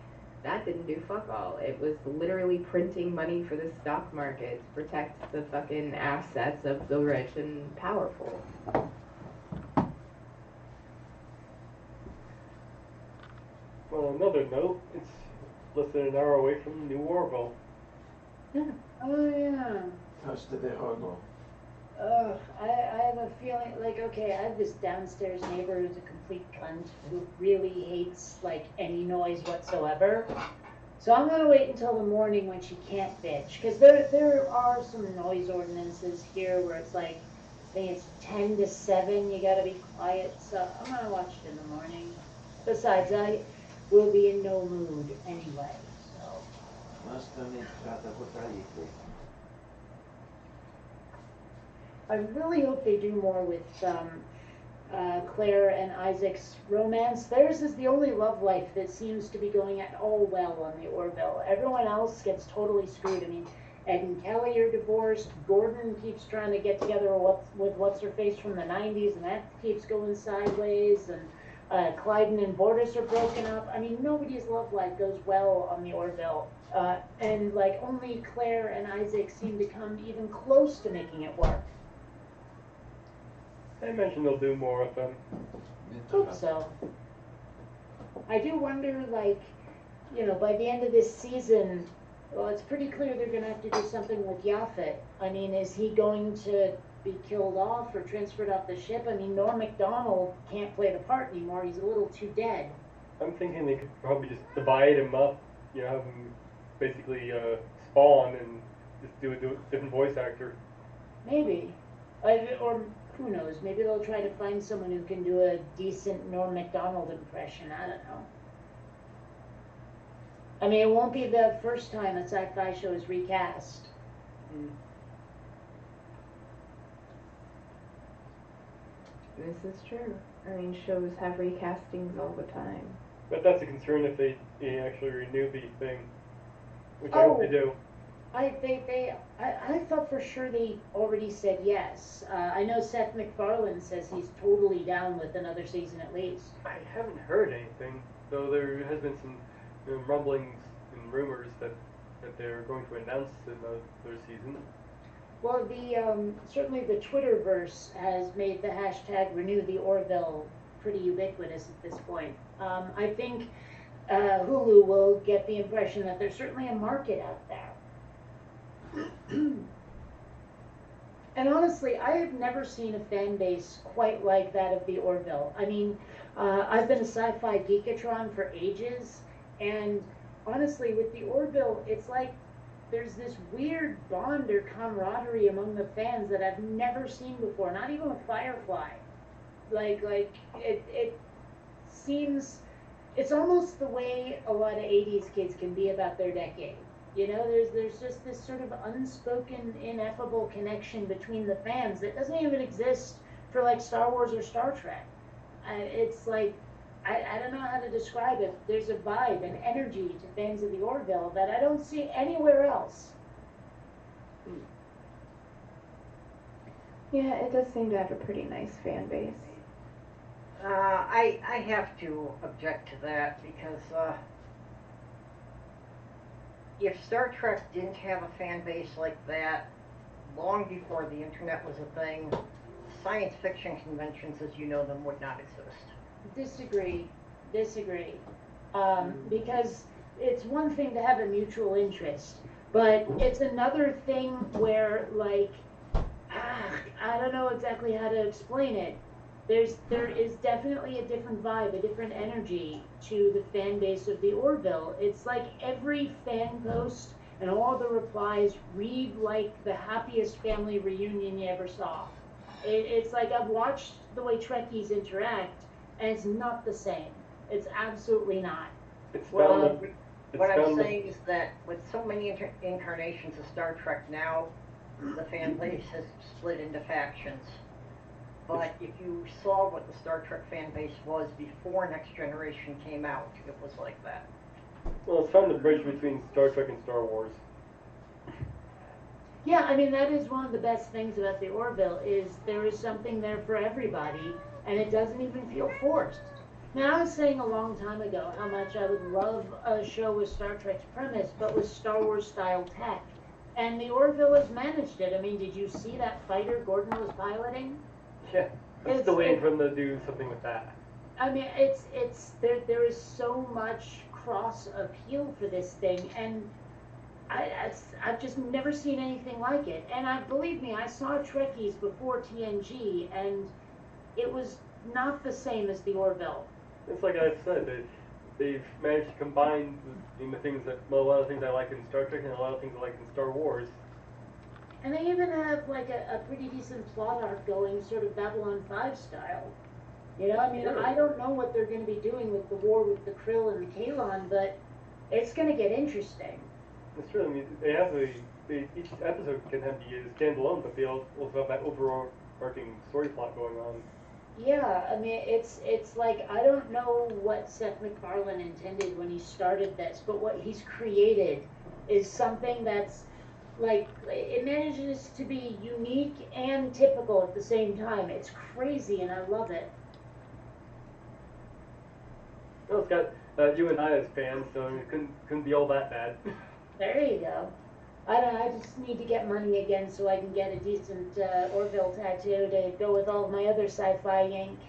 that didn't do fuck all. It was literally printing money for the stock market to protect the fucking assets of the rich and powerful. Well, on another note, it's less than an hour away from New Orville. Oh yeah. Costa de Orgo. Ugh, I have a feeling like, okay, I have this downstairs neighbor who's a complete cunt who really hates like any noise whatsoever. So I'm gonna wait until the morning when she can't bitch, because there are some noise ordinances here where it's like, I think it's 10 to 7, you gotta be quiet. So I'm gonna watch it in the morning. Besides, I will be in no mood anyway. So I really hope they do more with Claire and Isaac's romance. Theirs is the only love life that seems to be going at all well on the Orville. Everyone else gets totally screwed. I mean, Ed and Kelly are divorced. Gordon keeps trying to get together with what's-her-face from the 90s, and that keeps going sideways. And Clyden and Bordas are broken up. I mean, nobody's love life goes well on the Orville. And like only Claire and Isaac seem to come even close to making it work. I imagine they'll do more of them. Hope so. I do wonder, like, you know, by the end of this season, well, it's pretty clear they're going to have to do something with Yaphet. I mean, is he going to be killed off or transferred off the ship? I mean, Norm Macdonald can't play the part anymore. He's a little too dead. I'm thinking they could probably just divide him up, you know, have him basically spawn and just do a different voice actor. Maybe. Or who knows? Maybe they'll try to find someone who can do a decent Norm Macdonald impression. I don't know. I mean, it won't be the first time a sci-fi show is recast. This is true. I mean, shows have recastings all the time. But that's a concern if they actually renew the thing, which I hope they do. I thought for sure they already said yes. I know Seth MacFarlane says he's totally down with another season at least. I haven't heard anything, though there has been some rumblings and rumors that they're going to announce another season. Well, certainly the Twitterverse has made the hashtag Renew the Orville pretty ubiquitous at this point. I think Hulu will get the impression that there's certainly a market out there. And honestly, I have never seen a fan base quite like that of the Orville. I mean, I've been a sci-fi geekatron for ages, and honestly, with the Orville, it's like there's this weird bond or camaraderie among the fans that I've never seen before, not even with Firefly. Like it seems, it's almost the way a lot of 80s kids can be about their decade. You know, there's just this sort of unspoken, ineffable connection between the fans that doesn't even exist for like Star Wars or Star Trek. It's like, I don't know how to describe it. There's a vibe and energy to fans of the Orville that I don't see anywhere else. Yeah, it does seem to have a pretty nice fan base. I have to object to that because if Star Trek didn't have a fan base like that long before the internet was a thing, science fiction conventions as you know them would not exist. Disagree. Because it's one thing to have a mutual interest, but it's another thing where, like, I don't know exactly how to explain it. There is definitely a different vibe, a different energy to the fan base of the Orville. It's like every fan post and all the replies read like the happiest family reunion you ever saw. It's like I've watched the way Trekkies interact, and it's not the same. It's absolutely not. It's Well, found the, it's what I'm found the, saying is that with so many incarnations of Star Trek now, the fan base has split into factions. But if you saw what the Star Trek fan base was before Next Generation came out, it was like that. well, it's found the bridge between Star Trek and Star Wars. Yeah, I mean, that is one of the best things about the Orville is there is something there for everybody, and it doesn't even feel forced. Now, I was saying a long time ago how much I would love a show with Star Trek's premise, but with Star Wars style tech. And the Orville has managed it. I mean, did you see that fighter Gordon was piloting? Yeah, I'm still waiting for them to do something with that. I mean, there is so much cross appeal for this thing, and I've just never seen anything like it. And believe me, I saw Trekkies before TNG, and it was not the same as the Orville. It's like I said, they've managed to combine the things that, well, a lot of things I like in Star Trek and a lot of things I like in Star Wars. And they even have like a pretty decent plot arc going, sort of Babylon 5 style. You know, I mean, Sure. I don't know what they're going to be doing with the war with the Krill and the Kalon, but it's going to get interesting. It's true. I mean, each episode can have be standalone, but they also have that overarching story plot going on. Yeah, I mean, it's like, I don't know what Seth MacFarlane intended when he started this, but what he's created is something that's, like, it manages to be unique and typical at the same time. It's crazy, and I love it. Well, it's got you and I as fans, so it couldn't be all that bad. There you go. I just need to get money again so I can get a decent Orville tattoo to go with all of my other sci-fi ink.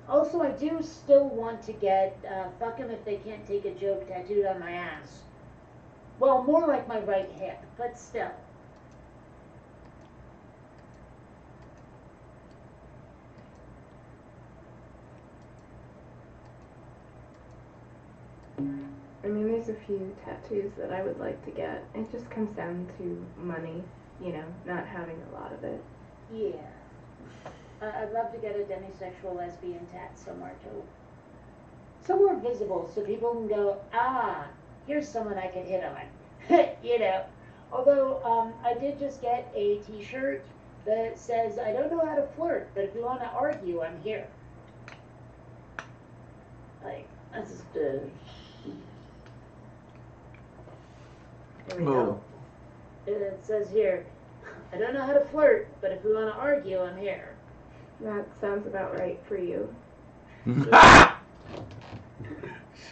Also, I do still want to get fuck 'em if they can't take a joke tattooed on my ass. Well, more like my right hip, but still. I mean, there's a few tattoos that I would like to get. It just comes down to money, you know, not having a lot of it. Yeah. I'd love to get a demisexual lesbian tat somewhere too. Somewhere visible so people can go, ah, here's someone I can hit on. You know. Although, I did just get a t-shirt that says, I don't know how to flirt, but if you want to argue, I'm here. Like, that's just, there we go. It says here, I don't know how to flirt, but if we want to argue, I'm here. That sounds about right for you.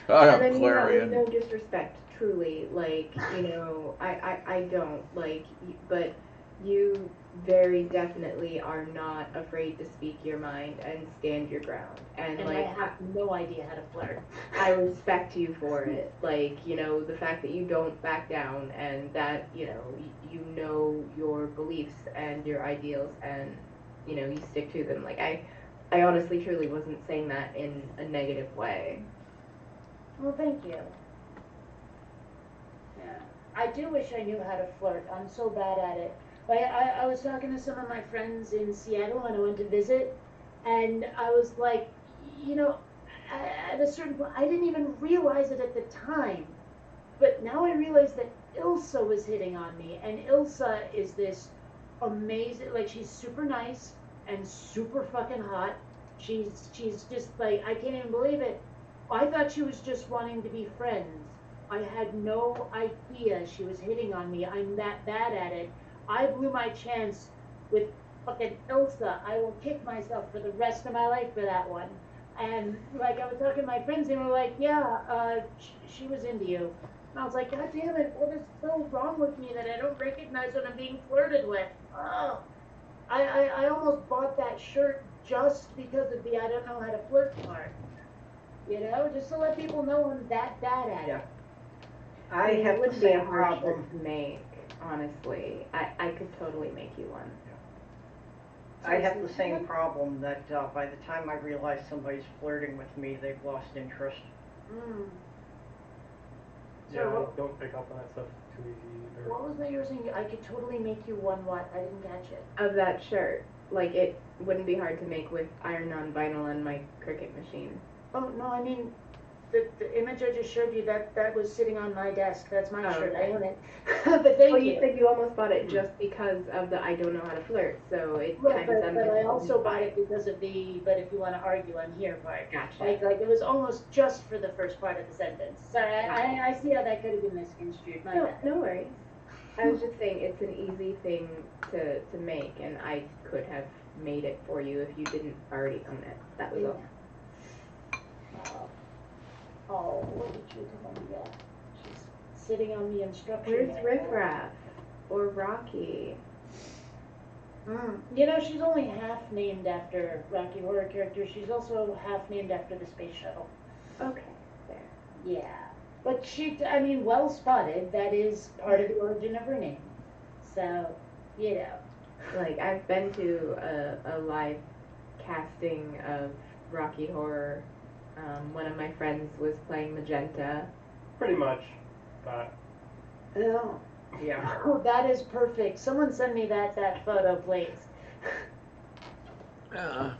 Shut And up, then, Clarion. no disrespect, truly, like, you know, I don't, like, but you very definitely are not afraid to speak your mind and stand your ground. And I like, have no idea how to flirt. I respect you for it. Like, you know, the fact that you don't back down and that, you know your beliefs and your ideals and, you know, you stick to them. Like, I honestly truly wasn't saying that in a negative way. Well, thank you. Yeah. I do wish I knew how to flirt. I'm so bad at it. Like, I was talking to some of my friends in Seattle when I went to visit, and I was like, you know, at a certain point, I didn't even realize it at the time, but now I realize that Ilsa was hitting on me, and Ilsa is this amazing, like, she's super nice and super fucking hot. She's just like, I can't even believe it. I thought she was just wanting to be friends. I had no idea she was hitting on me. I'm that bad at it. I blew my chance with fucking Ilsa. I will kick myself for the rest of my life for that one. And like, I was talking to my friends, and they were like, yeah, she was into you. And I was like, God damn it, what is so wrong with me that I don't recognize when I'm being flirted with? Oh, I almost bought that shirt just because of the I don't know how to flirt part. You know, just to let people know I'm that bad at Yeah. it. I mean, have it the wouldn't be a same hard problem. shirt to make, honestly. I could totally make you one. I have the same problem that by the time I realize somebody's flirting with me, they've lost interest. Mm. Yeah, I what, don't pick up on that stuff too easy either. what was that you were saying? I could totally make you one what? I didn't catch it. Of that shirt. Like, it wouldn't be hard to make with iron-on vinyl and my Cricut machine. Oh, no, I mean, the image I just showed you, that was sitting on my desk. That's my Oh, shirt. okay. I own it. But thank Well, you. you said you almost bought it just because of the I don't know how to flirt, so it Right, kind of but I also bought it because of the, but if you want to argue, I'm here part. Gotcha. Like it was almost just for the first part of the sentence. Sorry, I see how that could have been misconstrued. My No, bad. no worries. I was just saying it's an easy thing to make, and I could have made it for you if you didn't already own it. That was all. Oh, what did you come on yet? She's sitting on the instruction Where's manual. Riff Raff? Or Rocky? You know, she's only half named after Rocky Horror character. She's also half named after the space shuttle. Okay, there. Yeah. But I mean, well spotted. That is part of the origin of her name. So, you know. Like, I've been to a live casting of Rocky Horror. One of my friends was playing Magenta. Pretty much that. Oh. Yeah. Oh, that is perfect. Someone send me that photo, please. Yeah,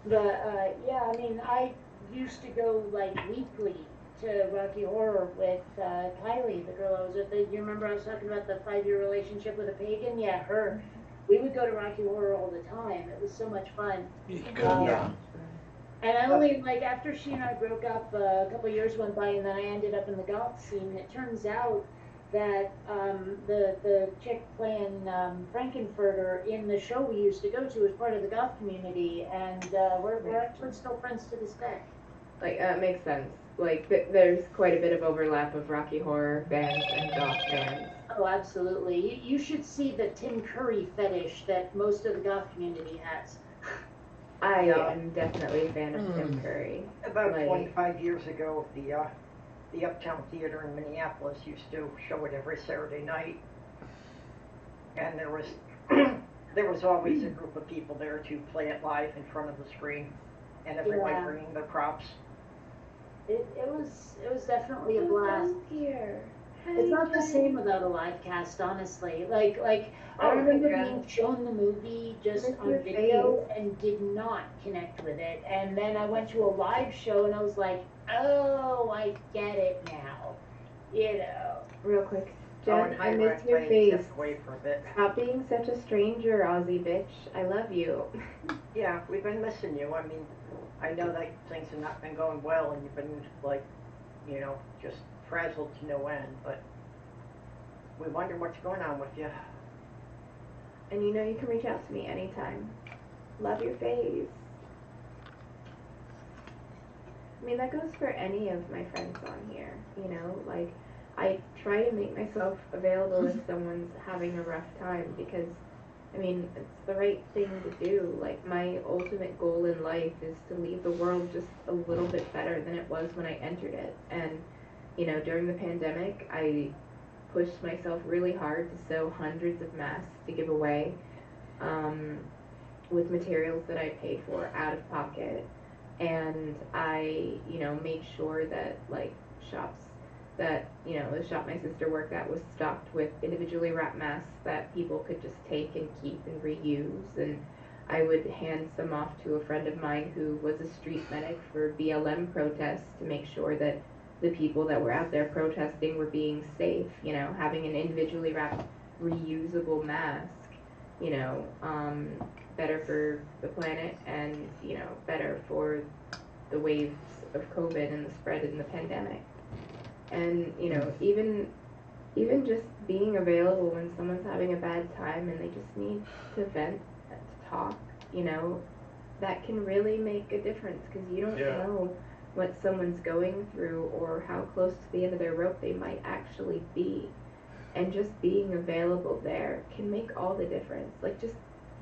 I mean, I used to go like weekly to Rocky Horror with Kylie, the girl I was with. You remember I was talking about the 5-year relationship with a pagan? Yeah, her. We would go to Rocky Horror all the time. It was so much fun. Yeah. And I only, like, after she and I broke up, a couple years went by, and then I ended up in the goth scene. It turns out that the chick playing Frankenfurter in the show we used to go to was part of the goth community, and we're actually still friends to this day. Like, that makes sense. Like, there's quite a bit of overlap of Rocky Horror fans and goth fans. Oh, absolutely. You should see the Tim Curry fetish that most of the goth community has. I Yeah. am definitely a fan of Tim Curry. About Like- 25 years ago, the Uptown Theater in Minneapolis used to show it every Saturday night, and there was always a group of people there to play it live in front of the screen, and everybody Yeah. bringing their props. It was definitely a blast. Here. It's not the same without a live cast, honestly. Like I Oh, remember yeah. being shown the movie just With on your video and did not connect with it. And then I went to a live show and I was like, oh, I get it now. You know. Real quick. Oh, Jen, and I High miss Rock your Lane face. kept away for a bit. Stop being such a stranger, Aussie bitch. I love you. Yeah, we've been missing you. I mean, I know that things have not been going well, and you've been like, you know, just frazzled to no end. But we wonder what's going on with you. And you know you can reach out to me anytime. Love your face. I mean, that goes for any of my friends on here, you know? Like, I try to make myself available if someone's having a rough time because, I mean, it's the right thing to do. Like, my ultimate goal in life is to leave the world just a little bit better than it was when I entered it. And, you know, during the pandemic, I pushed myself really hard to sew hundreds of masks to give away with materials that I paid for out of pocket. And I, you know, made sure that, like, shops that, you know, the shop my sister worked at was stocked with individually wrapped masks that people could just take and keep and reuse. And I would hand some off to a friend of mine who was a street medic for BLM protests to make sure that the people that were out there protesting were being safe, you know, having an individually wrapped reusable mask, you know, better for the planet and, you know, better for the waves of COVID and the spread in the pandemic. And, you know, even just being available when someone's having a bad time and they just need to vent, to talk, you know, that can really make a difference because you don't Yeah. know what someone's going through or how close to the end of their rope they might actually be. And just being available there can make all the difference. Like, just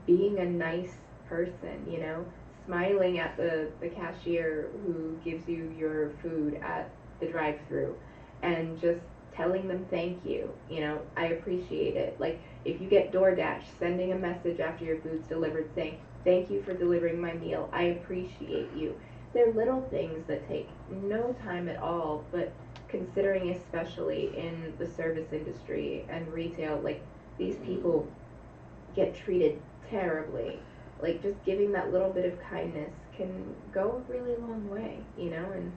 being a nice person, you know, smiling at the cashier who gives you your food at the drive-thru and just telling them thank you, you know, I appreciate it. Like, if you get DoorDash, sending a message after your food's delivered saying, thank you for delivering my meal, I appreciate you. they're little things that take no time at all, but considering especially in the service industry and retail, like these people get treated terribly. Like just giving that little bit of kindness can go a really long way, you know, and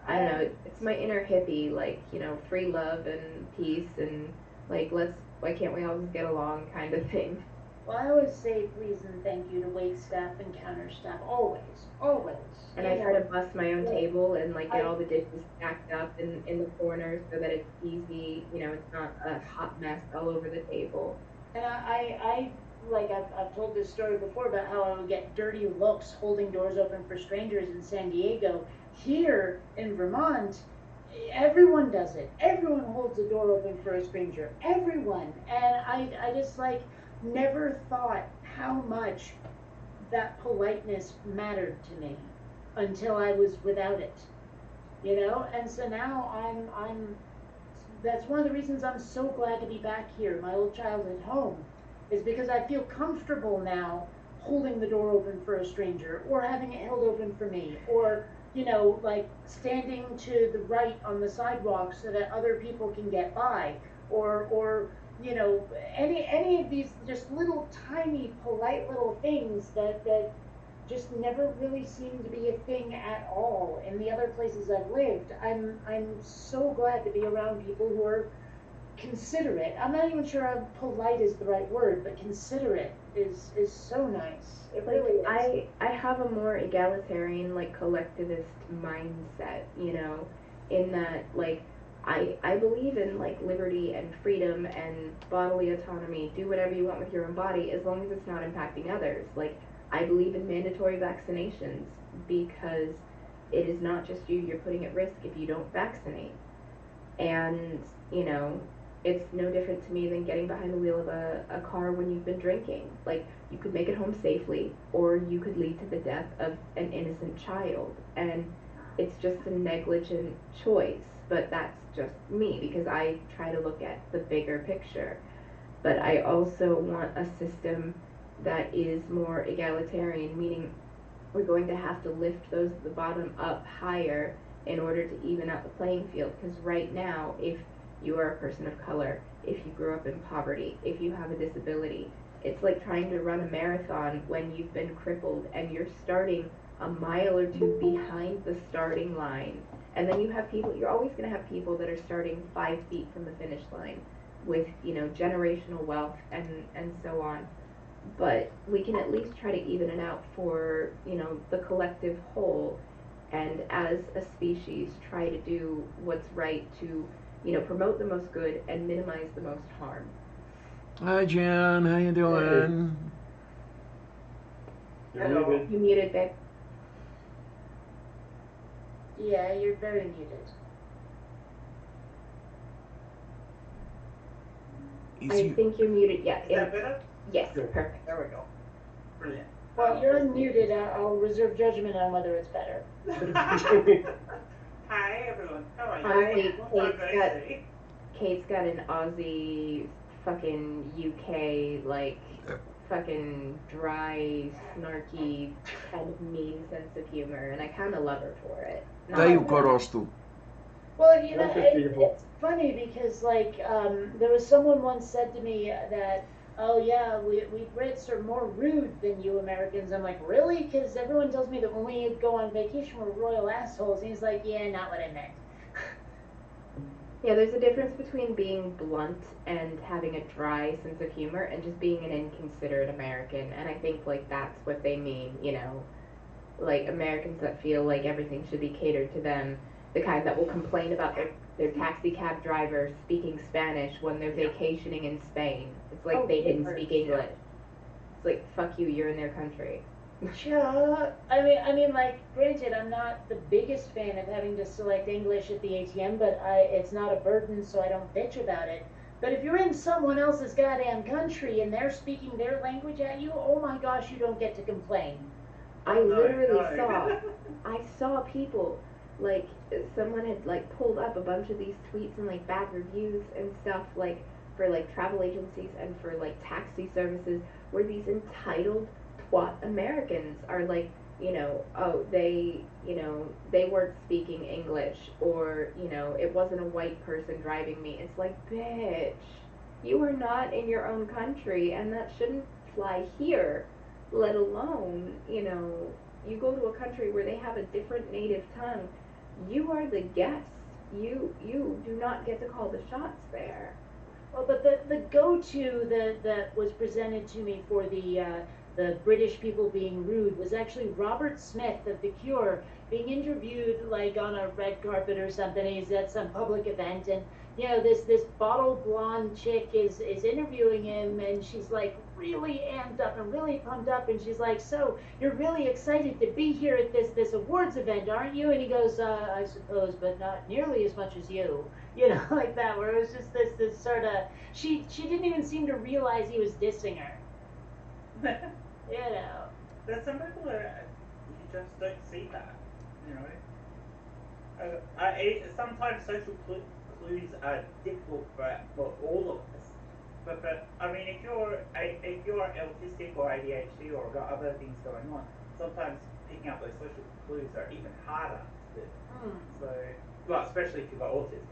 I don't know, it's my inner hippie, like, you know, free love and peace and like why can't we all just get along kind of thing. Well, I always say please and thank you to wait staff and counter staff. Always. Always. And I try to bust my own table and like get all the dishes stacked up in the corners so that it's easy, you know, it's not a hot mess all over the table. And I like I've told this story before about how I would get dirty looks holding doors open for strangers in San Diego. Here in Vermont, everyone does it. Everyone holds a door open for a stranger. Everyone. And I just like never thought how much that politeness mattered to me until I was without it. You know? And so now I'm that's one of the reasons I'm so glad to be back here, my old childhood home, is because I feel comfortable now holding the door open for a stranger or having it held open for me, or, you know, like standing to the right on the sidewalk so that other people can get by, or you know, any of these just little tiny polite little things that just never really seemed to be a thing at all in the other places I've lived. I'm so glad to be around people who are considerate. I'm not even sure how polite is the right word, but considerate is so nice. It Like really is. I have a more egalitarian, like collectivist mindset, you know, in that like I believe in like liberty and freedom and bodily autonomy. Do whatever you want with your own body as long as it's not impacting others. Like I believe in mandatory vaccinations because it is not just you're putting at risk if you don't vaccinate. And, you know, it's no different to me than getting behind the wheel of a car when you've been drinking. Like, you could make it home safely, or you could lead to the death of an innocent child. And it's just a negligent choice, but that's just me because I try to look at the bigger picture. But I also want a system that is more egalitarian, meaning we're going to have to lift those at the bottom up higher in order to even out the playing field. Because right now, if you are a person of color, if you grew up in poverty, if you have a disability, it's like trying to run a marathon when you've been crippled and you're starting a mile or two behind the starting line. And then you have people, you're always going to have people that are starting 5 feet from the finish line with, you know, generational wealth and so on. But we can at least try to even it out for, you know, the collective whole, and as a species try to do what's right to, you know, promote the most good and minimize the most harm. Hi, Jan. How you doing? You're Hello. muted. You muted, babe. Yeah, you're very muted. I think you're muted. Yeah. Is that better? Yes. Good. Perfect. There we go. Brilliant. Well, you're unmuted. I'll reserve judgment on whether it's better. Hi, everyone. How are you? Honestly, Long time no see. Kate's got an Aussie, fucking UK, like, fucking dry, snarky, kind of mean sense of humor, and I kind of love her for it. Daju korostu. Well, you know, That's just beautiful. it's funny because, like, there was someone once said to me that, oh, yeah, we Brits are more rude than you Americans. I'm like, really? Because everyone tells me that when we go on vacation, we're royal assholes. And he's like, yeah, not what I meant. Yeah, there's a difference between being blunt and having a dry sense of humor and just being an inconsiderate American, and I think, like, that's what they mean, you know? Like, Americans that feel like everything should be catered to them, the kind that will complain about their taxi cab driver speaking Spanish when they're vacationing in Spain. It's like Oh, they didn't Lord, speak English. It's like, fuck you, you're in their country. Yeah, I mean, like, granted, I'm not the biggest fan of having to select English at the ATM, but it's not a burden, so I don't bitch about it. But if you're in someone else's goddamn country and they're speaking their language at you, oh my gosh, you don't get to complain. I literally no. I saw people, like, someone had, like, pulled up a bunch of these tweets and, like, bad reviews and stuff, like, for, like, travel agencies and for, like, taxi services, where these entitled twat Americans are, like, oh, they, they weren't speaking English, or, it wasn't a white person driving me. It's like, bitch, you are not in your own country, and that shouldn't fly here, let alone, you go to a country where they have a different native tongue. You are the guest. You do not get to call the shots there. Well, but the go-to that was presented to me for the British people being rude was actually Robert Smith of The Cure being interviewed like on a red carpet or something. He's at some public event, and this bottle blonde chick is interviewing him, and she's like really amped up and really pumped up, and she's like, "So you're really excited to be here at this awards event, aren't you?" And he goes, "I suppose, but not nearly as much as you." Like that, where it was just this sort of, she didn't even seem to realize he was dissing her. There's some people that you just don't see that, sometimes social clues are difficult for all of us. But I mean, if you're autistic or ADHD or got other things going on, sometimes picking up those social clues are even harder to do. So, well, especially if you've got autism.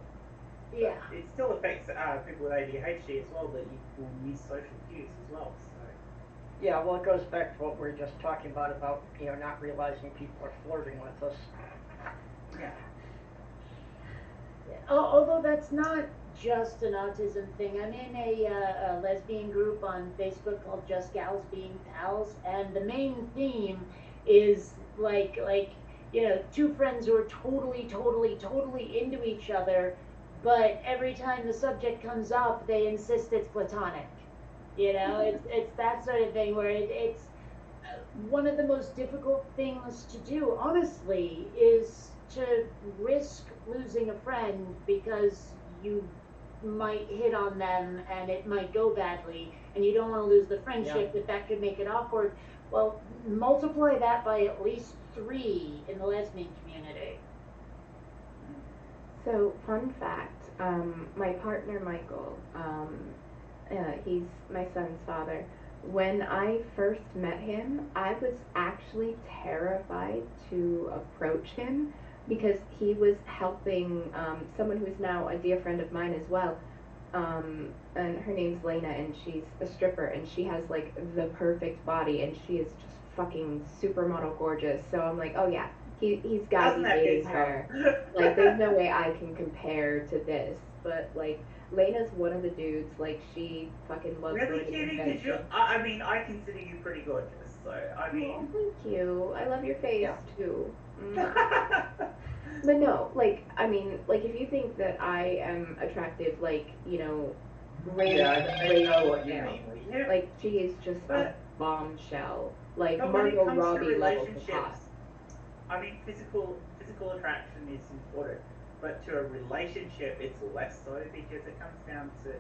Yeah. But it still affects people with ADHD as well, that you will miss social cues as well. So. Yeah, well, it goes back to what we were just talking about not realizing people are flirting with us. Yeah. Although that's not just an autism thing. I'm in a lesbian group on Facebook called Just Gals Being Pals, and the main theme is like two friends who are totally into each other, but every time the subject comes up, they insist it's platonic. It's that sort of thing where it's one of the most difficult things to do, honestly, is to risk losing a friend because you might hit on them and it might go badly, and you don't want to lose the friendship, but that could make it awkward. Well, multiply that by at least 3 in the lesbian community. So, fun fact, my partner Michael, he's my son's father. When I first met him, I was actually terrified to approach him because he was helping someone who's now a dear friend of mine as well. And her name's Lena, and she's a stripper, and she has like the perfect body, and she is just fucking supermodel gorgeous. So I'm like, oh yeah, he's got to be dating her. Like, there's no way I can compare to this. But like, Lena's one of the dudes. Like, she fucking loves really going to kidding? conventions. I mean, I consider you pretty gorgeous. So I mean. Oh, thank you. I love your face too. But no, like, I mean, like, if you think that I am attractive, like, Ray, I know what you mean. Yeah. like, she is just a bombshell. Like, But when it Margot comes to Robbie level of hot. relationships, I mean, physical attraction is important, but to a relationship, it's less so, because it comes down to,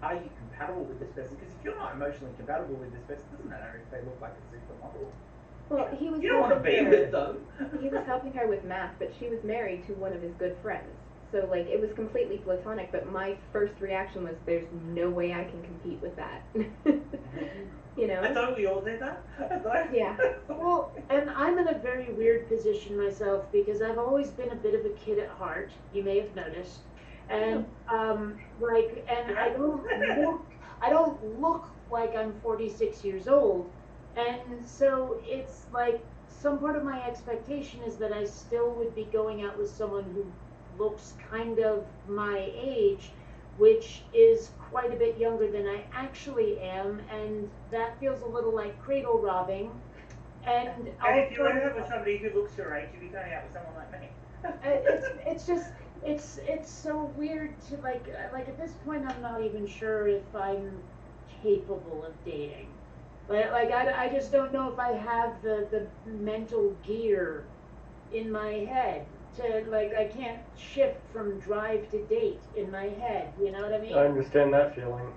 are you compatible with this person? Because if you're not emotionally compatible with this person, it doesn't matter if they look like a supermodel. Well, he was You don't want to be helping her- with them. He was helping her with math, but she was married to one of his good friends. So, like, it was completely platonic, but my first reaction was, there's no way I can compete with that. I thought we all did that. Yeah. Well, and I'm in a very weird position myself because I've always been a bit of a kid at heart. You may have noticed, and I don't look like I'm 46 years old, and so it's like some part of my expectation is that I still would be going out with someone who looks kind of my age, which is quite a bit younger than I actually am, and that feels a little like cradle robbing. And if you end up with somebody who looks your age, you'd be going out with someone like me. it's so weird to like at this point I'm not even sure if I'm capable of dating. Like I just don't know if I have the mental gear in my head to, like, I can't shift from drive to date in my head, you know what I mean? I understand that feeling.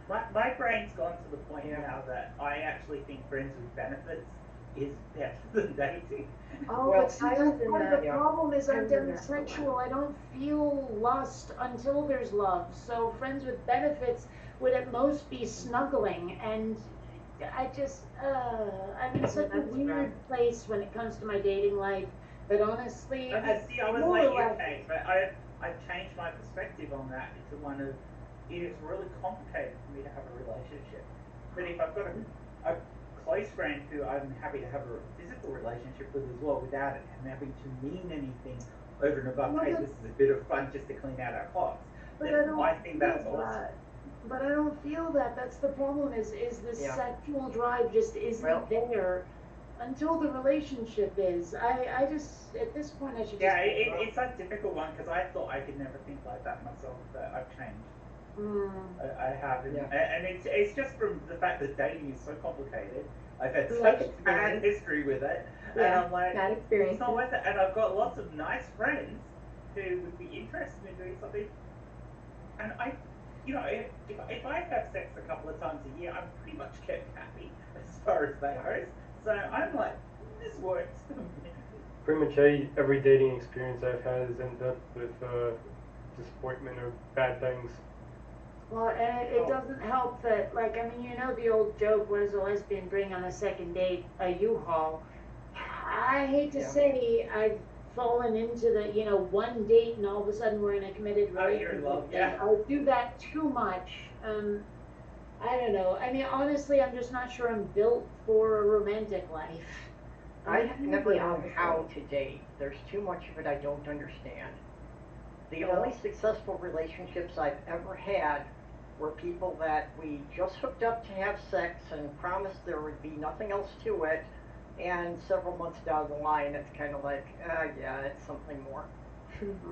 My brain's gone to the point now that I actually think friends with benefits is better than dating. Oh, Well, but see, I was in part of that, the yeah. problem is I I'm was in that for a demisexual. I don't feel lust until there's love. So friends with benefits would at most be snuggling, and I'm in such a That's weird rough. place when it comes to my dating life. But honestly, See, I was more like or you, less- Kate, but I've changed my perspective on that into one of it is really complicated for me to have a relationship. But if I've got a close friend who I'm happy to have a physical relationship with as well without it and having to mean anything over and above, hey, this is a bit of fun just to clean out our clocks, But then I think that's feel awesome. that. But I don't feel that. That's the problem. Is this Yeah. sexual drive just isn't Well- there until the relationship is. I just at this point I should just. Yeah, it's a difficult one because I thought I could never think like that myself, but I've changed. I haven't, Yeah. and it's just from the fact that dating is so complicated. I've had Life such bad experience. history with it, Yeah, and I'm like, bad it's experiences. not worth it. And I've got lots of nice friends who would be interested in doing something. And if I have sex a couple of times a year, I'm pretty much kept happy as far as that goes. So I'm like, this works for me. Pretty much every dating experience I've had has ended up with disappointment or bad things. Well, and it doesn't help that, like, I mean, you know the old joke, what does a lesbian bring on a second date? A U-Haul. I hate to Yeah. say I've fallen into the, one date and all of a sudden we're in a committed Oh, you're in relationship. love, yeah. I do that too much. I don't know. I mean, honestly, I'm just not sure I'm built for a romantic life. I've I'm never the known opposite. how to date. There's too much of it I don't understand. The Well- only successful relationships I've ever had were people that we just hooked up to have sex and promised there would be nothing else to it, and several months down the line, it's kind of like, yeah, it's something more.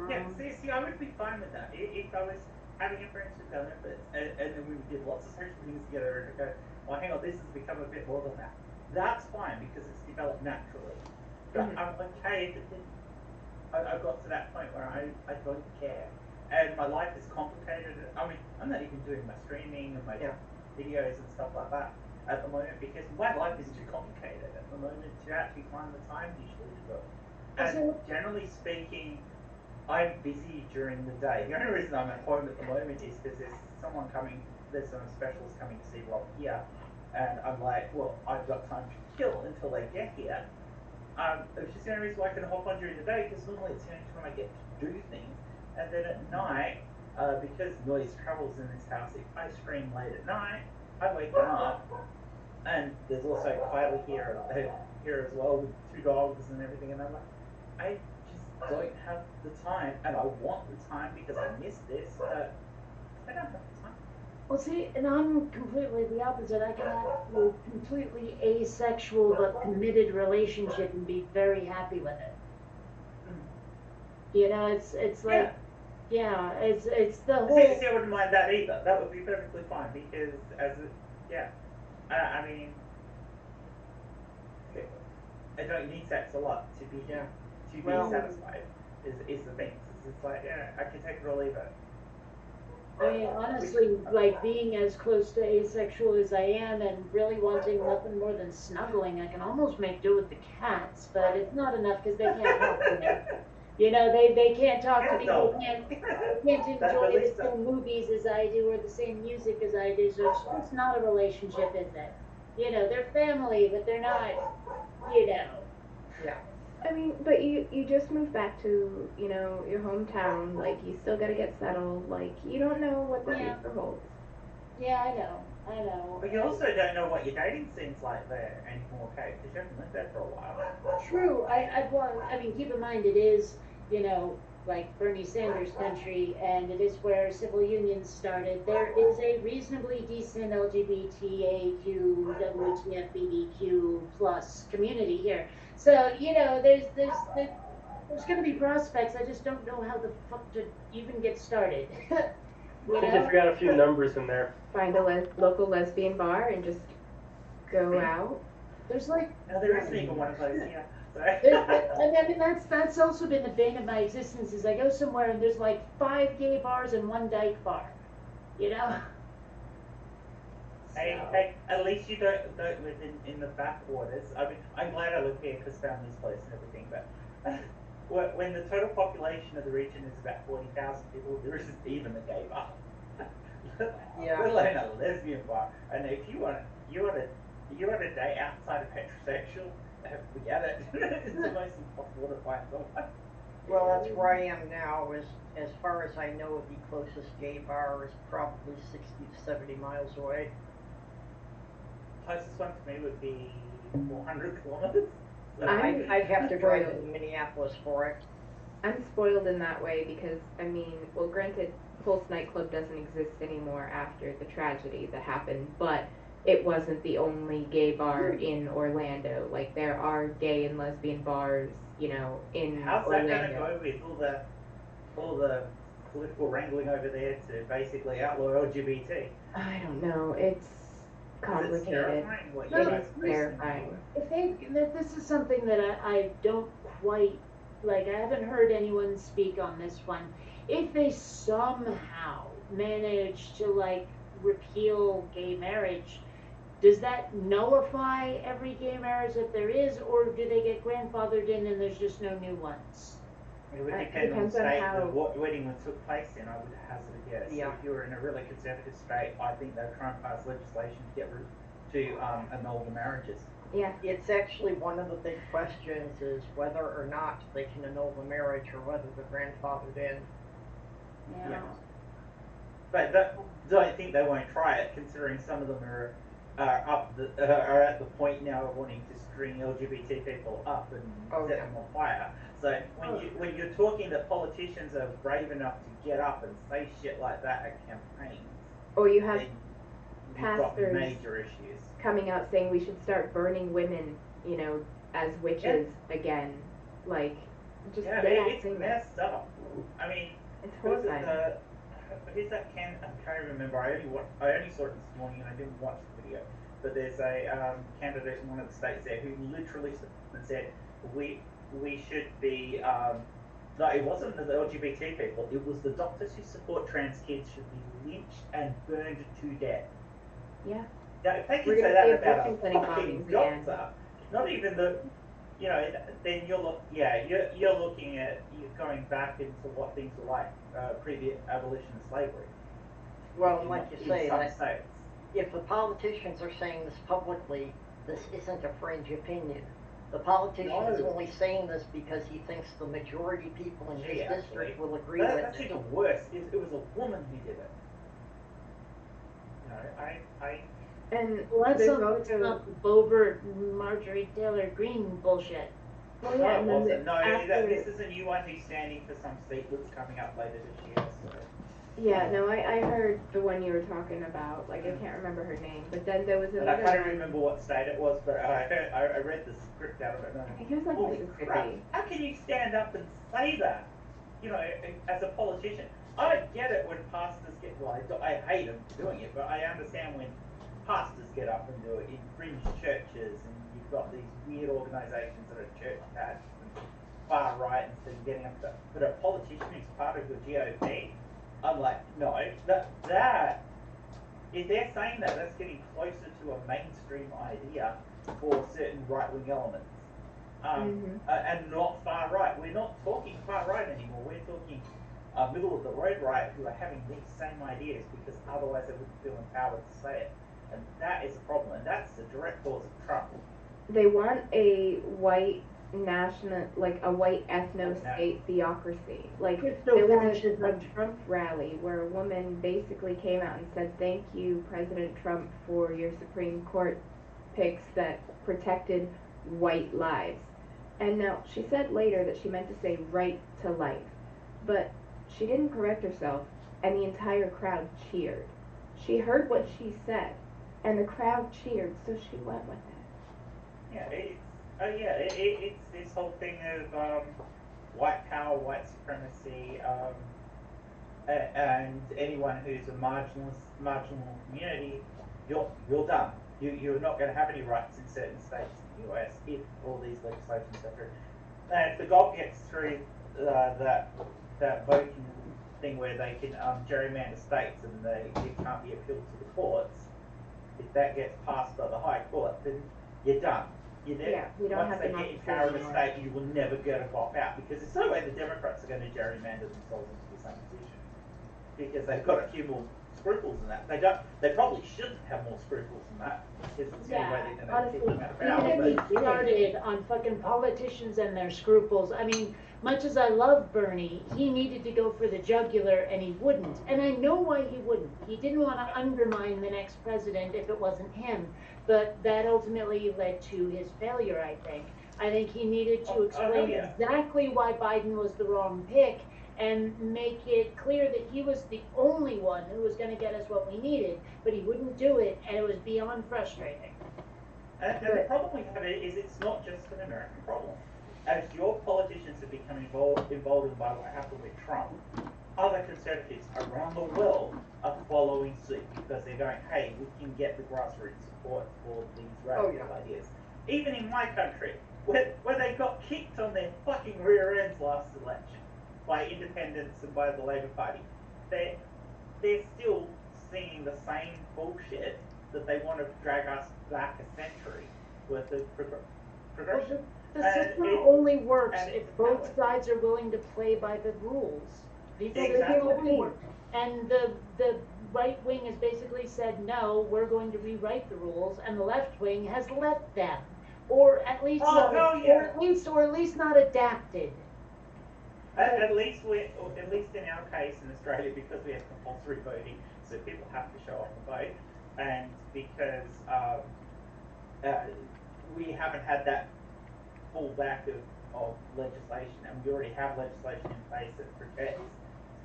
Yeah, see, I would be fine with that. If I was having a friends with benefits and then we did lots of social things together and go, well, hang on, this has become a bit more than that. That's fine because it's developed naturally. But I'm okay if it didn't. I got to that point where I don't care. And my life is complicated. I mean, I'm not even doing my streaming and my Yeah. videos and stuff like that at the moment because my life is too complicated at the moment to actually find the time usually to do it. And generally speaking, I'm busy during the day. The only reason I'm at home at the moment is because there's some specials coming to see Rob here. And I'm like, well, I've got time to kill until they get here. It's just the only reason why I can hop on during the day because normally it's the only time I get to do things. And then at night, because noise travels in this house, if I stream late at night, I wake up, and there's also Kylie here as well with 2 dogs and everything, and I'm like, I just don't have the time, and I want the time because I miss this, but I don't have the time. Well, see, and I'm completely the opposite. I can have a completely asexual but committed relationship and be very happy with it. You know, it's like, it's the whole. See, I wouldn't mind that either. That would be perfectly fine because I mean, I don't need sex a lot to be satisfied. Is the thing. It's like I can take it or leave it. I mean, honestly, like being as close to asexual as I am and really wanting nothing more than snuggling, I can almost make do with the cats, but it's not enough because they can't talk to me. You know, they can't talk to me, they can't enjoy the same movies as I do or the same music as I do, so it's not a relationship, is it? You know, they're family, but they're not, Yeah. I mean, but you just moved back to, your hometown. Like, you still gotta get settled. Like, you don't know what the future holds. Yeah, I know. But you also don't know what your dating scene's like there anymore, Kate, because you haven't lived there for a while. True. I mean, keep in mind it is, like Bernie Sanders country, and it is where civil unions started. There is a reasonably decent LGBTAQ, WTF, plus community here. So, there's going to be prospects. I just don't know how the fuck to even get started. I think if we got a few numbers in there. Find a local lesbian bar and just go out. There's like. No, there isn't even one of those here. I mean, that's also been the bane of my existence. Is I go somewhere and there's like 5 gay bars and 1 dyke bar. Hey, at least you don't live in the backwaters. I mean, I'm glad I live here because family's close and everything, but when the total population of the region is about 40,000 people, there isn't even a gay bar. Yeah. Let alone a lesbian bar. And if you want to You want to date outside of heterosexual? Forget it. It's almost impossible to find someone. Well, that's where I am now. As far as I know, the closest gay bar is probably 60 to 70 miles away. Closest one to me would be 400 kilometers. So I'd have to drive to Minneapolis for it. I'm spoiled in that way because, I mean, well, granted, Pulse nightclub doesn't exist anymore after the tragedy that happened, but it wasn't the only gay bar in Orlando. Like, there are gay and lesbian bars, you know, in how's Orlando. that going to go with all the political wrangling over there to basically outlaw LGBT? I don't know. It's complicated. Terrifying what you It guys is are terrifying. If this is something that I don't quite, like, I haven't heard anyone speak on this one. If they somehow manage to, like, repeal gay marriage, does that nullify every gay marriage that there is, or do they get grandfathered in and there's just no new ones? It would It depend on the depends on state how- that what wedding took place in, I would hazard a guess. Yeah. If you were in a really conservative state, I think they'll try and pass legislation to get rid to annul the marriages. Yeah. It's actually one of the big questions is whether or not they can annul the marriage or whether they're grandfathered in. Yeah. But don't think they won't try it, considering some of them are at the point now of wanting to string LGBT people up and set them on fire. So when you're talking that politicians are brave enough to get up and say shit like that at campaigns, Or you have then you've got pastors major issues. coming out saying we should start burning women, you know, as witches again. Like, just Yeah, they it's acting messed up. I mean, It's who's horrifying. who's that I can't remember. I only saw it this morning and I didn't watch the video. But there's a candidate in one of the states there who literally said we should be no, it wasn't the LGBT people. It was the doctors who support trans kids should be lynched and burned to death. Yeah. Now, if they can We're say gonna that see about abortion a clinic fucking bombings again. doctor, not even the, you know, then you're looking at going back into what things were like previous abolition of slavery. Well, like you say, in some that states. if the politicians are saying this publicly, this isn't a fringe opinion. The politician is No. only saying this because he thinks the majority people in his Gee, district actually, will agree that's with it. even worse. It was a woman who did it. You know, I And Well, that's there's not the Boebert, Marjorie Taylor Greene bullshit. well, no, yeah, it and then wasn't. No, after, this is a new one who's standing for some seat that's coming up later this year. So. yeah, no, I heard the one you were talking about. Like, I can't remember her name, but then there was And I another can't one. remember what state it was, but I read the script out of it. And I think it was like holy Mississippi. crap! How can you stand up and say that? You know, as a politician, I get it when pastors get. Well, I hate them doing it, but I understand when pastors get up and do it in fringe churches, and you've got these weird organisations that are church attached and far right instead of getting up to. But a politician who's part of the GOP, I'm like, no, that if they're saying that, that's getting closer to a mainstream idea for certain right-wing elements. And not far right. We're not talking far right anymore. We're talking middle of the road right who are having these same ideas because otherwise they wouldn't feel empowered to say it. And that is a problem. And that's the direct cause of Trump. They want a white national, like a white ethno-state theocracy. Like, there was a Trump rally where a woman basically came out and said, "Thank you, President Trump, for your Supreme Court picks that protected white lives." And now, she said later that she meant to say right to life, but she didn't correct herself, and the entire crowd cheered. She heard what she said, and the crowd cheered, so she went with it. Yeah, it's this whole thing of white power, white supremacy, and anyone who's a marginal community, you're done. You're not going to have any rights in certain states in the US if all these legislations are through. And if the GOP gets through that voting thing where they can gerrymander states and it can't be appealed to the courts, if that gets passed by the High Court, then you're done. Yeah, we don't Once have they enough get in power in a anymore. state, you will never get a cop out because there's no way the Democrats are going to gerrymander themselves into the same position because they've got a few more scruples in that. They probably shouldn't have more scruples than that. It's the only way they're going to keep them out of power. Even if But, he started on fucking politicians and their scruples. I mean, much as I love Bernie, he needed to go for the jugular and he wouldn't. And I know why he wouldn't. He didn't want to undermine the next president if it wasn't him. But that ultimately led to his failure, I think. I think he needed to explain exactly why Biden was the wrong pick and make it clear that he was the only one who was going to get us what we needed, but he wouldn't do it, and it was beyond frustrating. and the problem we have is it's not just an American problem. As your politicians have become emboldened by what happened with Trump, other conservatives around the world are following suit because they're going, hey, we can get the grassroots support for these radical ideas. Even in my country, where they got kicked on their fucking rear ends last election by independents and by the Labour Party, they're still seeing the same bullshit that they want to drag us back a century worth of progression. The system only works if both sides are willing to play by the rules. These are the only work. And the right wing has basically said, no, we're going to rewrite the rules, and the left wing has let them. Or at least or at least not adapted. At least in our case in Australia, because we have compulsory voting, so people have to show up and vote, and because we haven't had that fallback of legislation, and we already have legislation in place that protects,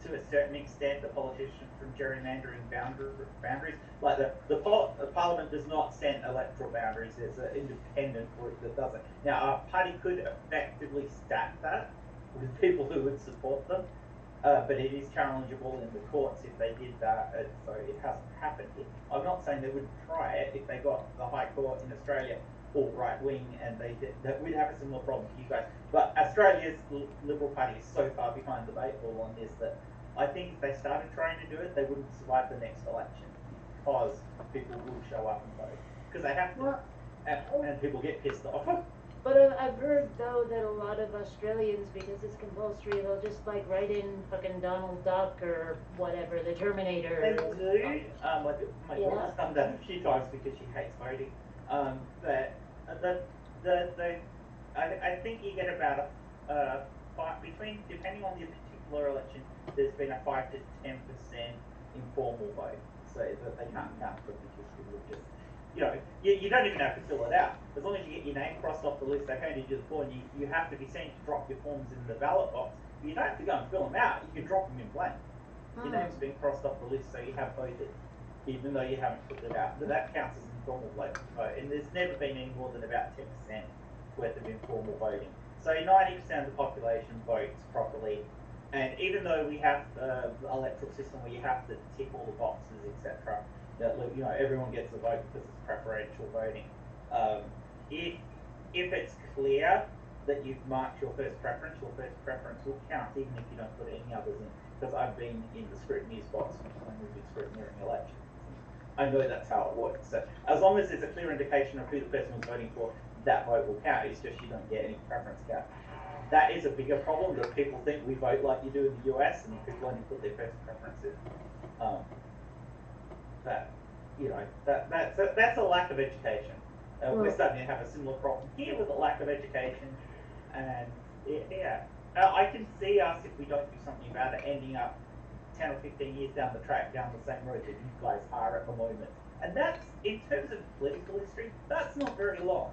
to a certain extent, the politicians from gerrymandering boundaries. Like the Parliament does not set electoral boundaries. There's an independent group that does it. Now, our party could effectively stack that with people who would support them, but it is challengeable in the courts if they did that, so it hasn't happened yet. I'm not saying they wouldn't try it if they got the High Court in Australia all right wing, and that we'd have a similar problem to you guys. But Australia's Liberal Party is so far behind the eight ball on this that I think if they started trying to do it, they wouldn't survive the next election because people will show up and vote because they have to, and people get pissed off. But I've heard though that a lot of Australians, because it's compulsory, they'll just like write in fucking Donald Duck or whatever, the Terminator. They do. My daughter's done that a few times because she hates voting. But I think you get about between, depending on the particular election, there's been a 5 to 10% informal vote, so that they can't count for because people just, you don't even have to fill it out. As long as you get your name crossed off the list, they handed you the form. You have to be seen to drop your forms in the ballot box. But you don't have to go and fill them out. You can drop them in blank. Your name's been crossed off the list, so you have voted, even though you haven't filled it out. But that counts as informal vote. And there's never been any more than about 10% worth of informal voting. So 90% of the population votes properly. And even though we have an electoral system where you have to tick all the boxes, etc., that everyone gets a vote because it's preferential voting. If it's clear that you've marked your first preference will count, even if you don't put any others in. Because I've been in the scrutineer's box when we've been scrutineering elections. I know that's how it works. So as long as there's a clear indication of who the person was voting for, that vote will count. It's just you don't get any preference count. That is a bigger problem, that people think we vote like you do in the US, and people only put their first preference in. That's a lack of education. We're starting to have a similar problem here with a lack of education, and I can see us, if we don't do something about it, ending up 10 or 15 years down the track, down the same road that you guys are at the moment. And that's, in terms of political history, that's not very long.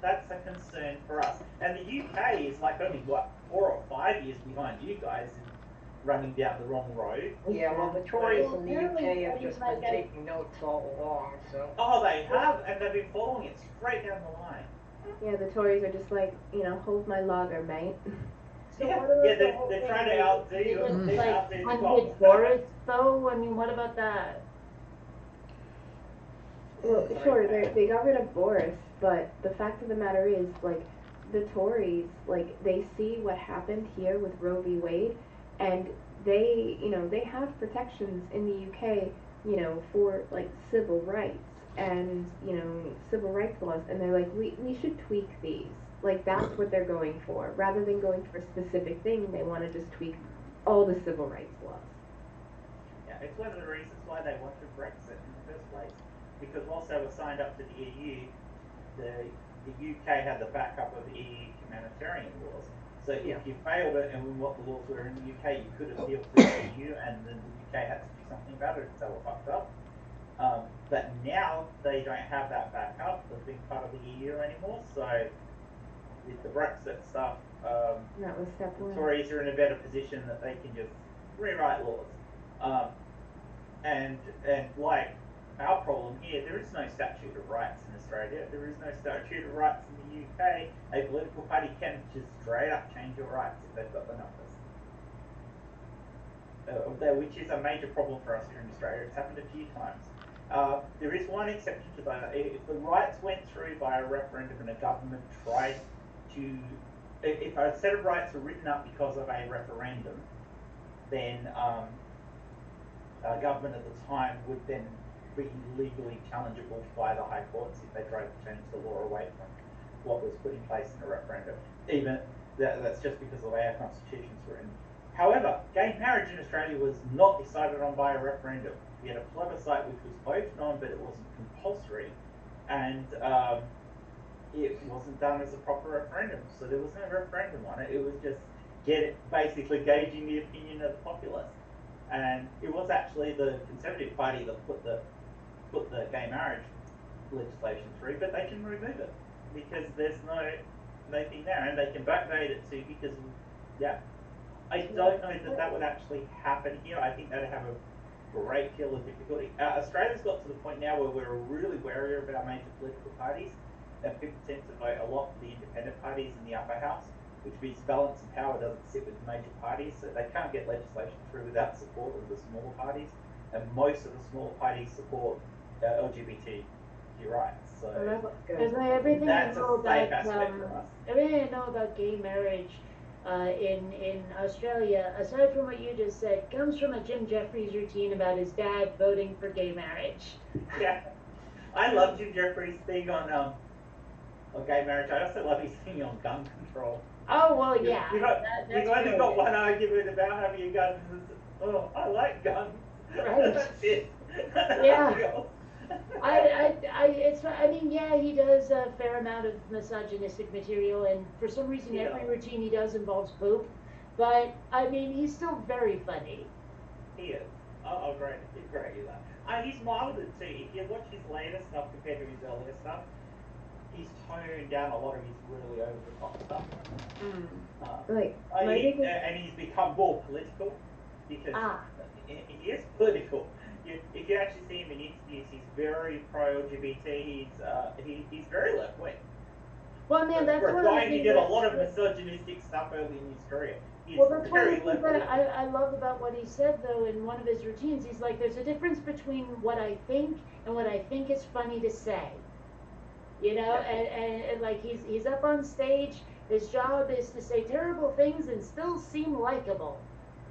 That's a concern for us. And the UK is like only, 4 or 5 years behind you guys in running down the wrong road. Yeah, well, the Tories in the UK have just been taking notes all along, so. Oh, they have, and they've been following it straight down the line. Yeah, the Tories are just like, hold my lager, mate. They're trying to outdo you. Like Boris, though? I mean, what about that? Well, sure, they got rid of Boris, but the fact of the matter is, like, the Tories, like, they see what happened here with Roe v. Wade, and they, they have protections in the UK, for, like, civil rights and, civil rights laws, and they're like, we should tweak these. Like, that's what they're going for. Rather than going for a specific thing, they want to just tweak all the civil rights laws. Yeah, It's one of the reasons why they wanted Brexit in the first place. Because whilst they were signed up to the EU, the UK had the backup of the EU humanitarian laws. So if you failed it and what the laws were in the UK, you could appeal to the EU, and then the UK had to do something about it if they were fucked up. But now they don't have that backup of being part of the EU anymore. So with the Brexit stuff, That was step the one. Tories are in a better position that they can just rewrite laws. And like our problem here, there is no statute of rights in Australia. There is no statute of rights in the UK. A political party can just straight up change your rights if they've got the numbers. Which is a major problem for us here in Australia. It's happened a few times. There is one exception to that. If the rights went through by a referendum and a government tried to, if a set of rights were written up because of a referendum, then government at the time would then be legally challengeable by the high courts if they tried to change the law away from what was put in place in a referendum. Even that's just because of the way our constitution's written. However, gay marriage in Australia was not decided on by a referendum. We had a plebiscite which was voted on, but it wasn't compulsory, and it wasn't done as a proper referendum. So there was no referendum on it. It was just basically gauging the opinion of the populace. And it was actually the Conservative Party that put the gay marriage legislation through, but they can remove it because there's nothing there, and they can backdate it too because I don't know that would actually happen here. I think that'd have a great deal of difficulty. Australia's got to the point now where we're really wary of our major political parties, and people tend to vote a lot for the independent parties in the upper house, which means balance of power doesn't sit with the major parties, so they can't get legislation through without support of the smaller parties, and most of the smaller parties support LGBT rights. So Because everything I that's know a safe about aspect for us. everything I know about gay marriage in Australia, aside from what you just said, comes from a Jim Jeffries routine about his dad voting for gay marriage. Yeah, I love Jim Jeffries' thing on gay marriage. I also love his thing on gun control. Oh well, yeah. We've only got one argument about having a gun. Oh, I like guns. Right. That's it. Yeah. I mean, yeah, he does a fair amount of misogynistic material, and for some reason, every routine he does involves poop. But I mean, he's still very funny. He is. Oh, great. He's great. He's milder too. If you watch his later stuff compared to his earlier stuff, he's toned down a lot of his really over the top stuff. And he's become more political because he is political. If you actually see him in interviews, he's very pro-LGBT. He's very left wing. Well, man, that's for a one of the guy who things did a lot of misogynistic stuff early in his career. He's well, that's one of very the things left wing. that I love about what he said, though, in one of his routines. He's like, there's a difference between what I think and what I think is funny to say. You know, and like he's up on stage. His job is to say terrible things and still seem likable.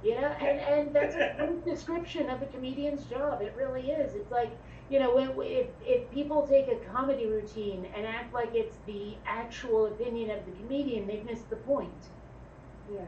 You know, and that's a good description of a comedian's job. It really is. It's like, you know, if people take a comedy routine and act like it's the actual opinion of the comedian, they've missed the point. Yeah.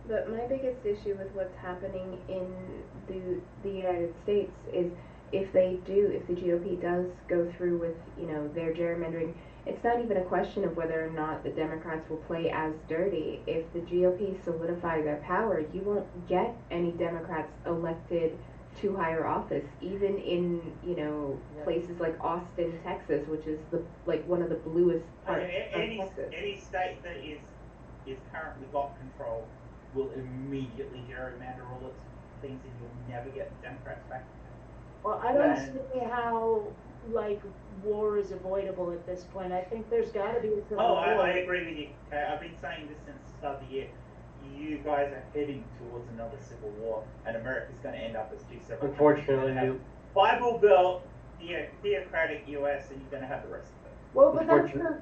But my biggest issue with what's happening in the United States is if the GOP does go through with, you know, their gerrymandering, it's not even a question of whether or not the Democrats will play as dirty. If the GOP solidify their power, you won't get any Democrats elected to higher office, even in, you know, places like Austin, Texas, which is one of the bluest parts of Texas. Any state that is currently got control will immediately gerrymander all its things, and you'll never get the Democrats back. Well, I don't see how, like, war is avoidable at this point. I think there's got to be a civil war. I agree with you. Okay, I've been saying this since the start of the year. You guys are heading towards another civil war, and America's going to end up as two separate Unfortunately, Bible Belt, theocratic US, and you're going to have the rest of it. Well, but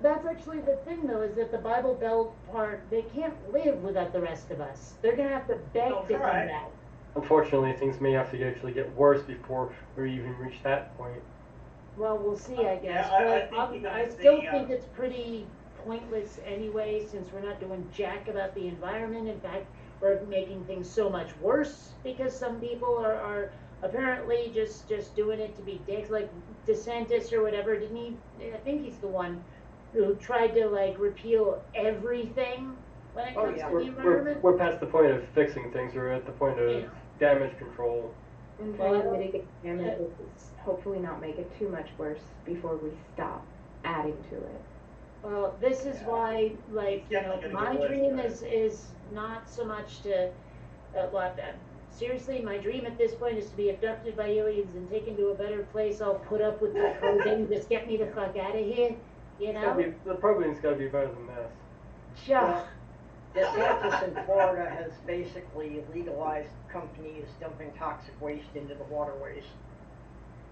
that's actually the thing, though, is that the Bible Belt part, they can't live without the rest of us. They're going to have to beg to come back. Unfortunately, things may have to actually get worse before we even reach that point. Well, we'll see, I guess. Yeah, I still think it's pretty pointless anyway, since we're not doing jack about the environment. In fact, we're making things so much worse because some people are apparently just doing it to be dicks, like DeSantis or whatever. Didn't he? I think he's the one who tried to like repeal everything when it Oh, comes yeah. to the environment. We're past the point of fixing things. We're at the point of Yeah. damage control. And Well, trying to mitigate damage, hopefully not make it too much worse before we stop adding to it. Well, this is why, like, It's you know, definitely gonna my get worse, dream right? is not so much to, seriously, my dream at this point is to be abducted by aliens and taken to a better place. I'll put up with the clothing, just get me the fuck out of here, you know? The program's got to be better than this. Yeah. DeSantis in Florida has basically legalized companies dumping toxic waste into the waterways.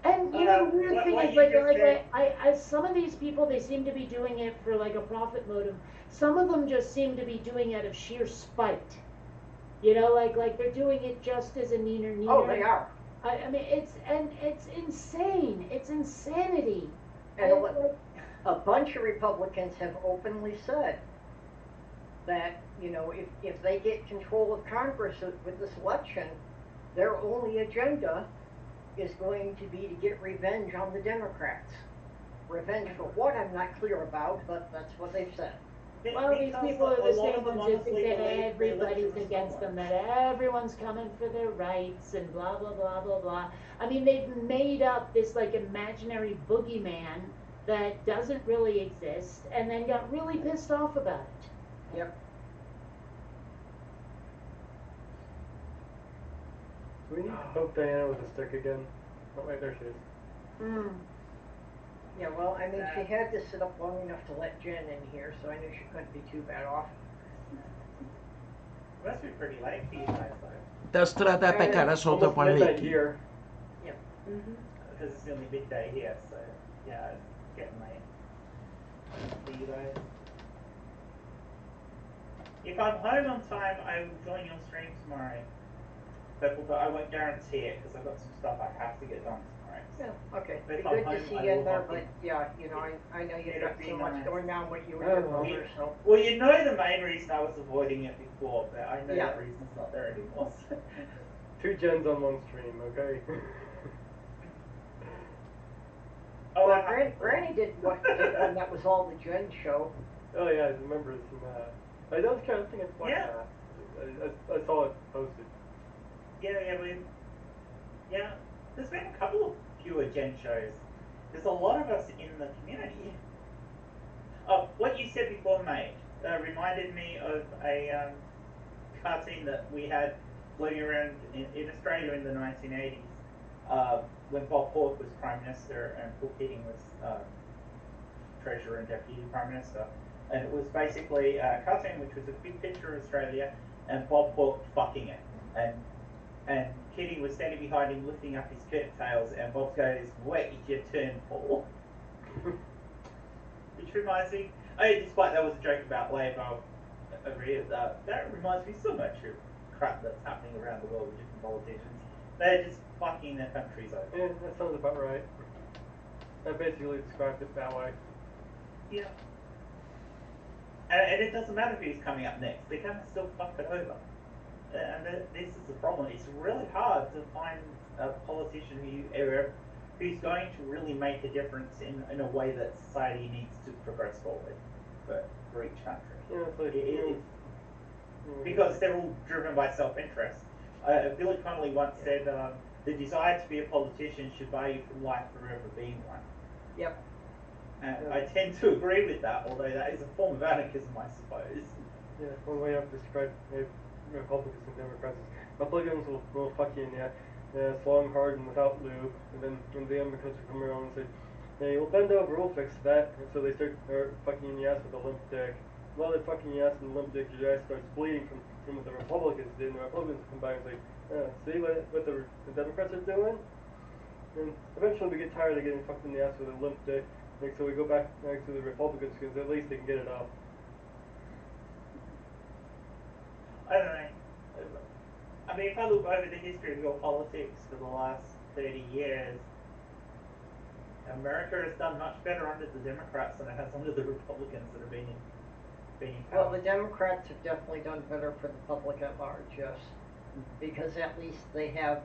And you know, the weird what- thing what is, you like, just said- I some of these people, they seem to be doing it for like a profit motive. Some of them just seem to be doing it out of sheer spite. You know, like they're doing it just as a neener. Oh, they are. I mean, it's insane. It's insanity. And And, what- like, A bunch of Republicans have openly said that, you know, if they get control of Congress with this election, their only agenda is going to be to get revenge on the Democrats. Revenge for what, I'm not clear about, but that's what they've said. well, these Because people are a the lot same of them ones who honestly think that believe the everybody's election was against stolen. them, that everyone's coming for their rights and blah blah blah blah blah. I mean, they've made up this like imaginary boogeyman that doesn't really exist, and then got really pissed off about it. Yep. Do we need to poke Diana with a stick again? Oh wait, there she is. Yeah, well, I mean, she had to sit up long enough to let Jen in here, so I knew she couldn't be too bad off. It must be pretty late for you guys though, Das trata pecare sotto Almost midnight palmetti. here. Mm-hmm. because it's the only midday here, so yeah, it's getting late for you guys. If I'm home on time, I will join your stream tomorrow. But I won't guarantee it because I've got some stuff I have to get done tomorrow. So. Yeah, okay. But Be if I'm good to home, see I you in will there, pop in. but yeah, you know, I know you've It'll got be so much nice. going on with you Oh, and your well. brother, so. Well, you know the main reason I was avoiding it before, but I know Yeah. that reason's not there anymore. So. 2 gens on one stream, okay? Oh, Well, I have to- Granny did one that was all the Jen show. Oh yeah, I remember seeing that. I don't kind of think it's like Yeah. that. I saw it posted. Yeah, there's been a couple of fewer Gen shows. There's a lot of us in the community. Oh, what you said before, mate, reminded me of a cartoon that we had floating around in Australia in the 1980s, when Bob Hawke was Prime Minister and Paul Keating was Treasurer and Deputy Prime Minister. And it was basically a cartoon which was a big picture of Australia and Bob Hawke fucking it. And Keating was standing behind him lifting up his curtails and Bob goes, "Wait your turn, Paul." Which reminds me, despite that was a joke about Labour over here, that reminds me so much of crap that's happening around the world with different politicians. They're just fucking their countries over. Yeah, that sounds about right. I basically described it that way. Yeah. And it doesn't matter who's coming up next, they can still fuck it over. And this is the problem. It's really hard to find a politician who's going to really make a difference in a way that society needs to progress forward for each country. Yeah, it's like, Because they're all driven by self-interest. Billy Connolly once said, the desire to be a politician should buy you from life forever being one. Yep. And I tend to agree with that, although that is a form of anarchism, I suppose. Yeah, one way I've described Republicans and Democrats is Republicans will fuck you in the ass long, hard, and without lube, and then when the Democrats will come around and say, "Hey, we'll bend over, we'll fix that," and so they start fucking you in the ass with a limp dick. While they're fucking your ass and limp dick, your ass starts bleeding from what the Republicans did, and the Republicans come back and say, "See what the Democrats are doing?" And eventually we get tired of getting fucked in the ass with a limp dick, like, so we go back to the Republicans because at least they can get it up. I don't know. I mean, if I look over the history of your politics for the last 30 years, America has done much better under the Democrats than it has under the Republicans that have been in being Well, the Democrats have definitely done better for the public at large, yes. Because at least they have,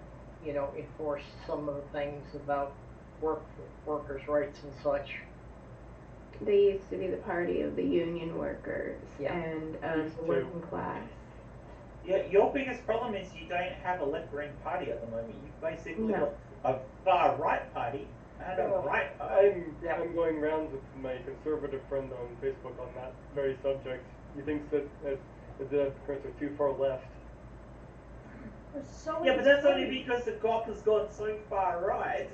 enforced some of the things about workers' rights and such. They used to be the party of the union workers Yeah. and of the working class. Yeah, your biggest problem is you don't have a left-wing party at the moment. You've basically No. got a far-right party and a right party. I'm going rounds with my conservative friend on Facebook on that very subject. He thinks that the Democrats are too far left. So Yeah, but that's only because the GOP has gone so far right.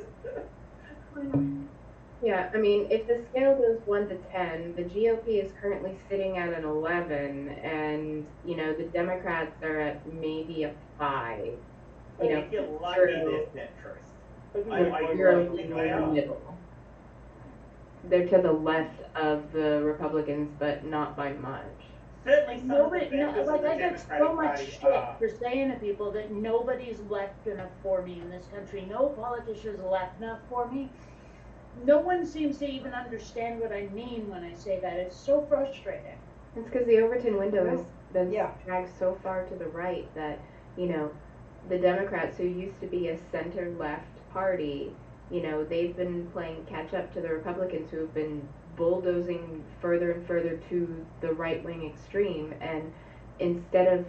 Yeah, I mean, if the scale goes 1 to 10, the GOP is currently sitting at an 11, and the Democrats are at maybe a 5. If you're lucky, they're centrist. I You're really in think the they are. middle. They're to the left of the Republicans, but not by much. Certainly some Nobody, of the no, members like of the I get Democratic so much Party shit are. for saying to people that nobody's left enough for me in this country. No politician's left enough for me. No one seems to even understand what I mean when I say that. It's so frustrating. It's because the Overton window has been Yeah. dragged so far to the right that, the Democrats, who used to be a center-left party, they've been playing catch-up to the Republicans, who have been bulldozing further and further to the right-wing extreme. And instead of,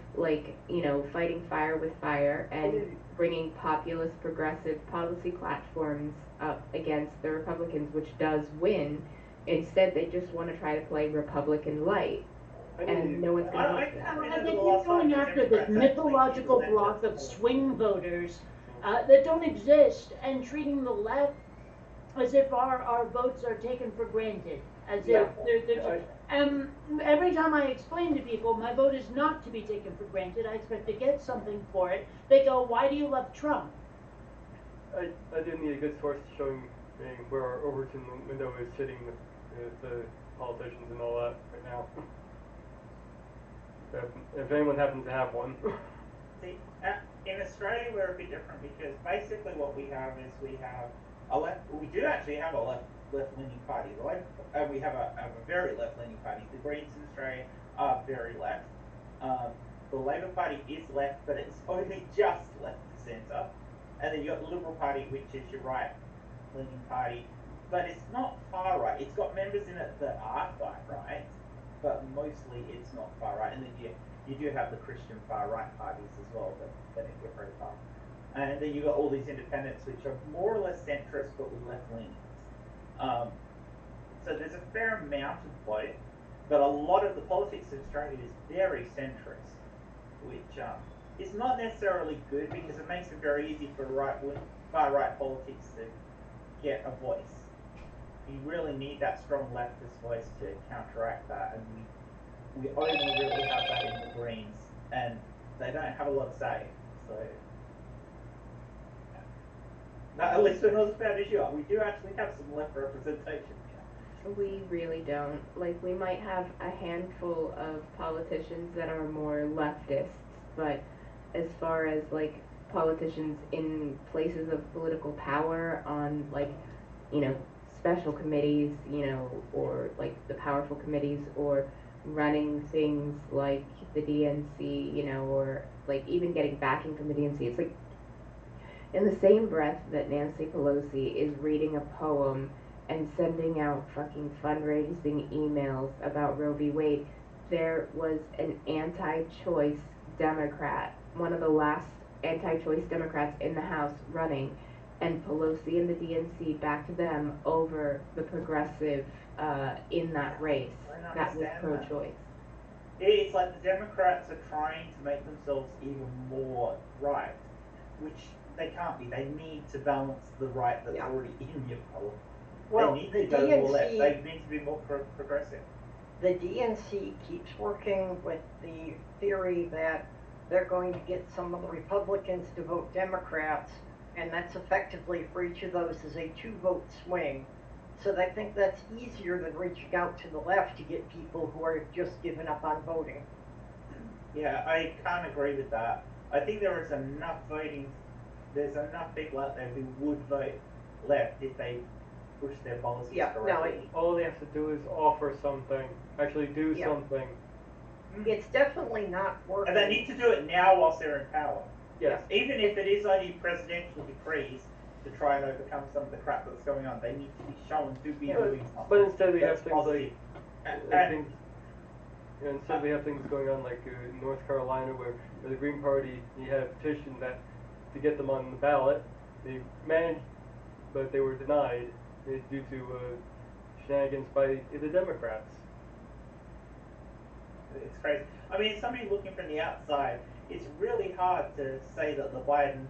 fighting fire with fire and bringing populist, progressive policy platforms up against the Republicans, which does win, instead they just want to try to play Republican light. And no one's going to vote for that. And they keep going after this mythological block of swing voters that don't exist and treating the left as if our votes are taken for granted. As if every time I explain to people my vote is not to be taken for granted, I expect to get something for it, they go, why do you love Trump? I do need a good source showing me where our Overton window is sitting with the politicians and all that right now. If anyone happens to have one. See, in Australia we're a bit different because basically what we have is we have a left. We do actually have a left-leaning party. We have a very left-leaning party. The Greens in Australia are very left. The Labor Party is left, but it's only just left to centre. And then you've got the Liberal Party, which is your right-leaning party, but it's not far right. It's got members in it that are far right, but mostly it's not far right. And then you do have the Christian far right parties as well, but they don't get very far. And then you've got all these independents, which are more or less centrist, but with left-leanings. So there's a fair amount of both, but a lot of the politics of Australia is very centrist, which is not necessarily good because it makes it very easy for far right politics to get a voice. You really need that strong leftist voice to counteract that, and we only really have that in the Greens, and they don't have a lot to say. So, no, at least we're not as bad as you are. We do actually have some left representation here. We really don't. We might have a handful of politicians that are more leftists, but as far as politicians in places of political power on special committees, or the powerful committees, or running things like the DNC, or even getting backing from the DNC, it's in the same breath that Nancy Pelosi is reading a poem and sending out fucking fundraising emails about Roe v. Wade, there was an anti-choice Democrat, one of the last anti-choice Democrats in the House running, and Pelosi and the DNC backed them over the progressive in that race that was pro-choice. It's like the Democrats are trying to make themselves even more right, which they can't be. They need to balance the right that's already in your poll. Well, they need the to go more left. DNC They need to be more progressive. The DNC keeps working with the theory that they're going to get some of the Republicans to vote Democrats, and that's effectively, for each of those, is a 2-vote swing. So they think that's easier than reaching out to the left to get people who are just given up on voting. Yeah, I can't agree with that. I think there is enough voting. There's enough people out there who would vote left if they push their policies correctly. All they have to do is offer something, actually do Yeah. something. it's definitely not working. And they need to do it now whilst they're in power. Yes. Even if it is only presidential decrees to try and overcome some of the crap that's going on, they need to be shown to be doing something. But instead we have that's things positive. instead we have things going on like in North Carolina where the Green Party, you had a petition that to get them on the ballot, they managed, but they were denied due to shenanigans by the Democrats. It's crazy. I mean, somebody looking from the outside, it's really hard to say that the Biden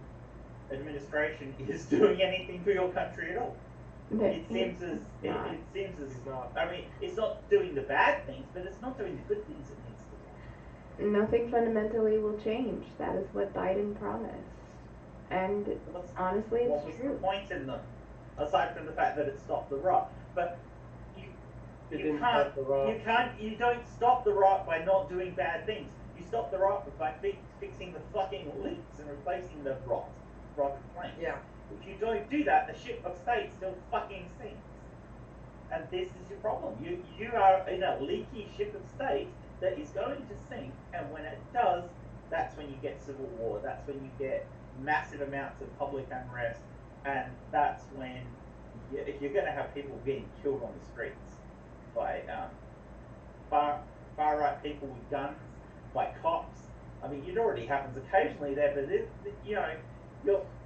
administration is doing anything for your country at all. It seems as not. I mean, it's not doing the bad things, but it's not doing the good things it needs to do. Nothing fundamentally will change. That is what Biden promised. And honestly, What it's was true. the point in them, aside from the fact that it stopped the rot? But It you didn't can't, stop the rot. you don't stop the rot by not doing bad things. You stop the rot by fixing the fucking leaks and replacing the rotted planks. Yeah. If you don't do that, the ship of state still fucking sinks. And this is your problem. You are in a leaky ship of state that is going to sink, and when it does, that's when you get civil war. That's when you get massive amounts of public unrest, and that's when if you're going to have people getting killed on the streets by far right people with guns, by cops. I mean, it already happens occasionally there, but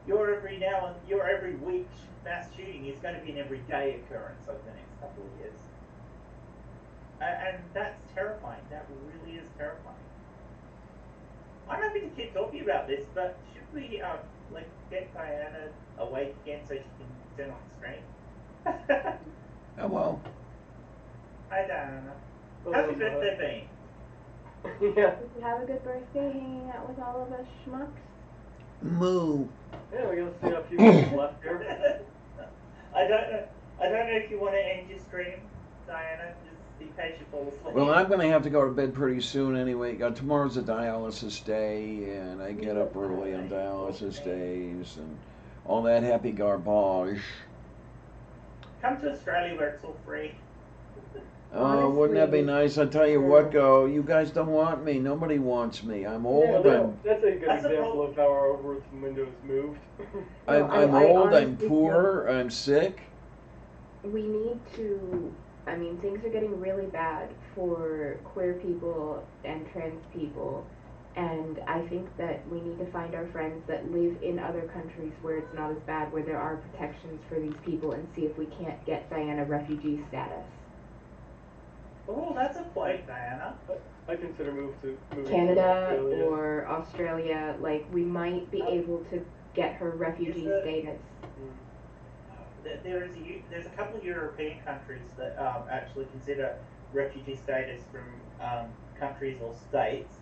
your every week mass shooting is going to be an everyday occurrence over the next couple of years, and that's terrifying. That really is terrifying. I'm happy to keep talking about this, but should we get Diana awake again so she can turn on the screen? Oh, well. Hi Diana. How's your birthday been? Yeah. Did you have a good birthday hanging out with all of us schmucks? Moo. Yeah, we got to see a few minutes left here. I don't know if you want to end your stream, Diana. Just in case you fall asleep. Well, I'm going to have to go to bed pretty soon anyway. Tomorrow's a dialysis day, and I get up early on dialysis days, and all that happy garbage. Come to Australia where it's all free. Oh, wouldn't that be Honestly, nice? I tell you what, Go. You guys don't want me. Nobody wants me. I'm old. That's a good That's a example of how our algorithm window is moved. I'm I old. I'm honestly poor. I'm sick. We need to, I mean, things are getting really bad for queer people and trans people. And I think that we need to find our friends that live in other countries where it's not as bad, where there are protections for these people, and see if we can't get Diana refugee status. Oh, that's a point, Diana. I consider moving Canada to Australia. or Australia, like, we might be able to get her refugee status. There's a couple of European countries that actually consider refugee status from countries or states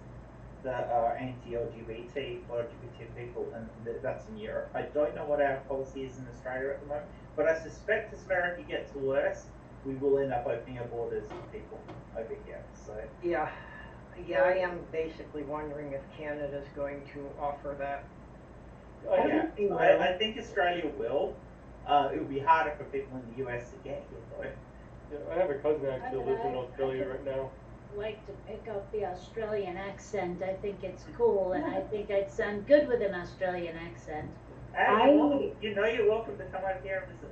that are anti-LGBT or LGBT people, and that's in Europe. I don't know what our policy is in Australia at the moment, but I suspect as America gets worse, we will end up opening our borders to people over here. So Yeah, I am basically wondering if Canada's going to offer that. I think Australia will. It would be harder for people in the US to get here, though. Yeah, I have a cousin actually lives in Australia right now. Like to pick up the Australian accent. I think it's cool, and I think I'd sound good with an Australian accent. You're welcome to come out here and visit.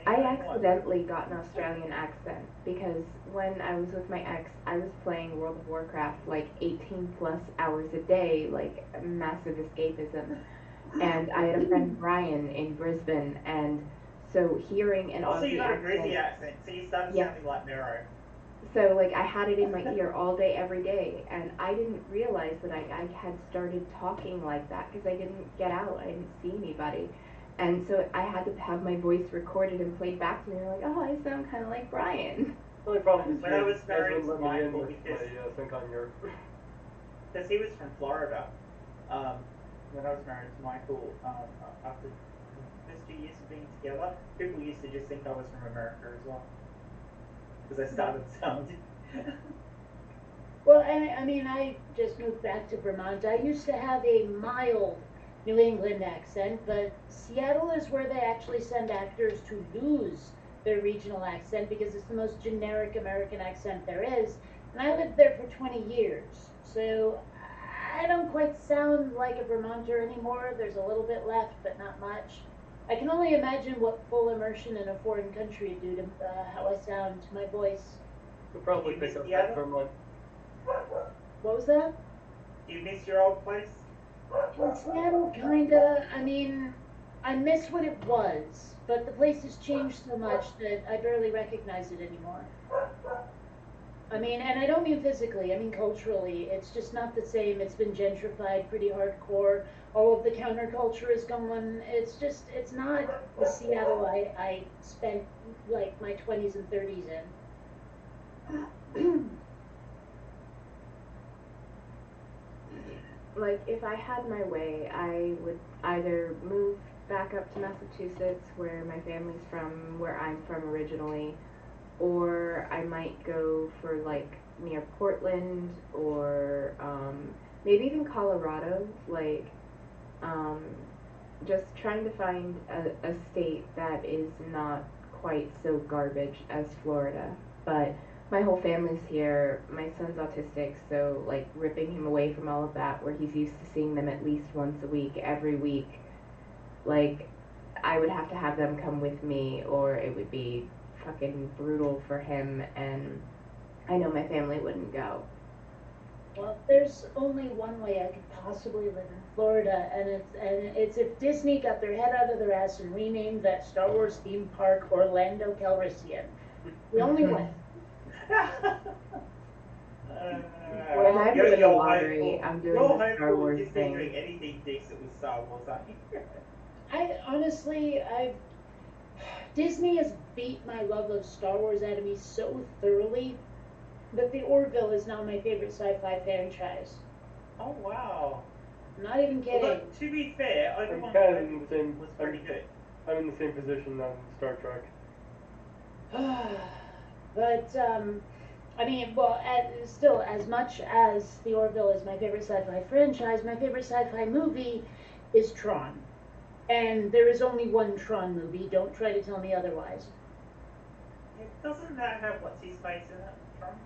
I accidentally got an Australian accent because when I was with my ex, I was playing World of Warcraft like 18 plus hours a day, like massive escapism. And I had a friend, Brian, in Brisbane, and so hearing an Also, Aussie you got a accent. Grizzly accent, so you started Yeah. sounding like Mero. So like I had it in my ear all day, every day, and I didn't realize that I had started talking like that because I didn't get out, I didn't see anybody. And so I had to have my voice recorded and played back to me. Like, oh, I sound kind of like Brian. The only problem is When I was married let to me in Michael, with because- my sync on your. Because he was from Florida. When I was married to Michael, after the first 2 years of being together, people used to just think I was from America as well. Because I started sounding. Well, and I mean, I just moved back to Vermont. I used to have a mild New England accent, but Seattle is where they actually send actors to lose their regional accent because it's the most generic American accent there is. And I lived there for 20 years. So I don't quite sound like a Vermonter anymore. There's a little bit left, but not much. I can only imagine what full immersion in a foreign country would do to how I sound to my voice. You'll probably You pick miss up the that other? Vermont. What was that? Do you miss your old place? In Seattle, kinda. I mean, I miss what it was, but the place has changed so much that I barely recognize it anymore. I mean, and I don't mean physically, I mean culturally. It's just not the same. It's been gentrified pretty hardcore. All of the counterculture is gone. It's not the Seattle I spent like my 20s and 30s in. Like, if I had my way, I would either move back up to Massachusetts, where my family's from, where I'm from originally, or I might go for like near Portland or maybe even Colorado, like just trying to find a state that is not quite so garbage as Florida. But my whole family's here. My son's autistic, so like ripping him away from all of that, where he's used to seeing them at least once a week, every week, like I would have to have them come with me, or it would be fucking brutal for him, and I know my family wouldn't go. Well, there's only one way I could possibly live in Florida, and it's if Disney got their head out of their ass and renamed that Star Wars theme park Orlando Calrissian. The only way. When I you're- win the you're lottery, hopeful- I'm doing you're the Star hopeful Wars Disney thing. doing anything decent with Star Wars, aren't you? I honestly, Disney has beat my love of Star Wars out of me so thoroughly that the Orville is now my favorite sci-fi franchise. Oh wow. Not even kidding. Well, look, to be fair, I'm Obi-Wan kind of in the same. was pretty good. I'm in the same position on Star Trek. But I mean, well, still, as much as the Orville is my favorite sci-fi franchise, my favorite sci-fi movie is Tron. And there is only one Tron movie. Don't try to tell me otherwise. Doesn't that have what's his face in it, Tron?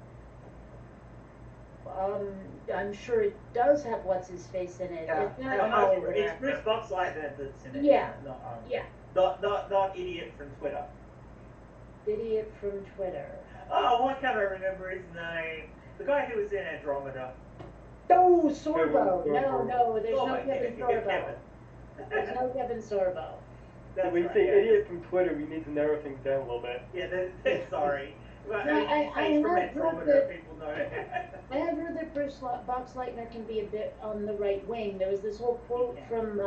I'm sure it does have what's his face in it. Yeah. It's not No, Hollywood it's actor. Bruce Boxleitner that's in it. Yeah. Not, Yeah. Not idiot from Twitter. Idiot from Twitter. Oh, why can't I remember his name? The guy who was in Andromeda. Oh, Sorbo. Kevin No, Sorbo. no, there's Oh, no my Kevin God, Sorbo. Kevin. There's no Kevin Sorbo. That's When you right, say yeah. idiot from Twitter, we need to narrow things down a little bit. Yeah, sorry. But, No, I he's from have heard Andromeda, that- people know. I have heard that Bruce Boxleitner can be a bit on the right wing. There was this whole quote from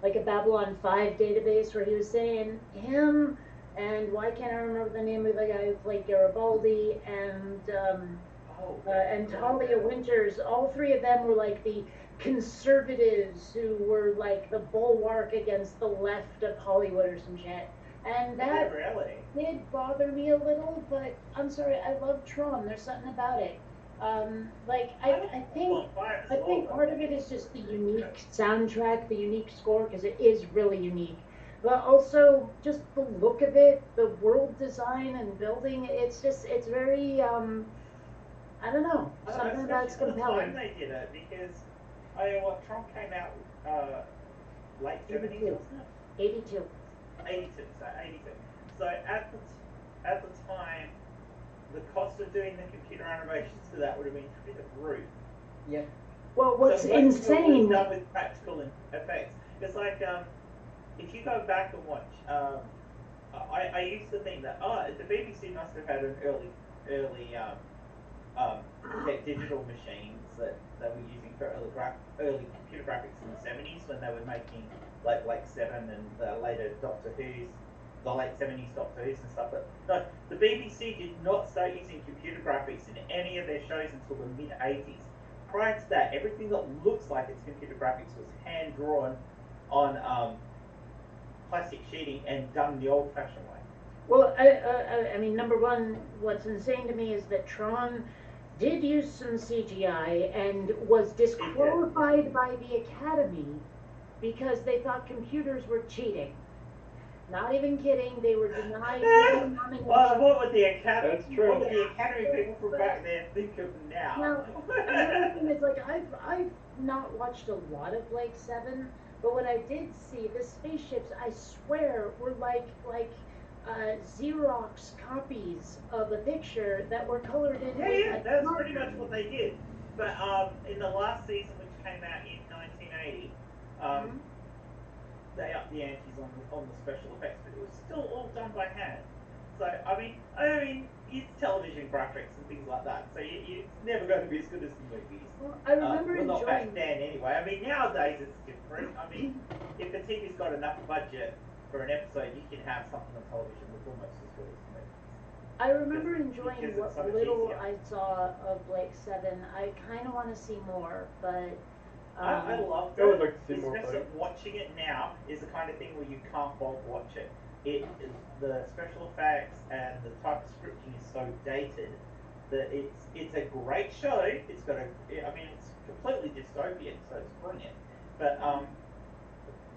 like a Babylon 5 database where he was saying him and why can't I remember the name of the guy who played Garibaldi and Talia Winters. All three of them were like the conservatives who were like the bulwark against the left of Hollywood or some shit. And that Reality. did bother me a little, but I'm sorry, I love Tron. There's something about it. I think part of it is just the unique soundtrack, the unique score, because it is really unique. But also just the look of it, the world design and building. It's very, I don't know, something about it's Especially for the compelling. time they did it, because Trump came out late 70s, 82. wasn't it? 82. 82. So at the time, the cost of doing the computer animations for that would have been through the roof. Yep. Well, what's So most of it was insane? done with practical effects. It's like if you go back and watch, I used to think that the BBC must have had an early digital machines that they were using for early computer graphics in the 70s when they were making like Blake 7 and the later Doctor Who's, the late 70s Doctor Who's and stuff. But no, the BBC did not start using computer graphics in any of their shows until the mid 80s. Prior to that, everything that looks like it's computer graphics was hand drawn on plastic sheeting and done the old-fashioned way. Well, I mean, number one, what's insane to me is that Tron did use some CGI and was disqualified by the Academy because they thought computers were cheating. Not even kidding. They were denied Well, nomination. what would the Academy? That's true. What would the Academy people from back then think of now? Now, another thing is, like, I've not watched a lot of Blake 7, but what I did see, the spaceships, I swear, were like Xerox copies of a picture that were colored in. Yeah, with, that's like, pretty much what they did. But in the last season, which came out in 1980, they upped the antes on the special effects, but it was still all done by hand. So I mean, it's television graphics and things like that. So it's never going to be as good as the movies. Well, I remember well, not back enjoying. then anyway. I mean, nowadays it's different. I mean, if the TV's got enough budget for an episode, you can have something on television that's almost as good as the movies. I remember enjoying because what it's so much little easier. I saw of Blake 7. I kind of want to see more, but. I love I would it. like to see It's more just of that it. watching it now is the kind of thing where you can't bulk watch it. The special effects and the type of scripting is so dated that it's a great show. It's got it's completely dystopian, so it's brilliant.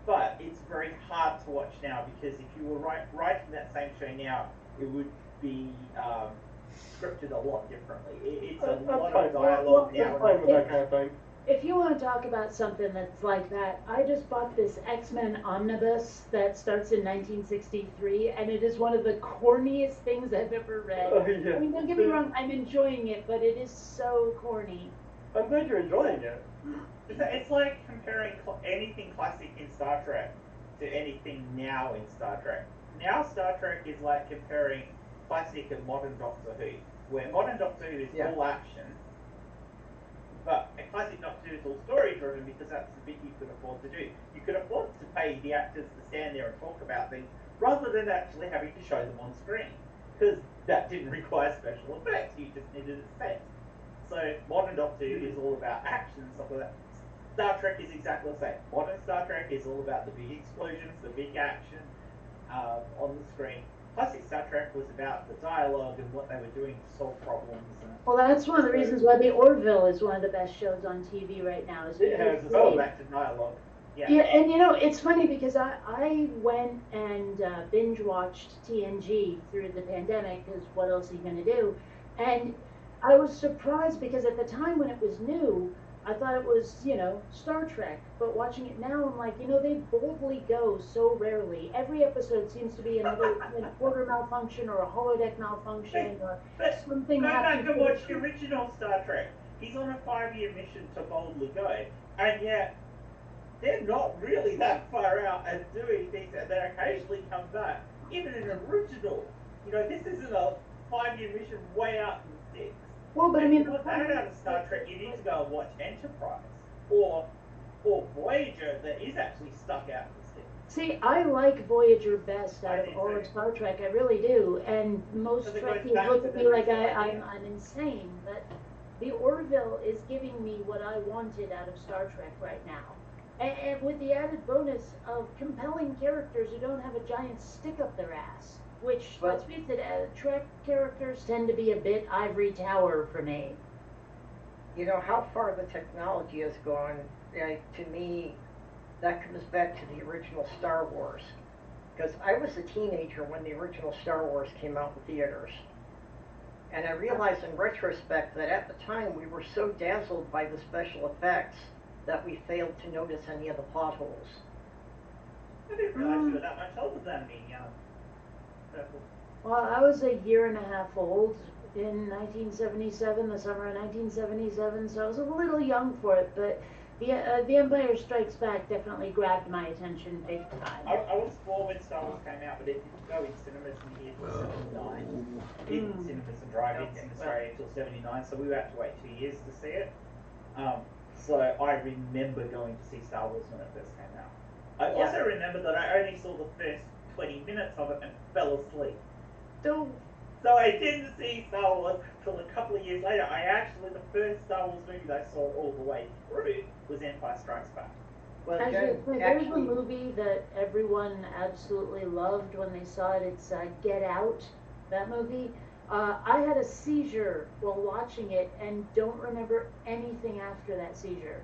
But it's very hard to watch now because if you were writing that same show now, it would be scripted a lot differently. It's a lot of dialogue now. I'm fine with that kind of thing. If you want to talk about something that's like that, I just bought this X-Men omnibus that starts in 1963, and it is one of the corniest things I've ever read. Oh, yeah. I mean, don't get me wrong, I'm enjoying it, but it is so corny. I'm glad you're enjoying it. It's like comparing anything classic in Star Trek to anything now in Star Trek. Now Star Trek is like comparing classic and modern Doctor Who, where modern Doctor Who is all action, but a classic Doctor Who is all story driven because that's the bit you could afford to do. You could afford to pay the actors to stand there and talk about things rather than actually having to show them on screen, because that didn't require special effects, you just needed a set. So modern Doctor Who is all about action and stuff like that. Star Trek is exactly the same. Modern Star Trek is all about the big explosions, the big action on the screen. Classic Star Trek was about the dialogue and what they were doing to solve problems. Well, that's one of the reasons why The Orville is one of the best shows on TV right now. Is It has because a all back to dialogue. Yeah. Yeah, and you know, it's funny because I went and binge watched TNG through the pandemic, because what else are you going to do? And I was surprised because at the time when it was new, I thought it was, Star Trek. But watching it now, I'm like, they boldly go so rarely. Every episode seems to be another quarter malfunction or a holodeck malfunction or But something go back happens. and watch the original Star Trek. He's on a 5-year mission to boldly go, and yet they're not really that far out and doing things that they occasionally come back. Even in an original, this isn't a 5-year mission way out in the sticks. Well, but I mean, if you want that out of Star Trek, you need to go and watch Enterprise or Voyager that is actually stuck out in the sticks. see, I like Voyager best out of all of Star Trek. I really do. And most So it goes Trekkies back look to at the me like original I'm idea. insane. But the Orville is giving me what I wanted out of Star Trek right now. And with the added bonus of compelling characters who don't have a giant stick up their ass. Which, let's face it, Trek characters tend to be a bit ivory tower for me. How far the technology has gone, to me, that comes back to the original Star Wars. Because I was a teenager when the original Star Wars came out in theaters. And I realize in retrospect that at the time we were so dazzled by the special effects that we failed to notice any of the plot holes. I didn't realize you were that much older than me. Well, I was a year and a half old in 1977, the summer of 1977, so I was a little young for it, but the Empire Strikes Back definitely grabbed my attention big time. I was 4 when Star Wars came out, but it didn't go in cinemas in the year 79. In cinemas and drive-ins in Australia until 79, so we had to wait 2 years to see it. So I remember going to see Star Wars when it first came out. I also remember that I only saw the first 20 minutes of it and fell asleep. So I didn't see Star Wars till a couple of years later. The first Star Wars movie that I saw all the way through was Empire Strikes Back. Well, There's a movie that everyone absolutely loved when they saw it. It's Get Out, that movie. I had a seizure while watching it and don't remember anything after that seizure.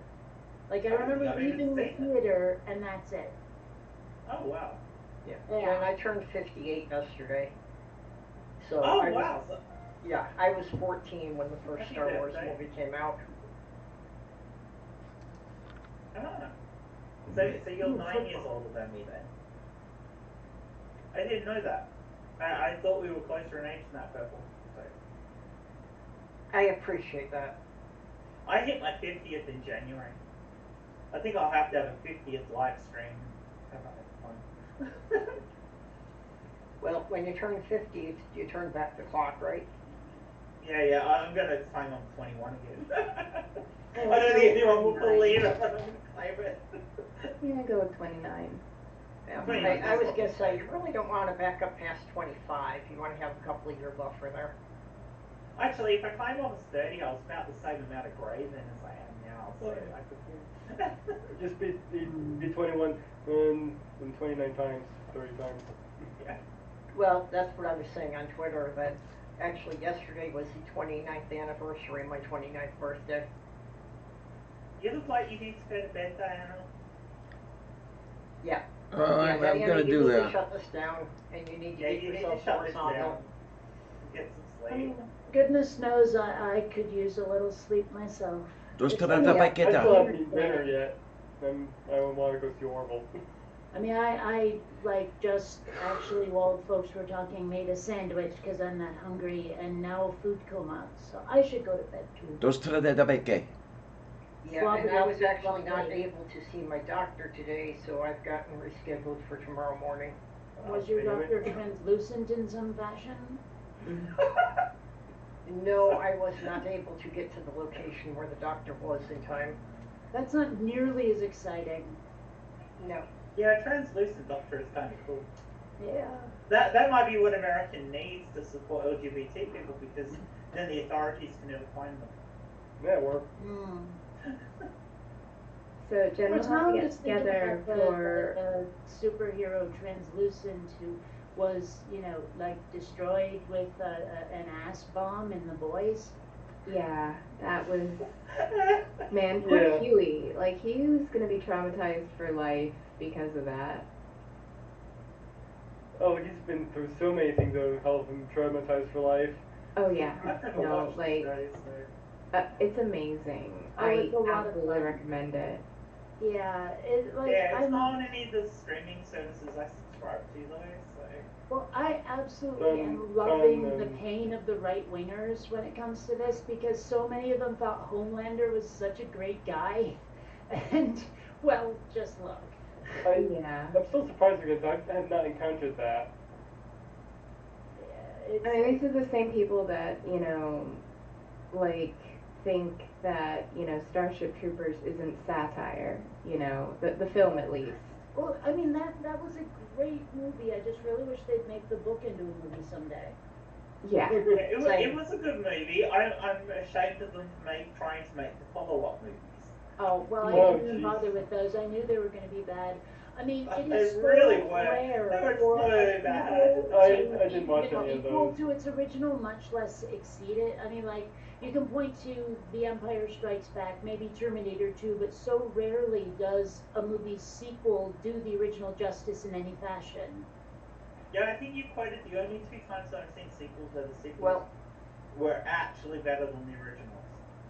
Like, I remember leaving the theater and that's it. Oh, wow. Yeah, Jen, I turned 58 yesterday. So Oh I was, wow! So, yeah, I was 14 when the first Happy Star Wars birthday. movie came out. ah. So you're 9 years older than me then. I didn't know that. I thought we were closer in age than that, Purple. So I appreciate that. I hit my 50th in January. I think I'll have to have a 50th live stream. Have fun. Well, when you turn 50, you turn back the clock, right? Yeah, I'm gonna claim I'm 21 again. I don't think anyone will believe it, but I'm gonna claim it. I'm gonna go with 29. Yeah, 29, I was that's gonna what say, you really don't want to back up past 25. You want to have a couple of year buffer there. Actually, if I claim I was 30, I was about the same amount of grey then as I am now, so I could... Just be 21 and 29 times, 30 times. Yeah. Well, that's what I was saying on Twitter, that actually yesterday was the 29th anniversary of my 29th birthday. You look like you need to go to bed, Diana. Yeah. I'm Diana, gonna you do need to that. shut this down, and you need to Yeah, get you need yourself to shut this horizontal. down. Get some I sleep. mean, goodness knows I could use a little sleep myself. Dos It's te only la a I still paqueta. haven't eaten dinner yet. I want to go see Orville. I mean, I like just actually while folks were talking made a sandwich because I'm that hungry and now food coma, so I should go to bed too. Dos te la paqueta. Yeah, and I was actually not Lovely. able to see my doctor today, so I've gotten rescheduled for tomorrow morning. Was your doctor translucent in some fashion? No, I was not able to get to the location where the doctor was in time. That's not nearly as exciting. No. Yeah, a translucent doctor is kind of cool. Yeah. That might be what America needs to support LGBT people, because then the authorities can never find them. Yeah, work. Mm. So Jen, we'll have to get Just thinking together about for. the superhero translucent who was, like destroyed with an ass bomb in The Boys. Yeah, that was. Man, poor Yeah. Huey. Like, he was gonna be traumatized for life because of that. Oh, he's been through so many things that have helped him traumatized for life. Oh, yeah. I've never No, watched like, these days, so... it's amazing. Oh, I it's a lot of absolutely fun. recommend it. Yeah, Yeah, it's I'm not on any of the streaming services I subscribe to though, so... Well, I absolutely am loving the pain of the right wingers when it comes to this because so many of them thought Homelander was such a great guy, and well, just look. Yeah. I'm still surprised because I have not encountered that. Yeah, it's, I mean, these are the same people that, like, think that, Starship Troopers isn't satire, the film at least. well, I mean that was a great movie. I just really wish they'd make the book into a movie someday. Yeah. It was a good movie. I'm ashamed of them trying to make the follow-up movies. Oh well, I Oh, didn't even jeez. bother with those. I knew they were going to be bad. I mean, it They is so really were. rare They were for so a bad. sequel I to didn't watch be, any of equal those. to its original, much less exceed it. I mean, like you can point to The Empire Strikes Back, maybe Terminator 2, but so rarely does a movie's sequel do the original justice in any fashion. Yeah, I think you quoted the only two times that I've seen sequels where the sequels Well, were actually better than the originals.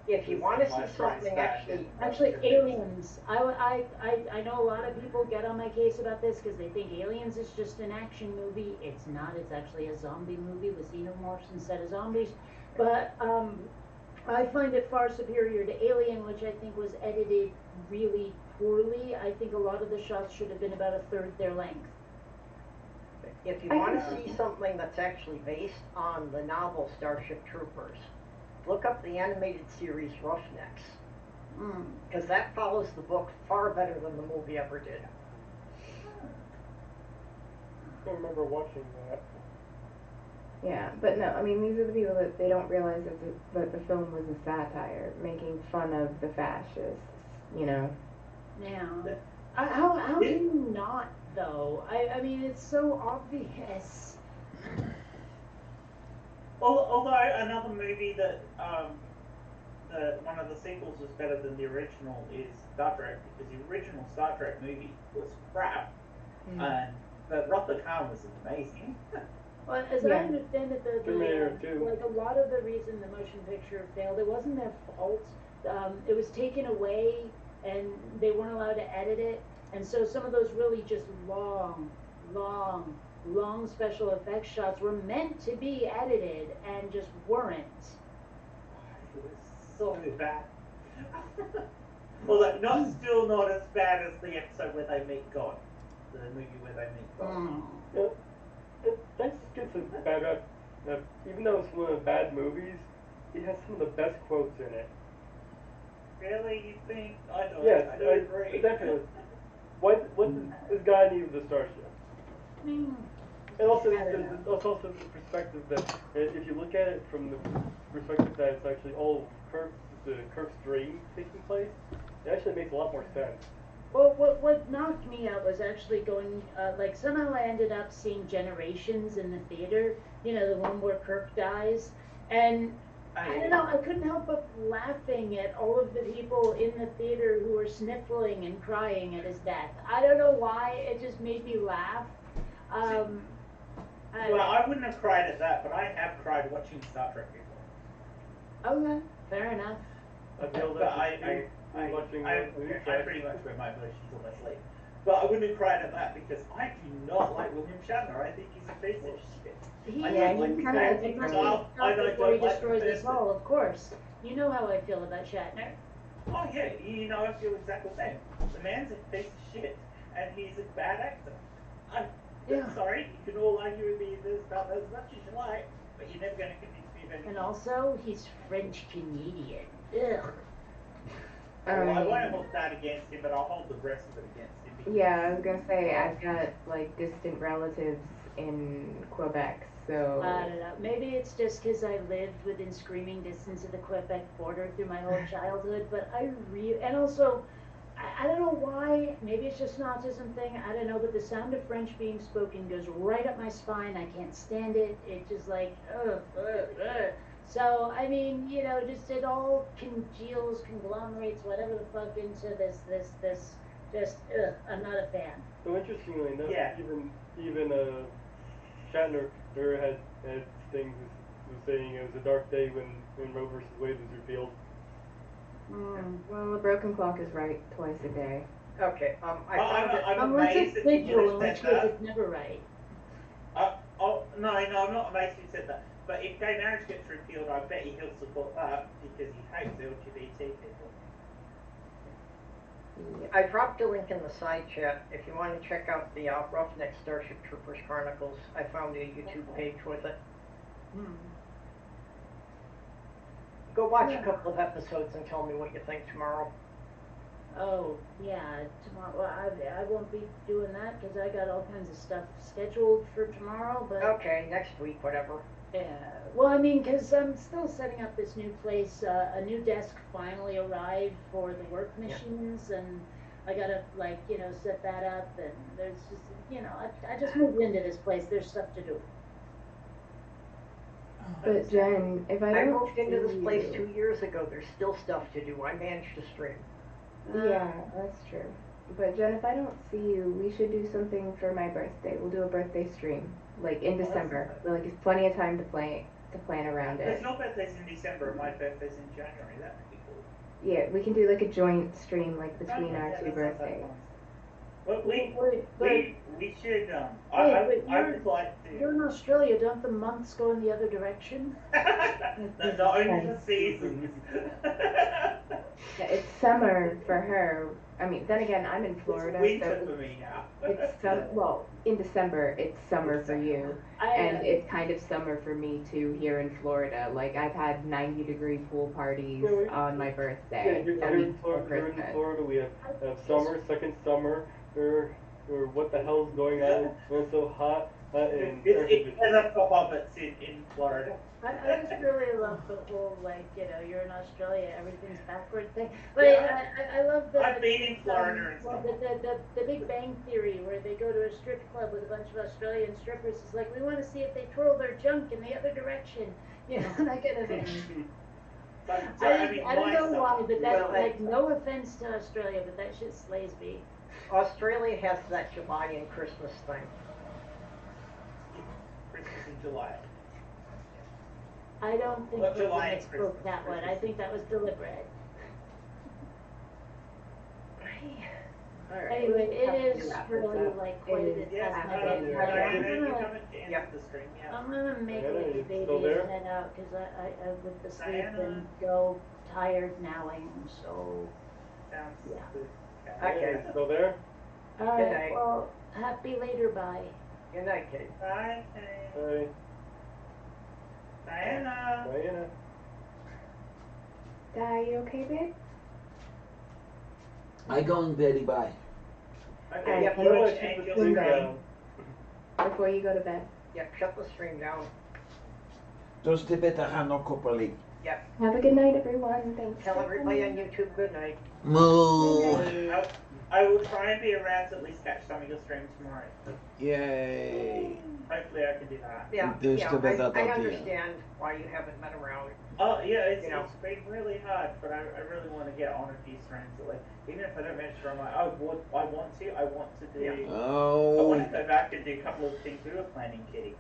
if you The want to Empire see Strikes something Back actually, and Actually, Return. Aliens. I know a lot of people get on my case about this because they think Aliens is just an action movie. It's not. It's actually a zombie movie with xenomorphs instead of zombies. But I find it far superior to Alien, which I think was edited really poorly. I think a lot of the shots should have been about a third their length. if you I want can to see something that's actually based on the novel Starship Troopers, look up the animated series Roughnecks, Mm. because that follows the book far better than the movie ever did. I don't remember watching that. Yeah, but no, I mean, these are the people that they don't realize that the film was a satire, making fun of the fascists, Now, how do you not though? I mean, it's so obvious. Although another movie that one of the sequels was better than the original is Star Trek, because the original Star Trek movie was crap, and but Ruther Khan was amazing. Well, as I Yeah. understand it, Terminator 2. like a lot of the reason the motion picture failed, it wasn't their fault. It was taken away, and they weren't allowed to edit it, and so some of those really just long special effects shots were meant to be edited and just weren't. It was so bad. Well, like, still not as bad as the episode where they meet God. The movie where they meet God. That's gets a bad rep. Even though it's one of the bad movies, it has some of the best quotes in it. Really, you think? I don't. Yes, I don't agree. definitely. What does this guy need with the starship? And also, there's also the perspective that if you look at it from the perspective that it's actually all Kirk's dream taking place, it actually makes a lot more sense. Well, what knocked me out was actually going, like, somehow I ended up seeing Generations in the theater, you know, the one where Kirk dies, and I don't know, I couldn't help but laughing at all of the people in the theater who were sniffling and crying at his death. I don't know why, it just made me laugh. Well, I wouldn't have cried at that, but I have cried watching Star Trek before. Okay, fair enough. I feel But that I watching pretty much wear my emotions on my sleeve. But I wouldn't have cried at that because I do not like William Shatner. I think he's a piece of shit. Yeah, he's kind of Before he destroys us all, of course. You know how I feel about Shatner. Oh yeah, you know I feel exactly the same. The man's a piece of shit, and he's a bad actor. I'm sorry, you can all argue with me about that as much as you like, but you're never going to convince me of anything. And also, he's French Canadian. Ugh. Well, I won't hold that against him, but I'll hold the rest of it against him. Yeah, I was gonna say I've got like distant relatives in Quebec, so I don't know. Maybe it's just because I lived within screaming distance of the Quebec border through my whole childhood, but and also, I don't know why, maybe it's just an autism thing, I don't know, but the sound of French being spoken goes right up my spine, I can't stand it, it just like, ugh. So, I mean, you know, just it all congeals, conglomerates, whatever the fuck into this, just, I'm not a fan. So interestingly enough, Yeah. even Shatner had things was saying it was a dark day when Roe versus Wade was repealed. Well, a broken clock is right twice a day. Okay, I found it. I'm Unless amazed it's that you visual, in would have which said case that. it's never right. No, I'm not amazed you said that. But if gay marriage gets repealed, I bet he'll support that because he hates LGBT people. I dropped a link in the side chat. If you want to check out the Roughneck Starship Troopers Chronicles, I found a YouTube page with it. Go watch a couple of episodes and tell me what you think tomorrow. Oh, yeah, tomorrow, well, I won't be doing that because I got all kinds of stuff scheduled for tomorrow, but. Okay, next week, whatever. Yeah, well, I mean, because I'm still setting up this new place, a new desk finally arrived for the work machines, and I gotta, like, you know, set that up, and there's just, you know, I just moved into this place, there's stuff to do. But Jen, if I I don't moved into this see place you- 2 years ago. There's still stuff to do. I managed to stream. Yeah, that's true. But Jen, if I don't see you, we should do something for my birthday. We'll do a birthday stream, like in December. Like it's plenty of time to plan around There's it. no birthday's in December, and my birthday's in January. That would be cool. Yeah, we can do like a joint stream, like between our Yeah, two that sounds like birthdays. fun. Well, we should, but I would like You're to. in Australia, don't the months go in the other direction? No, not only the seasons. Yeah, it's summer for her. I mean, then again, I'm in Florida, It's winter so for me now. well, in December it's summer for you, and I, it's kind of summer for me too here in Florida. Like I've had 90-degree pool parties on my birthday. Here I mean, in for Florida, Christmas. we have summer, second summer, or what the hell's going on when it's so hot in It's weather for hobbits in Florida. I just really love the whole, like, you know, you're in Australia, everything's backward thing. But Yeah. I love the. I've been in Florida and well, stuff. the Big Bang Theory, where they go to a strip club with a bunch of Australian strippers. It's like, we want to see if they twirl their junk in the other direction. You know, that kind of thing. I don't know why, but that, Well, like, no offense to Australia, but that shit slays me. Australia has that July and Christmas thing. July. I don't think Well, Logan July and spoke Christmas, that one. I Christmas. think that was deliberate. Alright. Anyway, it is wrap this really up. like quite It a is Yes, task. absolutely Diana, right. you haven't answered the string yet. I'm gonna make Diana, like a you baby still there? and head out because I with the sleep Diana? and go tired nowing. So Sounds Yeah. good. Okay. Still there? all Good right. night. Well, happy later. Bye. Good night, Kate. Bye, Hey, Diana. Diana. Di, you okay, babe? I going, Betty, bye. Okay, Yep, you we'll want let to you change your swing screen? Before you go to bed. Yep, shut the stream down. Just a bit of Hano Kopali. Yep. Have a good night, everyone. Thanks. Tell for everybody on coming. YouTube good night. Moo. I will try and be around to at least catch some of your streams tomorrow. Yay. Hopefully I can do that. Yeah, There's yeah, the bit that I out there. understand why you haven't been around. Oh yeah, it's, You know. it's been really hard, but I really want to get on a few streams. Like even if I don't manage to, I'm like, I want to do. Yeah. I want Oh. to go back and do a couple of things we were planning, Kitty.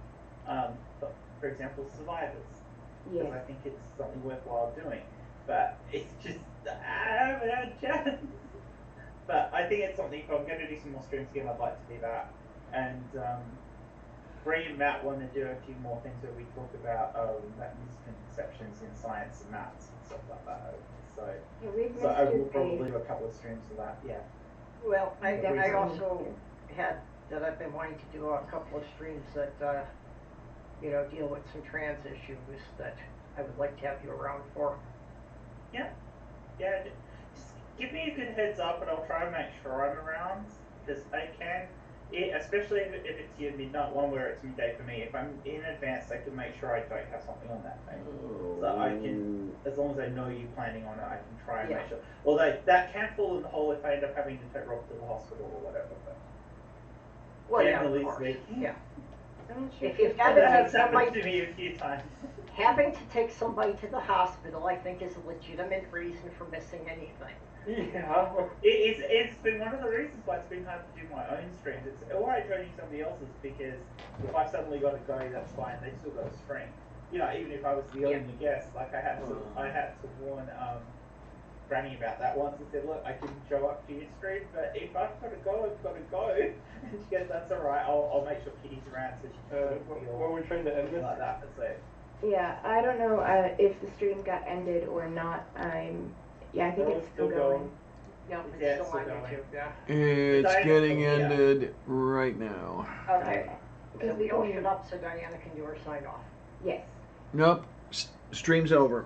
For example, Survivors. Because Yeah. I think it's something worthwhile doing. But it's just I haven't had a chance. But I think it's something. If I'm going to do some more streams again, I'd like to do that. And Bree and Matt want to do a few more things where we talk about misconceptions in science and maths and stuff like that. So, Yeah, we've so I missed will you, probably babe. do a couple of streams of that. Yeah. Well, I Yeah. also had, that I've been wanting to do a couple of streams that, deal with some trans issues that I would like to have you around for. Yeah. Just give me a good heads up, and I'll try and make sure I'm around because I can. Especially if it's your midnight one where it's midday for me. If I'm in advance, I can make sure I don't have something on that day. So I can, as long as I know you're planning on it, I can try and Yeah. make sure. Although that can fall in the hole if I end up having to take Rob to the hospital or whatever. But Well, yeah, generally of course, speaking, yeah. I'm not sure If you've if got that to has take happened somebody, to me a few times. having to take somebody to the hospital, I think is a legitimate reason for missing anything. Yeah. It's been one of the reasons why it's been hard to do my own streams. It's alright joining somebody else's because if I've suddenly got to go, that's fine. They still got a stream. Even if I was the only guest, like I had to warn Granny about that once and said, look, I can show up to your stream, but if I've got to go, I've got to go. And she goes, that's alright. I'll make sure Kitty's around so she can When we're trying to end this? like that. So Yeah, I don't know if the stream got ended or not. I think No, it's still going. No, Yeah, it's it's still on still going. YouTube, yeah. It's Diana, getting yeah. ended right now. Okay. So Because we we all can. shut up so Diana can do her sign off. Yes. Nope. Stream's over.